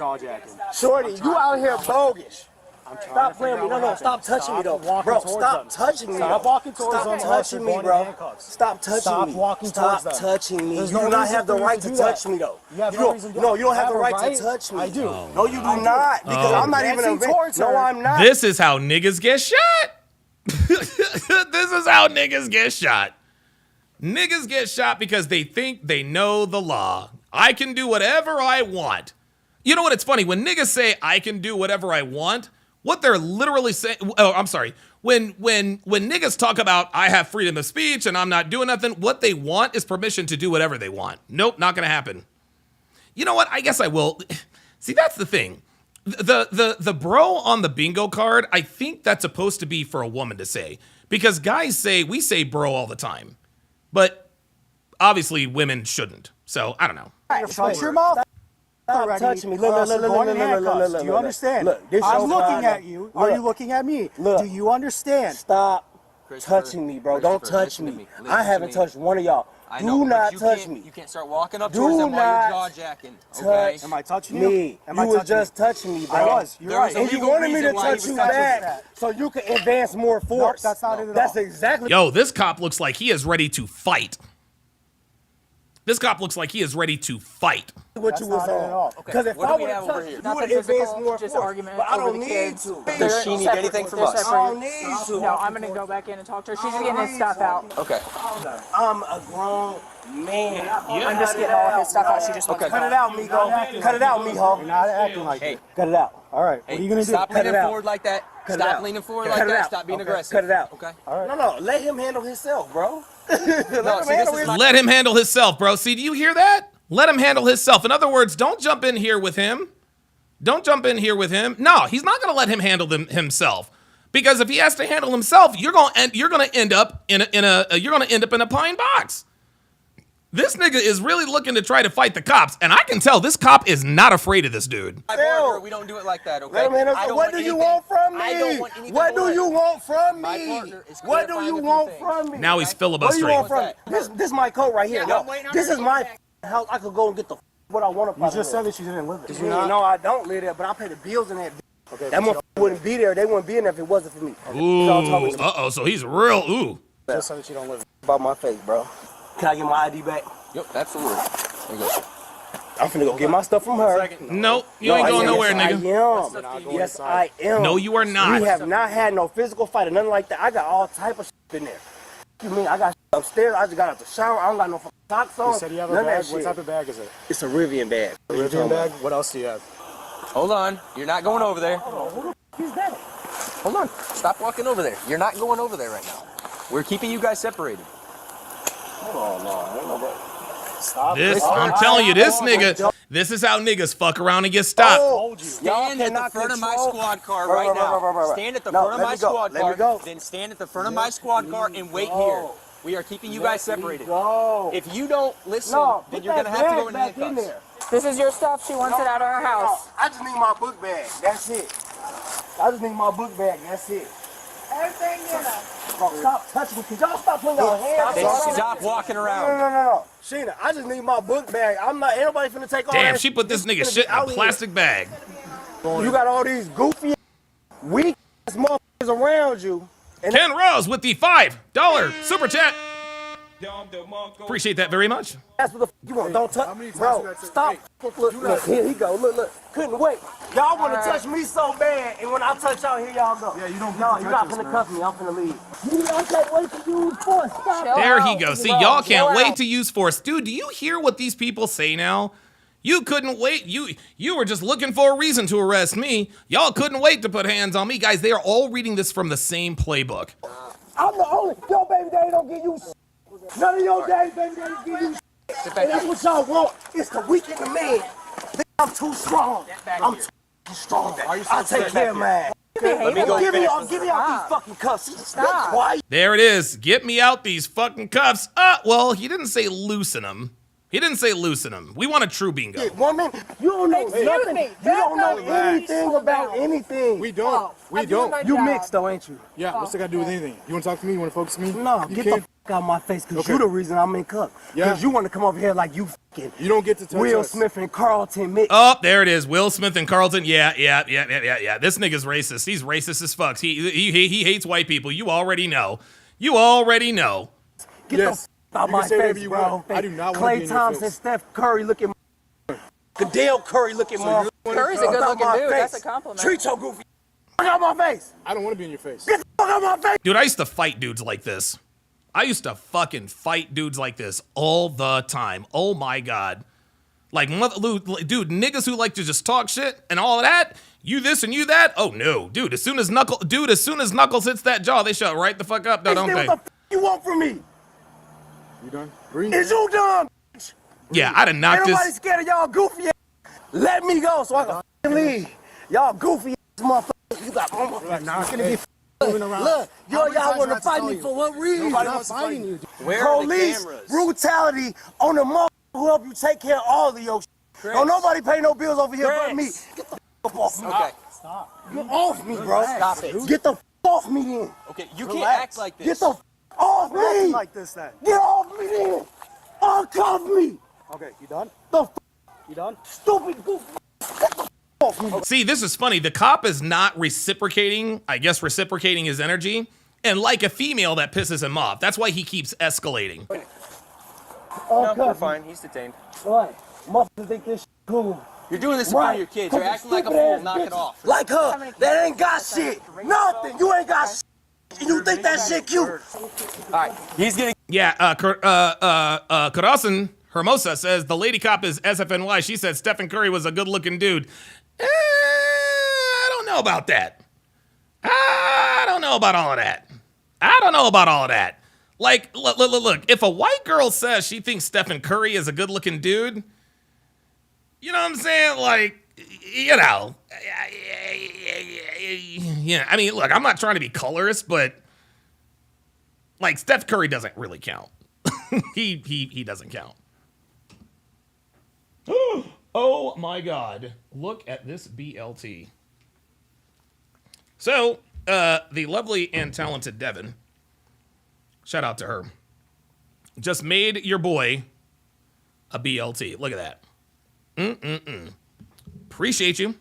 Shorty, you out here bogus. Stop playing me. No, stop touching me though. Bro, stop touching me. Stop walking towards them. Stop touching me, bro. Stop touching me. Stop walking towards them. Stop touching me. You There's do no not reason have the for you right to to do touch that. me though. You have no reason. No, you don't have the a right to touch me. I do. No, you do not. Because I'm not even No, I'm not. This is how niggas get shot. This is how niggas get shot. Niggas get shot because they think they know the law. I can do whatever I want. You know what? It's funny. When niggas say I can do whatever I want, what they're literally saying, oh, I'm sorry. When niggas talk about I have freedom of speech and I'm not doing nothing, what they want is permission to do whatever they want. Nope, not gonna happen. You know what? I guess I will. See, that's the thing. The bro on the bingo card, I think that's supposed to be for a woman to say. Because guys we say bro all the time. But obviously women shouldn't. So I don't know. Shut your mouth. Stop touching me. Look. Do you understand? I'm looking at you. Are you looking at me? Do you understand? Stop touching me, bro. Don't touch me. I haven't touched one of y'all. Do not touch me. You can't start walking up towards them while you're jaw-jacking. Okay? Am I touching you? Me. Am I You was touching just touching me, bro. I was. You're right. And you wanted me to touch you back so you could advance more force. Nope, that's not it at all. That's exactly. Yo, this cop looks like he is ready to fight. This cop looks like he is ready to fight. What you was on. Because if I would have touched you, you would advance more force. But I don't need to. Does she need anything from us? I don't need to. No, I'm gonna go back in and talk to her. She's getting his stuff out. Okay. I'm a grown man. I'm just getting all of his stuff out. She just wants to Cut it out, Migo. Cut it out, Miho. You're not acting like Hey. Cut it out. All right. What are you gonna do? Stop Cut it leaning out. forward like that. Cut it Stop out. leaning forward Cut like it that. out. Stop being Okay. aggressive. Cut it out. Okay. All right. No, let him handle himself, bro. Let him handle himself, bro. See, do you hear that? Let him handle himself. In other words, don't jump in here with him. Don't jump in here with him. No, he's not going to let him handle himself. Because if he has to handle himself, you're going to end up in a pine box. This nigga is really looking to try to fight the cops, and I can tell this cop is not afraid of this dude. My partner, we don't do it like that, okay? What do you want from me? I don't want anything. What do you want from My me? partner is What do clarifying you a few want things. from me? Now he's What do you filibustering. want from me? This my coat right here. Yo, this is my house. I could go and get the what I want to. You just said that you didn't live there. No, I don't live there, but I pay the bills in that. Okay, that motherfucker wouldn't be there. They wouldn't be in there if it wasn't for me. Ooh, uh-oh, so he's real, ooh. Just said that you don't live there. About my face, bro. Can I get my ID back? Yep, absolutely. There you go. I'm finna go get my stuff from her. Nope, you ain't going nowhere, nigga. Yes, I am. No, you are not. We have not had no physical fight or nothing like that. I got all type of shit in there. You mean I got upstairs? I just got out the shower. I don't got no fucking socks on. You said you have a None of bag. that What shit. type of bag is it? It's a Rivian bag. A Rivian bag? What else do you have? Hold on. You're not going over there. Who the is that? Hold on. Stop walking over there. You're not going over there right now. We're keeping you guys separated. Hold on, no. Ain't nobody. Stop. I'm telling you, this nigga, this is how niggas fuck around and get stopped. Stand at the front of my squad car right now. Stand at the front of my squad car. Then stand at the front of my squad car and wait here. We are keeping you guys separated. If you don't listen, then you're going to have to go in handcuffs. This is your stuff. She wants it out of her house. I just need my book bag. That's it. I just need my book bag. That's it. Everything in her. Bro, stop touching me. Can y'all stop putting your hands Then on me? stop walking around. No. Sheena, I just need my book bag. I'm not, everybody finna take all Damn, that she put this nigga shit in a plastic bag. You got all these goofy, weak ass motherfuckers around you. And Ken Rose with the $5 super chat. Appreciate that very much. that's what the you want. Don't touch, bro. Stop. Look, here he go. Look. Couldn't wait. Y'all want to touch me so bad, and when I touch y'all, here y'all go. Yeah, you don't. No, you're not finna cuff me. I'm finna leave. I can't wait to use force. Stop. There he goes. See, y'all can't wait to use force. Dude, do you hear what these people say now? You couldn't wait. You were just looking for a reason to arrest me. Y'all couldn't wait to put hands on me. Guys, they are all reading this from the same playbook. I'm the only. Your baby daddy don't give you shit. None of your baby daddy give you shit. And that's what y'all want. It's the weak in the man. I'm too strong. I'm too strong. I'll take care of mine. Let me go Give me finish. out these fucking cuffs. Stop. Quiet. There it is. Get me out these fucking cuffs. Well, he didn't say loosen them. He didn't say loosen him. We want a true bingo. Woman, you don't know nothing. Me. You don't know anything about anything. We don't. We don't. You mixed though, ain't you? Yeah, what's that got to do with anything? You want to talk to me? You want to focus me? No, you get can't. the f out of my face, because Okay. you the reason I'm in cup. Yeah. Because you want to come over here like you fucking You don't get to touch Will us. Smith and Carlton mix. Oh, there it is. Will Smith and Carlton. Yeah. This nigga's racist. He's racist as fuck. He hates white people. You already know. Get the f out my face, bro. I do not want to Clay be in your Thompson, face. Steph Curry looking Goodell Curry looking So Curry's a good-looking dude. That's a compliment. Treat your goofy fuck out my face. I don't want to be in your face. Get the fuck out my face. Dude, I used to fight dudes like this. I used to fucking fight dudes like this all the time. Oh my God. Like, dude, niggas who like to just talk shit and all of that, you this and you that. Oh no, dude, as soon as Knuckles hits that jaw, they shut right the fuck up, though, don't they? What the f you want from me? You done? Breathe. Is you done? Yeah, I'd have knocked Ain't nobody this. scared of y'all goofy ass. Let me go so I can f***ing leave. Y'all goofy ass motherfuckers. You got Look, y'all want to fight me for what reason? Nobody wants to fight you. Where are the Police cameras? brutality on the mother who help you take care of all of your shit. Don't nobody pay no bills over here but me. Get the f off me. Okay. Stop. Get off me, bro. Stop it. Get the f off me then. Okay, you can't act like this. Get the f off me. Like this, then. Get off me then. Uncuff me. Okay, you done? The f You done? stupid goofy. Get the f off me. See, this is funny. The cop is not reciprocating his energy. And like a female, that pisses him off. That's why he keeps escalating. No, we're fine. He's detained. What? Motherfuckers think this shit cool. You're doing this in front of your kids. You're acting like a fool. Knock it off. Like her. That ain't got shit. Nothing. You ain't got shit. And you think that shit cute. All right, he's getting. Yeah, Corazon Hermosa says the lady cop is SFNY. She said Stephen Curry was a good-looking dude. I don't know about that. I don't know about all of that. Like, look, if a white girl says she thinks Stephen Curry is a good-looking dude, you know what I'm saying? Like, you know. Yeah, I mean, look, I'm not trying to be colorist, but, like, Steph Curry doesn't really count. he doesn't count. Oh, my God. Look at this BLT. So, the lovely and talented Devin, shout out to her, just made your boy a BLT. Look at that. Appreciate you.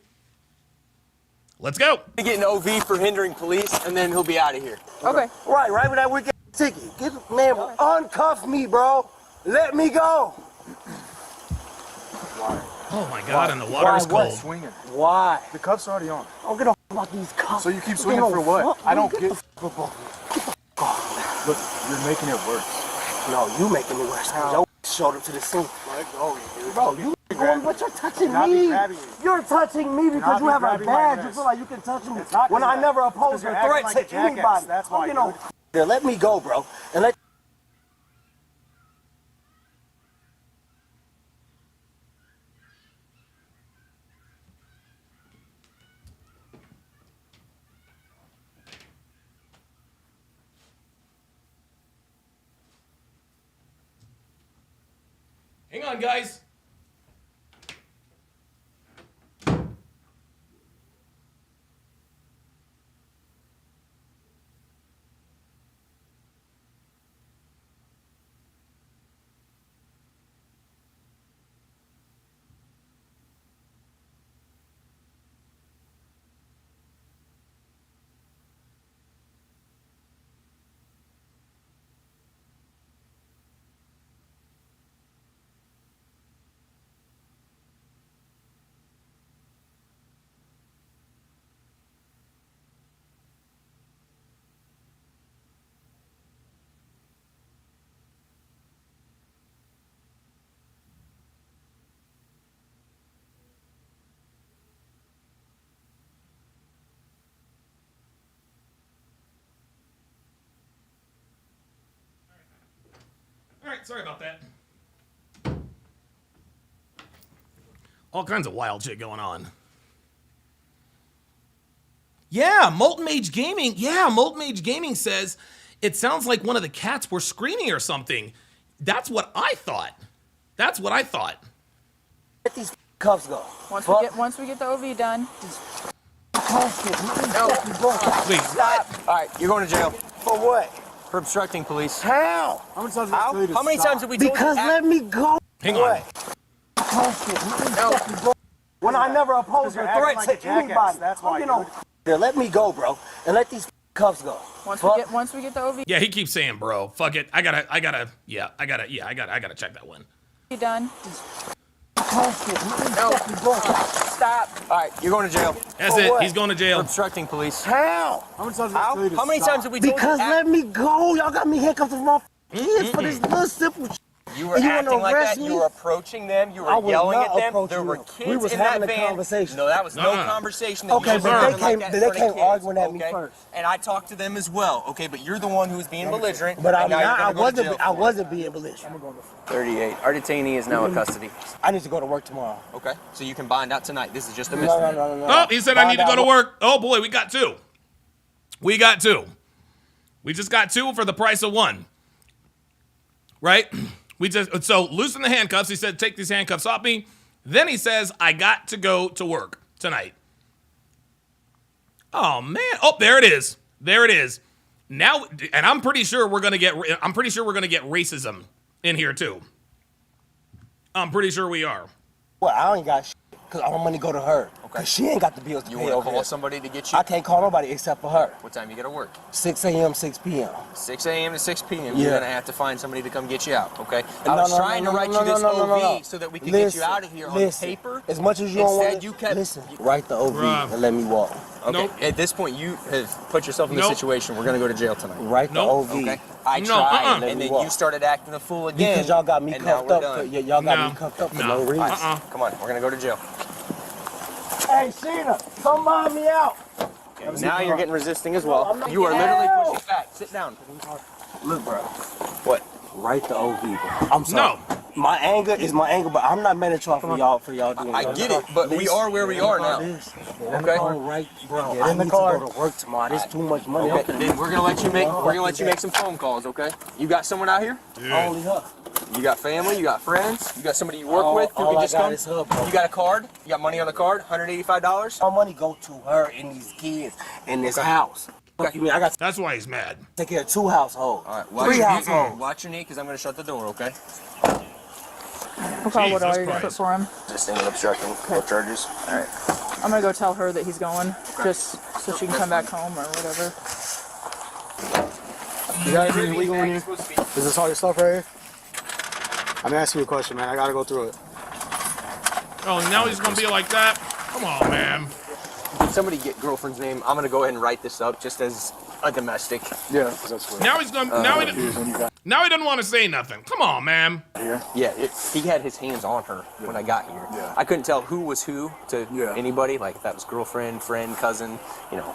Let's go. Get an OV for hindering police, and then he'll be out of here. Okay. Right with that weekend ticket. Man, uncuff me, bro. Let me go. Oh my God, and the water's cold. Swinging. Why? The cuffs are already on. I don't give a f about these cuffs. So you keep swinging for what? I don't get. Look, you're making it worse. No, you making it worse. Your showed up to the scene. Bro, you going, but you're touching me. You're touching me because you have a badge. You feel like you can touch me when I never oppose a threat to anybody. That's why. You know, let me go, bro, and let. Hang on, guys. All right, sorry about that. All kinds of wild shit going on. Yeah, Molten Mage Gaming. Yeah, Molten Mage Gaming says it sounds like one of the cats were screaming or something. That's what I thought. That's what I thought. Let these cuffs go. Once we get the OV done. Wait. Stop. All right, you're going to jail. For what? For obstructing police. How? How many times have we told you? Because let me go. Hang on. When I never oppose a threat to anybody. That's why. Let me go, bro, and let these cuffs go. Once we get the OV Yeah, he keeps saying, bro, fuck it. I gotta check that one. done. Stop. All right, you're going to jail. That's it. He's going to jail. For obstructing police. How? How many times have we told you? Because let me go. Y'all got me handcuffed with my kids for this little simple shit. You were acting like that. You were approaching them. You were yelling at them. There were kids in that van. Conversation. No, that was no conversation. Okay, but they came arguing at me first. And I talked to them as well. Okay, but you're the one who was being belligerent. But I wasn't being belligerent. 38. Our detainee is now in custody. I need to go to work tomorrow. Okay, so you can bind out tonight. This is just a misdemeanor. No. Oh, he said I need to go to work. Oh boy, we got two. We just got two for the price of one. Right? So loosen the handcuffs. He said, take these handcuffs off me. Then he says, I got to go to work tonight. Oh man. Oh, there it is. Now, and I'm pretty sure we're gonna get racism in here too. I'm pretty sure we are. Well, I ain't got shit, because all my money go to her. Okay. Because she ain't got the bills to pay over. You want to call somebody to get you? I can't call nobody except for her. What time you got to work? 6 a.m., 6 p.m. 6 a.m. to 6 p.m. Yeah. You're going to have to find somebody to come get you out, okay? I was trying to write you this OV so that we could get you out of here on paper. As much as you don't want to, write the OV and let me walk. Okay, nope. At this point, you have put yourself in this situation. We're going to go to jail tonight. Write the OV. Okay. I tried, and then you started acting a fool again. Because y'all got me cuffed up. Y'all got me cuffed up for no reason. Come on, we're going to go to jail. Hey, Sheena, come mind me out. Okay, now you're getting resisting as well. You are literally pushing back. Sit down. Look, bro. What? Write the OV, bro. I'm sorry. No. My anger is my anger, but I'm not mad at y'all for y'all doing that. I get it, but we are where we are now. Okay. Right, bro. Get in the car. Go to work tomorrow. There's too much money. Okay. Then we're gonna let you make some phone calls. Okay. You got someone out here? Yeah. Only her. You got family? You got friends? You got somebody you work with who can just come? You got a card? You got money on the card? $185? My money go to her and these kids in this house. Okay. You mean That's why he's mad. Take care of 2 households. All right. 3 households. Watch your knee, because I'm going to shut the door, okay? Okay, what are you going to put for him? Just in obstructing charges. All right. I'm going to go tell her that he's going, just so she can come back home or whatever. You got anything illegal in here? Is this all your stuff right here? I'm asking you a question, man. I got to go through it. Oh, now he's going to be like that? Come on, man. Did somebody get girlfriend's name? I'm going to go ahead and write this up just as a domestic. Yeah, that's what. Now he's going to... Now he doesn't want to say nothing. Come on, man. Yeah, he had his hands on her when I got here. Yeah. I couldn't tell who was who to anybody. Like, if that was girlfriend, friend, cousin,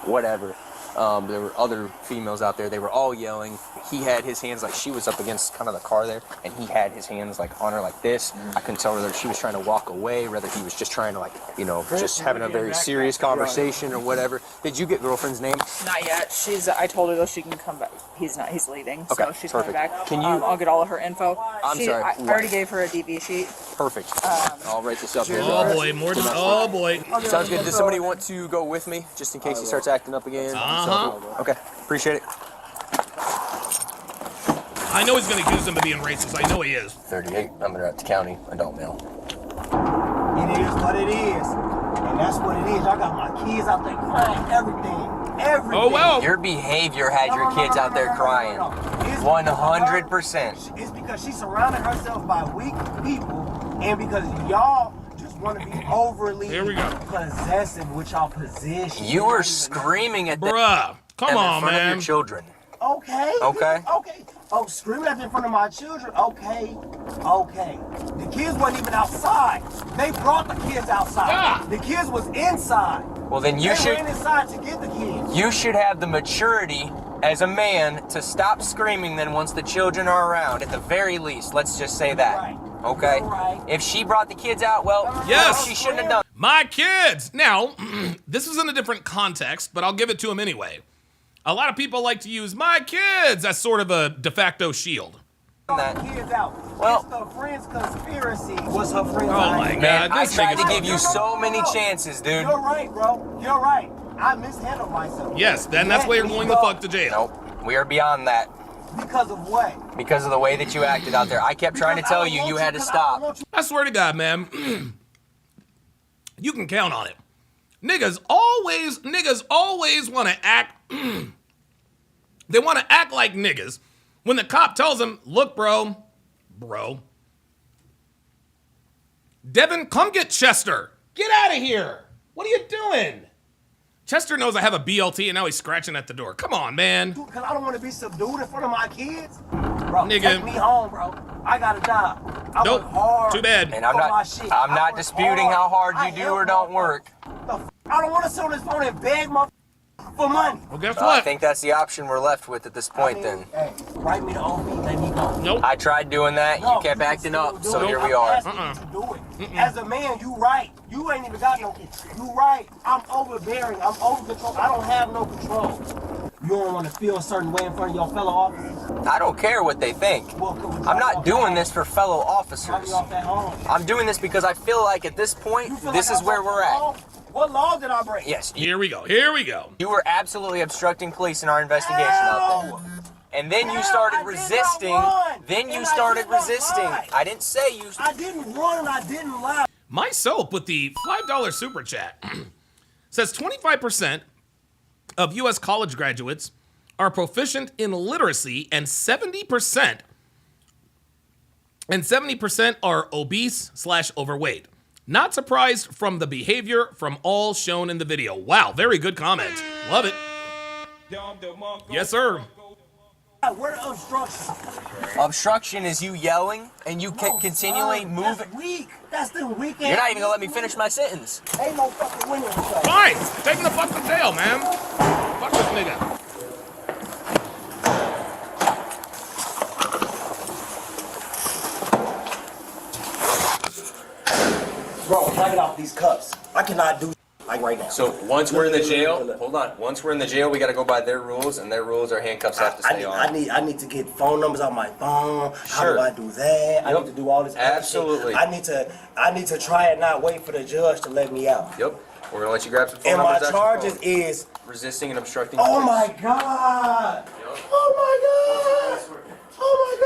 whatever. There were other females out there. They were all yelling. He had his hands, like, she was up against kind of the car there, and he had his hands, like, on her like this. I couldn't tell whether she was trying to walk away, whether he was just trying to, like, just having a very serious conversation or whatever. Did you get girlfriend's name? Not yet. I told her though she can come back. He's leaving, so she's coming back. Can you? I'll get all of her info. I'm sorry. I already gave her a DV sheet. Perfect. I'll write this up. Oh boy, more than boy. Sounds good. Does somebody want to go with me, just in case he starts acting up again? Okay, appreciate it. I know he's going to accuse him of being racist. I know he is. 38. I'm going to at the county adult male. It is what it is, and that's what it is. I got my kids out there crying. Everything. Oh well. Your behavior had your kids out there crying. 100%. It's because she surrounded herself by weak people, and because y'all just want to be overly possessive with y'all position. You were screaming at them. Bruh, come on, man. In front of your children. Okay. Oh, screaming at them in front of my children. Okay. The kids wasn't even outside. They brought the kids outside. Yeah. The kids was inside. Well, then they ran inside to get the kids. You should have the maturity as a man to stop screaming then once the children are around. At the very least, let's just say that. Right. Okay? Right. If she brought the kids out, she shouldn't have done. My kids. Now, this is in a different context, but I'll give it to him anyway. A lot of people like to use my kids as sort of a de facto shield. that. Kids out. Well, it's the friend's conspiracy. What's her friend's Oh my idea? God, I this tried to nigga's- give you so many chances, dude. You're right, bro. You're right. I mishandled myself. Yes, then that's why you're going the fuck to jail. Nope, we are beyond that. Because of what? Because of the way that you acted out there. I kept trying to tell you, you had to stop. I swear to God, man, you can count on it. Niggas always want to act, they want to act like niggas when the cop tells them, look, bro, Devin, come get Chester. Get out of here. What are you doing? Chester knows I have a BLT and now he's scratching at the door. Come on, man. Because I don't want to be subdued in front of my kids. Bro, Nigga. take me home, bro. I got a job. I Nope. work hard. Too bad. And I'm for my not, shit. I'm I not work disputing how hard I you do help or don't work. I don't want to sit on this phone and beg my for money. Well, guess I what? think that's the option we're left with at this point, then. Hey, write me the OB, let me go. Nope. I tried doing that, you kept acting up, so here we are. I'm asking you to do it. As a man, you right. You ain't even got no kids. You right. I'm overbearing. I'm over control. I don't have no control. You don't want to feel a certain way in front of your fellow officers. I don't care what they think. I'm not doing this for fellow officers. I'm doing this because I feel like at this point, this is where we're at. What law did I break? Yes. Here we go. Here we go. You were absolutely obstructing police in our investigation out there. And then you started resisting. Then you started resisting. I didn't say you. I didn't run and I didn't lie. My soap with the $5 super chat says 25% of U.S. college graduates are proficient in literacy and 70% are obese/overweight. Not surprised from the behavior from all shown in the video. Wow, very good comment. Love it. Yes, sir. Where the obstruction? Obstruction is you yelling and you continually moving. That's weak. That's the weak. You're not even gonna let me finish my sentence. Ain't no fucking winning. Fine. Take him the fuck to jail, man. Fuck this nigga. Bro, can I get off these cuffs? I cannot do like right now. So once we're in the jail, hold on. Once we're in the jail, we got to go by their rules, and their rules are handcuffs have to stay on. I need to get phone numbers on my phone. How Sure. do I do that? I need to do all this. other Absolutely. shit. I need to try and not wait for the judge to let me out. Yep. We're gonna let you grab some phone And my numbers. out your charges phone. is resisting and obstructing. Oh police. my god! Oh my god! Oh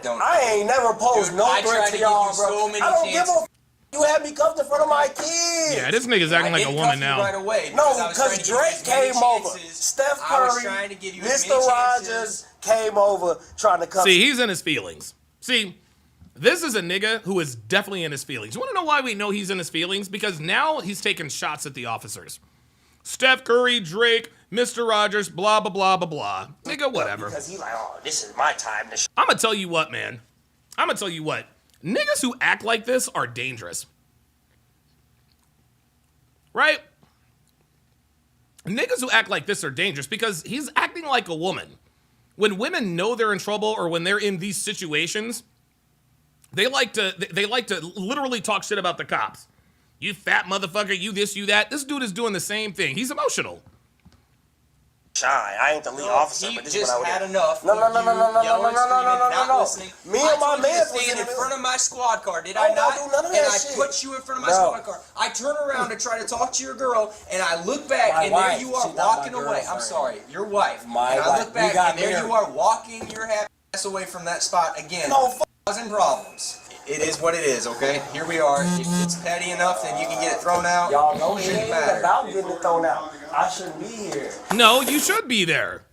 my god! I ain't never posed no I threat tried to to y'all, give you bro. so many I don't give chances. a you had me cuffed in front of my kids. Yeah, this nigga's acting like a woman now. Right away, No, because Drake came over. Steph Curry, Mr. Rogers came over trying to cuff. See, he's in his feelings. See, this is a nigga who is definitely in his feelings. You want to know why we know he's in his feelings? Because now he's taking shots at the officers. Steph Curry, Drake, Mr. Rogers, blah, blah, blah, blah, blah. Nigga, whatever. Because he's like, oh, this is my time to I'm going to tell you what, man. I'm going to tell you what. Niggas who act like this are dangerous. Right? Niggas who act like this are dangerous because he's acting like a woman. When women know they're in trouble or when they're in these situations, they like to literally talk shit about the cops. You fat motherfucker, you this, you that. This dude is doing the same thing. He's emotional. Shine. I ain't the lead officer, but this is what I would had do. enough. No. Me and my man was stand in the front of my squad car, did I I not? don't do none of and that I shit. put you in front of my Bro. squad car. I turn around to try to talk to your girl, and I look back, My and wife. there you are She's not walking my away. I'm girlfriend. sorry, your wife. My and I wife. look We back, got and there married. you are walking your happy ass away from that spot again. No, causing problems. It is what it is, okay? Here we are. If it's petty enough, then you can get it thrown out. Y'all know it Shouldn't ain't matter. about getting it thrown out. I shouldn't be here. No, you should be there.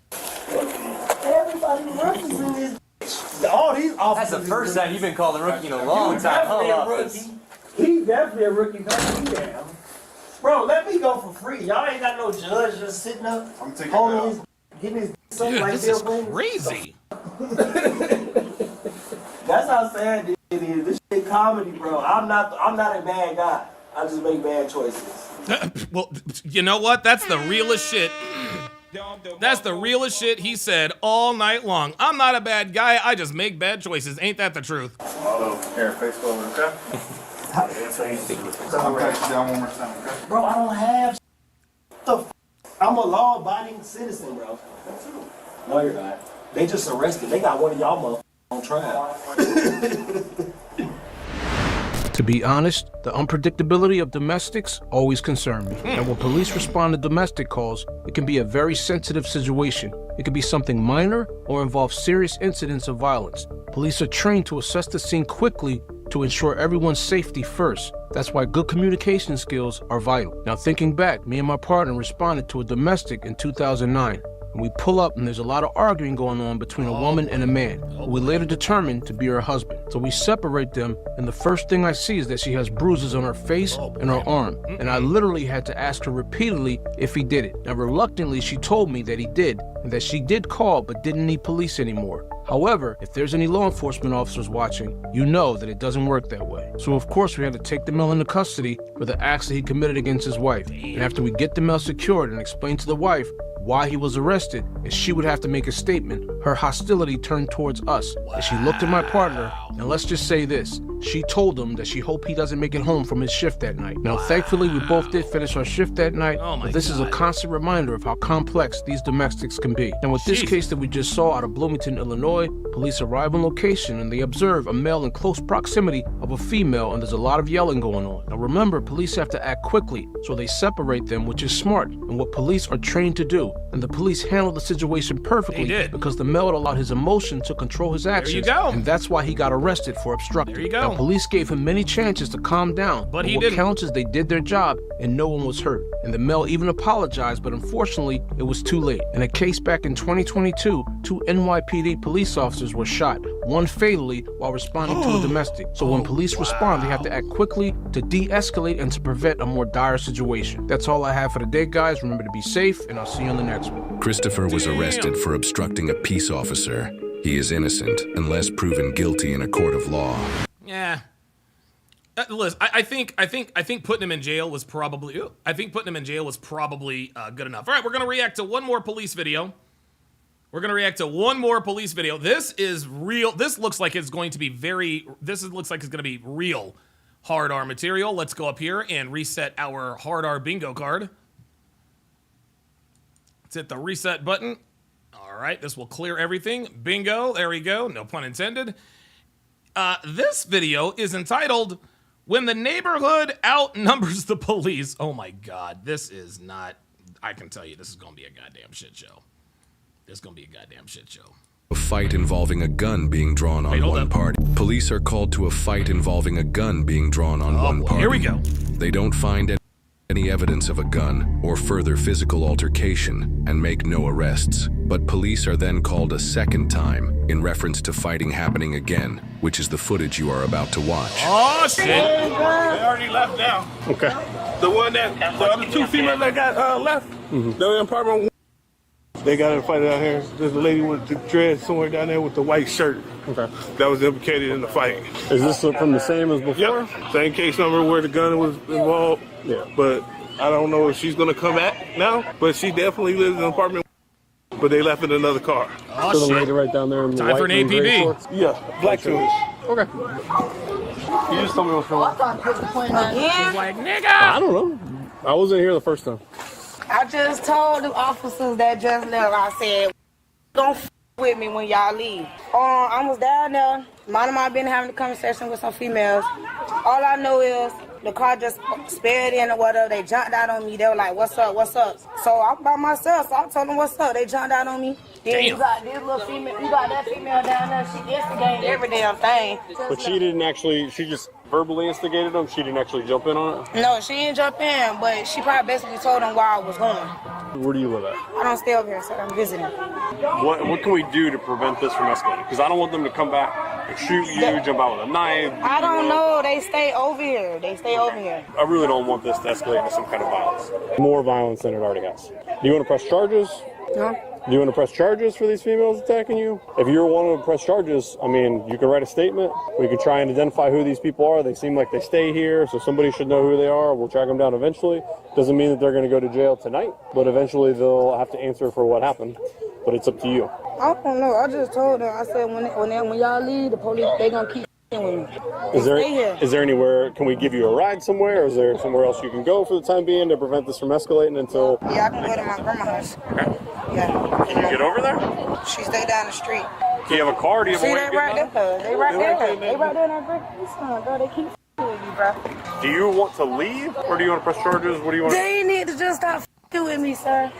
Everybody rookies in this bitch. All these officers. That's the first time you've been called a rookie in a You long time. definitely a rookie. He definitely a rookie. Don't be damn. Bro, let me go for free. Y'all ain't got no judge just sitting up, holding his, getting his something Dude, like this Bill is Clinton. crazy. That's how sad it is. This shit comedy, bro. I'm not a bad guy. I just make bad choices. Well, you know what? That's the realest shit. That's the realest shit he said all night long. I'm not a bad guy. I just make bad choices. Ain't that the truth? Here, face forward, okay? I'm gonna pat you down one more time, okay? Bro, I don't have the I'm a law-abiding citizen, bro. No, you're not. They just arrested. They got one of y'all On trial. To be honest, the unpredictability of domestics always concern me. And when police respond to domestic calls, it can be a very sensitive situation. It could be something minor or involve serious incidents of violence. Police are trained to assess the scene quickly to ensure everyone's safety first. That's why good communication skills are vital. Now thinking back, me and my partner responded to a domestic in 2009. And we pull up and there's a lot of arguing going on between a woman and a man, who we later determined to be her husband. So we separate them, and the first thing I see is that she has bruises on her face and her arm. And I literally had to ask her repeatedly if he did it. Now reluctantly, she told me that he did, and that she did call but didn't need police anymore. However, if there's any law enforcement officers watching, you know that it doesn't work that way. So of course we had to take the male into custody for the acts that he committed against his wife. And after we get the male secured and explain to the wife why he was arrested, and she would have to make a statement, her hostility turned towards us. And she looked at my partner, and let's just say this, she told him that she hoped he doesn't make it home from his shift that night. Now, thankfully, we both did finish our shift that night, but this is a constant reminder of how complex these domestics can be. And with this case that we just saw out of Bloomington, Illinois, police arrive on location and they observe a male in close proximity of a female, and there's a lot of yelling going on. Now remember, police have to act quickly, so they separate them, which is smart, and what police are trained to do. And the police handled the situation perfectly because the male allowed his emotion to control his actions. There you go. And that's why he got arrested for obstructing. There you go. Now, police gave him many chances to calm down, but what counts is they did their job and no one was hurt. And the male even apologized, but unfortunately, it was too late. In a case back in 2022, 2 NYPD police officers were shot, one fatally while responding to a domestic. So when police respond, they have to act quickly to de-escalate and to prevent a more dire situation. That's all I have for today, guys. Remember to be safe, and I'll see you on the next one. Christopher was arrested for obstructing a peace officer. He is innocent unless proven guilty in a court of law. Yeah. Listen, I think putting him in jail was probably good enough. All right, we're gonna react to one more police video. This is real. This looks like it's going to be real hard R material. Let's go up here and reset our hard R bingo card. Let's hit the reset button. All right, this will clear everything. Bingo, there we go. No pun intended. This video is entitled, "When the Neighborhood Outnumbers the Police." Oh my God, this is not, I can tell you this is gonna be a goddamn shit show. A fight involving a gun being drawn on one party. Police are called to a fight involving a gun being drawn on one party. Here we go. They don't find any evidence of a gun or further physical altercation and make no arrests. But police are then called a second time in reference to fighting happening again, which is the footage you are about to watch. Oh shit! They already left now. Okay. The other two females that got left, they're in apartment one. They got in a fight out here. There's a lady with the dread somewhere down there with the white shirt. Okay. That was implicated in the fight. Is this from the same as before? Yep. Same case number where the gun was involved. Yeah. But I don't know if she's gonna come back now. But she definitely lives in an apartment. But they left in another car. Oh, so the lady right down there in the time white for an and gray APB. shorts? Yeah, black shoes. Okay. You just told me what's going on. She's like, nigga! I don't know. I wasn't here the first time. I just told the officers that just left, I said, don't f with me when y'all leave. I was down there, minding my business, having a conversation with some females. All I know is the car just sped in or whatever. They jumped out on me. They were like, what's up, what's up? So I'm by myself, so I told them what's up. They jumped out on me. Then you got this little female, you got that female down there, she instigated every damn thing. But she didn't actually, she just verbally instigated them? She didn't actually jump in on it? No, she didn't jump in, but she probably basically told them where I was going. Where do you live at? I don't stay over here, so I'm visiting. What can we do to prevent this from escalating? Because I don't want them to come back and shoot you, jump out with a knife. I don't know. They stay over here. I really don't want this to escalate into some kind of violence. More violence than it already has. Do you want to press charges? No. Do you want to press charges for these females attacking you? If you're wanting to press charges, I mean, you can write a statement. We could try and identify who these people are. They seem like they stay here, so somebody should know who they are. We'll track them down eventually. Doesn't mean that they're going to go to jail tonight, but eventually they'll have to answer for what happened. But it's up to you. I don't know. I just told them. I said, when y'all leave, the police, they going to keep with me. Is there anywhere, can we give you a ride somewhere, or is there somewhere else you can go for the time being to prevent this from escalating until... Yeah, I can go to my grandma's house. Okay. Yeah. Can you get over there? She stay down the street. Do you have a car? Do you have See, a way they to get right down? there. They right there. They right there in that brick. Girl, they keep with me, bro. Do you want to leave, or do you want to press charges? What do you want? They need to just stop with me, sir.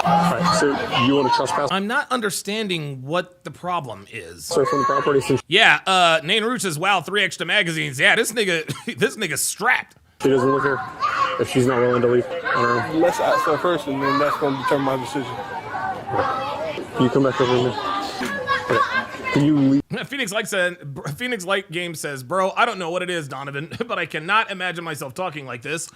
Alright, so you want to trespass? I'm not understanding what the problem is. So from the property, since Yeah, Nate Root says, wow, 3 extra magazines. Yeah, this nigga's strapped. she doesn't live here, if she's not willing to leave on her own. Let's ask her first, and then that's going to determine my decision. Can you come back over here? Okay. Can you leave? Phoenix Light Game says, bro, I don't know what it is, Donovan, but I cannot imagine myself talking like this.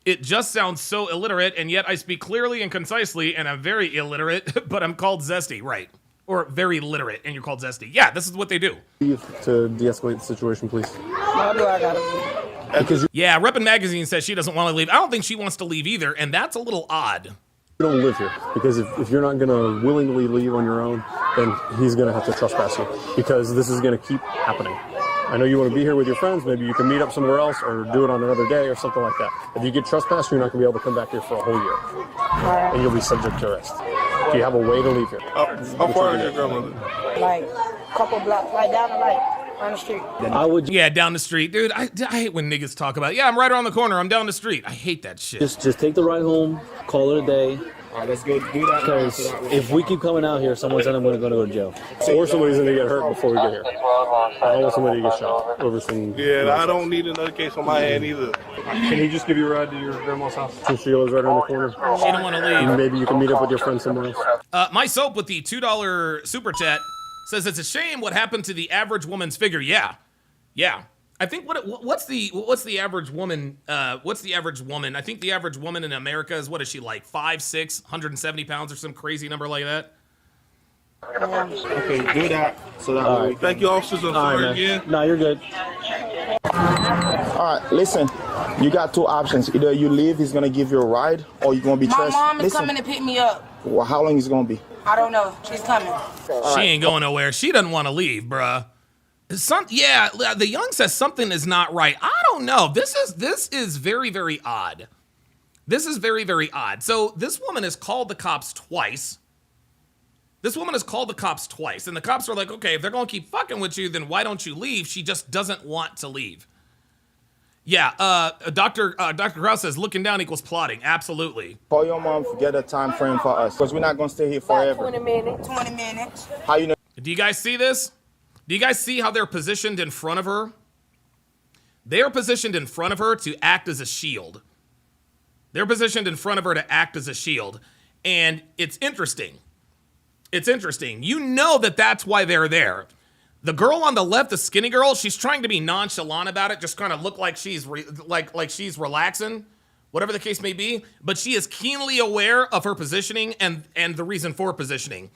It just sounds so illiterate, and yet I speak clearly and concisely, and I'm very illiterate, but I'm called Zesty, right? Or very literate, and you're called Zesty. Yeah, this is what they do. To de-escalate the situation, please. How do I gotta leave? Yeah, Reppin' Magazine says she doesn't want to leave. I don't think she wants to leave either, and that's a little odd. You don't live here, because if you're not going to willingly leave on your own, then he's going to have to trespass you, because this is going to keep happening. I know you want to be here with your friends. Maybe you can meet up somewhere else or do it on another day or something like that. If you get trespassed, you're not going to be able to come back here for a whole year, and you'll be subject to arrest. Do you have a way to leave here? How far is your grandmother? Like a couple blocks, like down the street. Yeah, down the street. Dude, I hate when niggas talk about, yeah, I'm right around the corner, I'm down the street. I hate that shit. Just take the ride home, call it a day. All right, let's go do that. Because if we keep coming out here, someone's going to go to jail. Or somebody's going to get hurt before we get here. I don't want somebody to get shot over some... Yeah, I don't need another case on my hand either. Can he just give you a ride to your grandma's house? Since she lives right around the corner. She don't want to leave. Maybe you can meet up with your friends somewhere else. My Soap with the $2 super chat says it's a shame what happened to the average woman's figure. Yeah. I think what's the average woman? What's the average woman? I think the average woman in America is, what is she, like 5'6", 170 pounds or some crazy number like that? Okay, do that. So that All right. Thank you, officers. I'm sorry again. No, you're good. All right, listen. You got two options. Either you leave, he's gonna give you a ride, or you're gonna be My trashed. mom is coming to pick me up. Well, how long is it gonna be? I don't know. She's coming. She ain't going nowhere. She doesn't want to leave, bruh. The Young says something is not right. I don't know. This is very, very odd. This is very, very odd. So this woman has called the cops twice. And the cops are like, okay, if they're going to keep fucking with you, then why don't you leave? She just doesn't want to leave. Yeah, Dr. Krause says looking down equals plotting. Absolutely. Call your mom, forget a time frame for us, because we're not gonna stay here forever. 20 minutes. How you know? Do you guys see this? Do you guys see how they're positioned in front of her? They are positioned in front of her to act as a shield. They're positioned in front of her to act as a shield. And it's interesting. It's interesting. You know that that's why they're there. The girl on the left, the skinny girl, she's trying to be nonchalant about it, just kind of look like she's like she's relaxing, whatever the case may be. But she is keenly aware of her positioning and the reason for positioning.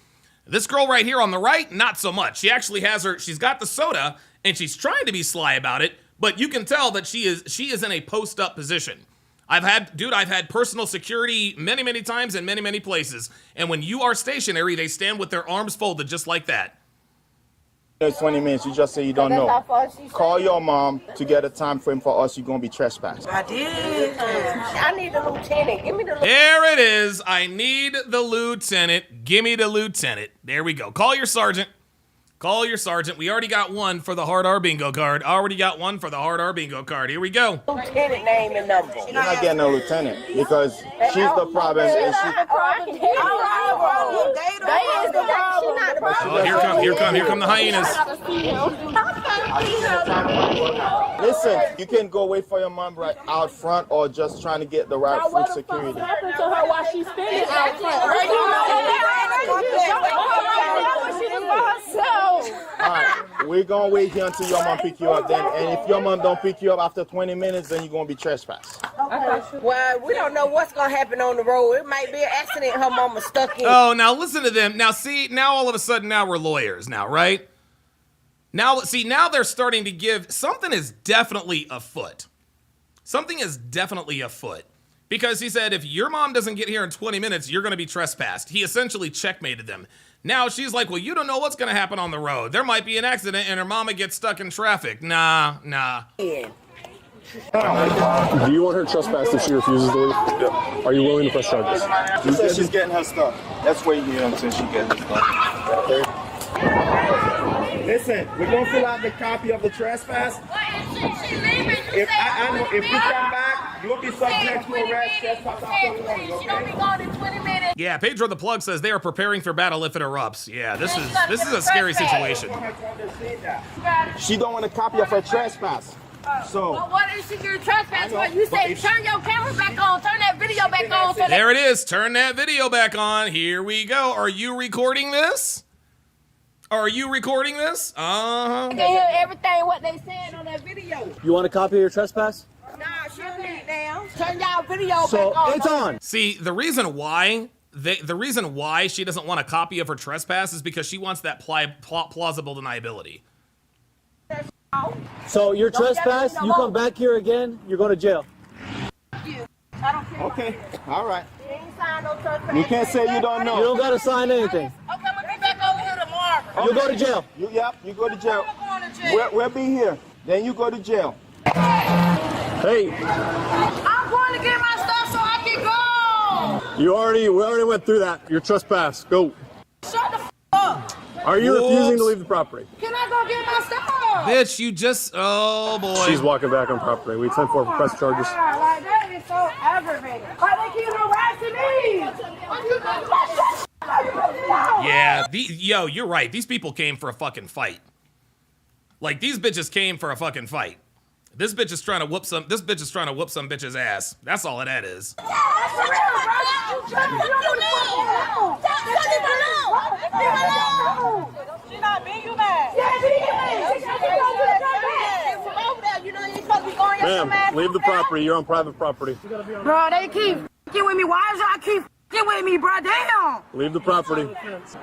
This girl right here on the right, not so much. She actually has she's got the soda, and she's trying to be sly about it, but you can tell that she is in a post-up position. I've had personal security many, many times in many, many places. And when you are stationary, they stand with their arms folded just like that. It's 20 minutes. You just say you don't know. Call your mom to get a time frame for us. You're gonna be trespassed. I did. I need the lieutenant. Give me the lieutenant. There it is. I need the lieutenant. Give me the lieutenant. There we go. Call your sergeant. Call your sergeant. We already got one for the hard R bingo card. Here we go. Lieutenant name and number. You're not getting a lieutenant because she's the problem. And Oh, here come the hyenas. Listen, you can go wait for your mom right out front, or just trying to get the right food security. What happened to her while she's standing out front? All right, we're gonna wait here until your mom pick you up. Then, and if your mom don't pick you up after 20 minutes, then you're gonna be trespassed. Okay. Well, we don't know what's gonna happen on the road. It might be an accident her mama stuck in. Oh, now listen to them. Now see, now all of a sudden now we're lawyers now, right? Now they're starting to give, something is definitely afoot. Because he said, if your mom doesn't get here in 20 minutes, you're going to be trespassed. He essentially checkmated them. Now she's like, well, you don't know what's going to happen on the road. There might be an accident and her mama gets stuck in traffic. Nah. Do you want her trespassed if she refuses to leave? Yeah. Are you willing to press charges? She said she's getting her stuff. That's waiting here until she gets her stuff. Listen, we're gonna fill out the copy of the trespass. If I know if you come back, you'll be subject to arrest. Trespass after warning, okay? Yeah, Pedro the Plug says they are preparing for battle if it erupts. Yeah, this is a scary situation. She don't want a copy of her trespass. So. But what is she doing trespass? What you say? Turn your camera back on. Turn that video back on. So There it is. Turn that video back on. Here we go. Are you recording this? Are you recording this? I can hear everything what they said on that video. You want a copy of your trespass? Nah, she need it down. Turn y'all video So back on. it's on. See, the reason why she doesn't want a copy of her trespass is because she wants that plausible deniability. So your trespass, you come back here again, you're going to jail. Okay, all right. You ain't signed no trespass. You can't say you don't know. You don't got to sign anything. Okay, I'm gonna be back over here tomorrow. You go to jail. You go to jail. I'm going to jail. We'll be here. Then you go to jail. Hey, I'm going to get my stuff so I can go. We already went through that. Your trespass. Go. Shut the f up. Are you refusing to leave the property? Can I go get my stuff? Bitch, you just, oh boy. She's walking back on property. We sent for press charges. Like, that is so aggravating. Why they keep harassing me? Yeah, yo, you're right. These people came for a fucking fight. Like, these bitches came for a fucking fight. This bitch is trying to whoop some bitch's ass. That's all that is. She's not me, you mad? Yeah, she is. Ma'am, leave the property. You're on private property. Bro, they keep f***ing with me. Why is y'all keep f***ing with me, bro? Damn. Leave the property.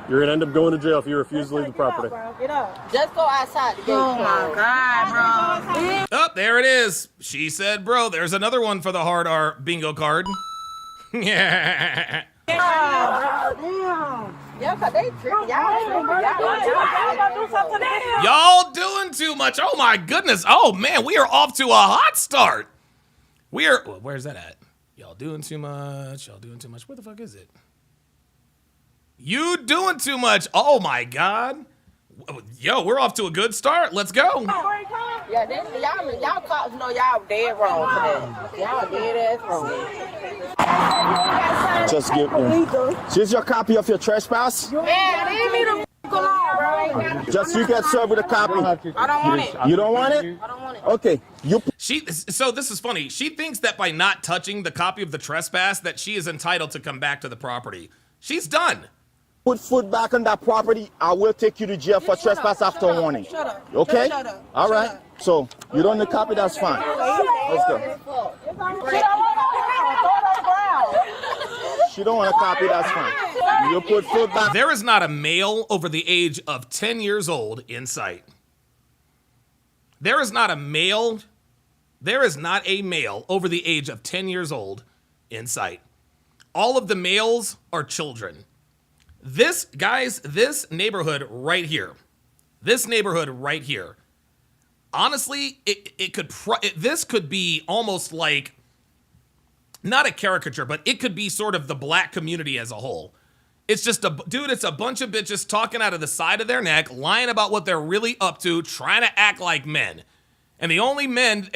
You're going to end up going to jail if you refuse to leave the property. Get up. Just go outside the gate. Oh, my God, bro. Oh, there it is. She said, bro, there's another one for the hard R bingo card. Yeah. Damn. Yeah, cause they tripping. Y'all doing too much. Oh my goodness. Oh man, we are off to a hot start. Where's that at? Y'all doing too much. Y'all doing too much. Where the fuck is it? You doing too much. Oh my God. Yo, we're off to a good start. Let's go. Yeah, y'all cops know y'all dead wrong for that. Y'all dead ass wrong. Just give me. Here's your copy of your trespass. Man, leave me the f*** alone, bro. Just you get served with a copy. I don't want it. You don't want it? I don't want it. Okay. So this is funny. She thinks that by not touching the copy of the trespass that she is entitled to come back to the property. She's done. Put foot back on that property, I will take you to jail for trespass after warning. Shut up. Okay? Shut up. All right. So, you don't need a copy, that's fine. Let's go. She don't want a copy, that's fine. You put foot back. There is not a male over the age of 10 years old in sight. There is not a male over the age of 10 years old in sight. All of the males are children. This neighborhood right here, honestly, this could be almost like, not a caricature, but it could be sort of the black community as a whole. It's just it's a bunch of bitches talking out of the side of their neck, lying about what they're really up to, trying to act like men. And the only males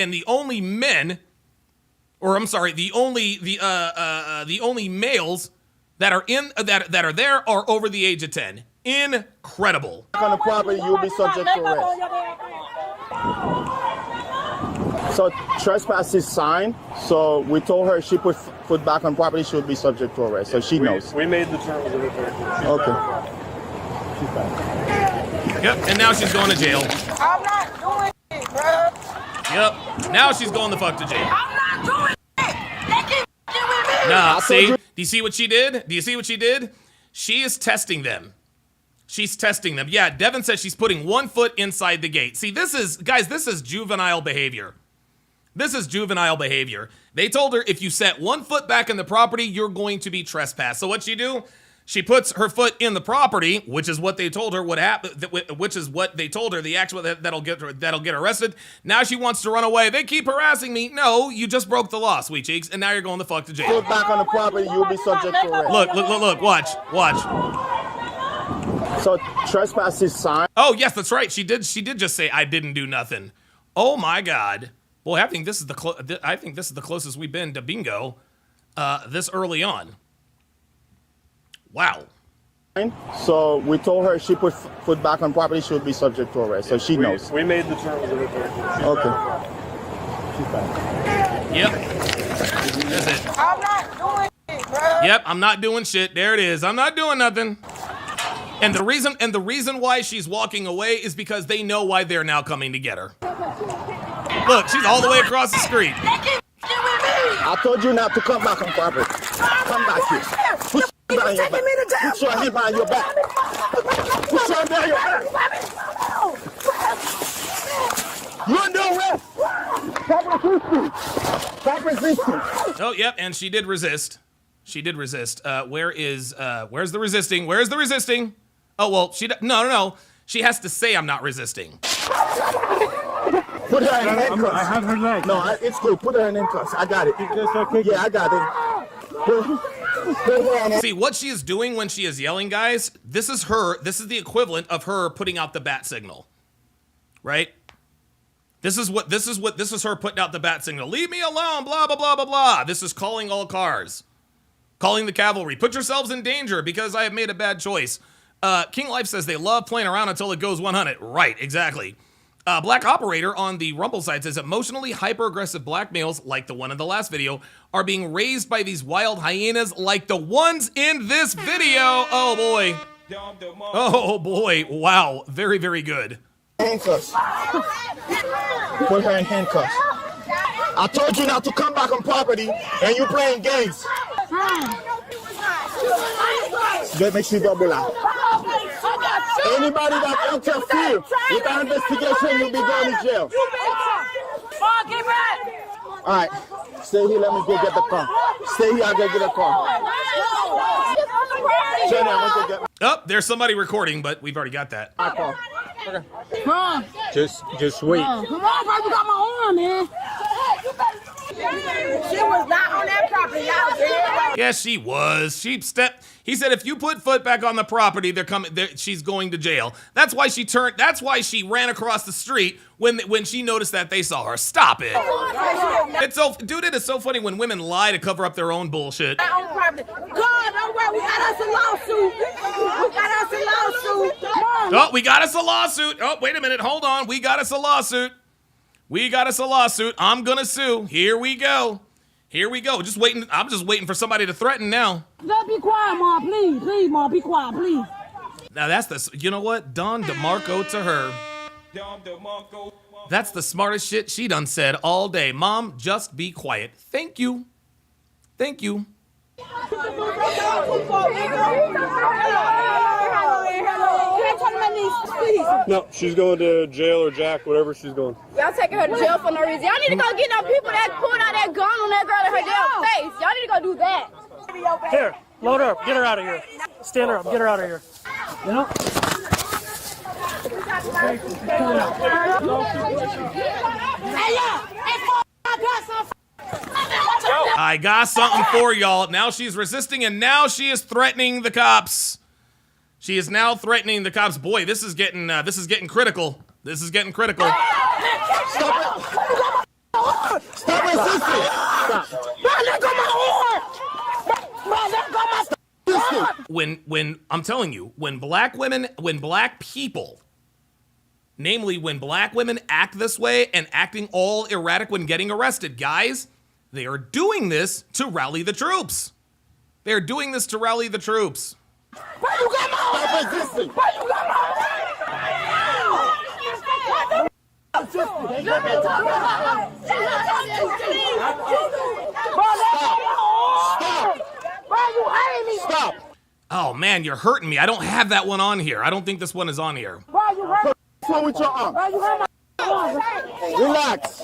that are there are over the age of 10. Incredible. On the property, you'll be subject to arrest. So trespass is signed. So we told her if she put foot back on property, she would be subject to arrest. So she knows. We made the terms of it. Okay. Yep, and now she's going to jail. I'm not doing it, bro. Yep, now she's going the fuck to jail. I'm not doing it. They keep f***ing with me. Nah, see? Do you see what she did? She is testing them. She's testing them. Yeah, Devin says she's putting 1 foot inside the gate. See, this is juvenile behavior. This is juvenile behavior. They told her if you set 1 foot back in the property, you're going to be trespassed. So what'd she do? She puts her foot in the property, which is what they told her would happen. Which is what they told her the actual that'll get arrested. Now she wants to run away. They keep harassing me. No, you just broke the law, sweet cheeks, and now you're going the fuck to jail. Foot back on the property, you'll be subject to arrest. Look, watch. So trespass is signed. Oh yes, that's right. She did just say I didn't do nothing. Oh my God. Boy, I think this is the closest we've been to bingo this early on. Wow. So we told her she put foot back on property, she would be subject to arrest. So she knows. We made the terms of it. Okay. She's back. Yep. That's it. I'm not doing it, bro. Yep, I'm not doing shit. There it is. I'm not doing nothing. And the reason why she's walking away is because they know why they're now coming to get her. Look, she's all the way across the street. I told you not to come back on property. Come back here. Put your hand behind your back. Put your hand behind your back. Put your hand behind your back. You're under arrest. Stop resisting. Stop resisting. Oh, yep, and she did resist. She did resist. Where's the resisting? Where's the resisting? Oh, well, no. She has to say I'm not resisting. Put her in handcuffs. I have her leg. No, it's cool. Put her in handcuffs. I got it. Yeah, I got it. See, what she is doing when she is yelling, guys, this is the equivalent of her putting out the bat signal. Right? This is her putting out the bat signal. Leave me alone, blah, blah, blah, blah, blah. This is calling all cars. Calling the cavalry. Put yourselves in danger because I have made a bad choice. King Life says they love playing around until it goes 100. Right, exactly. Black Operator on the Rumble side says emotionally hyper-aggressive black males, like the one in the last video, are being raised by these wild hyenas like the ones in this video. Oh, boy. Oh, boy. Wow. Very, very good. Handcuffs. Put her in handcuffs. I told you not to come back on property, and you're playing games. Let me see double out. Anybody that interferes with our investigation will be going to jail. All right, stay here. Let me go get the car. Stay here. I'll go get a car. Oh, there's somebody recording, but we've already got that. Just wait. Come on, bro. You got my arm, man. She was not on that property. Yes, she was. He said if you put foot back on the property, she's going to jail. That's why she ran across the street when she noticed that they saw her. Stop it. Dude, it is so funny when women lie to cover up their own bullshit. God, don't worry. We got us a lawsuit. Oh, we got us a lawsuit. Oh, wait a minute. Hold on. We got us a lawsuit. I'm gonna sue. Here we go. Just waiting. I'm just waiting for somebody to threaten now. Just be quiet, Mom. Please, Mom. Be quiet, please. Now you know what? Don DeMarco to her. That's the smartest shit she done said all day. Mom, just be quiet. Thank you. No, she's going to jail or jack, whatever she's going. Y'all taking her to jail for no reason. Y'all need to go get them people that pulled out that gun on that girl in her damn face. Y'all need to go do that. Here, load her up. Get her out of here. Stand her up. Get her out of here. You know? I got something for y'all. Now she's resisting and now she is threatening the cops. She is now threatening the cops. Boy, this is getting critical. Stop resisting. Stop. When I'm telling you, when black people, namely when black women act this way and acting all erratic when getting arrested, guys, they are doing this to rally the troops. They're doing this to rally the troops. Why you got my resisting? Why you got Stop. Oh man, you're hurting me. I don't have that one on here. I don't think this one is on here. What's wrong with your arm? Relax.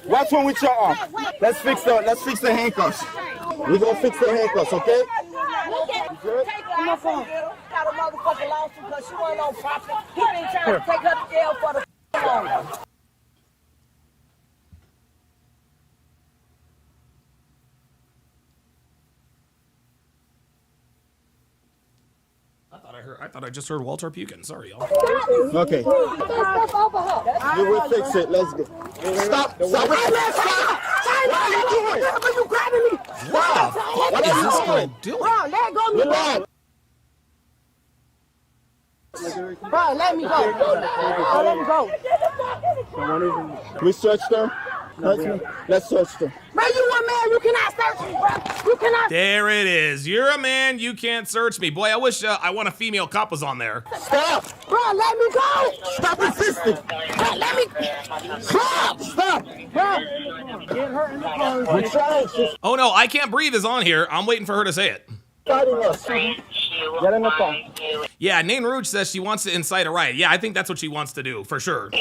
What's wrong with your arm? Let's fix the handcuffs. We're gonna fix the handcuffs, okay? my phone. Got a motherfucking lawsuit because she wasn't on property. He been trying to take her to jail for the loan. I thought I just heard Walter puking. Sorry, y'all. Okay. You will fix it. Let's go. Stop. Stop. What are you grabbing me? What is this girl doing? Bro, let go of me. Bro, let me go. Bro, let me go. We searched them. Let's search them. Bro, you a man, you cannot search me, bro. You cannot. There it is. You're a man, you can't search me. Boy, I wish I want a female cop was on there. Stop. Bro, let me go. Stop insisting. Bro, let me. Stop. Stop. Bro. Get her in the car. Oh no, I can't breathe is on here. I'm waiting for her to say it. Fighting us. Get in the car. Yeah, Nain Rouge says she wants to incite a riot. Yeah, I think that's what she wants to do, for sure.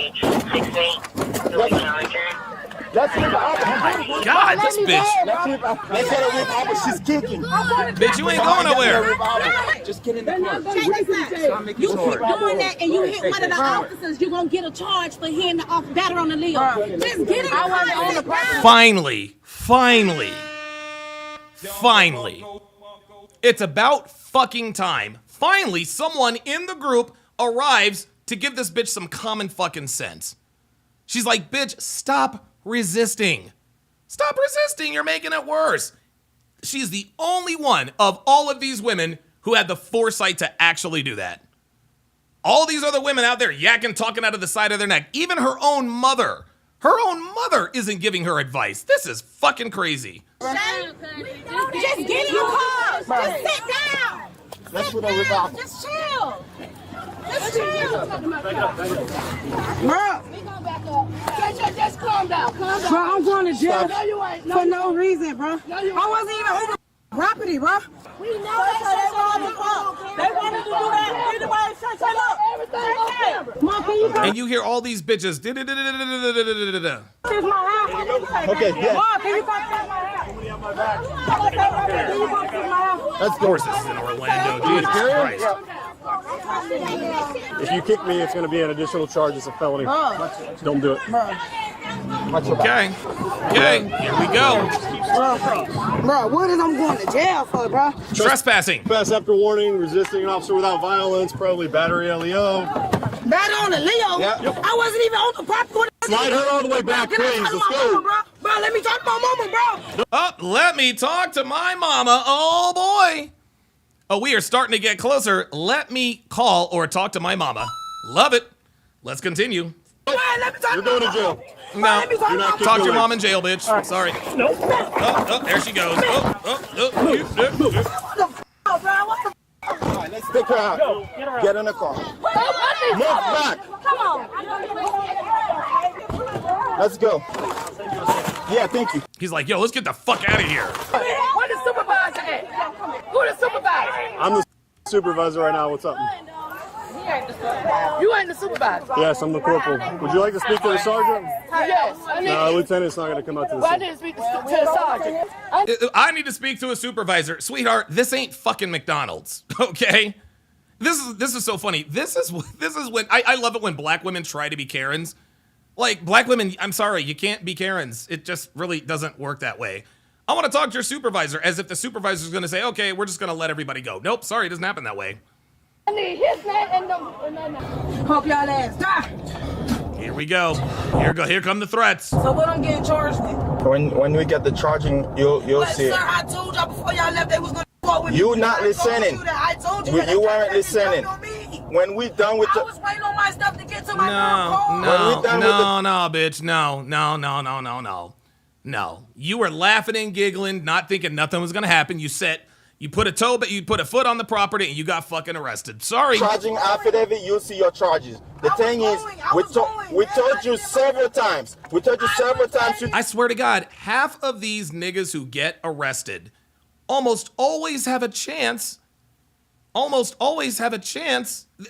Let's oh my God, this bitch. Let's get her with Abba. She's kicking. Bitch, you ain't going nowhere. Just get in the car. You keep doing that and you hit one of the officers, you're going to get a charge for hitting the batter on the Leo. Just get in the car. Finally. It's about fucking time. Finally, someone in the group arrives to give this bitch some common fucking sense. She's like, bitch, stop resisting. Stop resisting. You're making it worse. She's the only one of all of these women who had the foresight to actually do that. All these other women out there yakking, talking out of the side of their neck. Even her own mother isn't giving her advice. This is fucking crazy. Just get in your car. Just sit down. Let's put her with Abba. Just chill. Just chill. Bro. Just calm down. Calm down. Bro, I'm going to jail for no reason, bro. I wasn't even over property, bro. We know that. They wanted to do that. Anybody shut up. Everything okay. And you hear all these bitches. Okay, yeah. Of course, this is in Orlando. Jesus Christ. If you kick me, it's going to be an additional charge. It's a felony. Don't do it. Okay, here we go. Bro, what is I'm going to jail for, bro? Trespassing. Trespass after warning, resisting an officer without violence, probably battery LEO. Battery on the Leo? Yep. I wasn't even on the property. Slide her all the way back, please. Let's go. Bro, let me talk to my mama, bro. Oh, let me talk to my mama. Oh, boy. Oh, we are starting to get closer. Let me call or talk to my mama. Love it. Let's continue. You're going to jail. No, you're not talk to your mom in jail, bitch. Right. Sorry. Nope. Oh, there she goes. All right, let's take her out. Get in the car. Move back. Come on. Let's go. Yeah, thank you. He's like, yo, let's get the fuck out of here. Where the supervisor at? Who the supervisor? I'm the supervisor right now. What's up? You ain't the supervisor. Yes, I'm the corporal. Would you like to speak to the sergeant? Yes. No, lieutenant's not going to come out to the I scene. need to speak to the sergeant. I need to speak to a supervisor. Sweetheart, this ain't fucking McDonald's, okay? This is so funny. This is when I love it when black women try to be Karens. Like, black women, I'm sorry, you can't be Karens. It just really doesn't work that way. I want to talk to your supervisor as if the supervisor's going to say, okay, we're just going to let everybody go. Nope, sorry, it doesn't happen that way. I need his name and the hope y'all ass die. Here we go. Here come the threats. So what I'm getting charged with? When we get the charging, you'll see Sir, it. I told y'all before y'all left they was gonna go with You me. not listening. I told you that. You weren't listening. When we done with I was waiting on my stuff to get to my No, bitch. No. You were laughing and giggling, not thinking nothing was gonna happen. You put a foot on the property and you got fucking arrested. Sorry. Charging affidavit, you'll see your charges. The thing is, we told you several times. I swear to God, half of these niggas who get arrested almost always have a chance.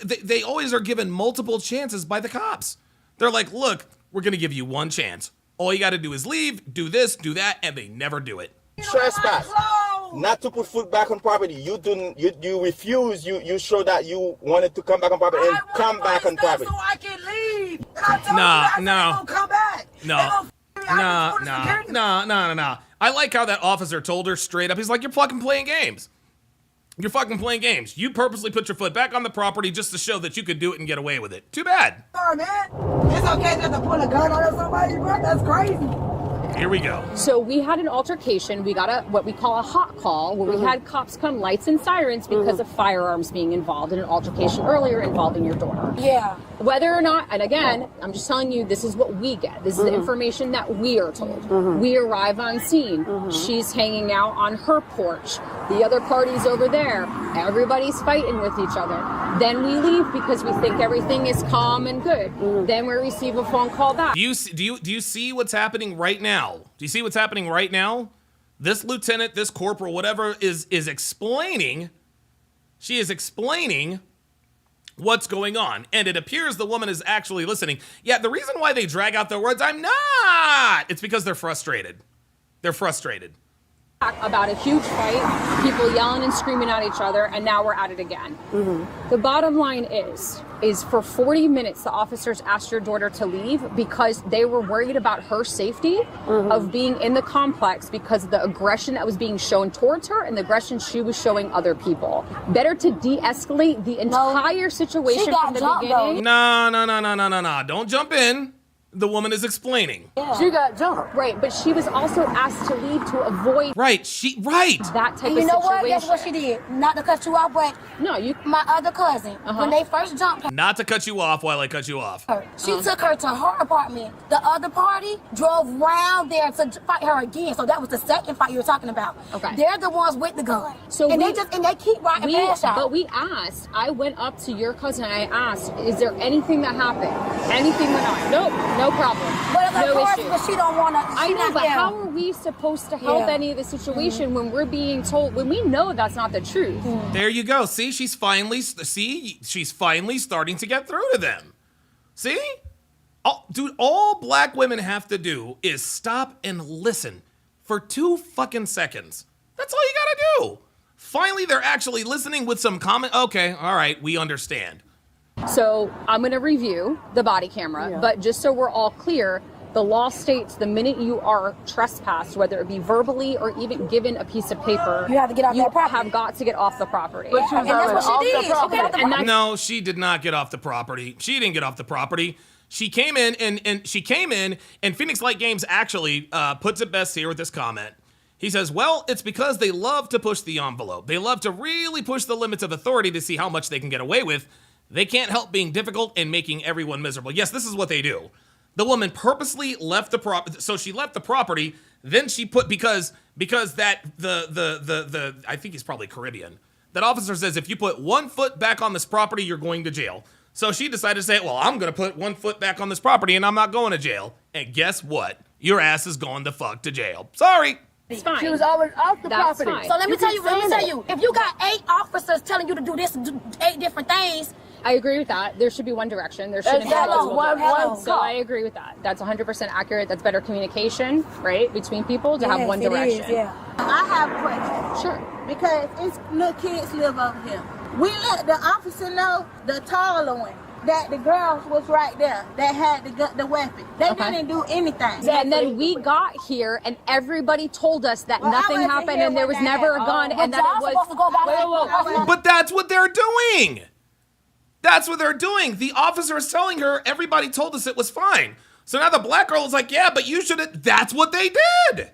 They always are given multiple chances by the cops. They're like, look, we're going to give you one chance. All you got to do is leave, do this, do that, and they never do it. Trespass. Not to put foot back on property. You refuse. You show that you wanted to come back on property and come back on property. So I can leave. No. Come back. No. I like how that officer told her straight up. He's like, you're fucking playing games. You're fucking playing games. You purposely put your foot back on the property just to show that you could do it and get away with it. Too bad. Sorry, man. It's okay just to pull a gun on somebody, bro. That's crazy. Here we go. So we had an altercation. We got what we call a hot call, where we had cops come, lights and sirens, because of firearms being involved in an altercation earlier involving your daughter. Yeah. Whether or not, and again, I'm just telling you, this is what we get. This is the information that we are told. We arrive on scene. She's hanging out on her porch. The other party's over there. Everybody's fighting with each other. Then we leave because we think everything is calm and good. Then we receive a phone call back. Do you see what's happening right now? Do you see what's happening right now? This lieutenant, this corporal, whatever, is explaining. She is explaining what's going on. And it appears the woman is actually listening. Yeah, the reason why they drag out their words, I'm not, it's because they're frustrated. They're frustrated. About a huge fight, people yelling and screaming at each other, and now we're at it again. The bottom line is for 40 minutes, the officers asked your daughter to leave because they were worried about her safety of being in the complex because of the aggression that was being shown towards her and the aggression she was showing other people. Better to de-escalate the entire situation from the beginning. No. Don't jump in. The woman is explaining. Yeah. She got jumped. Right, but she was also asked to leave to avoid Right. that type of situation. You know what? Guess what she did? Not to cut you off, but my other cousin, when they first jumped her, Not to cut you off while I cut you off. she took her to her apartment. The other party drove round there to fight her again. So that was the second fight you were talking about. Okay. They're the ones with the gun. So they keep riding past y'all. But we asked, I went up to your cousin and I asked, is there anything that happened? Anything went on? Nope, no problem. But no course, issue. but she don't want to. I know, but how are we supposed to help any of the situation when we're being told, when we know that's not the truth? There you go. See, she's finally starting to get through to them. See? All black women have to do is stop and listen for 2 fucking seconds. That's all you gotta do. Finally, they're actually listening with some comment. Okay, all right, we understand. So I'm going to review the body camera, but just so we're all clear, the law states the minute you are trespassed, whether it be verbally or even given a piece of paper, you have to get off that property. You have got to get off the property. But and that's what she did. No, she did not get off the property. She didn't get off the property. She came in and Phoenix Light Games actually puts it best here with this comment. He says, well, it's because they love to push the envelope. They love to really push the limits of authority to see how much they can get away with. They can't help being difficult and making everyone miserable. Yes, this is what they do. The woman purposely left the property. So she left the property. Then she put, because that, I think he's probably Caribbean. That officer says, if you put 1 foot back on this property, you're going to jail. So she decided to say, well, I'm going to put 1 foot back on this property and I'm not going to jail. And guess what? Your ass is going the fuck to jail. Sorry. It's fine. She was always off the That's property. fine. So let me tell you, if you got 8 officers telling you to do this, 8 different things. I agree with that. There should be one direction. There shouldn't be one. So I agree with that. That's 100% accurate. That's better communication, right, between people to have one direction. I have a question. Sure. Because it's little kids live over here. We let the officer know, the taller one, that the girls was right there that had the weapon. They didn't do anything. And then we got here and everybody told us that nothing happened and there was never a gun and that it was... But that's what they're doing. That's what they're doing. The officer is telling her, everybody told us it was fine. So now the black girl is like, yeah, but you should have. That's what they did.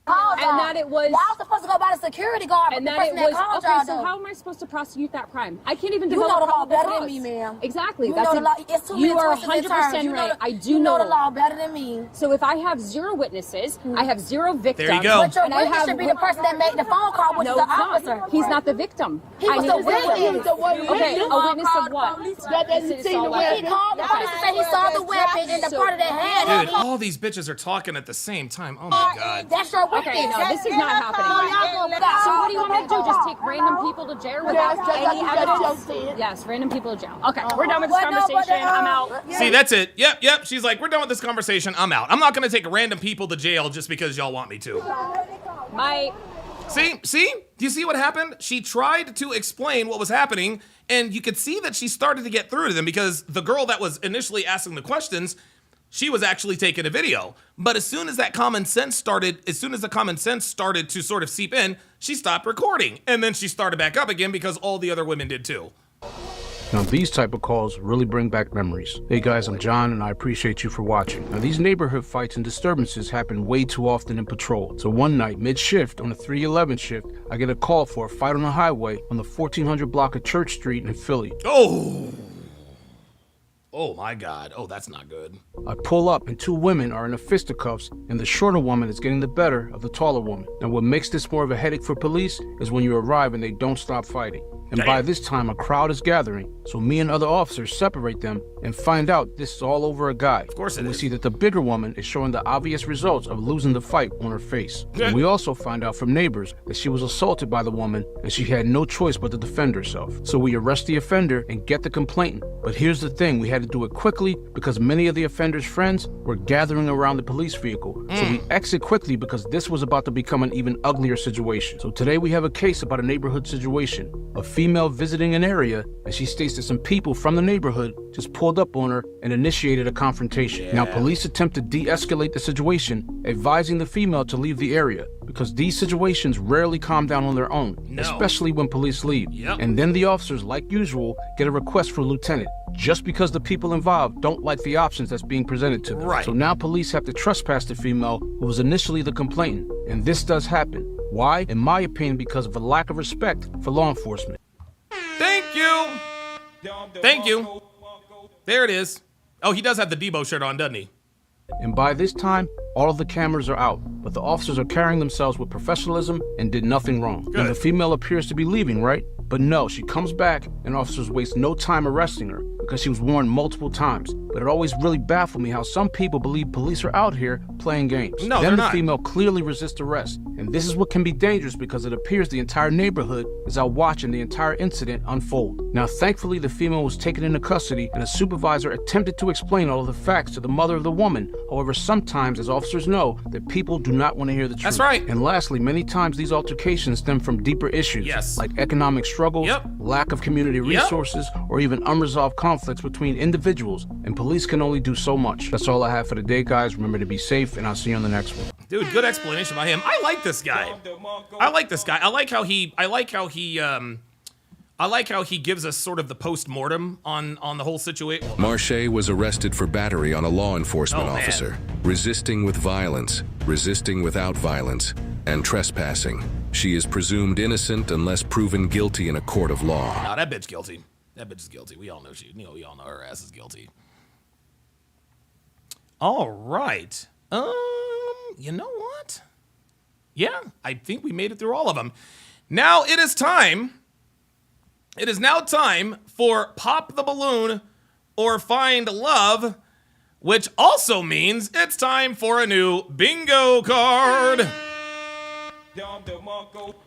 And that it was... Y'all supposed to go by the security guard. And that it was... Okay, so how am I supposed to prosecute that crime? I can't even develop... You know the law probable better cause. than me, ma'am. Exactly. You know the law. It's too many You are twists and 100% turns. right. I do you know the law better than me. So if I have 0 witnesses, I have 0 victims. There you go. But your and I witness have should be the person that made the phone call, which is the officer. He's not the victim. He was the witness. Okay, a witness of what? That doesn't see the weapon. He called the police and said he saw the weapon in the part of their head. Dude, all these bitches are talking at the same time. Oh my God. That's your witness. Okay, no, this is not happening. So what do you want me to do? Just take random people to jail without any evidence? Yes, random people to jail. Okay, we're done with this conversation. I'm out. See, that's it. Yep. She's like, we're done with this conversation. I'm out. I'm not going to take random people to jail just because y'all want me to. See? Do you see what happened? She tried to explain what was happening, and you could see that she started to get through to them because the girl that was initially asking the questions, she was actually taking a video. But as soon as the common sense started to sort of seep in, she stopped recording. And then she started back up again because all the other women did too. Now, these type of calls really bring back memories. Hey guys, I'm John, and I appreciate you for watching. Now, these neighborhood fights and disturbances happen way too often in patrol. So one night, mid-shift, on a 311 shift, I get a call for a fight on the highway on the 1400 block of Church Street in Philly. Oh my God. Oh, that's not good. I pull up and two women are in the fisticuffs and the shorter woman is getting the better of the taller woman. Now what makes this more of a headache for police is when you arrive and they don't stop fighting. And by this time a crowd is gathering, so me and other officers separate them and find out this is all over a guy. Of course it is. We see that the bigger woman is showing the obvious results of losing the fight on her face. And we also find out from neighbors that she was assaulted by the woman and she had no choice but to defend herself. So we arrest the offender and get the complainant. But here's the thing, we had to do it quickly because many of the offender's friends were gathering around the police vehicle. So we exit quickly because this was about to become an even uglier situation. So today we have a case about a neighborhood situation. A female visiting an area, and she states that some people from the neighborhood just pulled up on her and initiated a confrontation. Now police attempt to de-escalate the situation, advising the female to leave the area because these situations rarely calm down on their own, especially when police leave. And then the officers, like usual, get a request for a lieutenant, just because the people involved don't like the options that's being presented to them. So now police have to trespass the female who was initially the complainant. And this does happen. Why? In my opinion, because of a lack of respect for law enforcement. Thank you. Thank you. There it is. Oh, he does have the Debo shirt on, doesn't he? And by this time, all of the cameras are out, but the officers are carrying themselves with professionalism and did nothing wrong. And the female appears to be leaving, right? But no, she comes back and officers waste no time arresting her because she was warned multiple times. But it always really baffled me how some people believe police are out here playing games. No, then they're the female clearly resists arrest. And this is what can be dangerous because it appears the entire neighborhood is out watching the entire incident unfold. Now, thankfully, the female was taken into custody and a supervisor attempted to explain all of the facts to the mother of the woman. However, sometimes, as officers know, that people do not want to hear the truth. That's right. And lastly, many times these altercations stem from deeper issues. Like economic struggles, lack of community resources, or even unresolved conflicts between individuals. And police can only do so much. That's all I have for today, guys. Remember to be safe, and I'll see you on the next one. Dude, good explanation by him. I like this guy. I like how he gives us sort of the post-mortem on the whole situation. Marche was arrested for battery on a law enforcement officer, resisting with violence, resisting without violence, and trespassing. She is presumed innocent unless proven guilty in a court of law. Nah, that bitch guilty. That bitch is guilty. We all know we all know her ass is guilty. All right. You know what? Yeah, I think we made it through all of them. Now it is time. It is now time for Pop the Balloon or Find Love, which also means it's time for a new bingo card.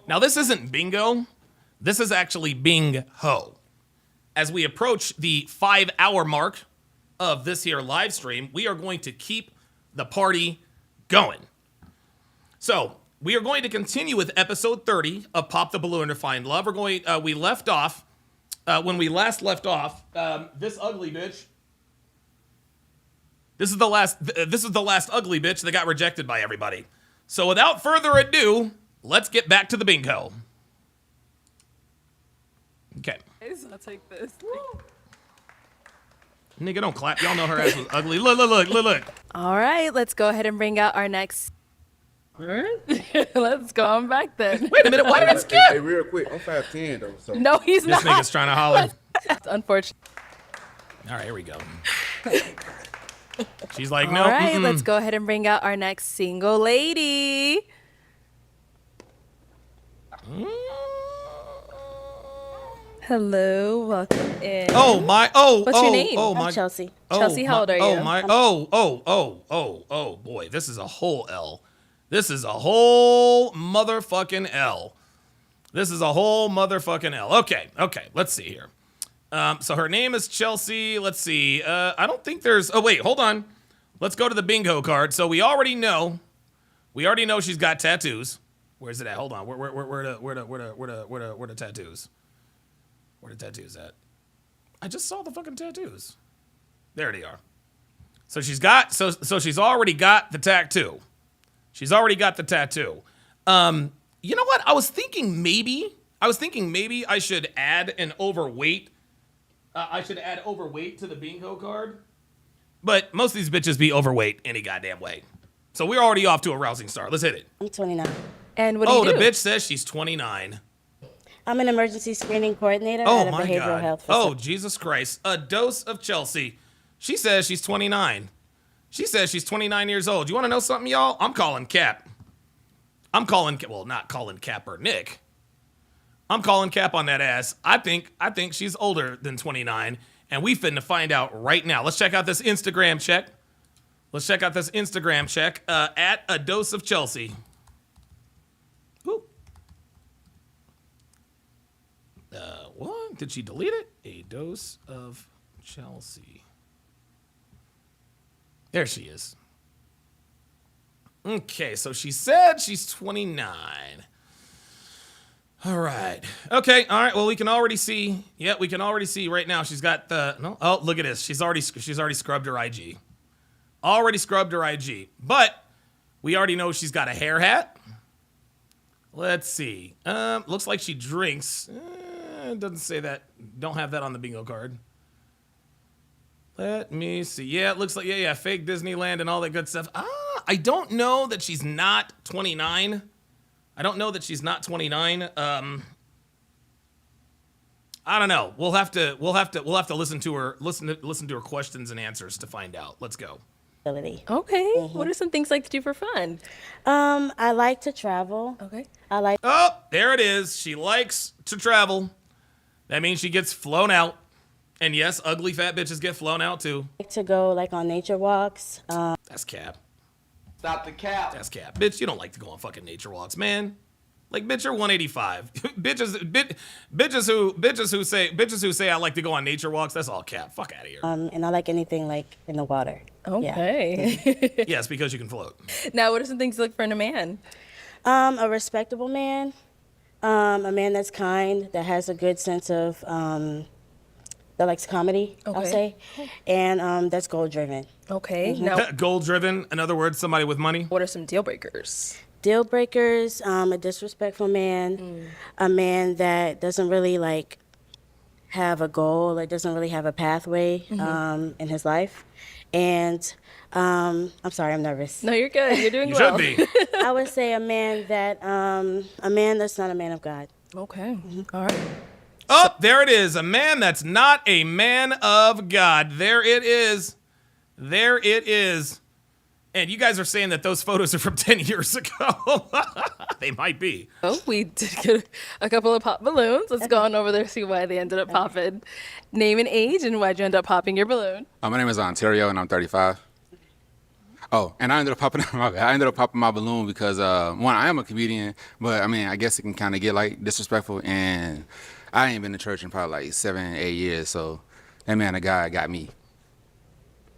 Now, this isn't bingo. This is actually bing-ho. As we approach the 5-hour mark of this here live stream, we are going to keep the party going. So, we are going to continue with episode 30 of Pop the Balloon or Find Love. We left off, when we last left off, this ugly bitch. This is the last ugly bitch that got rejected by everybody. So without further ado, let's get back to the bingo. Okay. I'll take this. Nigga, don't clap. Y'all know her ass was ugly. Look. All right, let's go ahead and bring out our next. All right. Let's go on back then. Wait a minute. Why did it skip? Hey, real quick. I'm 5'10" though. So. No, he's not. This nigga's trying to holler. Unfortunate. All right, here we go. She's like, no. All right, let's go ahead and bring out our next single lady. Hello, welcome in. What's your name? I'm Chelsea. Chelsea, how old are you? Boy, this is a whole L. This is a whole motherfucking L. Okay, let's see here. So her name is Chelsea. Let's see. I don't think there's. Oh wait, hold on. Let's go to the bingo card. So we already know she's got tattoos. Where's it at? Hold on. Where the tattoos? Where the tattoos at? I just saw the fucking tattoos. There they are. So she's already got the tattoo. She's already got the tattoo. You know what? I was thinking maybe I should add an overweight. I should add overweight to the bingo card. But most of these bitches be overweight any goddamn way. So we're already off to a rousing start. Let's hit it. I'm 29. And what do you do? The bitch says she's 29. I'm an emergency screening coordinator Oh at a my behavioral God. health Oh, facility. Jesus Christ. A dose of Chelsea. She says she's 29. She says she's 29 years old. You want to know something, y'all? I'm calling Cap. Not calling Cap or Nick. I'm calling Cap on that ass. I think she's older than 29, and we finna find out right now. Let's check out this Instagram check. At a dose of Chelsea. Ooh. What? Did she delete it? A dose of Chelsea. There she is. Okay, so she said she's 29. All right. Okay, all right. Well, we can already see. Yeah, we can already see right now. She's got the no. Oh, look at this. She's already scrubbed her IG. But we already know she's got a hair hat. Let's see. Looks like she drinks. It doesn't say that. Don't have that on the bingo card. Let me see. Yeah, it looks like fake Disneyland and all that good stuff. I don't know that she's not 29. I don't know that she's not 29. I don't know. We'll have to listen to her questions and answers to find out. Let's go. Okay. Mm-hmm. What are some things you like to do for fun? I like to travel. Okay. Oh, there it is. She likes to travel. That means she gets flown out. And yes, ugly fat bitches get flown out too. I like to go on nature walks. That's cap. Stop the cap. That's cap. Bitch, you don't like to go on fucking nature walks, man. Like, bitch, you're 185. bitches who say I like to go on nature walks, that's all cap. Fuck out of here. And I like anything in the water. Okay. Yeah. Yes, because you can float. Now, what are some things you look for in a man? A respectable man. A man that's kind, that has a good sense of that likes comedy, I'll say, and that's goal driven. Okay. Mm-hmm. Now, goal driven. In other words, somebody with money. What are some deal breakers? Deal breakers. A disrespectful man, a man that doesn't really have a goal, or doesn't really have a pathway in his life, and I'm sorry, I'm nervous. No, you're good. You're doing you well. should be. I would say a man that's not a man of God. Okay. All right. Oh, there it is. A man that's not a man of God. There it is. There it is. And you guys are saying that those photos are from 10 years ago. They might be. Oh, we did get a couple of pop balloons. Let's go on over there, see why they ended up popping. Name and age, and why'd you end up popping your balloon? My name is Ontario, and I'm 35. Oh, and I ended up popping my balloon because, one, I am a comedian, but, I guess it can kind of get, disrespectful, and I ain't been to church in probably 7, 8 years, so that man of God got me.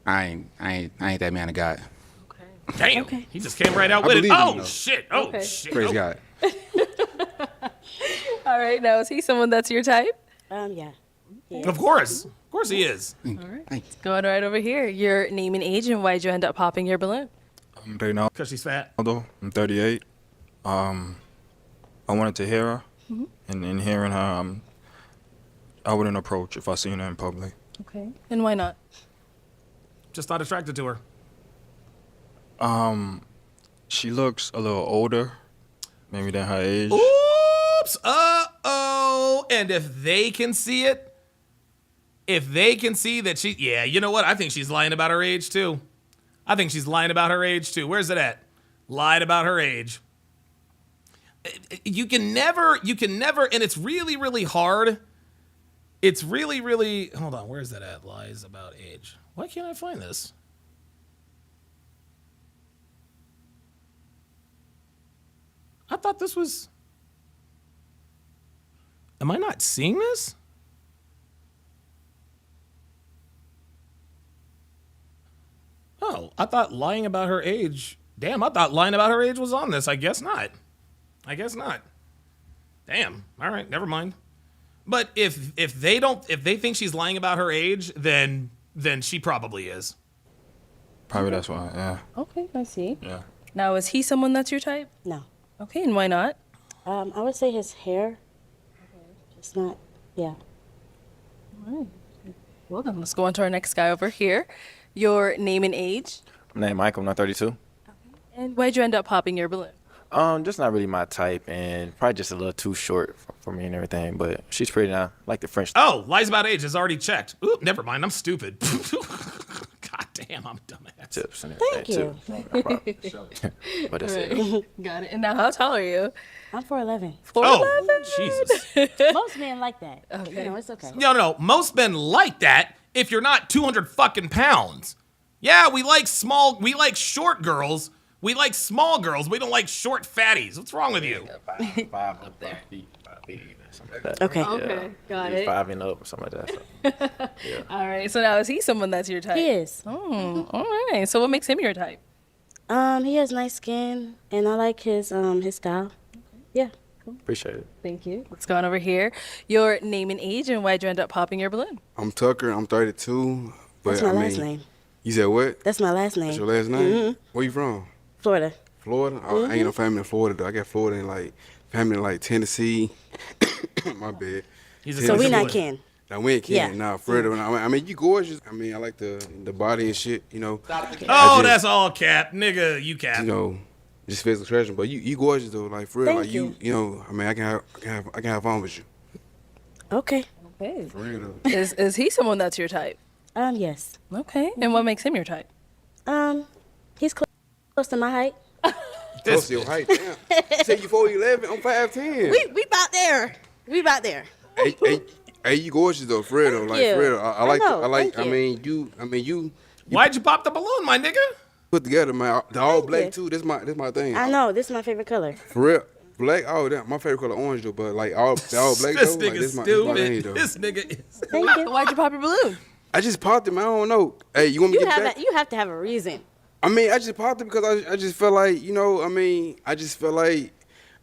I ain't that man of God. Damn. Okay. He just came right out with it. Oh, shit. Oh, shit. Praise God. All right. Now, is he someone that's your type? Yeah. Of course. Of course he is. All right. Going right over here. Your name and age, and why'd you end up popping your balloon? I'm Reynaldo. Because she's fat. I'm 38. I wanted to hear her, and in hearing her, I wouldn't approach if I seen her in public. Okay. And why not? Just not attracted to her. She looks a little older, maybe than her age. Oops. Uh-oh. And if they can see it, if they can see that you know what? I think she's lying about her age too. Where's it at? Lied about her age. You can never, and it's really, really hard. It's really, really, hold on, where's that at? Lies about age. Why can't I find this? I thought this was, am I not seeing this? Oh, I thought lying about her age. Damn, I thought lying about her age was on this. I guess not. Damn. All right, never mind. But if they think she's lying about her age, then she probably is. Probably that's why. Yeah. Okay, I see. Yeah. Now, is he someone that's your type? No. Okay, and why not? I would say his hair. It's not. Yeah. All right. Well, then let's go on to our next guy over here. Your name and age. My name Michael. I'm 32. And why'd you end up popping your balloon? Just not really my type, and probably just a little too short for me and everything. But she's pretty now, like the French. Oh, lies about age is already checked. Ooh, never mind. I'm stupid. God damn, I'm dumbass. Tips and Thank everything you. too. But that's Right. it. Got it. And now, how tall are you? I'm 4'11". 4'11"? Jesus. Most men like that. Okay. You know, it's okay. No. Most men like that if you're not 200 fucking pounds. Yeah, we like short girls. We like small girls. We don't like short fatties. What's wrong with you? 5 up there. 5 feet, something like that. Okay. Okay, got it. 5 and up, something like that. So. Yeah. All right. So now, is he someone that's your type? He is. Oh, all right. So what makes him your type? He has nice skin, and I like his style. Yeah. Appreciate it. Thank you. Let's go on over here. Your name and age, and why'd you end up popping your balloon? I'm Tucker. I'm 32. But That's my last name. You said what? That's my last name. That's your last name? Mm-hmm. Where you from? Florida. Florida? I ain't no family in Florida, though. I got Florida in, like, family in, like, Tennessee. My bad. So we not kin. Now, we ain't kin. Yeah. Nah, Florida. I mean, you gorgeous. I mean, I like the body and shit, you know. Oh, that's all cap. Nigga, you cap. You know, just physical attraction. But you gorgeous, though. Like, for real. Thank Like, you know, I mean, I can have fun with you. Okay. Okay. For real, though. Is he someone that's your type? Yes. Okay. And what makes him your type? He's close to my height. Close to your height. Damn. You say you 4'11". I'm 5'10". We about there. We about there. Hey, you gorgeous though, for real though. Like, you. for real. I like. know, I like. thank I mean, you. Why'd you pop the balloon, my nigga? Put together, man. The all black you. too. This my thing. I know. This is my favorite color. For real. Black. Oh, damn. My favorite color orange though. But like all black This though. Like, nigga's this my stupid. thing, though. This nigga is. Thank you. Why'd you pop your balloon? I just popped it, man. I don't know. Hey, you want me to get it back? You have to have a reason. I mean, I just popped it because I just felt like, you know, I mean, I just felt like,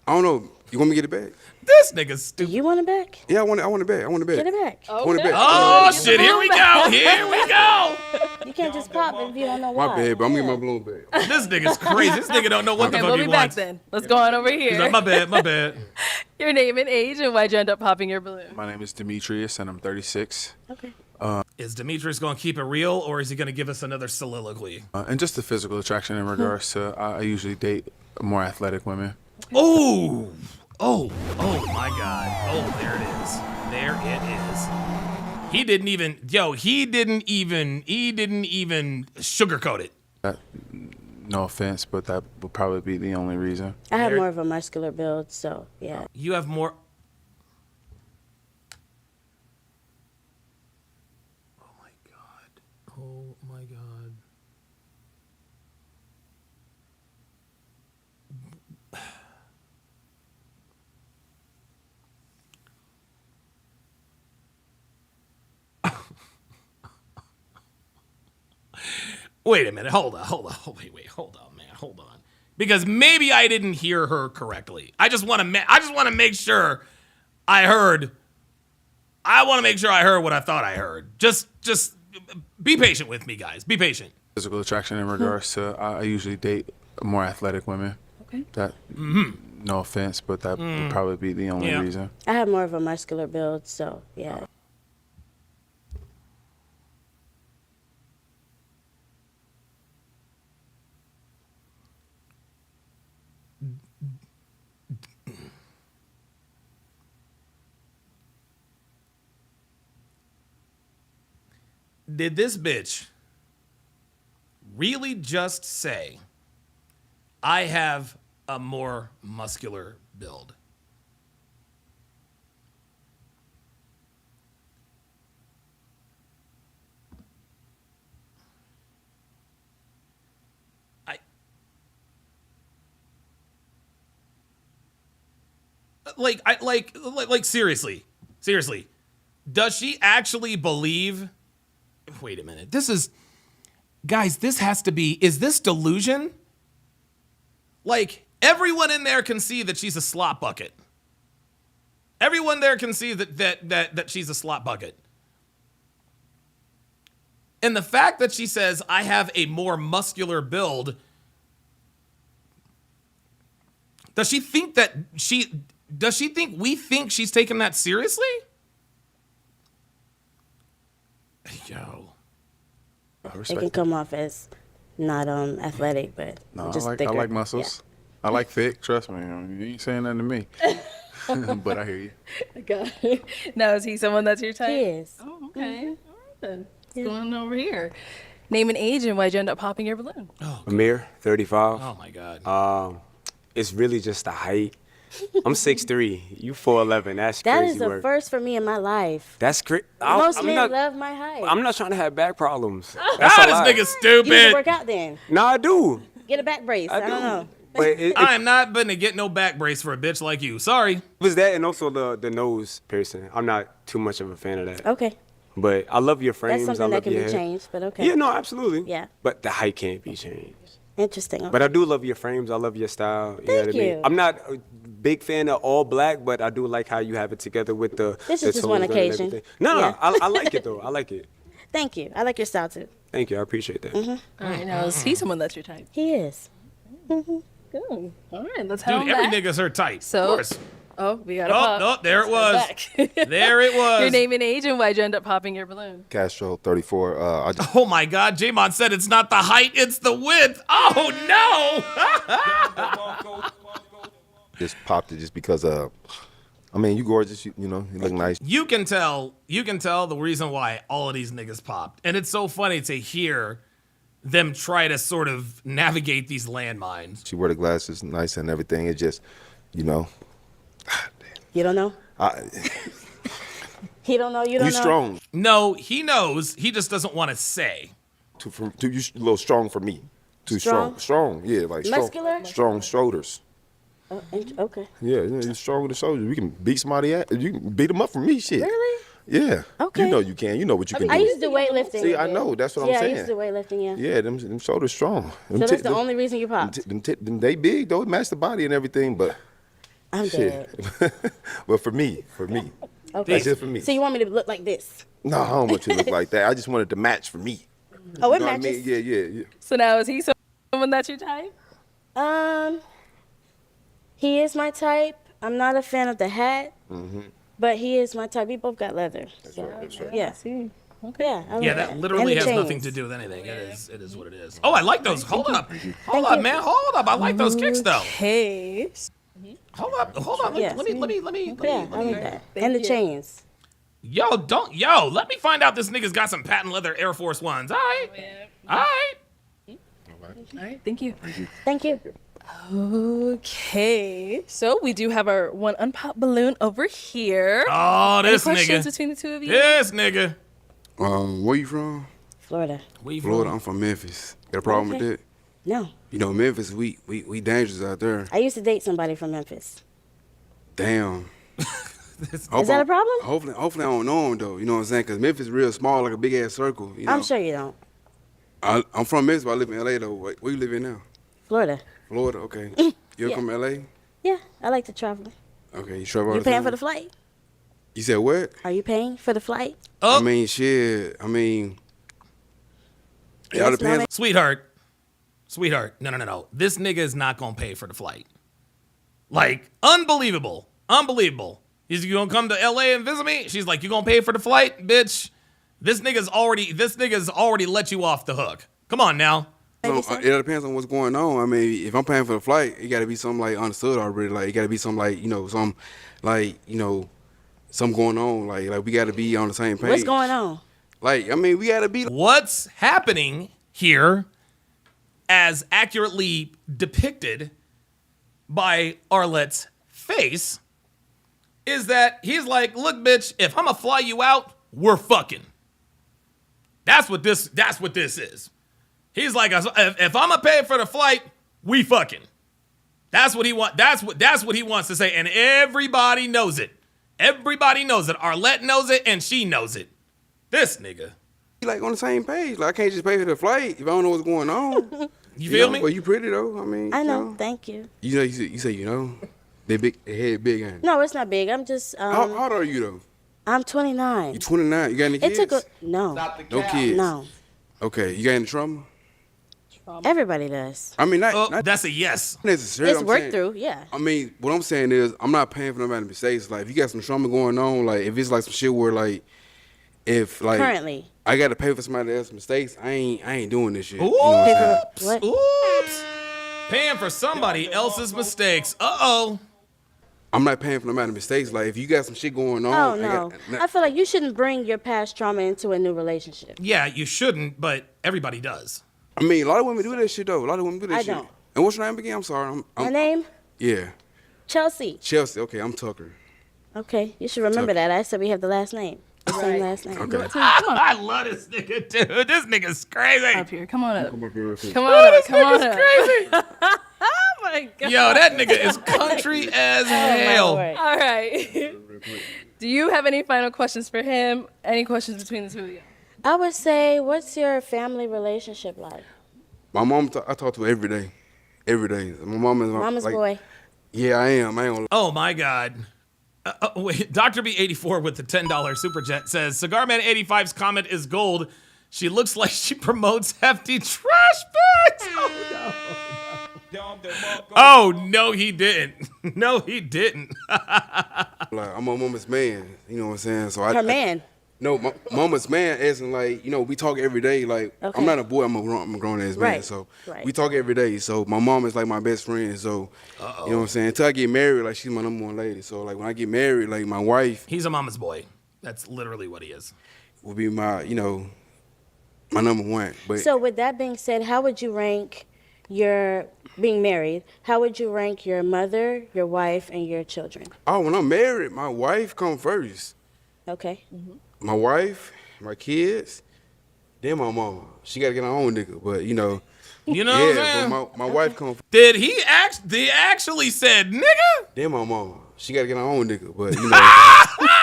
I don't know. You want me to get it back? This nigga's stupid. You want it back? Yeah, I want it back. Get it back. I want it back. Oh, shit. Here we go. Here we go. You can't just pop it if you don't know why. My bad, but I'm getting my balloon back. This nigga's crazy. This nigga don't know what the fuck we'll he be back wants. then. Let's go on over here. He's like, my bad. Your name and age, and why'd you end up popping your balloon? My name is Demetrius, and I'm 36. Okay. Is Demetrius going to keep it real, or is he going to give us another soliloquy? And just the physical attraction in regards to, I usually date more athletic women. Oh my God. Oh, there it is. There it is. He didn't even sugarcoat it. No offense, but that would probably be the only reason. I have more of a muscular build, so yeah. You have more. Oh my God. Wait a minute. Hold on. Wait. Hold on, man. Hold on. Because maybe I didn't hear her correctly. I just want to make sure I heard. I want to make sure I heard what I thought I heard. Just be patient with me, guys. Be patient. Physical attraction in regards to, I usually date more athletic women. Okay. That, no offense, but that would probably be the only reason. I have more of a muscular build, so yeah. Did this bitch really just say, I have a more muscular build? Like seriously, does she actually believe? Wait a minute. Guys, this has to be, is this delusion? Like, everyone in there can see that she's a slop bucket. Everyone there can see that she's a slop bucket. And the fact that she says, I have a more muscular build, does she think we think she's taking that seriously? Yo. It can come off as not athletic, but No, just I thicker. like muscles. I like thick. Trust me. You ain't saying nothing to me. But I hear you. Okay. Now, is he someone that's your type? He is. Oh, okay. All right then. What's going on over here? Name an age and why'd you end up popping your balloon? Amir, 35. Oh my God. It's really just the height. I'm 6'3". You 4'11". That's That crazy is a work. first for me in my life. That's crazy. Most men love my height. I'm not trying to have back problems. This nigga's stupid. You need to work out then. No, I do. Get a back brace. I don't know. But I am not gonna get no back brace for a bitch like you. Sorry. It was that and also the nose piercing. I'm not too much of a fan of that. Okay. But I love your frames. That's I something love that can your be hair. changed, but okay. Yeah, no, absolutely. Yeah. But the height can't be changed. Interesting. Okay. But I do love your frames. I love your style. You know what I Thank mean? you. I'm not a big fan of all black, but I do like how you have it together with the. This the is just one tones and occasion. everything. No, Yeah. I like it though. I like it. Thank you. I like your style too. Thank you. I appreciate that. All right, now, is he someone that's your type? He is. Good. All right, let's have Dude, him every back. nigga's her type. So, of course. Oh, we got a pop. Oh, there it was. Back. There it was. Your name and age and why'd you end up popping your balloon? Castro, 34. Oh my God, J-Mon said it's not the height, it's the width. Oh no! just popped it just because I mean, you gorgeous. You know, you look nice. You can tell the reason why all of these niggas popped. And it's so funny to hear them try to sort of navigate these landmines. She wear the glasses, nice and everything. It just, you know. You don't know? He don't know. You don't know. You strong. No, he knows. He just doesn't want to say. You a little strong for me. Too strong. Strong, yeah, like muscular. Strong shoulders. Oh, okay. Yeah, you're strong with the shoulders. We can beat somebody at. You can beat them up for me, shit. Really? Yeah. Okay. You know you can. You know what you can do. I used to do weightlifting. See, I know. That's what I'm saying. Yeah, I used to do weightlifting. Yeah. Yeah, them shoulders strong. So that's the only reason you popped. Them they big though. It match the body and everything, but. I'm dead. But for me. Okay. That's just for me. So you want me to look like this? No, I don't want you to look like that. I just wanted to match for me. Oh, it You know what I matches. mean? Yeah. So now, is he someone that's your type? He is my type. I'm not a fan of the hat, but he is my type. We both got leather. That's right. Yeah. See. Okay. Yeah. I Yeah, like that literally And has the nothing chains. to do with anything. It is what it is. Oh, I like those. Hold up, man. Hold up. I like those kicks though. Hey. Hold up. Yes. Let me. Yeah, I like that. And the chains. Yo, let me find out this nigga's got some patent leather Air Force Ones. All right. All right. Thank you. Thank you. Okay. So we do have our one unpopped balloon over here. Oh, this Any questions nigga. between the two of you? This nigga. Where you from? Florida. Where you Florida. from? I'm from Memphis. Got a problem with Okay. that? No. You know, Memphis, we dangerous out there. I used to date somebody from Memphis. Damn. Is that a problem? Hopefully I don't know him though. You know what I'm saying? Cause Memphis real small, like a big ass circle. You know? I'm sure you don't. I'm from Memphis, but I live in LA though. Where you live in now? Florida. Florida. Okay. You ever Yeah. come to LA? Yeah, I like to travel. Okay. You travel all You the paying time? for the flight? You said what? Are you paying for the flight? Oh. I mean, shit. I mean, it all Yes, depends. ma'am. Sweetheart. No. This nigga is not gonna pay for the flight. Like, unbelievable. He's gonna come to LA and visit me? She's like, you gonna pay for the flight, bitch? This nigga's already let you off the hook. Come on now. So, it all depends on what's going on. I mean, if I'm paying for the flight, it got to be something like understood already. Like it got to be something like something going on. Like we got to be on the same page. What's going on? Like I mean, we got to be. What's happening here, as accurately depicted by Arlette's face, is that he's like, look, bitch, if I'm gonna fly you out, we're fucking. That's what this is. He's like, if I'm gonna pay for the flight, we fucking. That's what he wants to say, and everybody knows it. Everybody knows it. Arlette knows it, and she knows it. This nigga. Like on the same page. Like I can't just pay for the flight if I don't know what's going on. You feel me? Well, you pretty though. I mean, I know. Thank you. You say they big, they head big. Ain't it? No, it's not big. I'm just. How old are you though? I'm 29. You 29. You got any kids? No. No kids. No. Okay, you got any trauma? Everybody does. I mean, not that's a yes. necessarily. It's I'm worked saying- through, yeah. I mean, what I'm saying is, I'm not paying for nobody's mistakes. Like, if you got some trauma going on, like, if it's like some shit where, like, if like Currently. I got to pay for somebody else's mistakes, I ain't doing this shit. Oops. You know what I'm saying? Oops. Paying for somebody else's mistakes. Uh-oh. I'm not paying for nobody's mistakes. Like, if you got some shit going on, Oh, no. I feel like you shouldn't bring your past trauma into a new relationship. Yeah, you shouldn't, but everybody does. I mean, a lot of women do that shit though. A lot of women do that I shit. don't. And what's your name again? I'm sorry. My name? Yeah. Chelsea. Chelsea. Okay, I'm Tucker. Okay, you should remember that. I said we have the last name. The same last name. Okay. I love this nigga, dude. This nigga's crazy. Up here. Come on up. Come up here. Come on up. This Come on nigga's up. crazy. Oh my God. Yo, that nigga is country as hell. All right. Do you have any final questions for him? Any questions between the two of you? I would say, what's your family relationship like? My mom, I talk to her every day. Every day. My mom is Mama's like, boy. Yeah, I am. I ain't Oh my God. Wait, Dr. B84 with the $10 super jet says, Cigar Man 85's comment is gold. She looks like she promotes hefty trash bags. Oh no. Oh no, he didn't. No, he didn't. like, I'm my mama's man. You know what I'm saying? So Her man. No, my mama's man isn't like, you know, we talk every day. Like, Okay. I'm not a boy, I'm a grown ass man. Right, So right. we talk every day. So my mom is like my best friend. So, you know what I'm saying? Until I get married, like, she's my number one lady. So, like, when I get married, like, my wife He's a mama's boy. That's literally what he is. will be my, you know, my number one. But So with that being said, how would you rank your being married? How would you rank your mother, your wife, and your children? oh, when I'm married, my wife come first. Okay. My wife, my kids, then my mama. She got to get her own nigga. But, you know. You know what I'm yeah, saying? but my wife come first. Did he actually said nigga? Then my mama. She got to get her own nigga. But, you know.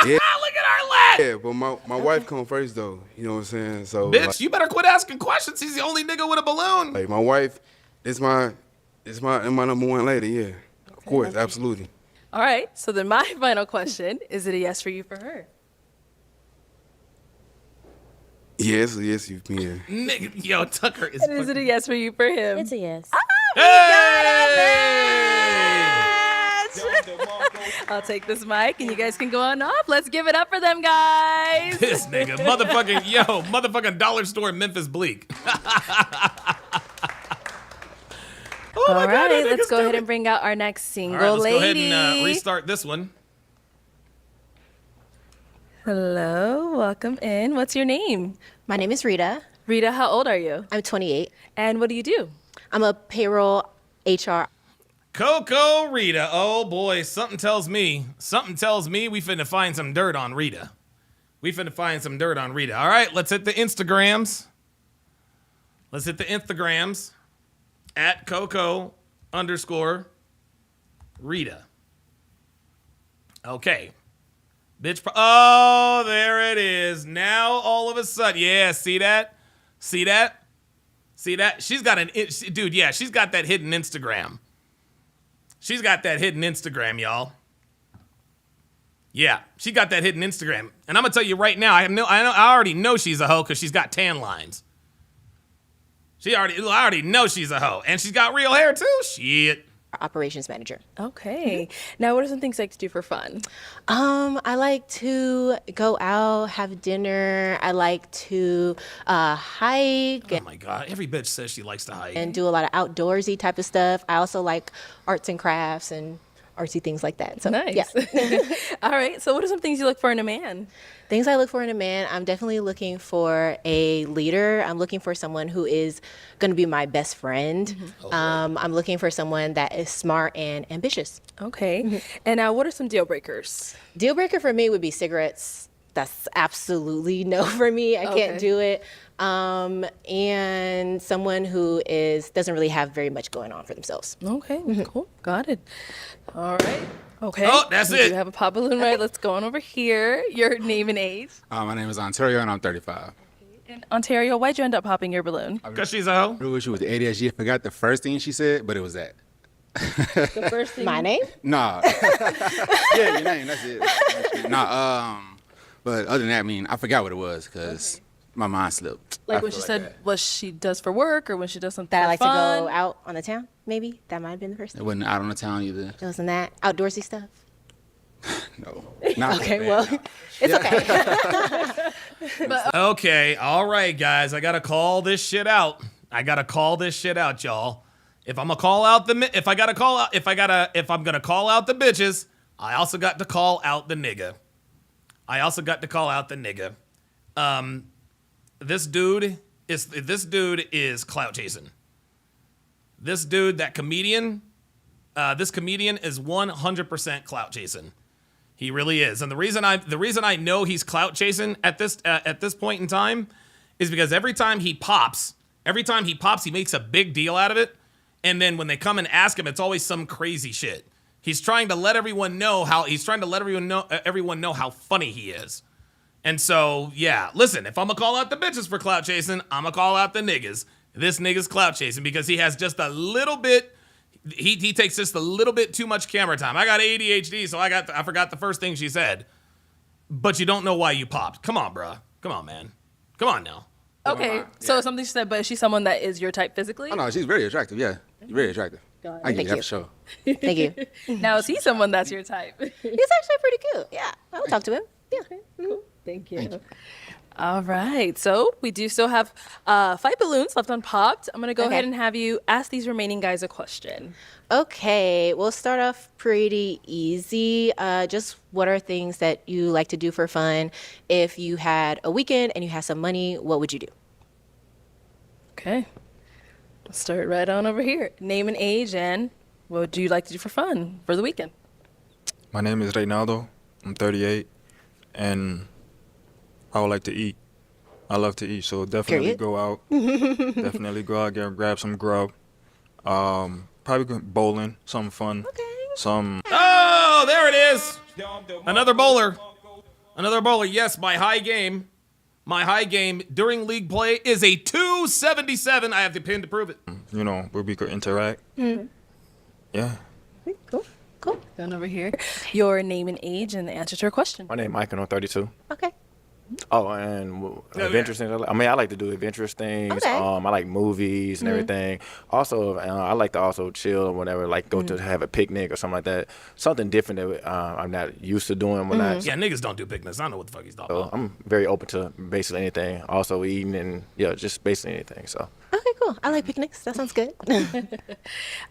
yeah. Look at our lad. Yeah, but my wife come first though. You know what I'm saying? So Bitch, like, you better quit asking questions. He's the only nigga with a balloon. like my wife is my number one lady. Yeah, of course, absolutely. All right. So then my final question, is it a yes for you for her? Yes, you can. Nigga, yo, Tucker is. And is it a yes for you for him? It's a yes. I'll take this mic and you guys can go on off. Let's give it up for them, guys. This nigga, motherfucking dollar store Memphis Bleak. All right, let's go ahead and bring out our next single All right, let's lady. go ahead and restart this one. Hello, welcome in. What's your name? My name is Rita. Rita, how old are you? I'm 28. And what do you do? I'm a payroll HR. Coco Rita. Oh boy, something tells me we finna find some dirt on Rita. All right, let's hit the Instagrams. At Coco_Rita. Okay. Bitch. Oh, there it is. Now all of a sudden. Yeah, see that? She's got she's got that hidden Instagram. Y'all. Yeah, she got that hidden Instagram. And I'm gonna tell you right now, I already know she's a hoe because she's got tan lines. I already know she's a hoe. And she's got real hair too. Shit. Operations manager. Okay. Now, what are some things you like to do for fun? I like to go out, have dinner. I like to hike. Oh my God, every bitch says she likes to hike. And do a lot of outdoorsy type of stuff. I also like arts and crafts and artsy things like that. So, nice. Yeah. All right. So what are some things you look for in a man? Things I look for in a man, I'm definitely looking for a leader. I'm looking for someone who is going to be my best friend. Mm-hmm. I'm looking for someone that is smart and ambitious. Okay. And now what are some deal breakers? Deal breaker for me would be cigarettes. That's absolutely no for me. I can't do it. And someone who doesn't really have very much going on for themselves. Okay, cool. Got it. All right. Okay. Oh, that's we it. do have a pop balloon, right? Let's go on over here. Your name and age. My name is Ontario, and I'm 35. In Ontario, why'd you end up popping your balloon? Because she's a hoe. I wish it was the ADHD. I forgot the first thing she said, but it was that. The first thing. My name? Nah. Yeah, your name. That's it. Nah. But other than that, I mean, I forgot what it was because my mind slipped. Like when she said what she does for work or when she does something That I for like fun. to go out on the town, maybe. That might have been the first It thing. wasn't out on the town either. It wasn't that. Outdoorsy stuff. No. Okay, well, it's okay. Okay, all right, guys. I gotta call this shit out. Y'all. If I'm gonna call out if I'm gonna call out the bitches, I also got to call out the nigga. This dude is clout chasing. This dude, that comedian, this comedian is 100% clout chasing. He really is. And the reason I know he's clout chasing at this point in time is because every time he pops, he makes a big deal out of it. And then when they come and ask him, it's always some crazy shit. He's trying to let everyone know how funny he is. And so, yeah, listen, if I'm gonna call out the bitches for clout chasing, I'm gonna call out the niggas. This nigga's clout chasing because he has just a little bit, he takes just a little bit too much camera time. I got ADHD, so I forgot the first thing she said. But you don't know why you popped. Come on, bruh. Come on, man. Come on now. Okay, so something she said, but is she someone that is your type physically? Oh, no, she's very attractive, yeah. Very attractive. I give you that for sure. Thank you. Now, is he someone that's your type? He's actually pretty cute. Yeah, I would talk to him. Yeah. Cool. Thank you. All right, so we do still have 5 balloons left unpopped. I'm going to go ahead and have you ask these remaining guys a question. Okay, we'll start off pretty easy. Just what are things that you like to do for fun? If you had a weekend and you had some money, what would you do? Okay. Let's start right on over here. Name and age, and what would you like to do for fun for the weekend? My name is Reynaldo. I'm 38, and I would like to eat. I love to eat, so definitely go out. Definitely go out, grab some grub. Probably go bowling, something fun. Oh, there it is. Another bowler. Yes, my high game during league play is a 277. I have the pin to prove it. You know, where we could interact. Yeah. Cool. Going over here. Your name and age and the answer to her question. My name is Mike, and I'm 32. Okay. Oh, and adventurous things. I mean, I like to do adventurous things. Okay. I like movies and everything. Also, I like to also chill or whatever, like go to have a picnic or something like that. Something different that I'm not used to doing. Yeah, niggas don't do picnics. I don't know what the fuck he's talking about. I'm very open to basically anything. Also eating and, just basically anything, so. Okay, cool. I like picnics. That sounds good.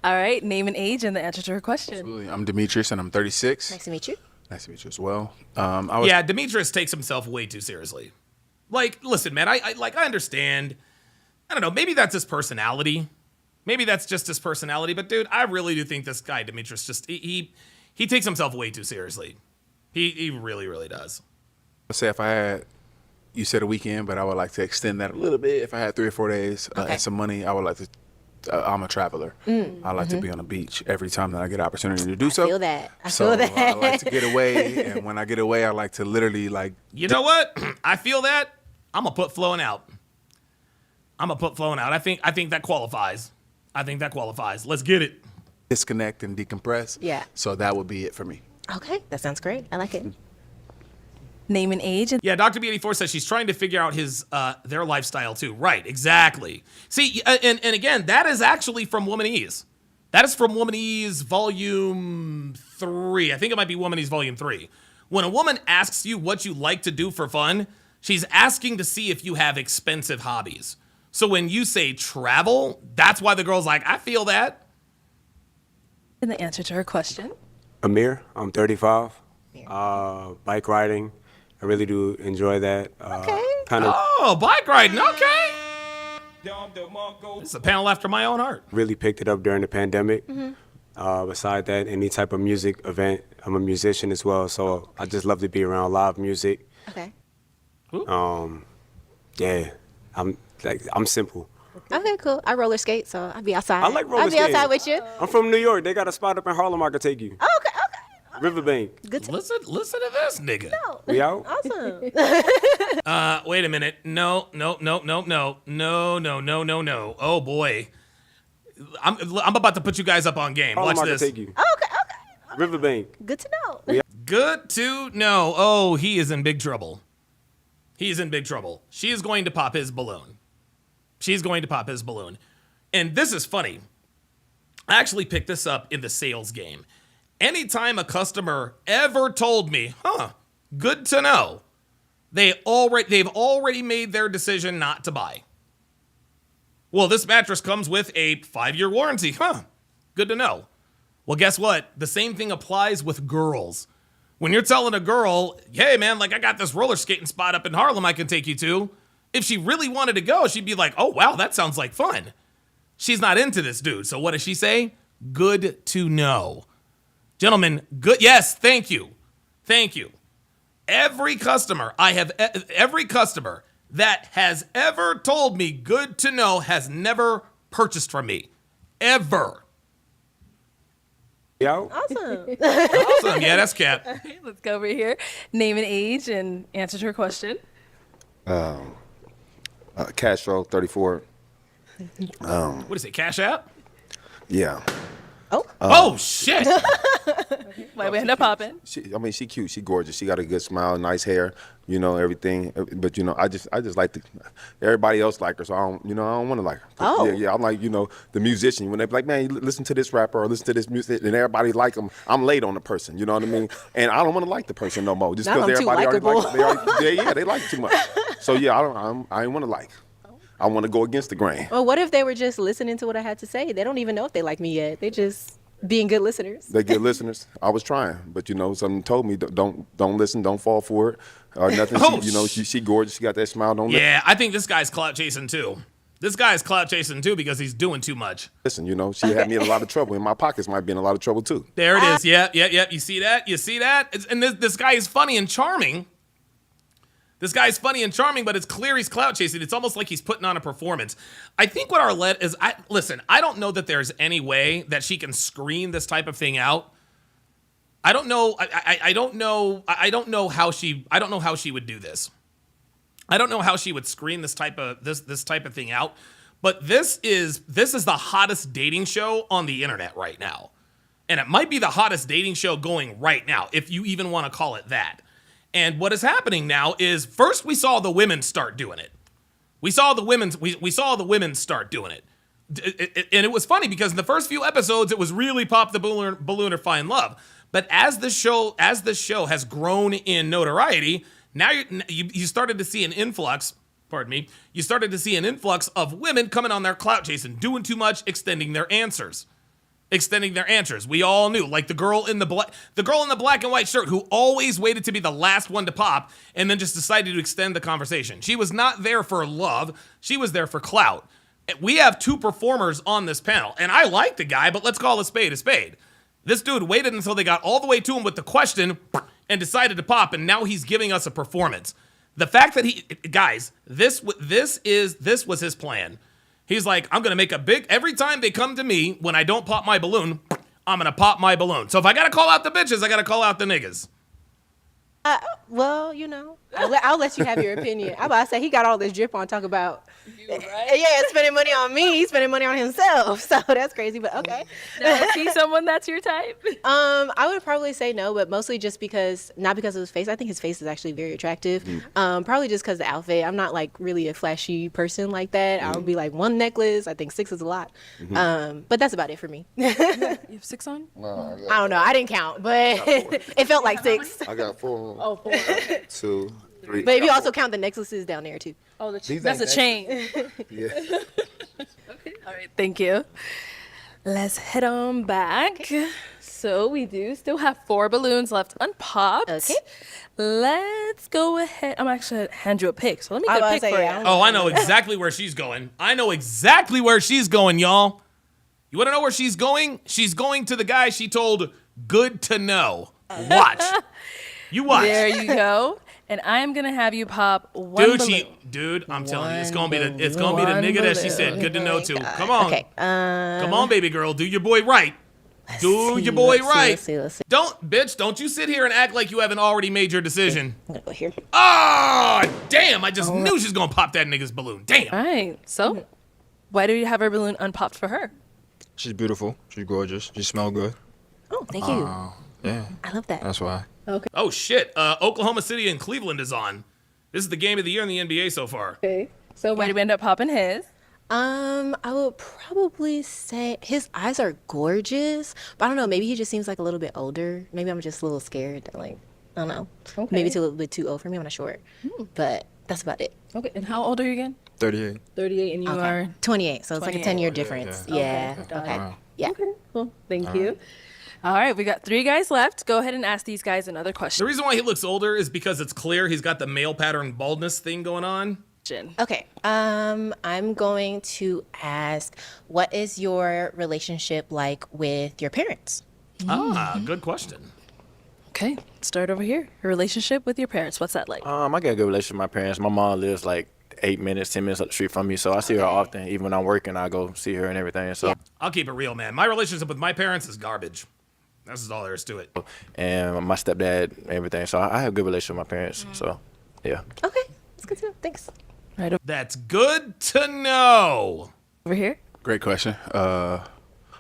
All right, name and age and the answer to her question. Absolutely. I'm Demetrius, and I'm 36. Nice to meet you. Nice to meet you as well. Demetrius takes himself way too seriously. Like, listen, man, I understand. I don't know, maybe that's his personality. Maybe that's just his personality. But, dude, I really do think this guy, Demetrius, just, he takes himself way too seriously. He really, really does. Let's say if I had, you said a weekend, but I would like to extend that a little bit. If I had 3 or 4 days and some money, I would like to. I'm a traveler. I like to be on the beach every time that I get an opportunity to do so. I feel that. I like to get away, and when I get away, I like to literally like. You know what? I feel that. I'm gonna put flowing out. I think that qualifies. Let's get it. Disconnect and decompress. Yeah. So that would be it for me. Okay, that sounds great. I like it. Name and age. Yeah, Dr. B84 says she's trying to figure out their lifestyle too. Right, exactly. See, and again, that is actually from Womanese. That is from Womanese Volume 3. I think it might be Womanese Volume 3. When a woman asks you what you like to do for fun, she's asking to see if you have expensive hobbies. So when you say travel, that's why the girl's like, I feel that. And the answer to her question. Amir, I'm 35. Bike riding. I really do enjoy that. Oh, bike riding, okay. It's a panel after my own heart. Really picked it up during the pandemic. Beside that, any type of music event, I'm a musician as well, so I just love to be around live music. Okay. Yeah, I'm simple. Okay, cool. I roller skate, so I'll be outside. I like roller I'll be skating. outside with you. I'm from New York. They got a spot up in Harlem I could take you. Okay. Riverbank. Good to listen to this nigga. No. We out? Awesome. Wait a minute. No. Oh boy. I'm about to put you guys up on game. Harlem Watch I could this. take you. Okay. Riverbank. Good to know. Good to know. Oh, he is in big trouble. he's in big trouble. She is going to pop his balloon. She's going to pop his balloon. And this is funny. I actually picked this up in the sales game. Anytime a customer ever told me, good to know, they've already made their decision not to buy. Well, this mattress comes with a 5-year warranty. Good to know. Well, guess what? The same thing applies with girls. When you're telling a girl, hey, man, like I got this roller skating spot up in Harlem I can take you to. If she really wanted to go, she'd be like, oh, wow, that sounds like fun. She's not into this dude. So what does she say? Good to know. Gentlemen, good. Yes, thank you. Thank you. Every customer that has ever told me good to know has never purchased from me. Ever. Awesome. Awesome. Yeah, that's Cap. All right, let's go over here. Name and age and answer to her question. Castro, 34. What is it, Cash App? Yeah. Oh, shit. Why we end up popping? She cute. She gorgeous. She got a good smile, nice hair, everything. But, I just like everybody else like her, so I don't want to like her. Oh. Yeah, I'm like, the musician. When they be like, man, you listen to this rapper or listen to this music, and everybody like them, I'm late on the person, you know what I mean? And I don't want to like the person no more. Just because everybody already like they like it too much. So, yeah, I ain't want to like. I want to go against the grain. Well, what if they were just listening to what I had to say? They don't even know if they like me yet. They just being good listeners. They good listeners. I was trying, but something told me don't listen, don't fall for it, or nothing. She gorgeous. She got that smile. Don't Yeah, I think this guy's clout chasing too. Because he's doing too much. Listen, she had me in a lot of trouble, and my pockets might be in a lot of trouble too. There it is. Yeah. You see that? And this guy is funny and charming. But it's clear he's clout chasing. It's almost like he's putting on a performance. I think what Arlette is, I don't know that there's any way that she can screen this type of thing out. I don't know. I don't know how she would do this. I don't know how she would screen this type of thing out. But this is the hottest dating show on the internet right now. And it might be the hottest dating show going right now, if you even want to call it that. And what is happening now is first we saw the women start doing it. We saw the women start doing it. And it was funny because in the first few episodes, it was really pop the balloon or find love. But as the show has grown in notoriety, now you started to see an influx. Pardon me. You started to see an influx of women coming on their clout chasing, doing too much, extending their answers. We all knew, like the girl in the black and white shirt who always waited to be the last one to pop and then just decided to extend the conversation. She was not there for love. She was there for clout. We have two performers on this panel, and I like the guy, but let's call a spade a spade. This dude waited until they got all the way to him with the question and decided to pop, and now he's giving us a performance. The fact that this was his plan. He's like, I'm going to make every time they come to me, when I don't pop my balloon, I'm going to pop my balloon. So if I got to call out the bitches, I got to call out the niggas. Well, I'll let you have your opinion. I'm about to say he got all this drip on talk about, spending money on me, he's spending money on himself. So that's crazy, but okay. Now, is he someone that's your type? I would probably say no, but mostly just not because of his face. I think his face is actually very attractive. Probably just because of the outfit. I'm not like really a flashy person like that. I would be like 1 necklace. I think 6 is a lot. But that's about it for me. You have 6 on? No, I don't know. I didn't count, but it felt like 6. I got 4. Oh, 4. 2, 3. But if you also count the necklaces down there too. Oh, that's a chain. Yeah. Okay. All right. Thank you. Let's head on back. So we do still have 4 balloons left unpopped. Okay. Let's go ahead. I'm actually gonna hand you a pick. So let me get a pick for you. I know exactly where she's going. Y'all. You want to know where she's going? She's going to the guy she told good to know. Watch. You watch. There you go. And I am gonna have you pop one balloon. Dude, I'm telling you, it's gonna be the nigga that she said good to know to. Come on. Okay. Come on, baby girl. Do your boy right. Let's see. Don't you sit here and act like you haven't already made your decision. I'm gonna go here. Oh, damn. I just knew she's gonna pop that nigga's balloon. Damn. All right. So, why do you have her balloon unpopped for her? She's beautiful. She's gorgeous. She smells good. Oh, thank you. Yeah. I love that. That's why. Okay. Oh, shit. Oklahoma City and Cleveland is on. This is the game of the year in the NBA so far. Okay. So why did we end up popping his? I would probably say his eyes are gorgeous, but I don't know. Maybe he just seems like a little bit older. Maybe I'm just a little scared that, like, I don't know. Okay. Maybe it's a little bit too old for me. I'm not sure. But that's about it. Okay. And how old are you again? 38. 38, and you are 28. So it's like a 10-year 28. difference. Yeah. Yeah. Okay. Okay. Wow. Yeah. Okay. Cool. Thank you. All right, we got 3 guys left. Go ahead and ask these guys another The question. reason why he looks older is because it's clear he's got the male pattern baldness thing going on. Okay. I'm going to ask, what is your relationship like with your parents? Good question. Okay, start over here. Your relationship with your parents, what's that like? I got a good relationship with my parents. My mom lives like 8 minutes, 10 minutes up the street from me, so I see her often. Even when I'm working, I go see her and everything. So, I'll keep it real, man. My relationship with my parents is garbage. That's just all there is to it. and my stepdad, and everything. So I have a good relationship with my parents. So, yeah. Okay, that's good to know. Thanks. Right over That's good to know. here. Great question. I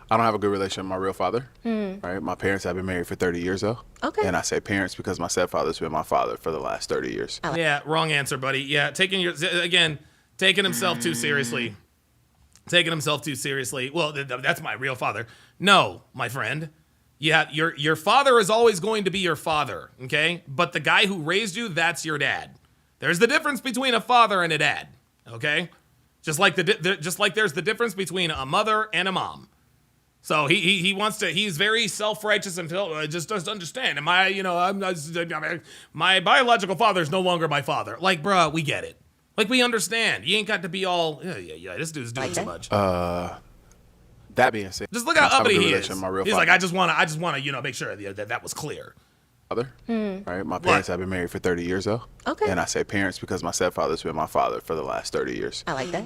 don't have a good relationship with my real father. Right, my parents have been married for 30 years though. Okay. And I say parents because my stepfather's been my father for the last 30 years. Yeah, wrong answer, buddy. Yeah, taking himself too seriously. Taking himself too seriously. Well, that's my real father. No, my friend. Yeah, your father is always going to be your father, okay? But the guy who raised you, that's your dad. There's the difference between a father and a dad, okay? Just like there's the difference between a mother and a mom. So he wants to. He's very self-righteous and just doesn't understand. And my biological father is no longer my father. Like, bruh, we get it. Like, we understand. You ain't got to be all. Yeah. This dude's doing too much. That being said, Just look how I have a uppity good he is. relationship with my real He's father. like, I just want to, make sure that was clear. Right, my parents have been married for 30 years though. Okay. And I say parents because my stepfather's been my father for the last 30 years. I like that.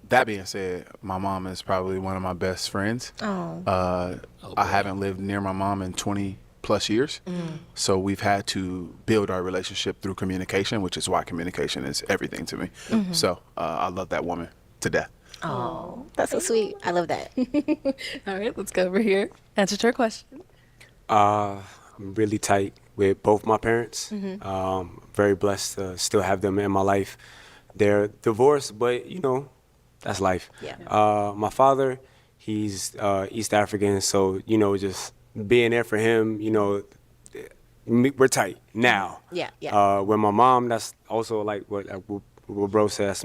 That being said, my mom is probably one of my best friends. Oh. I haven't lived near my mom in 20 plus years. So we've had to build our relationship through communication, which is why communication is everything to me. So I love that woman to death. Oh, that's so sweet. I love that. All right, let's go over here. Answer to her question. I'm really tight with both my parents. Very blessed to still have them in my life. They're divorced, but that's life. Yeah. My father, he's East African, so just being there for him, we're tight now. Yeah. With my mom, that's also like what bro says.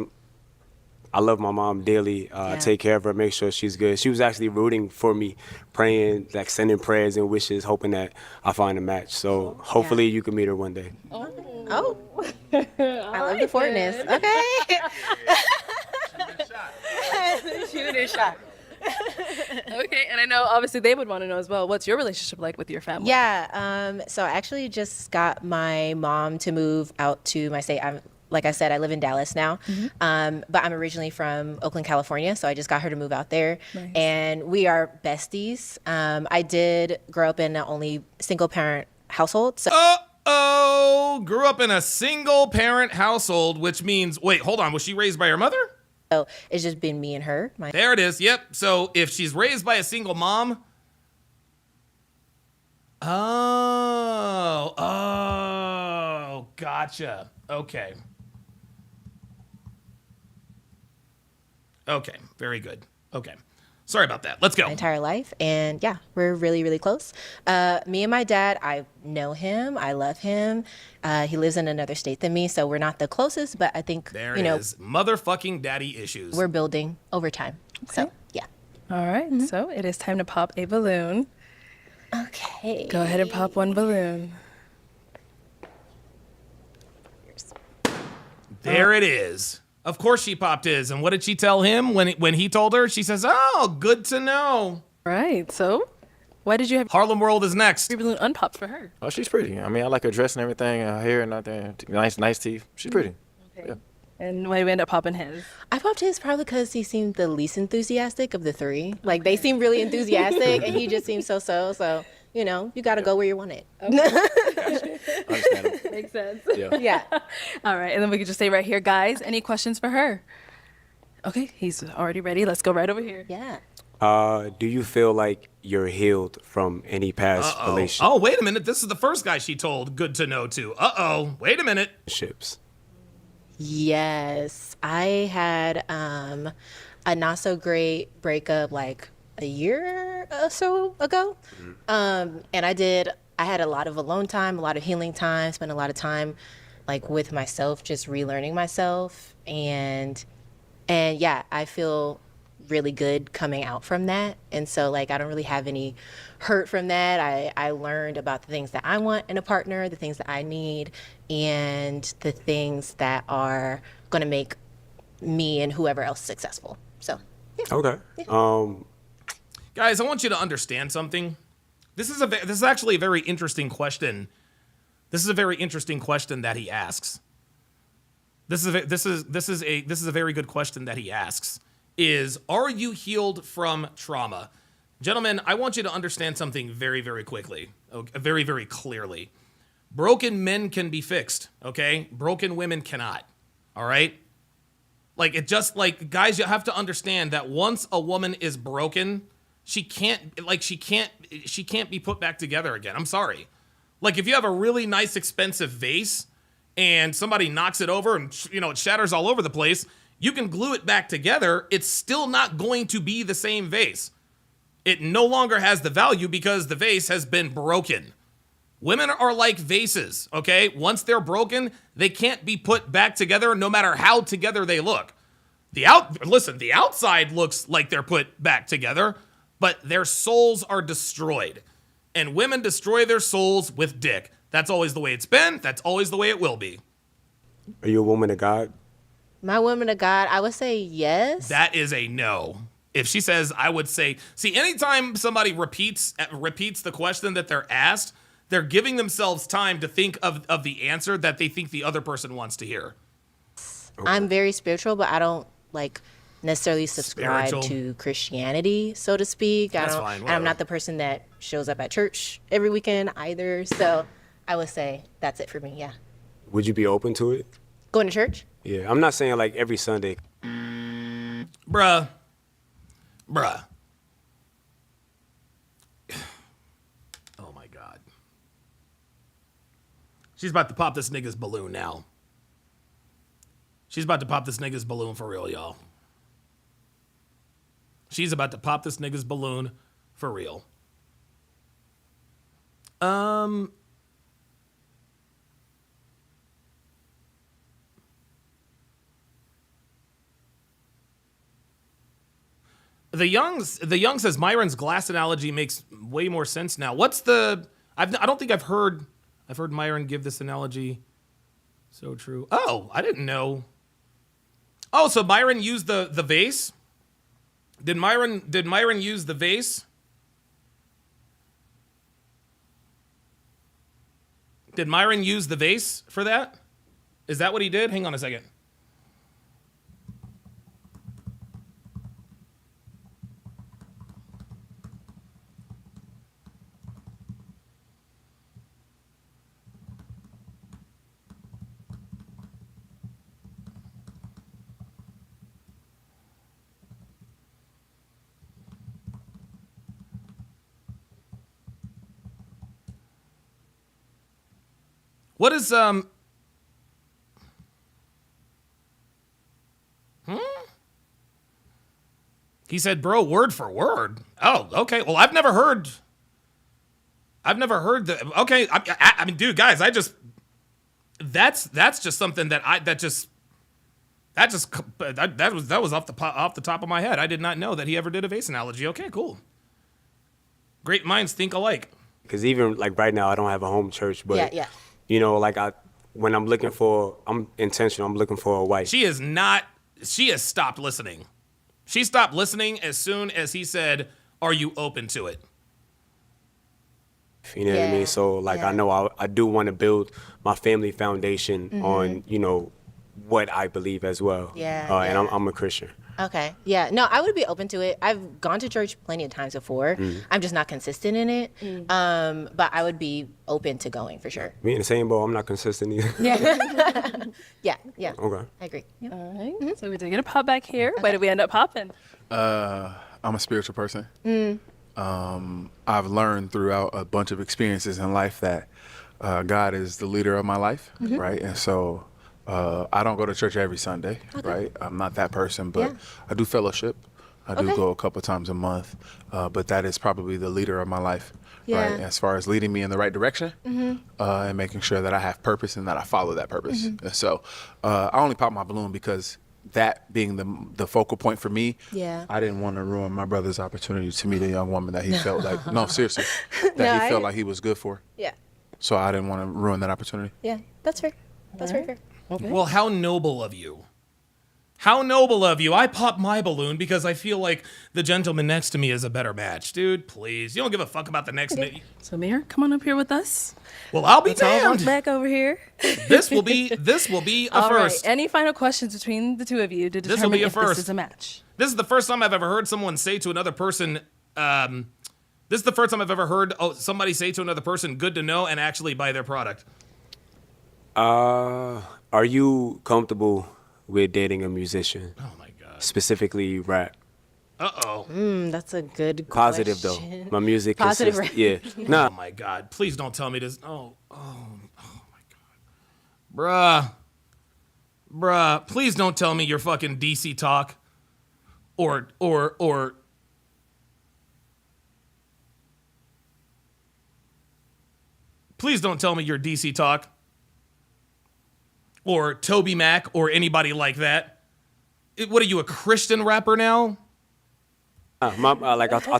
I love my mom dearly. Take care of her, make sure she's good. She was actually rooting for me, praying, like sending prayers and wishes, hoping that I find a match. So hopefully you can meet her one day. Oh. I love the fortness. Okay. Shoot a shot. Okay, and I know obviously they would want to know as well, what's your relationship like with your family? Yeah. So I actually just got my mom to move out to my state. Like I said, I live in Dallas now, but I'm originally from Oakland, California, so I just got her to move out there, and we are besties. I did grow up in an only single-parent household. So Grew up in a single-parent household, which means, wait, hold on, was she raised by her mother? So it's just been me and her. There it is, yep. So if she's raised by a single mom, gotcha, okay. Okay, very good. Okay. Sorry about that. Let's go. My entire life. And yeah, we're really, really close. Me and my dad, I know him. I love him. He lives in another state than me, so we're not the closest, but I think, there it is. Motherfucking daddy issues. We're building over time. Okay. So, yeah. All right, so it is time to pop a balloon. Okay. Go ahead and pop one balloon. There it is. Of course she popped his. And what did she tell him when he told her? She says, oh, good to know. Right. So why did you have Harlem World is next? Your balloon unpopped for her. Oh, she's pretty. I mean, I like her dress and everything, her hair and everything. Nice teeth. She's pretty. Okay. Yeah. And why did we end up popping his? I popped his probably because he seemed the least enthusiastic of the three. Like, they seem really enthusiastic, and he just seems so. So, you got to go where you want it. Understandable. Makes sense. Yeah. All right, and then we can just stay right here. Guys, any questions for her? Okay, he's already ready. Let's go right over here. Yeah. Do you feel like you're healed from any past relationships? Oh, wait a minute. This is the first guy she told good to know to. Wait a minute. Yes, I had a not so great breakup like a year or so ago, and I had a lot of alone time, a lot of healing time, spent a lot of time like with myself, just relearning myself, and yeah, I feel really good coming out from that. And so like I don't really have any hurt from that. I learned about the things that I want in a partner, the things that I need, and the things that are going to make me and whoever else successful. So yeah. Okay. Guys, I want you to understand something. This is actually a very interesting question. This is a very interesting question that he asks. This is a very good question that he asks. Are you healed from trauma? Gentlemen, I want you to understand something very, very quickly, very, very clearly. Broken men can be fixed, okay? Broken women cannot, all right? Like, guys, you have to understand that once a woman is broken, she can't be put back together again. I'm sorry. Like, if you have a really nice, expensive vase and somebody knocks it over and, it shatters all over the place, you can glue it back together. It's still not going to be the same vase. It no longer has the value because the vase has been broken. Women are like vases, okay? Once they're broken, they can't be put back together no matter how together they look. The outside looks like they're put back together, but their souls are destroyed. And women destroy their souls with dick. That's always the way it's been. That's always the way it will be. Are you a woman of God? My woman of God, I would say yes. That is a no. If she says, I would say, see, anytime somebody repeats the question that they're asked, they're giving themselves time to think of the answer that they think the other person wants to hear. Okay. I'm very spiritual, but I don't necessarily subscribe to Christianity, so to speak. That's fine. And I'm not the person that shows up at church every weekend either. So I would say that's it for me. Yeah. Would you be open to it? Going to church? Yeah, I'm not saying like every Sunday. Bruh. Oh my God. She's about to pop this nigga's balloon now. She's about to pop this nigga's balloon for real, y'all. She's about to pop this nigga's balloon for real. The Young says Myron's glass analogy makes way more sense now. I don't think I've heard Myron give this analogy. So true. Oh, I didn't know. Oh, so Myron used the vase? Did Myron use the vase? Did Myron use the vase for that? Is that what he did? Hang on a second. What is He said, bro, word for word. Oh, okay. Well, I've never heard the. Okay, I mean, dude, guys, that's just something that was off the top of my head. I did not know that he ever did a vase analogy. Okay, cool. Great minds think alike. Because even like right now, I don't have a home church, but yeah. When I'm intentional, I'm looking for a wife. She has stopped listening. She stopped listening as soon as he said, are you open to it? You know what I mean? So I know I do want to build my family foundation on, what I believe as well. And I'm a Christian. Okay. Yeah. No, I would be open to it. I've gone to church plenty of times before. I'm just not consistent in it. But I would be open to going for sure. Me in the same boat, I'm not consistent either. Yeah. Okay. I agree. Yep. All right. So we did get a pop back here. Where did we end up popping? I I'm a spiritual person. I've learned throughout a bunch of experiences in life that God is the leader of my life, right? And so I don't go to church every Sunday, right? I'm not that person, but I do fellowship. I do go a couple times a month, but that is probably the leader of my life, right? As far as leading me in the right direction and making sure that I have purpose and that I follow that purpose. And so I only pop my balloon because that being the focal point for me, I didn't want to ruin my brother's opportunity to meet a young woman that he felt like, no, seriously, that he felt like he was good for. Yeah. So I didn't want to ruin that opportunity. Yeah, that's fair. That's very fair. Okay. Well, how noble of you. How noble of you. I popped my balloon because I feel like the gentleman next to me is a better match. Dude, please. You don't give a fuck about the next nigga. So, Mayor, come on up here with us. Well, I'll be Let's all walk damned. back over here. This will be a All first. right. Any final questions between the two of you to This will determine be a if first. this is a match? This is the first time I've ever heard someone say to another person, this is the first time I've ever heard somebody say to another person, good to know, and actually buy their product. Are you comfortable with dating a musician? Oh my God. Specifically rap. Uh-oh. That's a good Positive question. though. My music Positive consists, rap. yeah. Nah. Oh my God. Please don't tell me this. Oh my God. Bruh, please don't tell me you're fucking DC talk. Or please don't tell me you're DC talk. Or Toby Mac or anybody like that. What are you, a Christian rapper now? I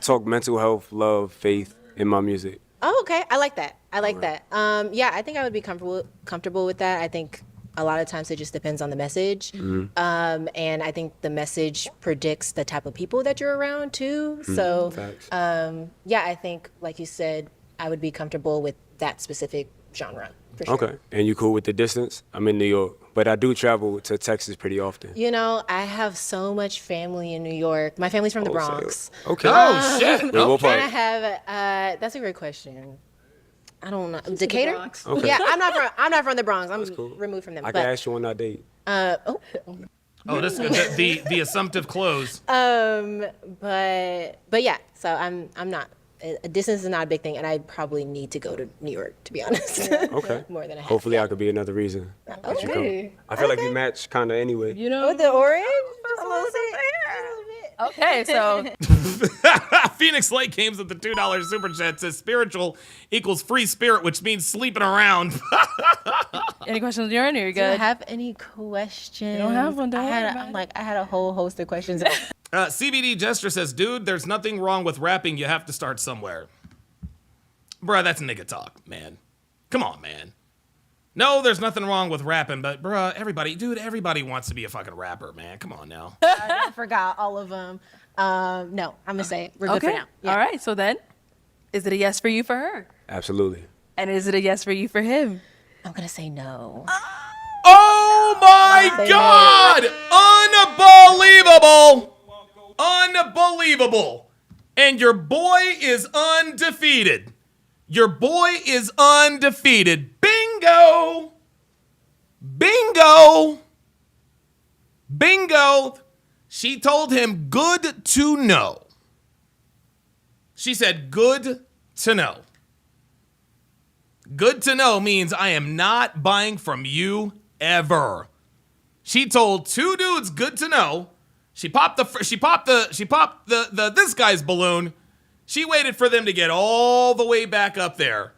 talk mental health, love, faith in my music. Oh, okay. I like that. I like that. Yeah, I think I would be comfortable with that. I think a lot of times it just depends on the message. And I think the message predicts the type of people that you're around too. So, yeah, I think, like you said, I would be comfortable with that specific genre. For sure. Okay. And you cool with the distance? I'm in New York, but I do travel to Texas pretty often. You know, I have so much family in New York. My family's from the Bronx. Okay. Oh, shit. Wait, what part? And I have, that's a great question. I don't know. Decatur? Okay. Yeah, I'm not from the Bronx. I'm removed from them. I can ask you on that date. Oh, this the assumptive close. But yeah, so I'm not. Distance is not a big thing, and I probably need to go to New York, to be honest. Okay. More than I have. Hopefully, I could be another reason. that you come. I feel like we match kind of anyway. You know, with the orange? Okay, so Phoenix Lake games with the $2 super chat says spiritual equals free spirit, which means sleeping around. any questions on your end, or you're Do I good? have any questions? You don't have one, don't I worry had, about it. I had a whole host of questions. CBD Jester says, dude, there's nothing wrong with rapping. You have to start somewhere. Bruh, that's nigga talk, man. Come on, man. No, there's nothing wrong with rapping, but bruh, everybody wants to be a fucking rapper, man. Come on now. I forgot all of them. No, I'm gonna say it. We're good Okay. for now. Yeah. All right. So then, is it a yes for you for her? Absolutely. And is it a yes for you for him? I'm gonna say no. Oh my God! Unbelievable! And your boy is undefeated. Your boy is undefeated. Bingo! Bingo! Bingo! She told him good to know. She said good to know. Good to know means I am not buying from you ever. She told two dudes good to know. She popped the this guy's balloon. She waited for them to get all the way back up there.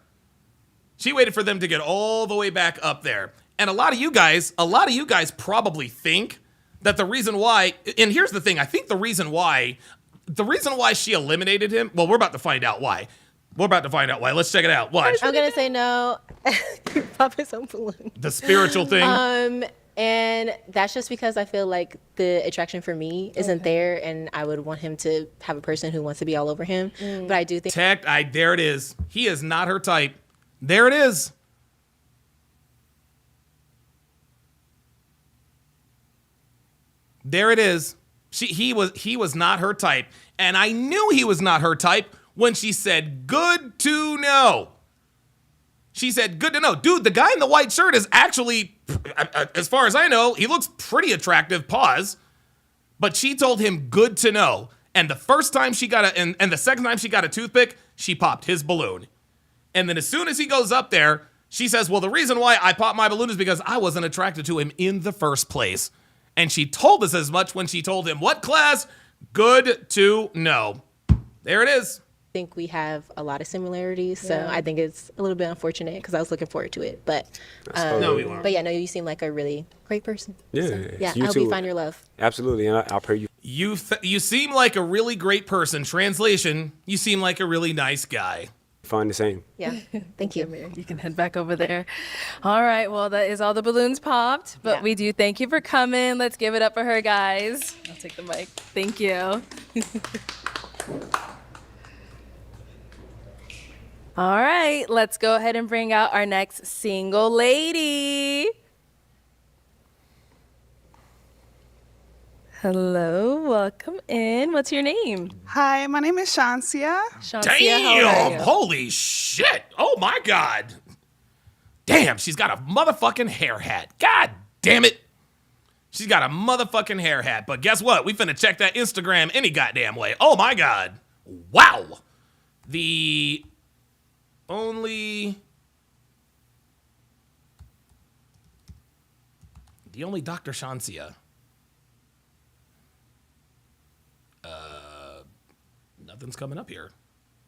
And a lot of you guys probably think that the reason why, and here's the thing, I think the reason why she eliminated him, well, we're about to find out why. Let's check it out. Watch. I'm gonna say no. Pop his own balloon. The spiritual thing. And that's just because I feel like the attraction for me isn't there, and I would want him to have a person who wants to be all over him. But I do think There it is. He is not her type. There it is. There it is. He was not her type, and I knew he was not her type when she said good to know. She said good to know. Dude, the guy in the white shirt is actually, as far as I know, he looks pretty attractive, pause. But she told him good to know. And the first time she got and the second time she got a toothpick, she popped his balloon. And then as soon as he goes up there, she says, well, the reason why I popped my balloon is because I wasn't attracted to him in the first place. And she told us as much when she told him, what class? Good to know. There it is. I think we have a lot of similarities, so Yeah. I think it's a little bit unfortunate because I was looking forward to it. But No, we weren't. but yeah, no, you seem like a really great person. Yeah, So, yeah. I you hope too. you find your love. Absolutely, and I'll pray you. You seem like a really great person. Translation, you seem like a really nice guy. Find the same. Yeah, thank you. You can head back over there. All right, well, that is all the balloons popped, but we do thank you for coming. Let's give it up for her, guys. I'll take the mic. Thank you. All right, let's go ahead and bring out our next single lady. Hello, welcome in. What's your name? Hi, my name is Shansia. Damn! Holy shit! Oh my god! Damn, she's got a motherfucking hair hat. God damn it! She's got a motherfucking hair hat. But guess what? We finna check that Instagram any goddamn way. Oh my god! Wow! The only Dr. Shansia. Nothing's coming up here.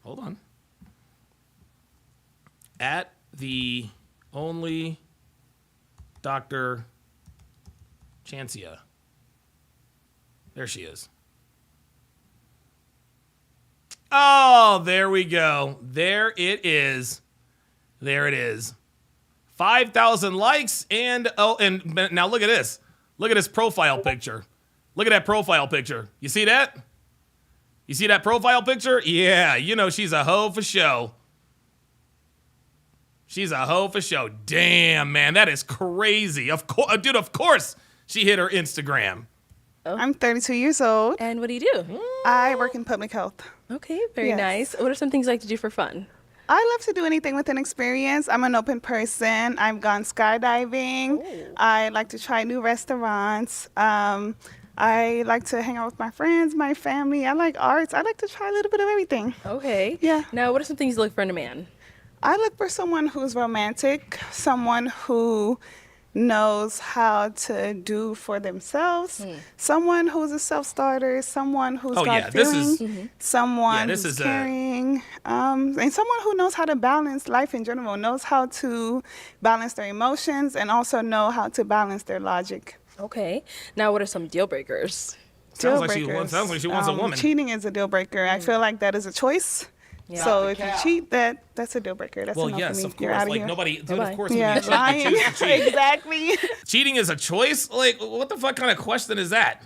Hold on. At the only Dr. Chancia. There she is. Oh, there we go. There it is. There it is. 5,000 likes and now look at this. Look at this profile picture. Look at that profile picture. You see that? You see that profile picture? Yeah, you know she's a hoe for show. She's a hoe for show. Damn, man, that is crazy. Of course, dude, of course she hit her Instagram. I'm 32 years old. And what do you do? I work in public health. Okay, very Yes. nice. What are some things you like to do for fun? I love to do anything with an experience. I'm an open person. I've gone skydiving. I like to try new restaurants. I like to hang out with my friends, my family. I like arts. I like to try a little bit of everything. Okay. Yeah. Now, what are some things you look for in a man? I look for someone who's romantic, someone who knows how to do for themselves, someone who's a self-starter, someone who's God-fearing, someone who's caring, and someone who knows how to balance life in general, knows how to balance their emotions and also know how to balance their logic. Okay. Now, what are some deal breakers? Sounds like she wants a woman. Cheating is a deal breaker. I feel like that is a choice. Yeah. So if you cheat, that's a deal breaker. That's Well, enough yes, for me. of You're course. outta Like here. nobody, dude, of course, when Yeah, you cheat, lying. you choose to cheat. Exactly. Cheating is a choice? Like, what the fuck kind of question is that?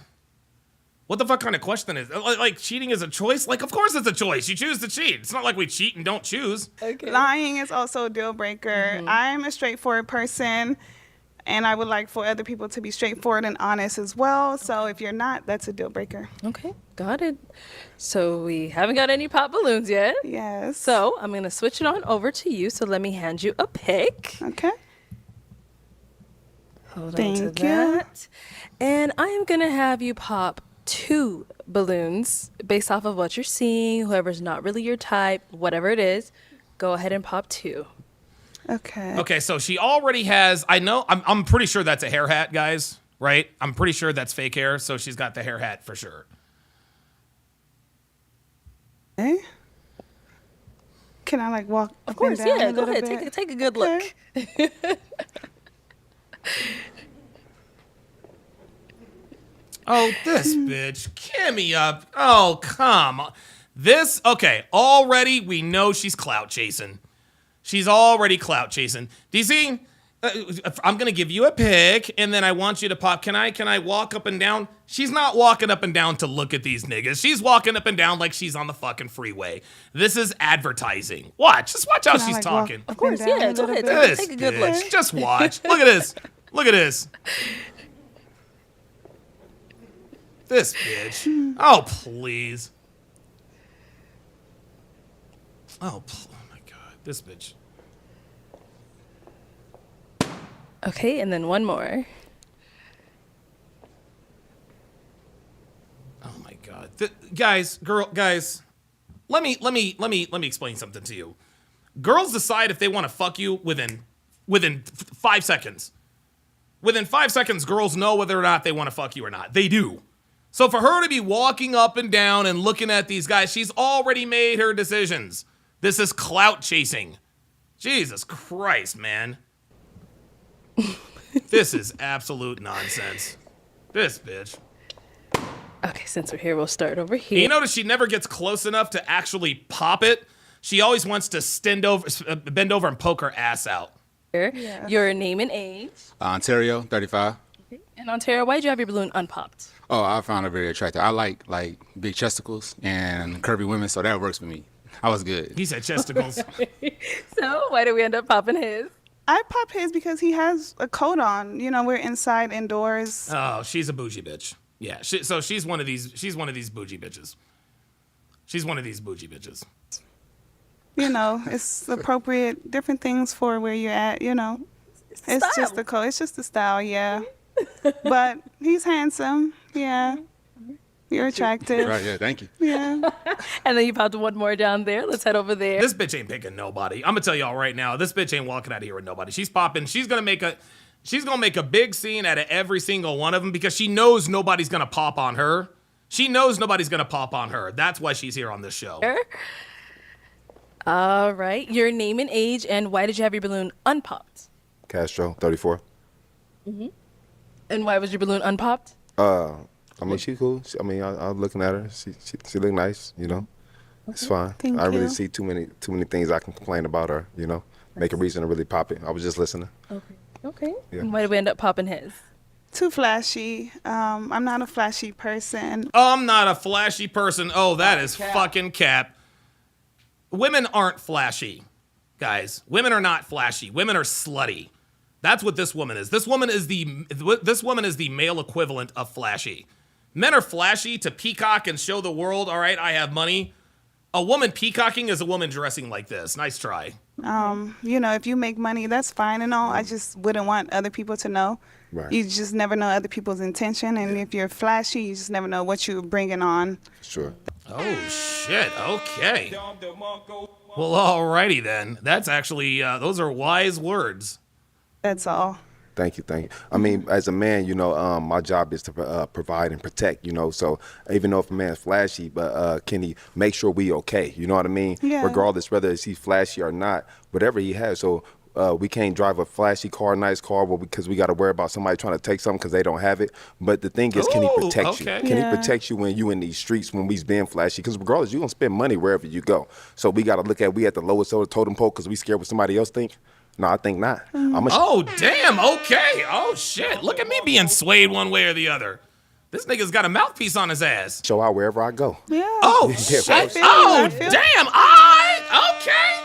What the fuck kind of question is like cheating is a choice? Like, of course it's a choice. You choose to cheat. It's not like we cheat and don't choose. Okay. Lying is also a deal breaker. I'm a straightforward person, and I would like for other people to be straightforward and honest as well. So if you're not, that's a deal breaker. Okay, got it. So we haven't got any pop balloons yet. Yes. So I'm going to switch it on over to you. So let me hand you a pick. Okay. Hold on Thank to you. that. And I am going to have you pop 2 balloons based off of what you're seeing. Whoever's not really your type, whatever it is, go ahead and pop 2. Okay. Okay, so she already has, I'm pretty sure that's a hair hat, guys, right? I'm pretty sure that's fake hair, so she's got the hair hat for sure. Okay. Can I like walk Of up course, and down yeah. a Go little ahead. bit? Take a good look. Oh, this bitch. Kimmy up. Oh, come on. This, okay, already we know she's clout chasing. She's already clout chasing. Do you see? I'm going to give you a pick, and then I want you to pop. Can I walk up and down? She's not walking up and down to look at these niggas. She's walking up and down like she's on the fucking freeway. This is advertising. Watch. Just watch how Can I, she's like, talking. Of course, yeah. Go ahead. This Take a good look. bitch. Just watch. Look at this. Look at this. This bitch. Oh, please. Oh my God. This bitch. Okay, and then one more. Oh my God, guys. Let me explain something to you. Girls decide if they want to fuck you within 5 seconds. Within 5 seconds, girls know whether or not they want to fuck you or not. They do. So for her to be walking up and down and looking at these guys, she's already made her decisions. This is clout chasing. Jesus Christ, man. This is absolute nonsense. This bitch. Okay, since we're here, we'll start over here. You notice she never gets close enough to actually pop it. She always wants to bend over and poke her ass out. Yeah. Your name and age. Ontario, 35. Okay. And Ontario, why did you have your balloon unpopped? Oh, I found her very attractive. I like big chesticles and curvy women, so that works for me. I was good. He said chesticles. So why did we end up popping his? I pop his because he has a coat on. You know, we're inside, indoors. Oh, she's a bougie bitch. Yeah. So she's one of these. She's one of these bougie bitches. She's one of these bougie bitches. You know, it's appropriate, different things for where you're at. You know, it's just the coat. It's just the style. Yeah. But he's handsome. Yeah. You're attractive. Right, yeah, thank you. Yeah. And then you popped one more down there. Let's head over there. This bitch ain't picking nobody. I'm gonna tell y'all right now, this bitch ain't walking out of here with nobody. She's popping. She's gonna make a big scene out of every single one of them because she knows nobody's gonna pop on her. She knows nobody's gonna pop on her. That's why she's here on this show. All right. Your name and age, and why did you have your balloon unpopped? Castro, 34. Mm-hmm. And why was your balloon unpopped? I mean, she's cool. I was looking at her. She look nice, you know. It's fine. Thank I really you. see too many things I can complain about her, you know. Make a reason to really pop it. I was just listening. Okay. Yeah. And why did we end up popping his? Too flashy. I'm not a flashy person. I'm not a flashy person. Oh, that is fucking cap. Women aren't flashy, guys. Women are not flashy. Women are slutty. That's what this woman is. This woman is the male equivalent of flashy. Men are flashy to peacock and show the world, all right, I have money. A woman peacocking is a woman dressing like this. Nice try. You know, if you make money, that's fine and all. I just wouldn't want other people to know. Right. You just never know other people's intention. And if you're flashy, you just never know what you're bringing on. Sure. Oh, shit. Okay. Well, alrighty then. That's actually, those are wise words. That's all. Thank you. I mean, as a man, you know, my job is to provide and protect, you know. So even though if a man's flashy, but can he make sure we okay? You know what I mean? Yeah. Regardless whether he's flashy or not, whatever he has. So we can't drive a flashy car, nice car, because we got to worry about somebody trying to take something because they don't have it. But the thing is, can he protect you? Can he protect you when you in these streets when we's being flashy? Because regardless, you're going to spend money wherever you go. So we got to look at we at the lowest of the totem pole because we scared what somebody else think. No, I think not. Oh, damn. Okay. Oh, shit. Look at me being swayed one way or the other. This nigga's got a mouthpiece on his ass. Show out wherever I go. Yeah. Oh, shit. Oh, damn. All right. Okay.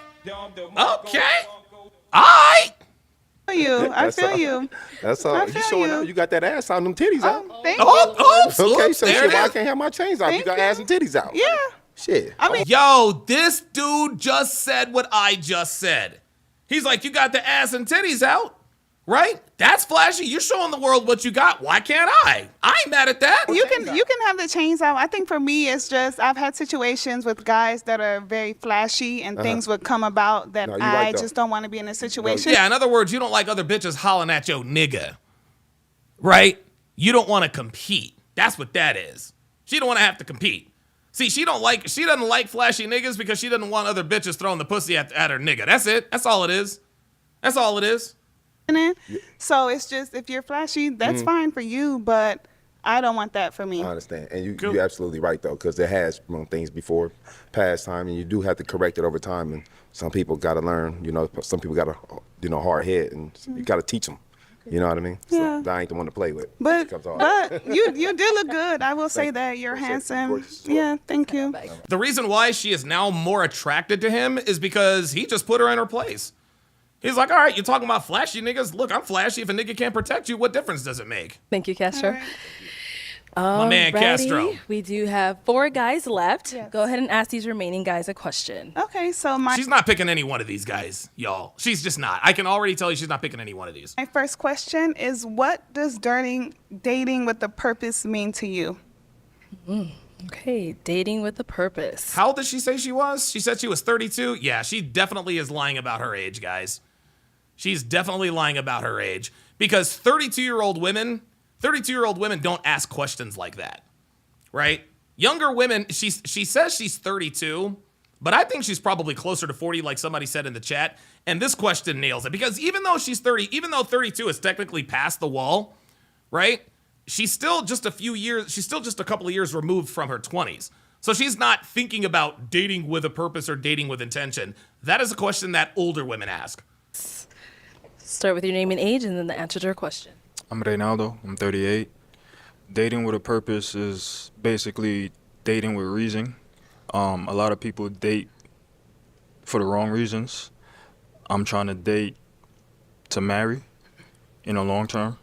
I feel you. That's all. I You feel showing you. out. You got that ass out, them titties out. Thank you. Okay, so there shit, it why I is. can't have my chains out? You got ass and titties out. Yeah. Shit. I mean, yo, this dude just said what I just said. He's like, you got the ass and titties out, right? That's flashy. You're showing the world what you got. Why can't I? I ain't mad at that. You can have the chains out. I think for me, it's just I've had situations with guys that are very flashy and things would come about that I just don't want to be in a situation. Yeah, in other words, you don't like other bitches hollering at your nigga, right? You don't want to compete. That's what that is. She don't want to have to compete. See, she doesn't like flashy niggas because she doesn't want other bitches throwing the pussy at her nigga. That's it. That's all it is. That's all it is. So it's just, if you're flashy, that's fine for you, but I don't want that for me. I understand. And you're absolutely right, though, because there has been things before past time, and you do have to correct it over time. And some people got to learn, you know, some people got a hard head, and you got to teach them. You know what I mean? Yeah. So I ain't the one to play with. But you do look good. I will say that. You're handsome. Yeah, thank you. The reason why she is now more attracted to him is because he just put her in her place. He's like, all right, you're talking about flashy niggas. Look, I'm flashy. If a nigga can't protect you, what difference does it make? Thank you, Castro. My man, Castro. We do have 4 guys left. Yes. Go ahead and ask these remaining guys a question. Okay, so she's not picking any one of these guys, y'all. She's just not. I can already tell you she's not picking any one of these. My first question is, what does dating with a purpose mean to you? Okay, dating with a purpose. How old did she say she was? She said she was 32? Yeah, she definitely is lying about her age, guys. She's definitely lying about her age. Because 32-year-old women don't ask questions like that, right? Younger women, she says she's 32, but I think she's probably closer to 40, like somebody said in the chat. And this question nails it. Because even though 32 is technically past the wall, right? She's still just a couple of years removed from her 20s. So she's not thinking about dating with a purpose or dating with intention. That is a question that older women ask. Start with your name and age and then the answer to her question. I'm Reynaldo. I'm 38. Dating with a purpose is basically dating with reason. A lot of people date for the wrong reasons. I'm trying to date to marry in the long term.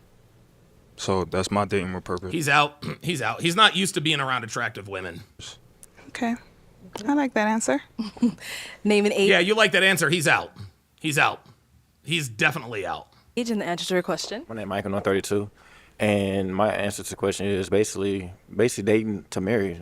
So that's my dating with purpose. He's out. He's out. He's not used to being around attractive women. Okay. I like that answer. Name and age. Yeah, you like that answer. He's out. He's out. He's definitely out. Age and the answer to her question. My name is Michael, I'm 32. And my answer to the question is basically dating to marry.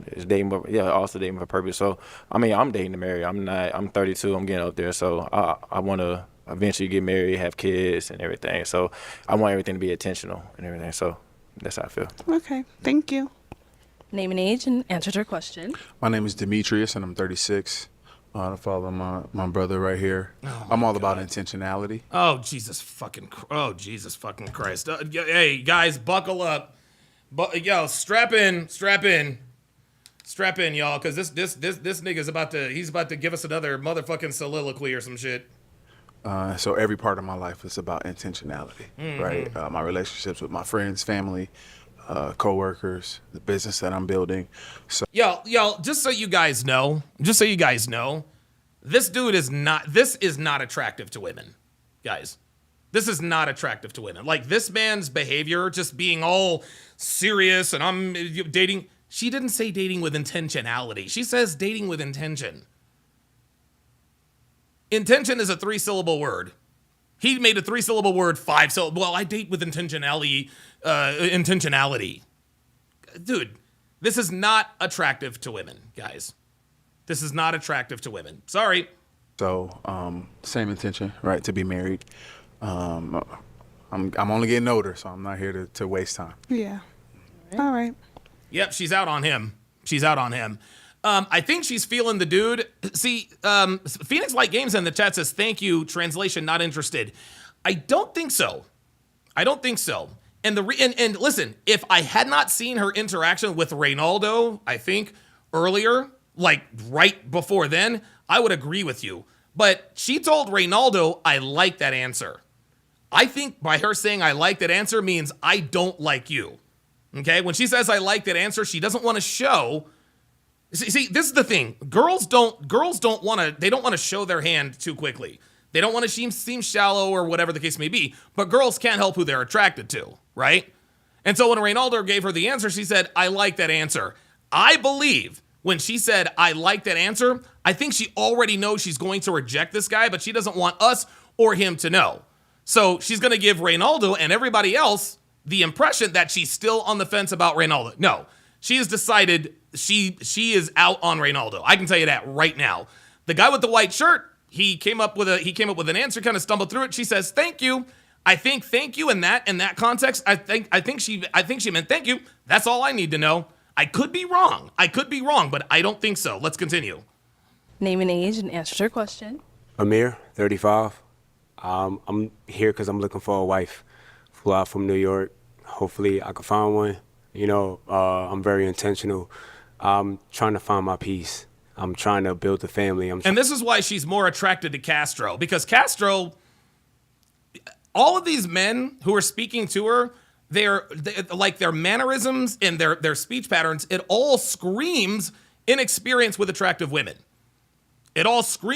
It's dating, also dating for purpose. So, I mean, I'm dating to marry. I'm 32. I'm getting up there. So I want to eventually get married, have kids and everything. So I want everything to be intentional and everything. So that's how I feel. Okay. Thank you. Name and age and answer to her question. My name is Demetrius and I'm 36. To follow my brother right here. I'm all about intentionality. Oh, Jesus fucking Christ. Hey, guys, buckle up. Strap in, y'all, because this nigga's about to give us another motherfucking soliloquy or some shit. So every part of my life is about intentionality, right? My relationships with my friends, family, co-workers, the business that I'm building. So y'all, just so you guys know, this is not attractive to women, guys. This is not attractive to women. Like, this man's behavior, just being all serious and I'm dating. She didn't say dating with intentionality. She says dating with intention. Intention is a 3-syllable word. He made a 3-syllable word 5-syllable. Well, I date with intentionality. Dude, this is not attractive to women, guys. This is not attractive to women. Sorry. So, same intention, right? To be married. I'm only getting older, so I'm not here to waste time. Yeah. All right. Yep, she's out on him. I think she's feeling the dude. See, Phoenix Light Games in the chat says, thank you, translation not interested. I don't think so. And listen, if I had not seen her interaction with Reynaldo, I think earlier, like right before then, I would agree with you. But she told Reynaldo, I like that answer. I think by her saying I like that answer means I don't like you. Okay? When she says I like that answer, she doesn't want to show. See, this is the thing. Girls don't want to show their hand too quickly. They don't want to seem shallow or whatever the case may be, but girls can't help who they're attracted to, right? And so when Reynaldo gave her the answer, she said, I like that answer. I believe when she said, I like that answer, I think she already knows she's going to reject this guy, but she doesn't want us or him to know. So she's going to give Reynaldo and everybody else the impression that she's still on the fence about Reynaldo. No, she has decided she is out on Reynaldo. I can tell you that right now. The guy with the white shirt, he came up with an answer, kind of stumbled through it. She says, thank you. I think thank you in that context. I think she meant thank you. That's all I need to know. I could be wrong, but I don't think so. Let's continue. Name and age and answer to her question. Amir, 35. I'm here because I'm looking for a wife. Flew out from New York. Hopefully I can find one. I'm very intentional. I'm trying to find my peace. I'm trying to build a family. And this is why she's more attracted to Castro, because Castro, all of these men who are speaking to her, they're like their mannerisms and their speech patterns, it all screams inexperience with attractive women. PLG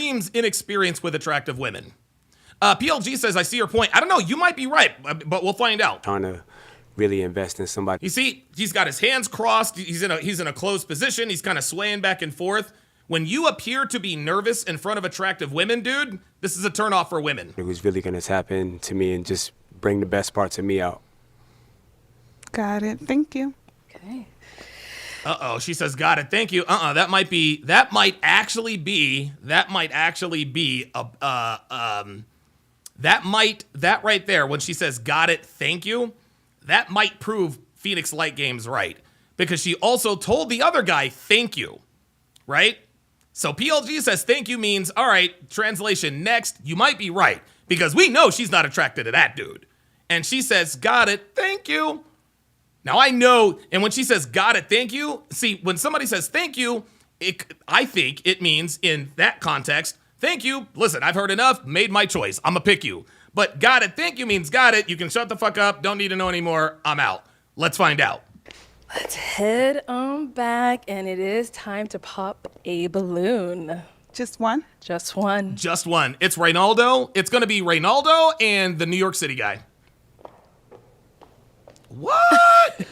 says, I see your point. I don't know, you might be right, but we'll find out. Trying to really invest in somebody. You see, he's got his hands crossed. He's in a closed position. He's kind of swaying back and forth. When you appear to be nervous in front of attractive women, dude, this is a turnoff for women. Who's really going to tap into me and just bring the best parts of me out. Got it. Thank you. Okay. She says, got it. Thank you. That might actually be that right there, when she says, got it. Thank you. That might prove Phoenix Light Game's right, because she also told the other guy, thank you. Right? So PLG says, thank you means, all right, translation next. You might be right, because we know she's not attracted to that dude. And she says, got it. Thank you. Now I know, and when she says, got it, thank you, see, when somebody says thank you, I think it means in that context, thank you, listen, I've heard enough, made my choice, I'm gonna pick you. But got it, thank you means got it, you can shut the fuck up, don't need to know anymore, I'm out. Let's find out. Let's head on back, and it is time to pop a balloon. Just one? Just one. Just one. It's Reynaldo. It's gonna be Reynaldo and the New York City guy. What?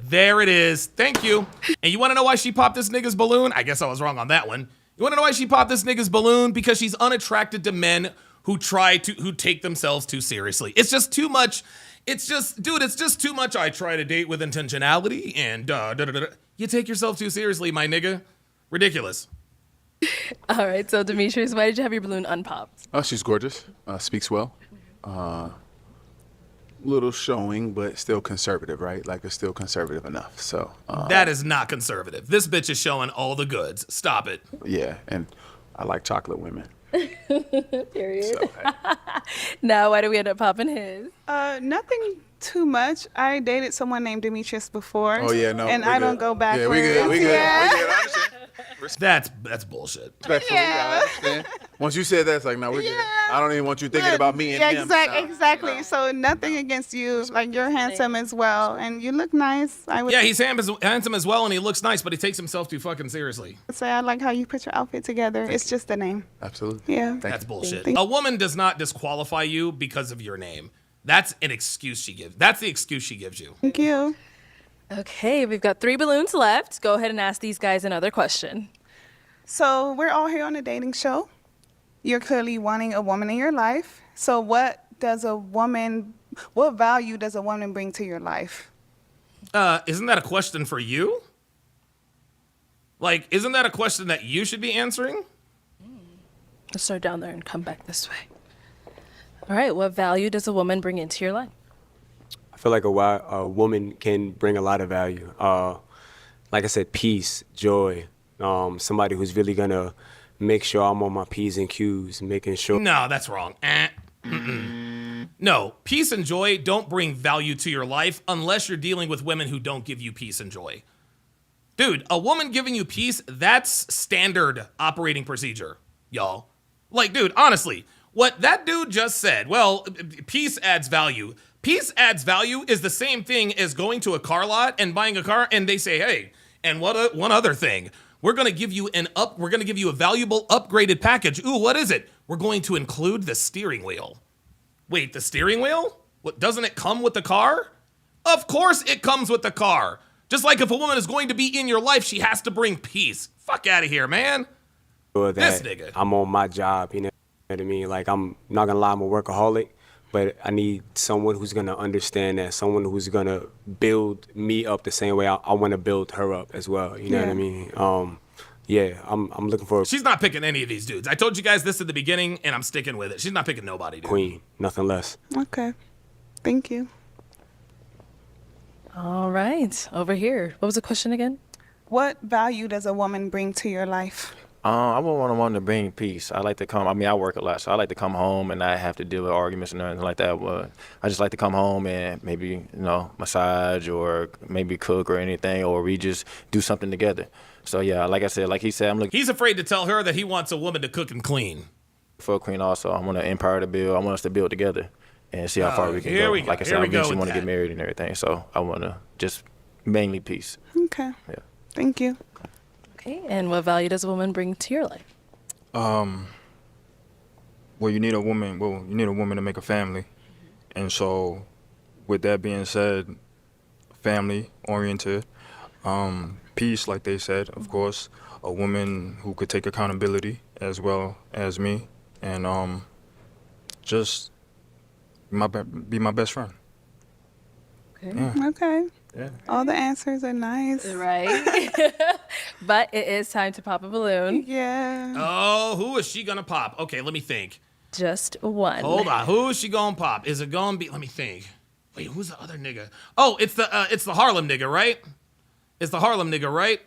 There it is. Thank you. And you want to know why she popped this nigga's balloon? I guess I was wrong on that one. You want to know why she popped this nigga's balloon? Because she's unattracted to men who take themselves too seriously. It's just too much. It's just too much. I try to date with intentionality and You take yourself too seriously, my nigga. Ridiculous. All right. So Demetrius, why did you have your balloon unpopped? Oh, she's gorgeous. Speaks well. Little showing, but still conservative, right? Like, it's still conservative enough. So that is not conservative. This bitch is showing all the goods. Stop it. Yeah, and I like chocolate women. Period. So, hey. Now, why do we end up popping his? Nothing too much. I dated someone named Demetrius before. Oh yeah, no. And I don't go back. Yeah, we good. We good. That's bullshit. Respectfully, I understand. Once you said that, it's like, no, we're good. I don't even want you thinking about me and him. Exactly. No. So nothing against you. Like, you're handsome as well, and you look nice. He's handsome as well, and he looks nice, but he takes himself too fucking seriously. Say I like how you put your outfit together. It's just the name. Absolutely. Yeah. That's bullshit. A woman does not disqualify you because of your name. That's an excuse she gives. That's the excuse she gives you. Thank you. Okay, we've got 3 balloons left. Go ahead and ask these guys another question. So we're all here on a dating show. You're clearly wanting a woman in your life. So what value does a woman bring to your life? Isn't that a question for you? Like, isn't that a question that you should be answering? Let's start down there and come back this way. All right, what value does a woman bring into your life? I feel like a woman can bring a lot of value. Like I said, peace, joy, somebody who's really gonna make sure I'm on my P's and Q's, making sure. No, that's wrong. No, peace and joy don't bring value to your life unless you're dealing with women who don't give you peace and joy. Dude, a woman giving you peace, that's standard operating procedure, y'all. Like, dude, honestly, what that dude just said, well, peace adds value. Peace adds value is the same thing as going to a car lot and buying a car, and they say, hey, and one other thing, we're gonna give you a valuable upgraded package. Ooh, what is it? We're going to include the steering wheel. Wait, the steering wheel? What, doesn't it come with the car? Of course it comes with the car. Just like if a woman is going to be in your life, she has to bring peace. Fuck out of here, man. This nigga. I'm on my job, you know what I mean? Like, I'm not gonna lie, I'm a workaholic, but I need someone who's gonna understand that, someone who's gonna build me up the same way I wanna build her up as well, you know what I mean? I'm looking for. She's not picking any of these dudes. I told you guys this at the beginning, and I'm sticking with it. She's not picking nobody, dude. Queen, nothing less. Okay, thank you. All right, over here. What was the question again? What value does a woman bring to your life? I would want a woman to bring peace. I like to come. I mean, I work a lot, so I like to come home and not have to deal with arguments and anything like that. But I just like to come home and maybe massage or maybe cook or anything, or we just do something together. So yeah, like I said, like he said, I'm looking. He's afraid to tell her that he wants a woman to cook and clean. For a queen, also, I want to empower to build. I want us to build together and see how far we can go. Like I said, I eventually want to get married and everything. So I want to just mainly peace. Okay. Yeah. Thank you. Okay, and what value does a woman bring to your life? Well, you need a woman to make a family. And so with that being said, family oriented, peace, like they said, of course, a woman who could take accountability as well as me, and just be my best friend. Okay. Yeah. All the answers are nice. Right. But it is time to pop a balloon. Yeah. Oh, who is she gonna pop? Okay, let me think. Just one. Hold on. Who is she gonna pop? Is it gonna be? Let me think. Wait, who's the other nigga? Oh, it's the Harlem nigga, right? It's the Harlem nigga, right?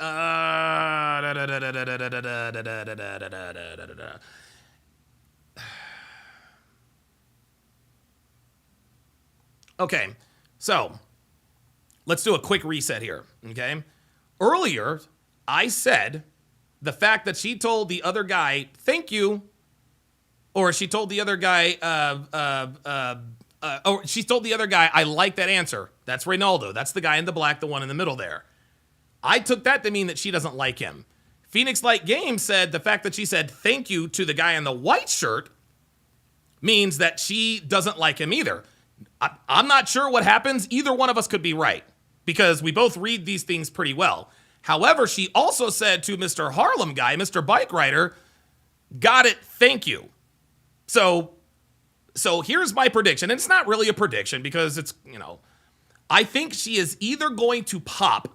Okay, so let's do a quick reset here, okay? Earlier, I said the fact that she told the other guy, thank you, or she told the other guy, or she told the other guy, I like that answer. That's Reynaldo. That's the guy in the black, the one in the middle there. I took that to mean that she doesn't like him. Phoenix Light Games said the fact that she said thank you to the guy in the white shirt means that she doesn't like him either. I'm not sure what happens. Either one of us could be right because we both read these things pretty well. However, she also said to Mr. Harlem guy, Mr. Bike Rider, got it, thank you. So here's my prediction. And it's not really a prediction because it's, I think she is either going to pop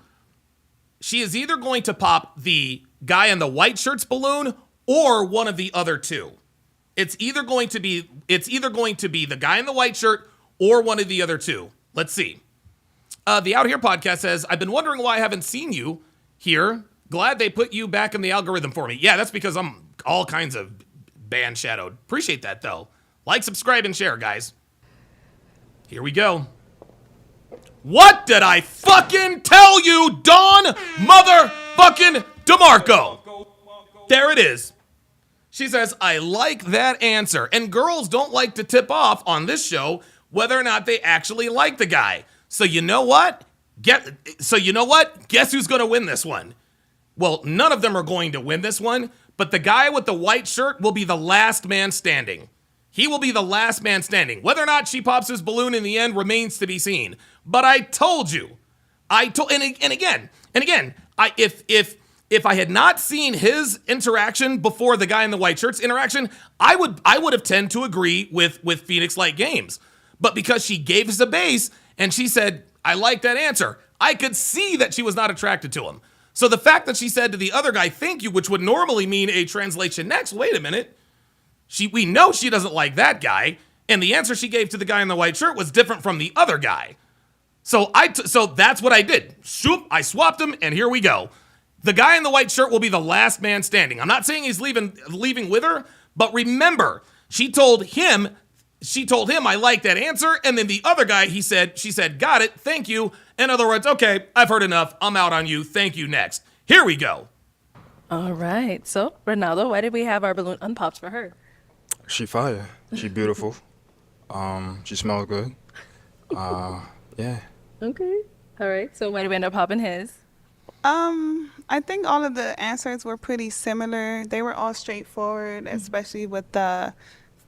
the guy in the white shirt's balloon or one of the other two. It's either going to be the guy in the white shirt or one of the other two. Let's see. The Out Here podcast says, I've been wondering why I haven't seen you here. Glad they put you back in the algorithm for me. Yeah, that's because I'm all kinds of ban shadowed. Appreciate that, though. Like, subscribe, and share, guys. Here we go. What did I fucking tell you, Don motherfucking DeMarco? There it is. She says, I like that answer. And girls don't like to tip off on this show whether or not they actually like the guy. So you know what? Guess who's going to win this one? Well, none of them are going to win this one, but the guy with the white shirt will be the last man standing. He will be the last man standing. Whether or not she pops his balloon in the end remains to be seen. But I told you. And again, if I had not seen his interaction before the guy in the white shirt's interaction, I would have tend to agree with Phoenix Light Games. But because she gave us a base and she said, I like that answer, I could see that she was not attracted to him. So the fact that she said to the other guy, thank you, which would normally mean a translation next, wait a minute. We know she doesn't like that guy, and the answer she gave to the guy in the white shirt was different from the other guy. So that's what I did. Shoop, I swapped them, and here we go. The guy in the white shirt will be the last man standing. I'm not saying he's leaving with her, but remember, she told him I like that answer, and then the other guy, she said, got it, thank you. In other words, okay, I've heard enough. I'm out on you. Thank you, next. Here we go. All right. So, Ronaldo, why did we have our balloon unpopped for her? She fire. She beautiful. She smells good. Yeah. Okay. All right. So why did we end up popping his? I think all of the answers were pretty similar. They were all straightforward, especially with the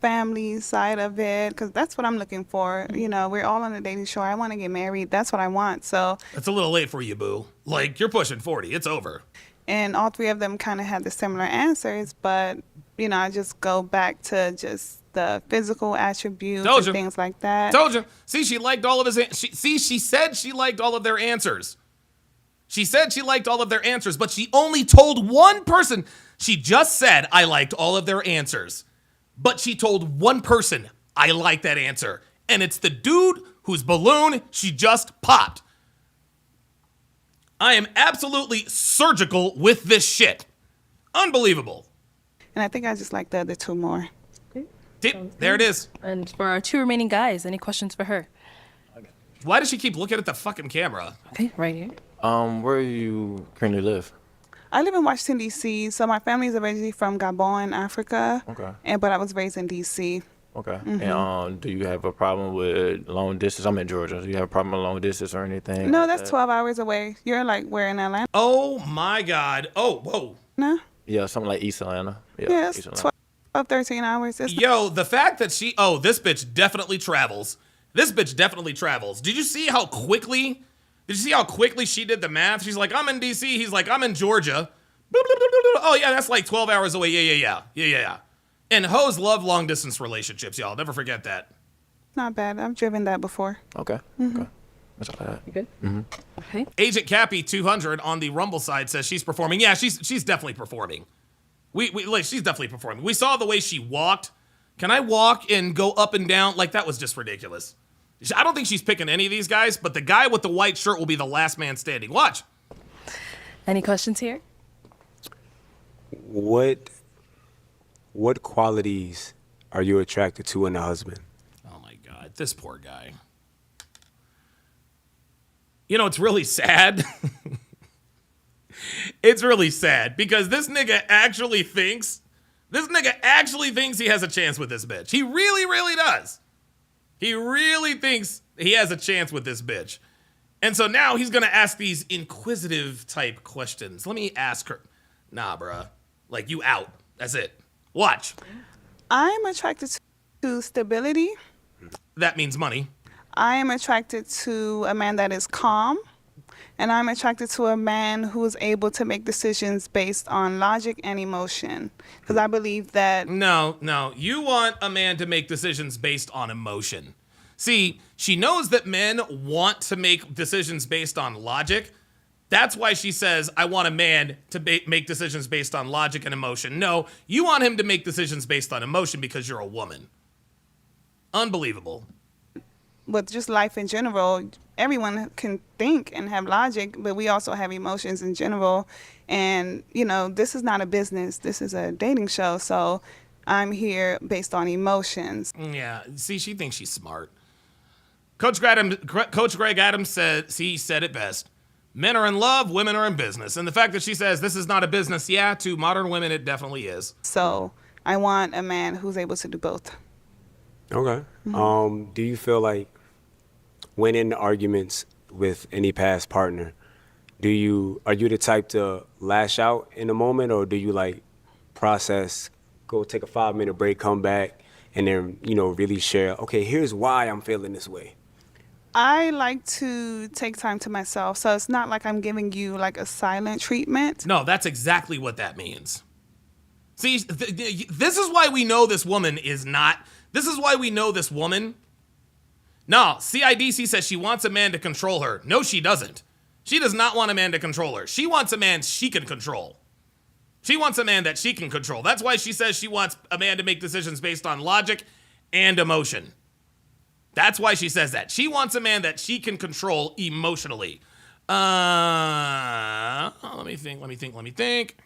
family side of it, because that's what I'm looking for. We're all on a dating show. I want to get married. That's what I want. So it's a little late for you, boo. Like, you're pushing 40. It's over. And all three of them kind of had the similar answers, but I just go back to just the physical attributes and things like that. Told you. See, she liked all of his. She said she liked all of their answers. She said she liked all of their answers, but she only told one person. She just said, I liked all of their answers. But she told one person, I like that answer. And it's the dude whose balloon she just popped. I am absolutely surgical with this shit. Unbelievable. And I think I just like the other two more. There it is. And for our two remaining guys, any questions for her? Why does she keep looking at the fucking camera? Okay, right here. Where do you currently live? I live in Washington, D.C., so my family is originally from Gabon, Africa. Okay. But I was raised in D.C. Okay. And do you have a problem with long distance? I'm in Georgia. Do you have a problem with long distance or anything? No, that's 12 hours away. You're like, we're in Atlanta. Oh, my God. Oh, whoa. No? Yeah, something like East Atlanta. Yeah, it's 12, 13 hours. Yo, the fact that this bitch definitely travels. This bitch definitely travels. Did you see how quickly she did the math? She's like, I'm in D.C. He's like, I'm in Georgia. Oh, yeah, that's like 12 hours away. Yeah. And hoes love long-distance relationships, y'all. Never forget that. Not bad. I've driven that before. Okay. Mm-hmm. Okay. That's all I had. You good? Okay. Agent Cappy 200 on the Rumble side says she's performing. Yeah, she's definitely performing. She's definitely performing. We saw the way she walked. Can I walk and go up and down? Like, that was just ridiculous. I don't think she's picking any of these guys, but the guy with the white shirt will be the last man standing. Watch. Any questions here? What qualities are you attracted to in a husband? Oh my God, this poor guy. You know, it's really sad. It's really sad because this nigga actually thinks he has a chance with this bitch. He really, really does. He really thinks he has a chance with this bitch. And so now he's going to ask these inquisitive type questions. Let me ask her. Nah, bruh. Like, you out. That's it. Watch. I'm attracted to stability. That means money. I am attracted to a man that is calm. And I'm attracted to a man who is able to make decisions based on logic and emotion. Because I believe that... No. You want a man to make decisions based on emotion. See, she knows that men want to make decisions based on logic. That's why she says, I want a man to make decisions based on logic and emotion. No, you want him to make decisions based on emotion because you're a woman. Unbelievable. With just life in general, everyone can think and have logic, but we also have emotions in general. And, you know, this is not a business. This is a dating show. So I'm here based on emotions. Yeah. See, she thinks she's smart. Coach Greg Adams said it best. Men are in love, women are in business. And the fact that she says this is not a business, yeah, to modern women, it definitely is. So I want a man who's able to do both. Okay. Do you feel like when in arguments with any past partner, are you the type to lash out in a moment, or do you like process, go take a 5-minute break, come back, and then, you know, really share, okay, here's why I'm feeling this way? I like to take time to myself, so it's not like I'm giving you like a silent treatment. No, that's exactly what that means. See, this is why we know this woman is not... This is why we know this woman. No, CIDC says she wants a man to control her. No, she doesn't. She does not want a man to control her. She wants a man she can control. She wants a man that she can control. That's why she says she wants a man to make decisions based on logic and emotion. That's why she says that. She wants a man that she can control emotionally. Let me think.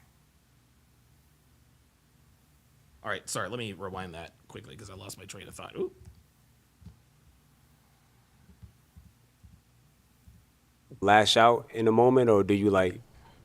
All right, sorry, let me rewind that quickly because I lost my train of thought. Ooh. Lash out in a moment, or do you like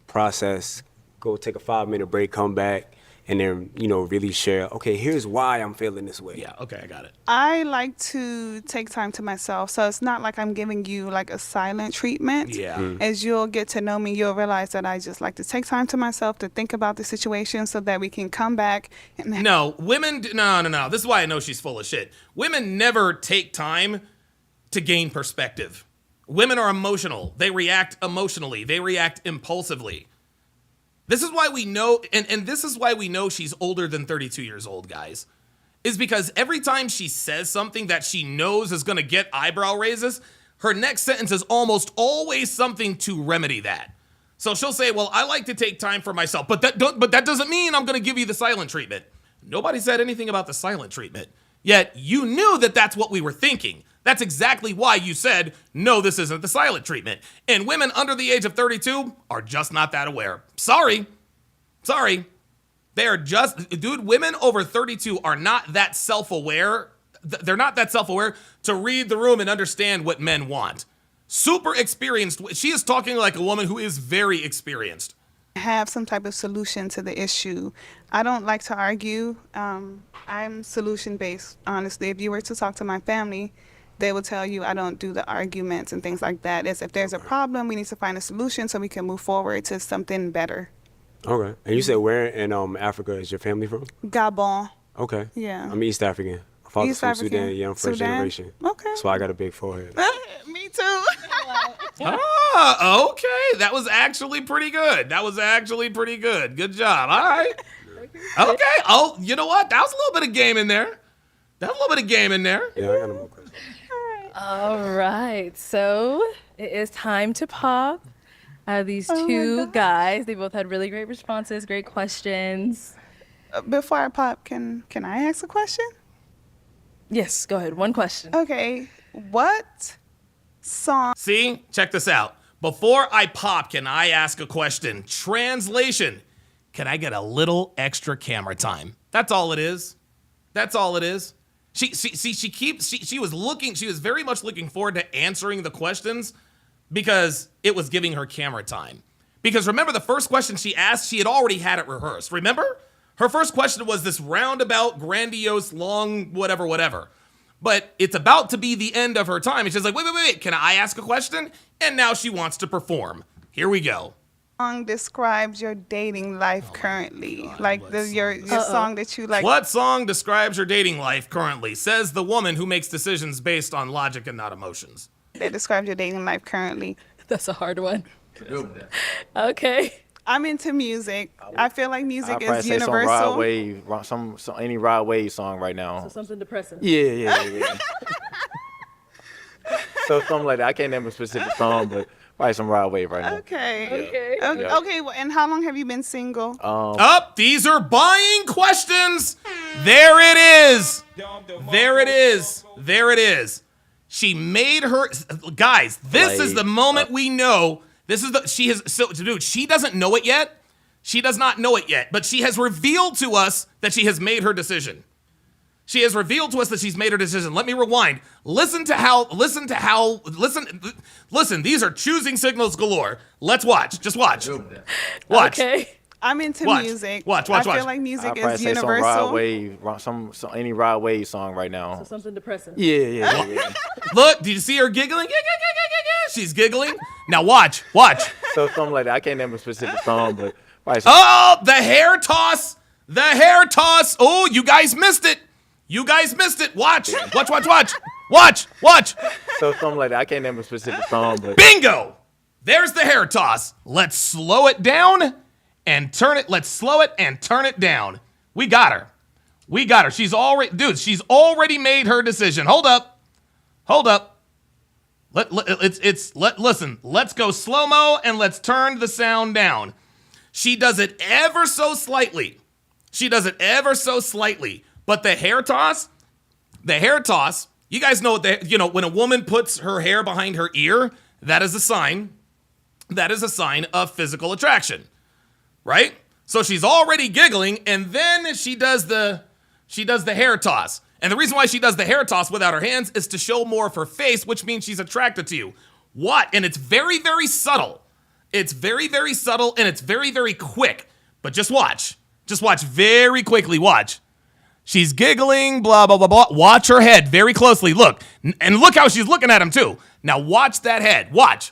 process, go take a 5-minute break, come back, and then, you know, really share, okay, here's why I'm feeling this way? Yeah, okay, I got it. I like to take time to myself, so it's not like I'm giving you like a silent treatment. Yeah. As you'll get to know me, you'll realize that I just like to take time to myself to think about the situation so that we can come back. And no, women, no. This is why I know she's full of shit. Women never take time to gain perspective. Women are emotional. They react emotionally. They react impulsively. This is why we know, and this is why we know she's older than 32 years old, guys, is because every time she says something that she knows is going to get eyebrow raises, her next sentence is almost always something to remedy that. So she'll say, well, I like to take time for myself, but that doesn't mean I'm going to give you the silent treatment. Nobody said anything about the silent treatment, yet you knew that that's what we were thinking. That's exactly why you said, no, this isn't the silent treatment. And women under the age of 32 are just not that aware. Sorry. They are just, dude, women over 32 are not that self-aware. They're not that self-aware to read the room and understand what men want. Super experienced. She is talking like a woman who is very experienced. Have some type of solution to the issue. I don't like to argue. I'm solution-based, honestly. If you were to talk to my family, they will tell you I don't do the arguments and things like that. It's if there's a problem, we need to find a solution so we can move forward to something better. Okay. And you said where in Africa is your family from? Gabon. Okay. Yeah. I'm East African. My father's East from African. Sudan. Yeah, I'm first generation. Okay. So I got a big forehead. Me too. Okay. That was actually pretty good. Good job. All right. Okay. Oh, you know what? That was a little bit of game in there. Yeah, I got no more questions. All right, so it is time to pop. These two guys, they both had really great responses, great questions. Before I pop, can I ask a question? Yes, go ahead. One question. Okay, what song? See, check this out. Before I pop, can I ask a question? Translation. Can I get a little extra camera time? That's all it is. That's all it is. She was very much looking forward to answering the questions because it was giving her camera time. Because remember, the first question she asked, she had already had it rehearsed. Remember? Her first question was this roundabout, grandiose, long, whatever. But it's about to be the end of her time. And she's like, wait, can I ask a question? And now she wants to perform. Here we go. Song describes your dating life currently? God, like your song that you like. What song describes your dating life currently? Says the woman who makes decisions based on logic and not emotions. That describes your dating life currently? That's a hard one. Okay. I'm into music. I feel like music is say universal. Any Rod Wave song right now. So something depressing. Yeah. So something like that. I can't name a specific song, but probably some Rod Wave right now. Okay. Yeah. Okay. Well, and how long have you been single? These are buying questions. There it is. There it is. She made her guys. This is the moment we know. She doesn't know it yet. She does not know it yet, but she has revealed to us that she has made her decision. She has revealed to us that she's made her decision. Let me rewind. Listen. These are choosing signals galore. Let's watch. Just watch. Watch. Okay. I'm into music. Watch. I feel like music is universal. Any Rod Wave song right now. So something depressing. Yeah. Look, did you see her giggling? She's giggling. Now watch. So something like that. I can't name a specific song, but the hair toss. Oh, you guys missed it. Watch. So something like that. I can't name a specific song, but bingo. There's the hair toss. Let's slow it down and turn it. Let's slow it and turn it down. We got her. She's already made her decision. Hold up. Listen. Let's go slow-mo and let's turn the sound down. She does it ever so slightly. But the hair toss, you guys know when a woman puts her hair behind her ear, that is a sign of physical attraction, right? So she's already giggling, and then she does the hair toss. And the reason why she does the hair toss without her hands is to show more of her face, which means she's attracted to you. What? And it's very, very subtle. It's very, very subtle, and it's very, very quick. But just watch. Just watch very quickly. Watch. She's giggling, blah, blah, blah, blah. Watch her head very closely. Look. And look how she's looking at him, too. Now watch that head. Watch.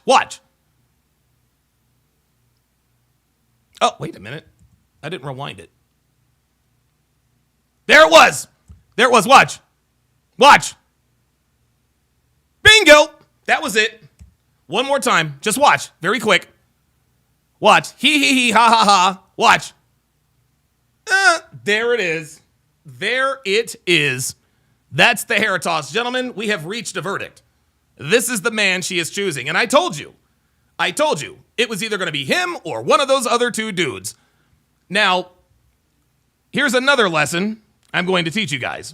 Oh, wait a minute. I didn't rewind it. There it was. Watch. Bingo. That was it. One more time. Just watch. Very quick. Watch. Hee, ha, ha, ha. Watch. There it is. That's the hair toss. Gentlemen, we have reached a verdict. This is the man she is choosing. And I told you, it was either going to be him or one of those other two dudes. Now, here's another lesson I'm going to teach you guys.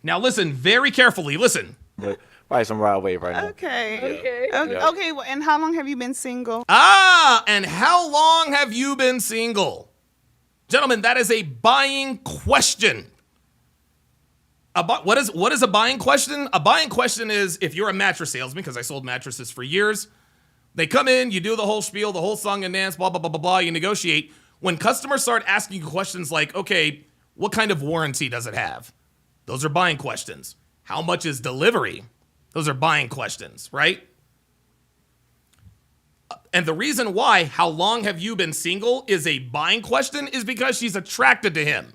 Now listen very carefully. Listen. But probably some Rod Wave right now. Okay. Well, and how long have you been single? And how long have you been single? Gentlemen, that is a buying question. What is a buying question? A buying question is if you're a mattress salesman, because I sold mattresses for years, they come in, you do the whole spiel, the whole song and dance, blah, blah, blah, blah, blah, you negotiate. When customers start asking you questions like, okay, what kind of warranty does it have? Those are buying questions. How much is delivery? Those are buying questions, right? And the reason why how long have you been single is a buying question is because she's attracted to him.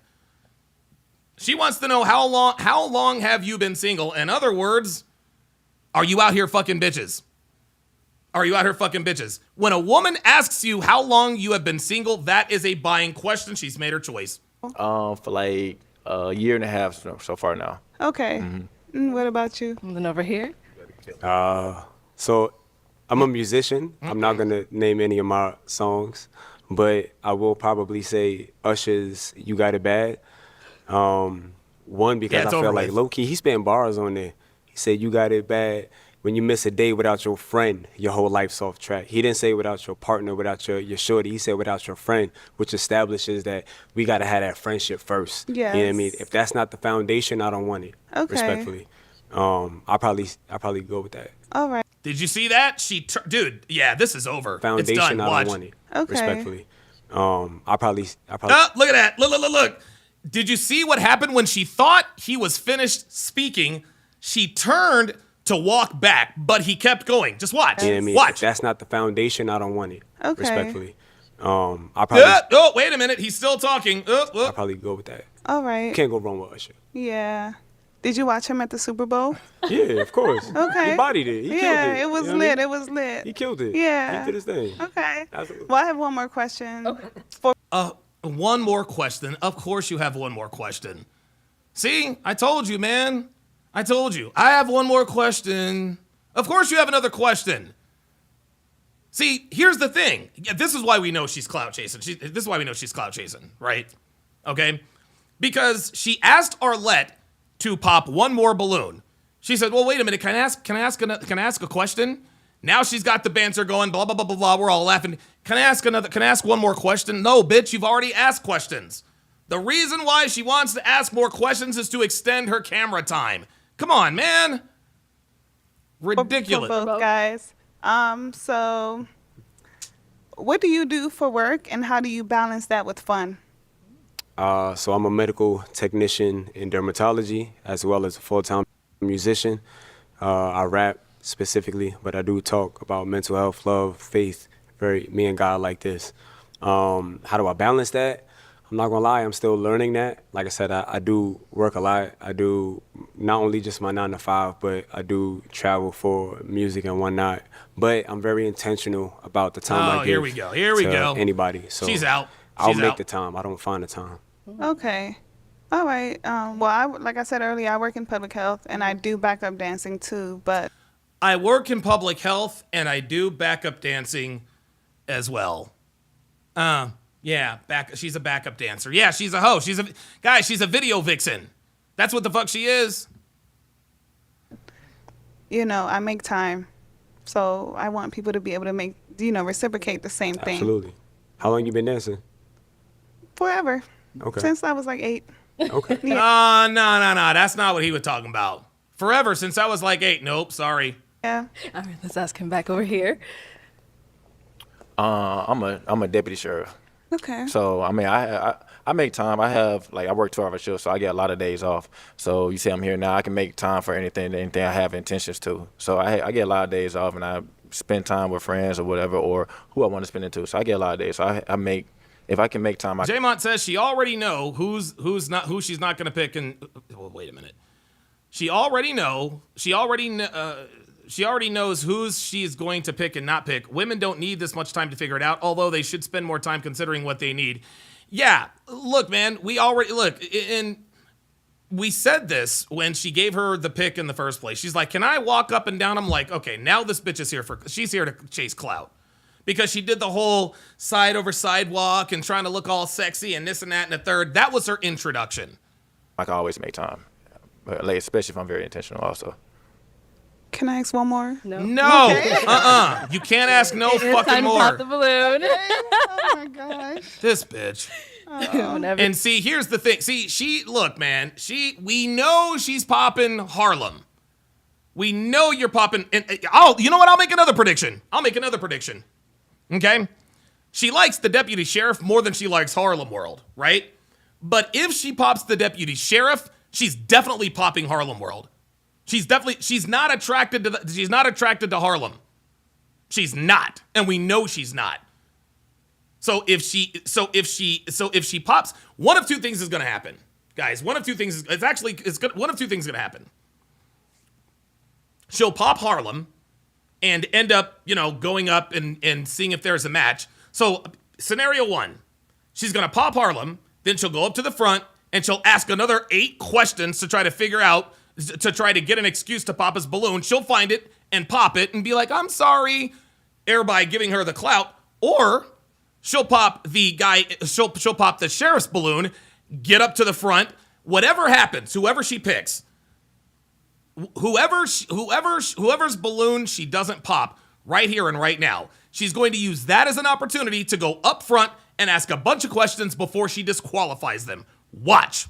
She wants to know how long have you been single? In other words, are you out here fucking bitches? When a woman asks you how long you have been single, that is a buying question. She's made her choice. For like a year and a half so far now. Okay. What about you? And then over here. So I'm a musician. I'm not gonna name any of my songs, but I will probably say Usher's "You Got It Bad." One, because I feel like low key he spent bars on there. He said, "You got it bad. When you miss a day without your friend, your whole life's off track." He didn't say without your partner, without your shorty. He said without your friend, which establishes that we gotta have that friendship first. Yes. You know what I mean? If that's not the foundation, I don't want it. Okay. Respectfully. I'll probably go with that. All right. Did you see that? Dude, yeah, this is over. Foundation, it's done. I Watch. don't want it. Okay. Respectfully. I'll probably. Oh, look at that. Look. Did you see what happened when she thought he was finished speaking? She turned to walk back, but he kept going. Just watch. You know what I mean? Watch. If that's not the foundation, I don't want it. Okay. Respectfully. I'll probably. Oh, wait a minute. He's still talking. I'll probably go with that. All right. Can't go wrong with Usher. Yeah. Did you watch him at the Super Bowl? Yeah, of course. Okay. He bodied it. He killed it. Yeah, it was You know what I lit. mean? It was lit. He killed it. Yeah. He did his thing. Okay. Absolutely. Well, I have one more question. One more question. Of course you have one more question. See? I told you, man. I told you. I have one more question. Of course you have another question. See, here's the thing. This is why we know she's clout chasing. This is why we know she's clout chasing, right? Okay? Because she asked Arlette to pop one more balloon. She said, well, wait a minute. Can I ask a question? Now she's got the banter going, blah, blah, blah, blah, blah. We're all laughing. Can I ask one more question? No, bitch, you've already asked questions. The reason why she wants to ask more questions is to extend her camera time. Come on, man. Ridiculous. For both guys. So what do you do for work and how do you balance that with fun? So I'm a medical technician in dermatology as well as a full-time musician. I rap specifically, but I do talk about mental health, love, faith, me and God like this. How do I balance that? I'm not gonna lie, I'm still learning that. Like I said, I do work a lot. I do not only just my 9 to 5, but I do travel for music and whatnot. But I'm very intentional about the time I give here we go. Here we go. Anybody. So she's out. I'll make the time. I don't find the time. Okay. All right. Well, like I said earlier, I work in public health and I do backup dancing too, but I work in public health and I do backup dancing as well. Yeah, she's a backup dancer. Yeah, she's a hoe. She's a video vixen. That's what the fuck she is. You know, I make time. So I want people to be able to reciprocate the same thing. Absolutely. How long you been dancing? Forever. Okay. Since I was like 8. Okay. Yeah. No. That's not what he was talking about. Forever, since I was like 8. Nope, sorry. Yeah. All right, let's ask him back over here. I'm a deputy sheriff. Okay. So I mean, I make time. I work 12-hour shifts, so I get a lot of days off. So you see, I'm here now. I can make time for anything I have intentions to. So I get a lot of days off, and I spend time with friends or whatever, or who I want to spend it to. So I get a lot of days. So I make. If I can make time, J-Mont says she already know who she's not going to pick. And wait a minute, she already knows who she's going to pick and not pick. Women don't need this much time to figure it out, although they should spend more time considering what they need. Yeah, look, man, we said this when she gave her the pick in the first place. She's like, "Can I walk up and down?" I'm like, "Okay, now this bitch is she's here to chase clout." Because she did the whole side over sidewalk and trying to look all sexy and this and that and the third. That was her introduction. I can always make time, but especially if I'm very intentional also. Can I ask one more? No. You can't ask no It's fucking time to more. pop the balloon. Oh my gosh. This bitch. And see, here's the thing. See, look, man. We know she's popping Harlem. We know you're popping. You know what? I'll make another prediction. Okay? She likes the deputy sheriff more than she likes Harlem World, right? But if she pops the deputy sheriff, she's definitely popping Harlem World. She's not attracted to Harlem. She's not, and we know she's not. So if she pops, one of two things is going to happen, guys. One of two things is going to happen. She'll pop Harlem and end up, going up and seeing if there's a match. So scenario one, she's going to pop Harlem. Then she'll go up to the front and she'll ask another 8 questions to try to figure out, to try to get an excuse to pop his balloon. She'll find it and pop it and be like, I'm sorry, thereby giving her the clout. Or she'll pop the guy, she'll pop the sheriff's balloon, get up to the front. Whatever happens, whoever she picks, whoever's balloon she doesn't pop right here and right now, she's going to use that as an opportunity to go up front and ask a bunch of questions before she disqualifies them. Watch.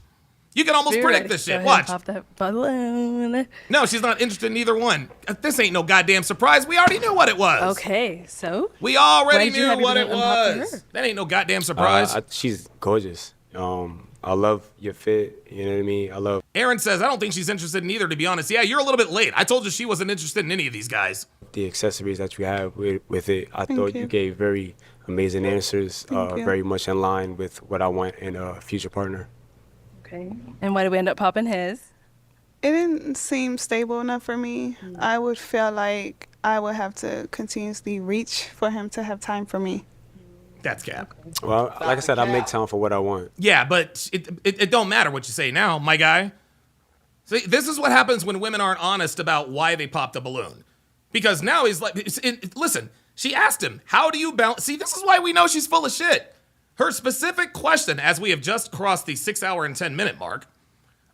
You can almost predict this shit. Watch. Pop that balloon. No, she's not interested in either one. This ain't no goddamn surprise. We already knew what it was. Okay, so? We already knew what it was. That ain't no goddamn surprise. She's gorgeous. I love your fit. You know what I mean? Aaron says, I don't think she's interested in either, to be honest. Yeah, you're a little bit late. I told you she wasn't interested in any of these guys. The accessories that you have with it. I thought you gave very amazing answers, very much in line with what I want in a future partner. Okay. And why did we end up popping his? It didn't seem stable enough for me. I would feel like I would have to continuously reach for him to have time for me. That's cap. Well, like I said, I make time for what I want. Yeah, but it don't matter what you say now, my guy. See, this is what happens when women aren't honest about why they popped a balloon. Because now he's like, listen, she asked him, how do you balance? See, this is why we know she's full of shit. Her specific question, as we have just crossed the 6 hour and 10 minute mark,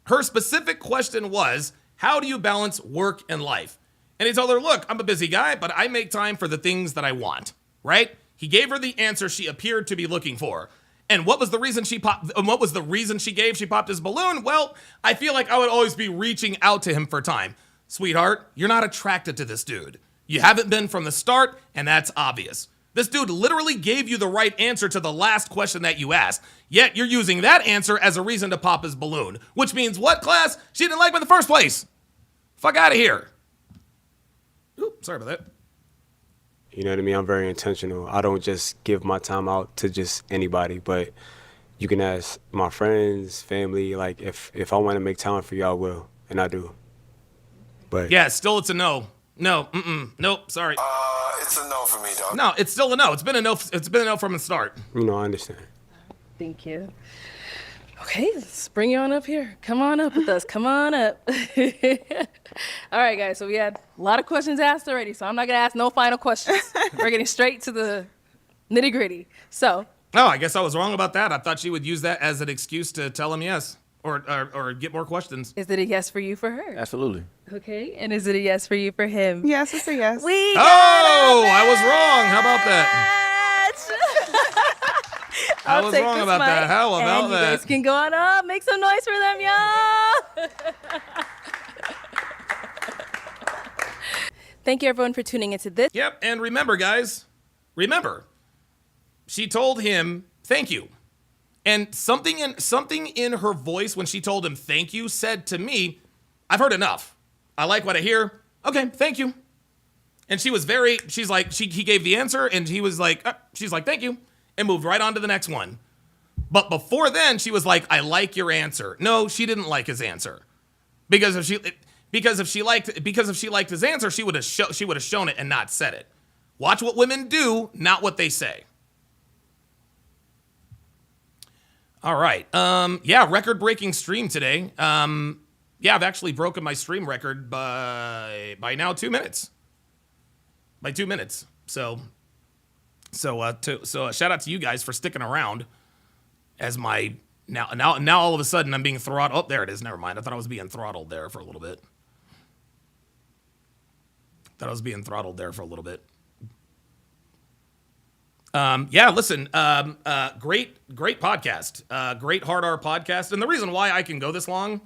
her specific question was, how do you balance work and life? And he told her, look, I'm a busy guy, but I make time for the things that I want, right? He gave her the answer she appeared to be looking for. And what was the reason she popped? And what was the reason she gave? She popped his balloon. Well, I feel like I would always be reaching out to him for time. Sweetheart, you're not attracted to this dude. You haven't been from the start, and that's obvious. This dude literally gave you the right answer to the last question that you asked. Yet you're using that answer as a reason to pop his balloon. Which means what, class? She didn't like him in the first place. Fuck out of here. Oop, sorry about that. You know what I mean? I'm very intentional. I don't just give my time out to just anybody, but you can ask my friends, family, like if I want to make time for you, I will, and I do. But yeah, still it's a no. No, nope, sorry. It's a no for me, dog. No, it's still a no. It's been a no from the start. You know, I understand. Thank you. Okay, let's bring you on up here. Come on up with us. Come on up. All right, guys. So we had a lot of questions asked already, so I'm not going to ask no final questions. We're getting straight to the nitty gritty. So. Oh, I guess I was wrong about that. I thought she would use that as an excuse to tell him yes or get more questions. Is it a yes for you for her? Absolutely. Okay. And is it a yes for you for him? Yes, it's a yes. I was wrong. How about that? I was wrong about that. How about that? You guys can go on up. Make some noise for them, y'all. Thank you, everyone, for tuning into this. Yep. And remember, guys, she told him, thank you. And something in her voice when she told him thank you said to me, I've heard enough. I like what I hear. Okay, thank you. And he gave the answer and he was like, she's like, thank you. And moved right on to the next one. But before then, she was like, I like your answer. No, she didn't like his answer. Because if she liked his answer, she would have shown it and not said it. Watch what women do, not what they say. All right. Record-breaking stream today. I've actually broken my stream record by now 2 minutes. By 2 minutes. So shout out to you guys for sticking around as my now all of a sudden I'm being throttled. Oh, there it is. Never mind. I thought I was being throttled there for a little bit. Listen, great podcast. Great Hard R podcast. And the reason why I can go this long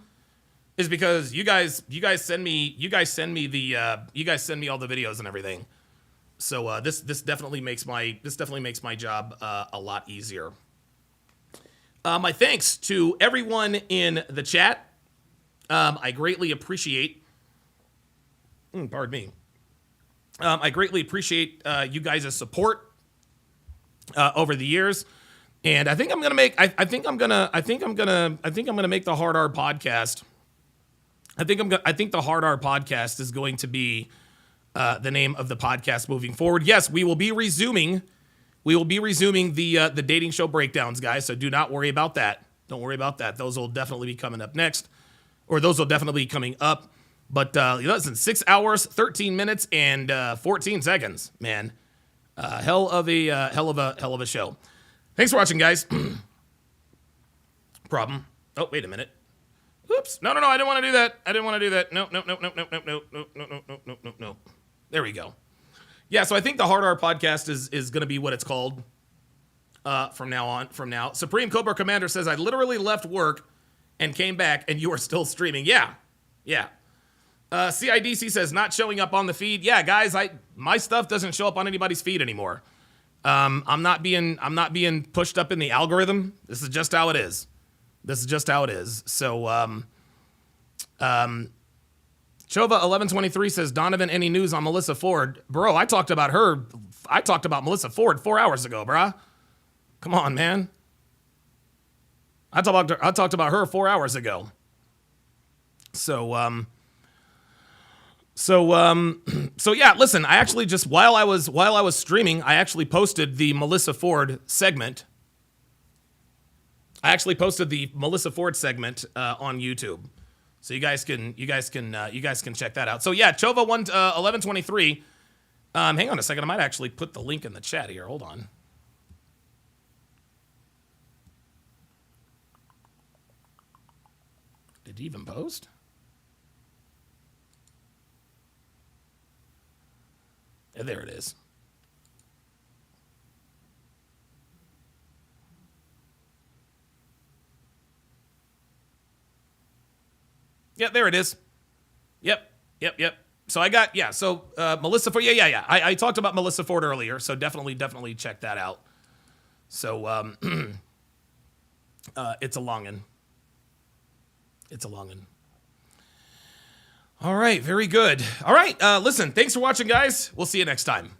is because you guys send me all the videos and everything. So this definitely makes my job a lot easier. My thanks to everyone in the chat. I greatly appreciate. Pardon me. I greatly appreciate you guys' support over the years, and I think I'm gonna make. I think I'm gonna make the Hard R podcast. I think the Hard R podcast is going to be the name of the podcast moving forward. Yes, we will be resuming the dating show breakdowns, guys. So do not worry about that. Don't worry about that. Those will definitely be coming up next, or those will definitely be coming up. But listen, 6 hours, 13 minutes, and 14 seconds, man. Hell of a show. Thanks for watching, guys. Problem. Oh, wait a minute. Oops. No. I didn't want to do that. No. There we go. Yeah, so I think the Hard R podcast is going to be what it's called from now on. Supreme Cobra Commander says, I literally left work and came back, and you are still streaming. Yeah. CIDC says, not showing up on the feed. Yeah, guys, my stuff doesn't show up on anybody's feed anymore. I'm not being pushed up in the algorithm. This is just how it is. So, Chova 1123 says, Donovan, any news on Melissa Ford? Bro, I talked about Melissa Ford 4 hours ago, bruh. Come on, man. I talked about her 4 hours ago. So yeah, listen, I actually just, while I was streaming, I actually posted the Melissa Ford segment. On YouTube. So you guys can check that out. So yeah, Chova 1123. Hang on a second. I might actually put the link in the chat here. Hold on. Did he even post? Yeah, there it is. Yeah, there it is. Yep. So I got, Melissa Ford. Yeah. I talked about Melissa Ford earlier, so definitely check that out. So, it's a longin'. All right, very good. All right, listen, thanks for watching, guys. We'll see you next time.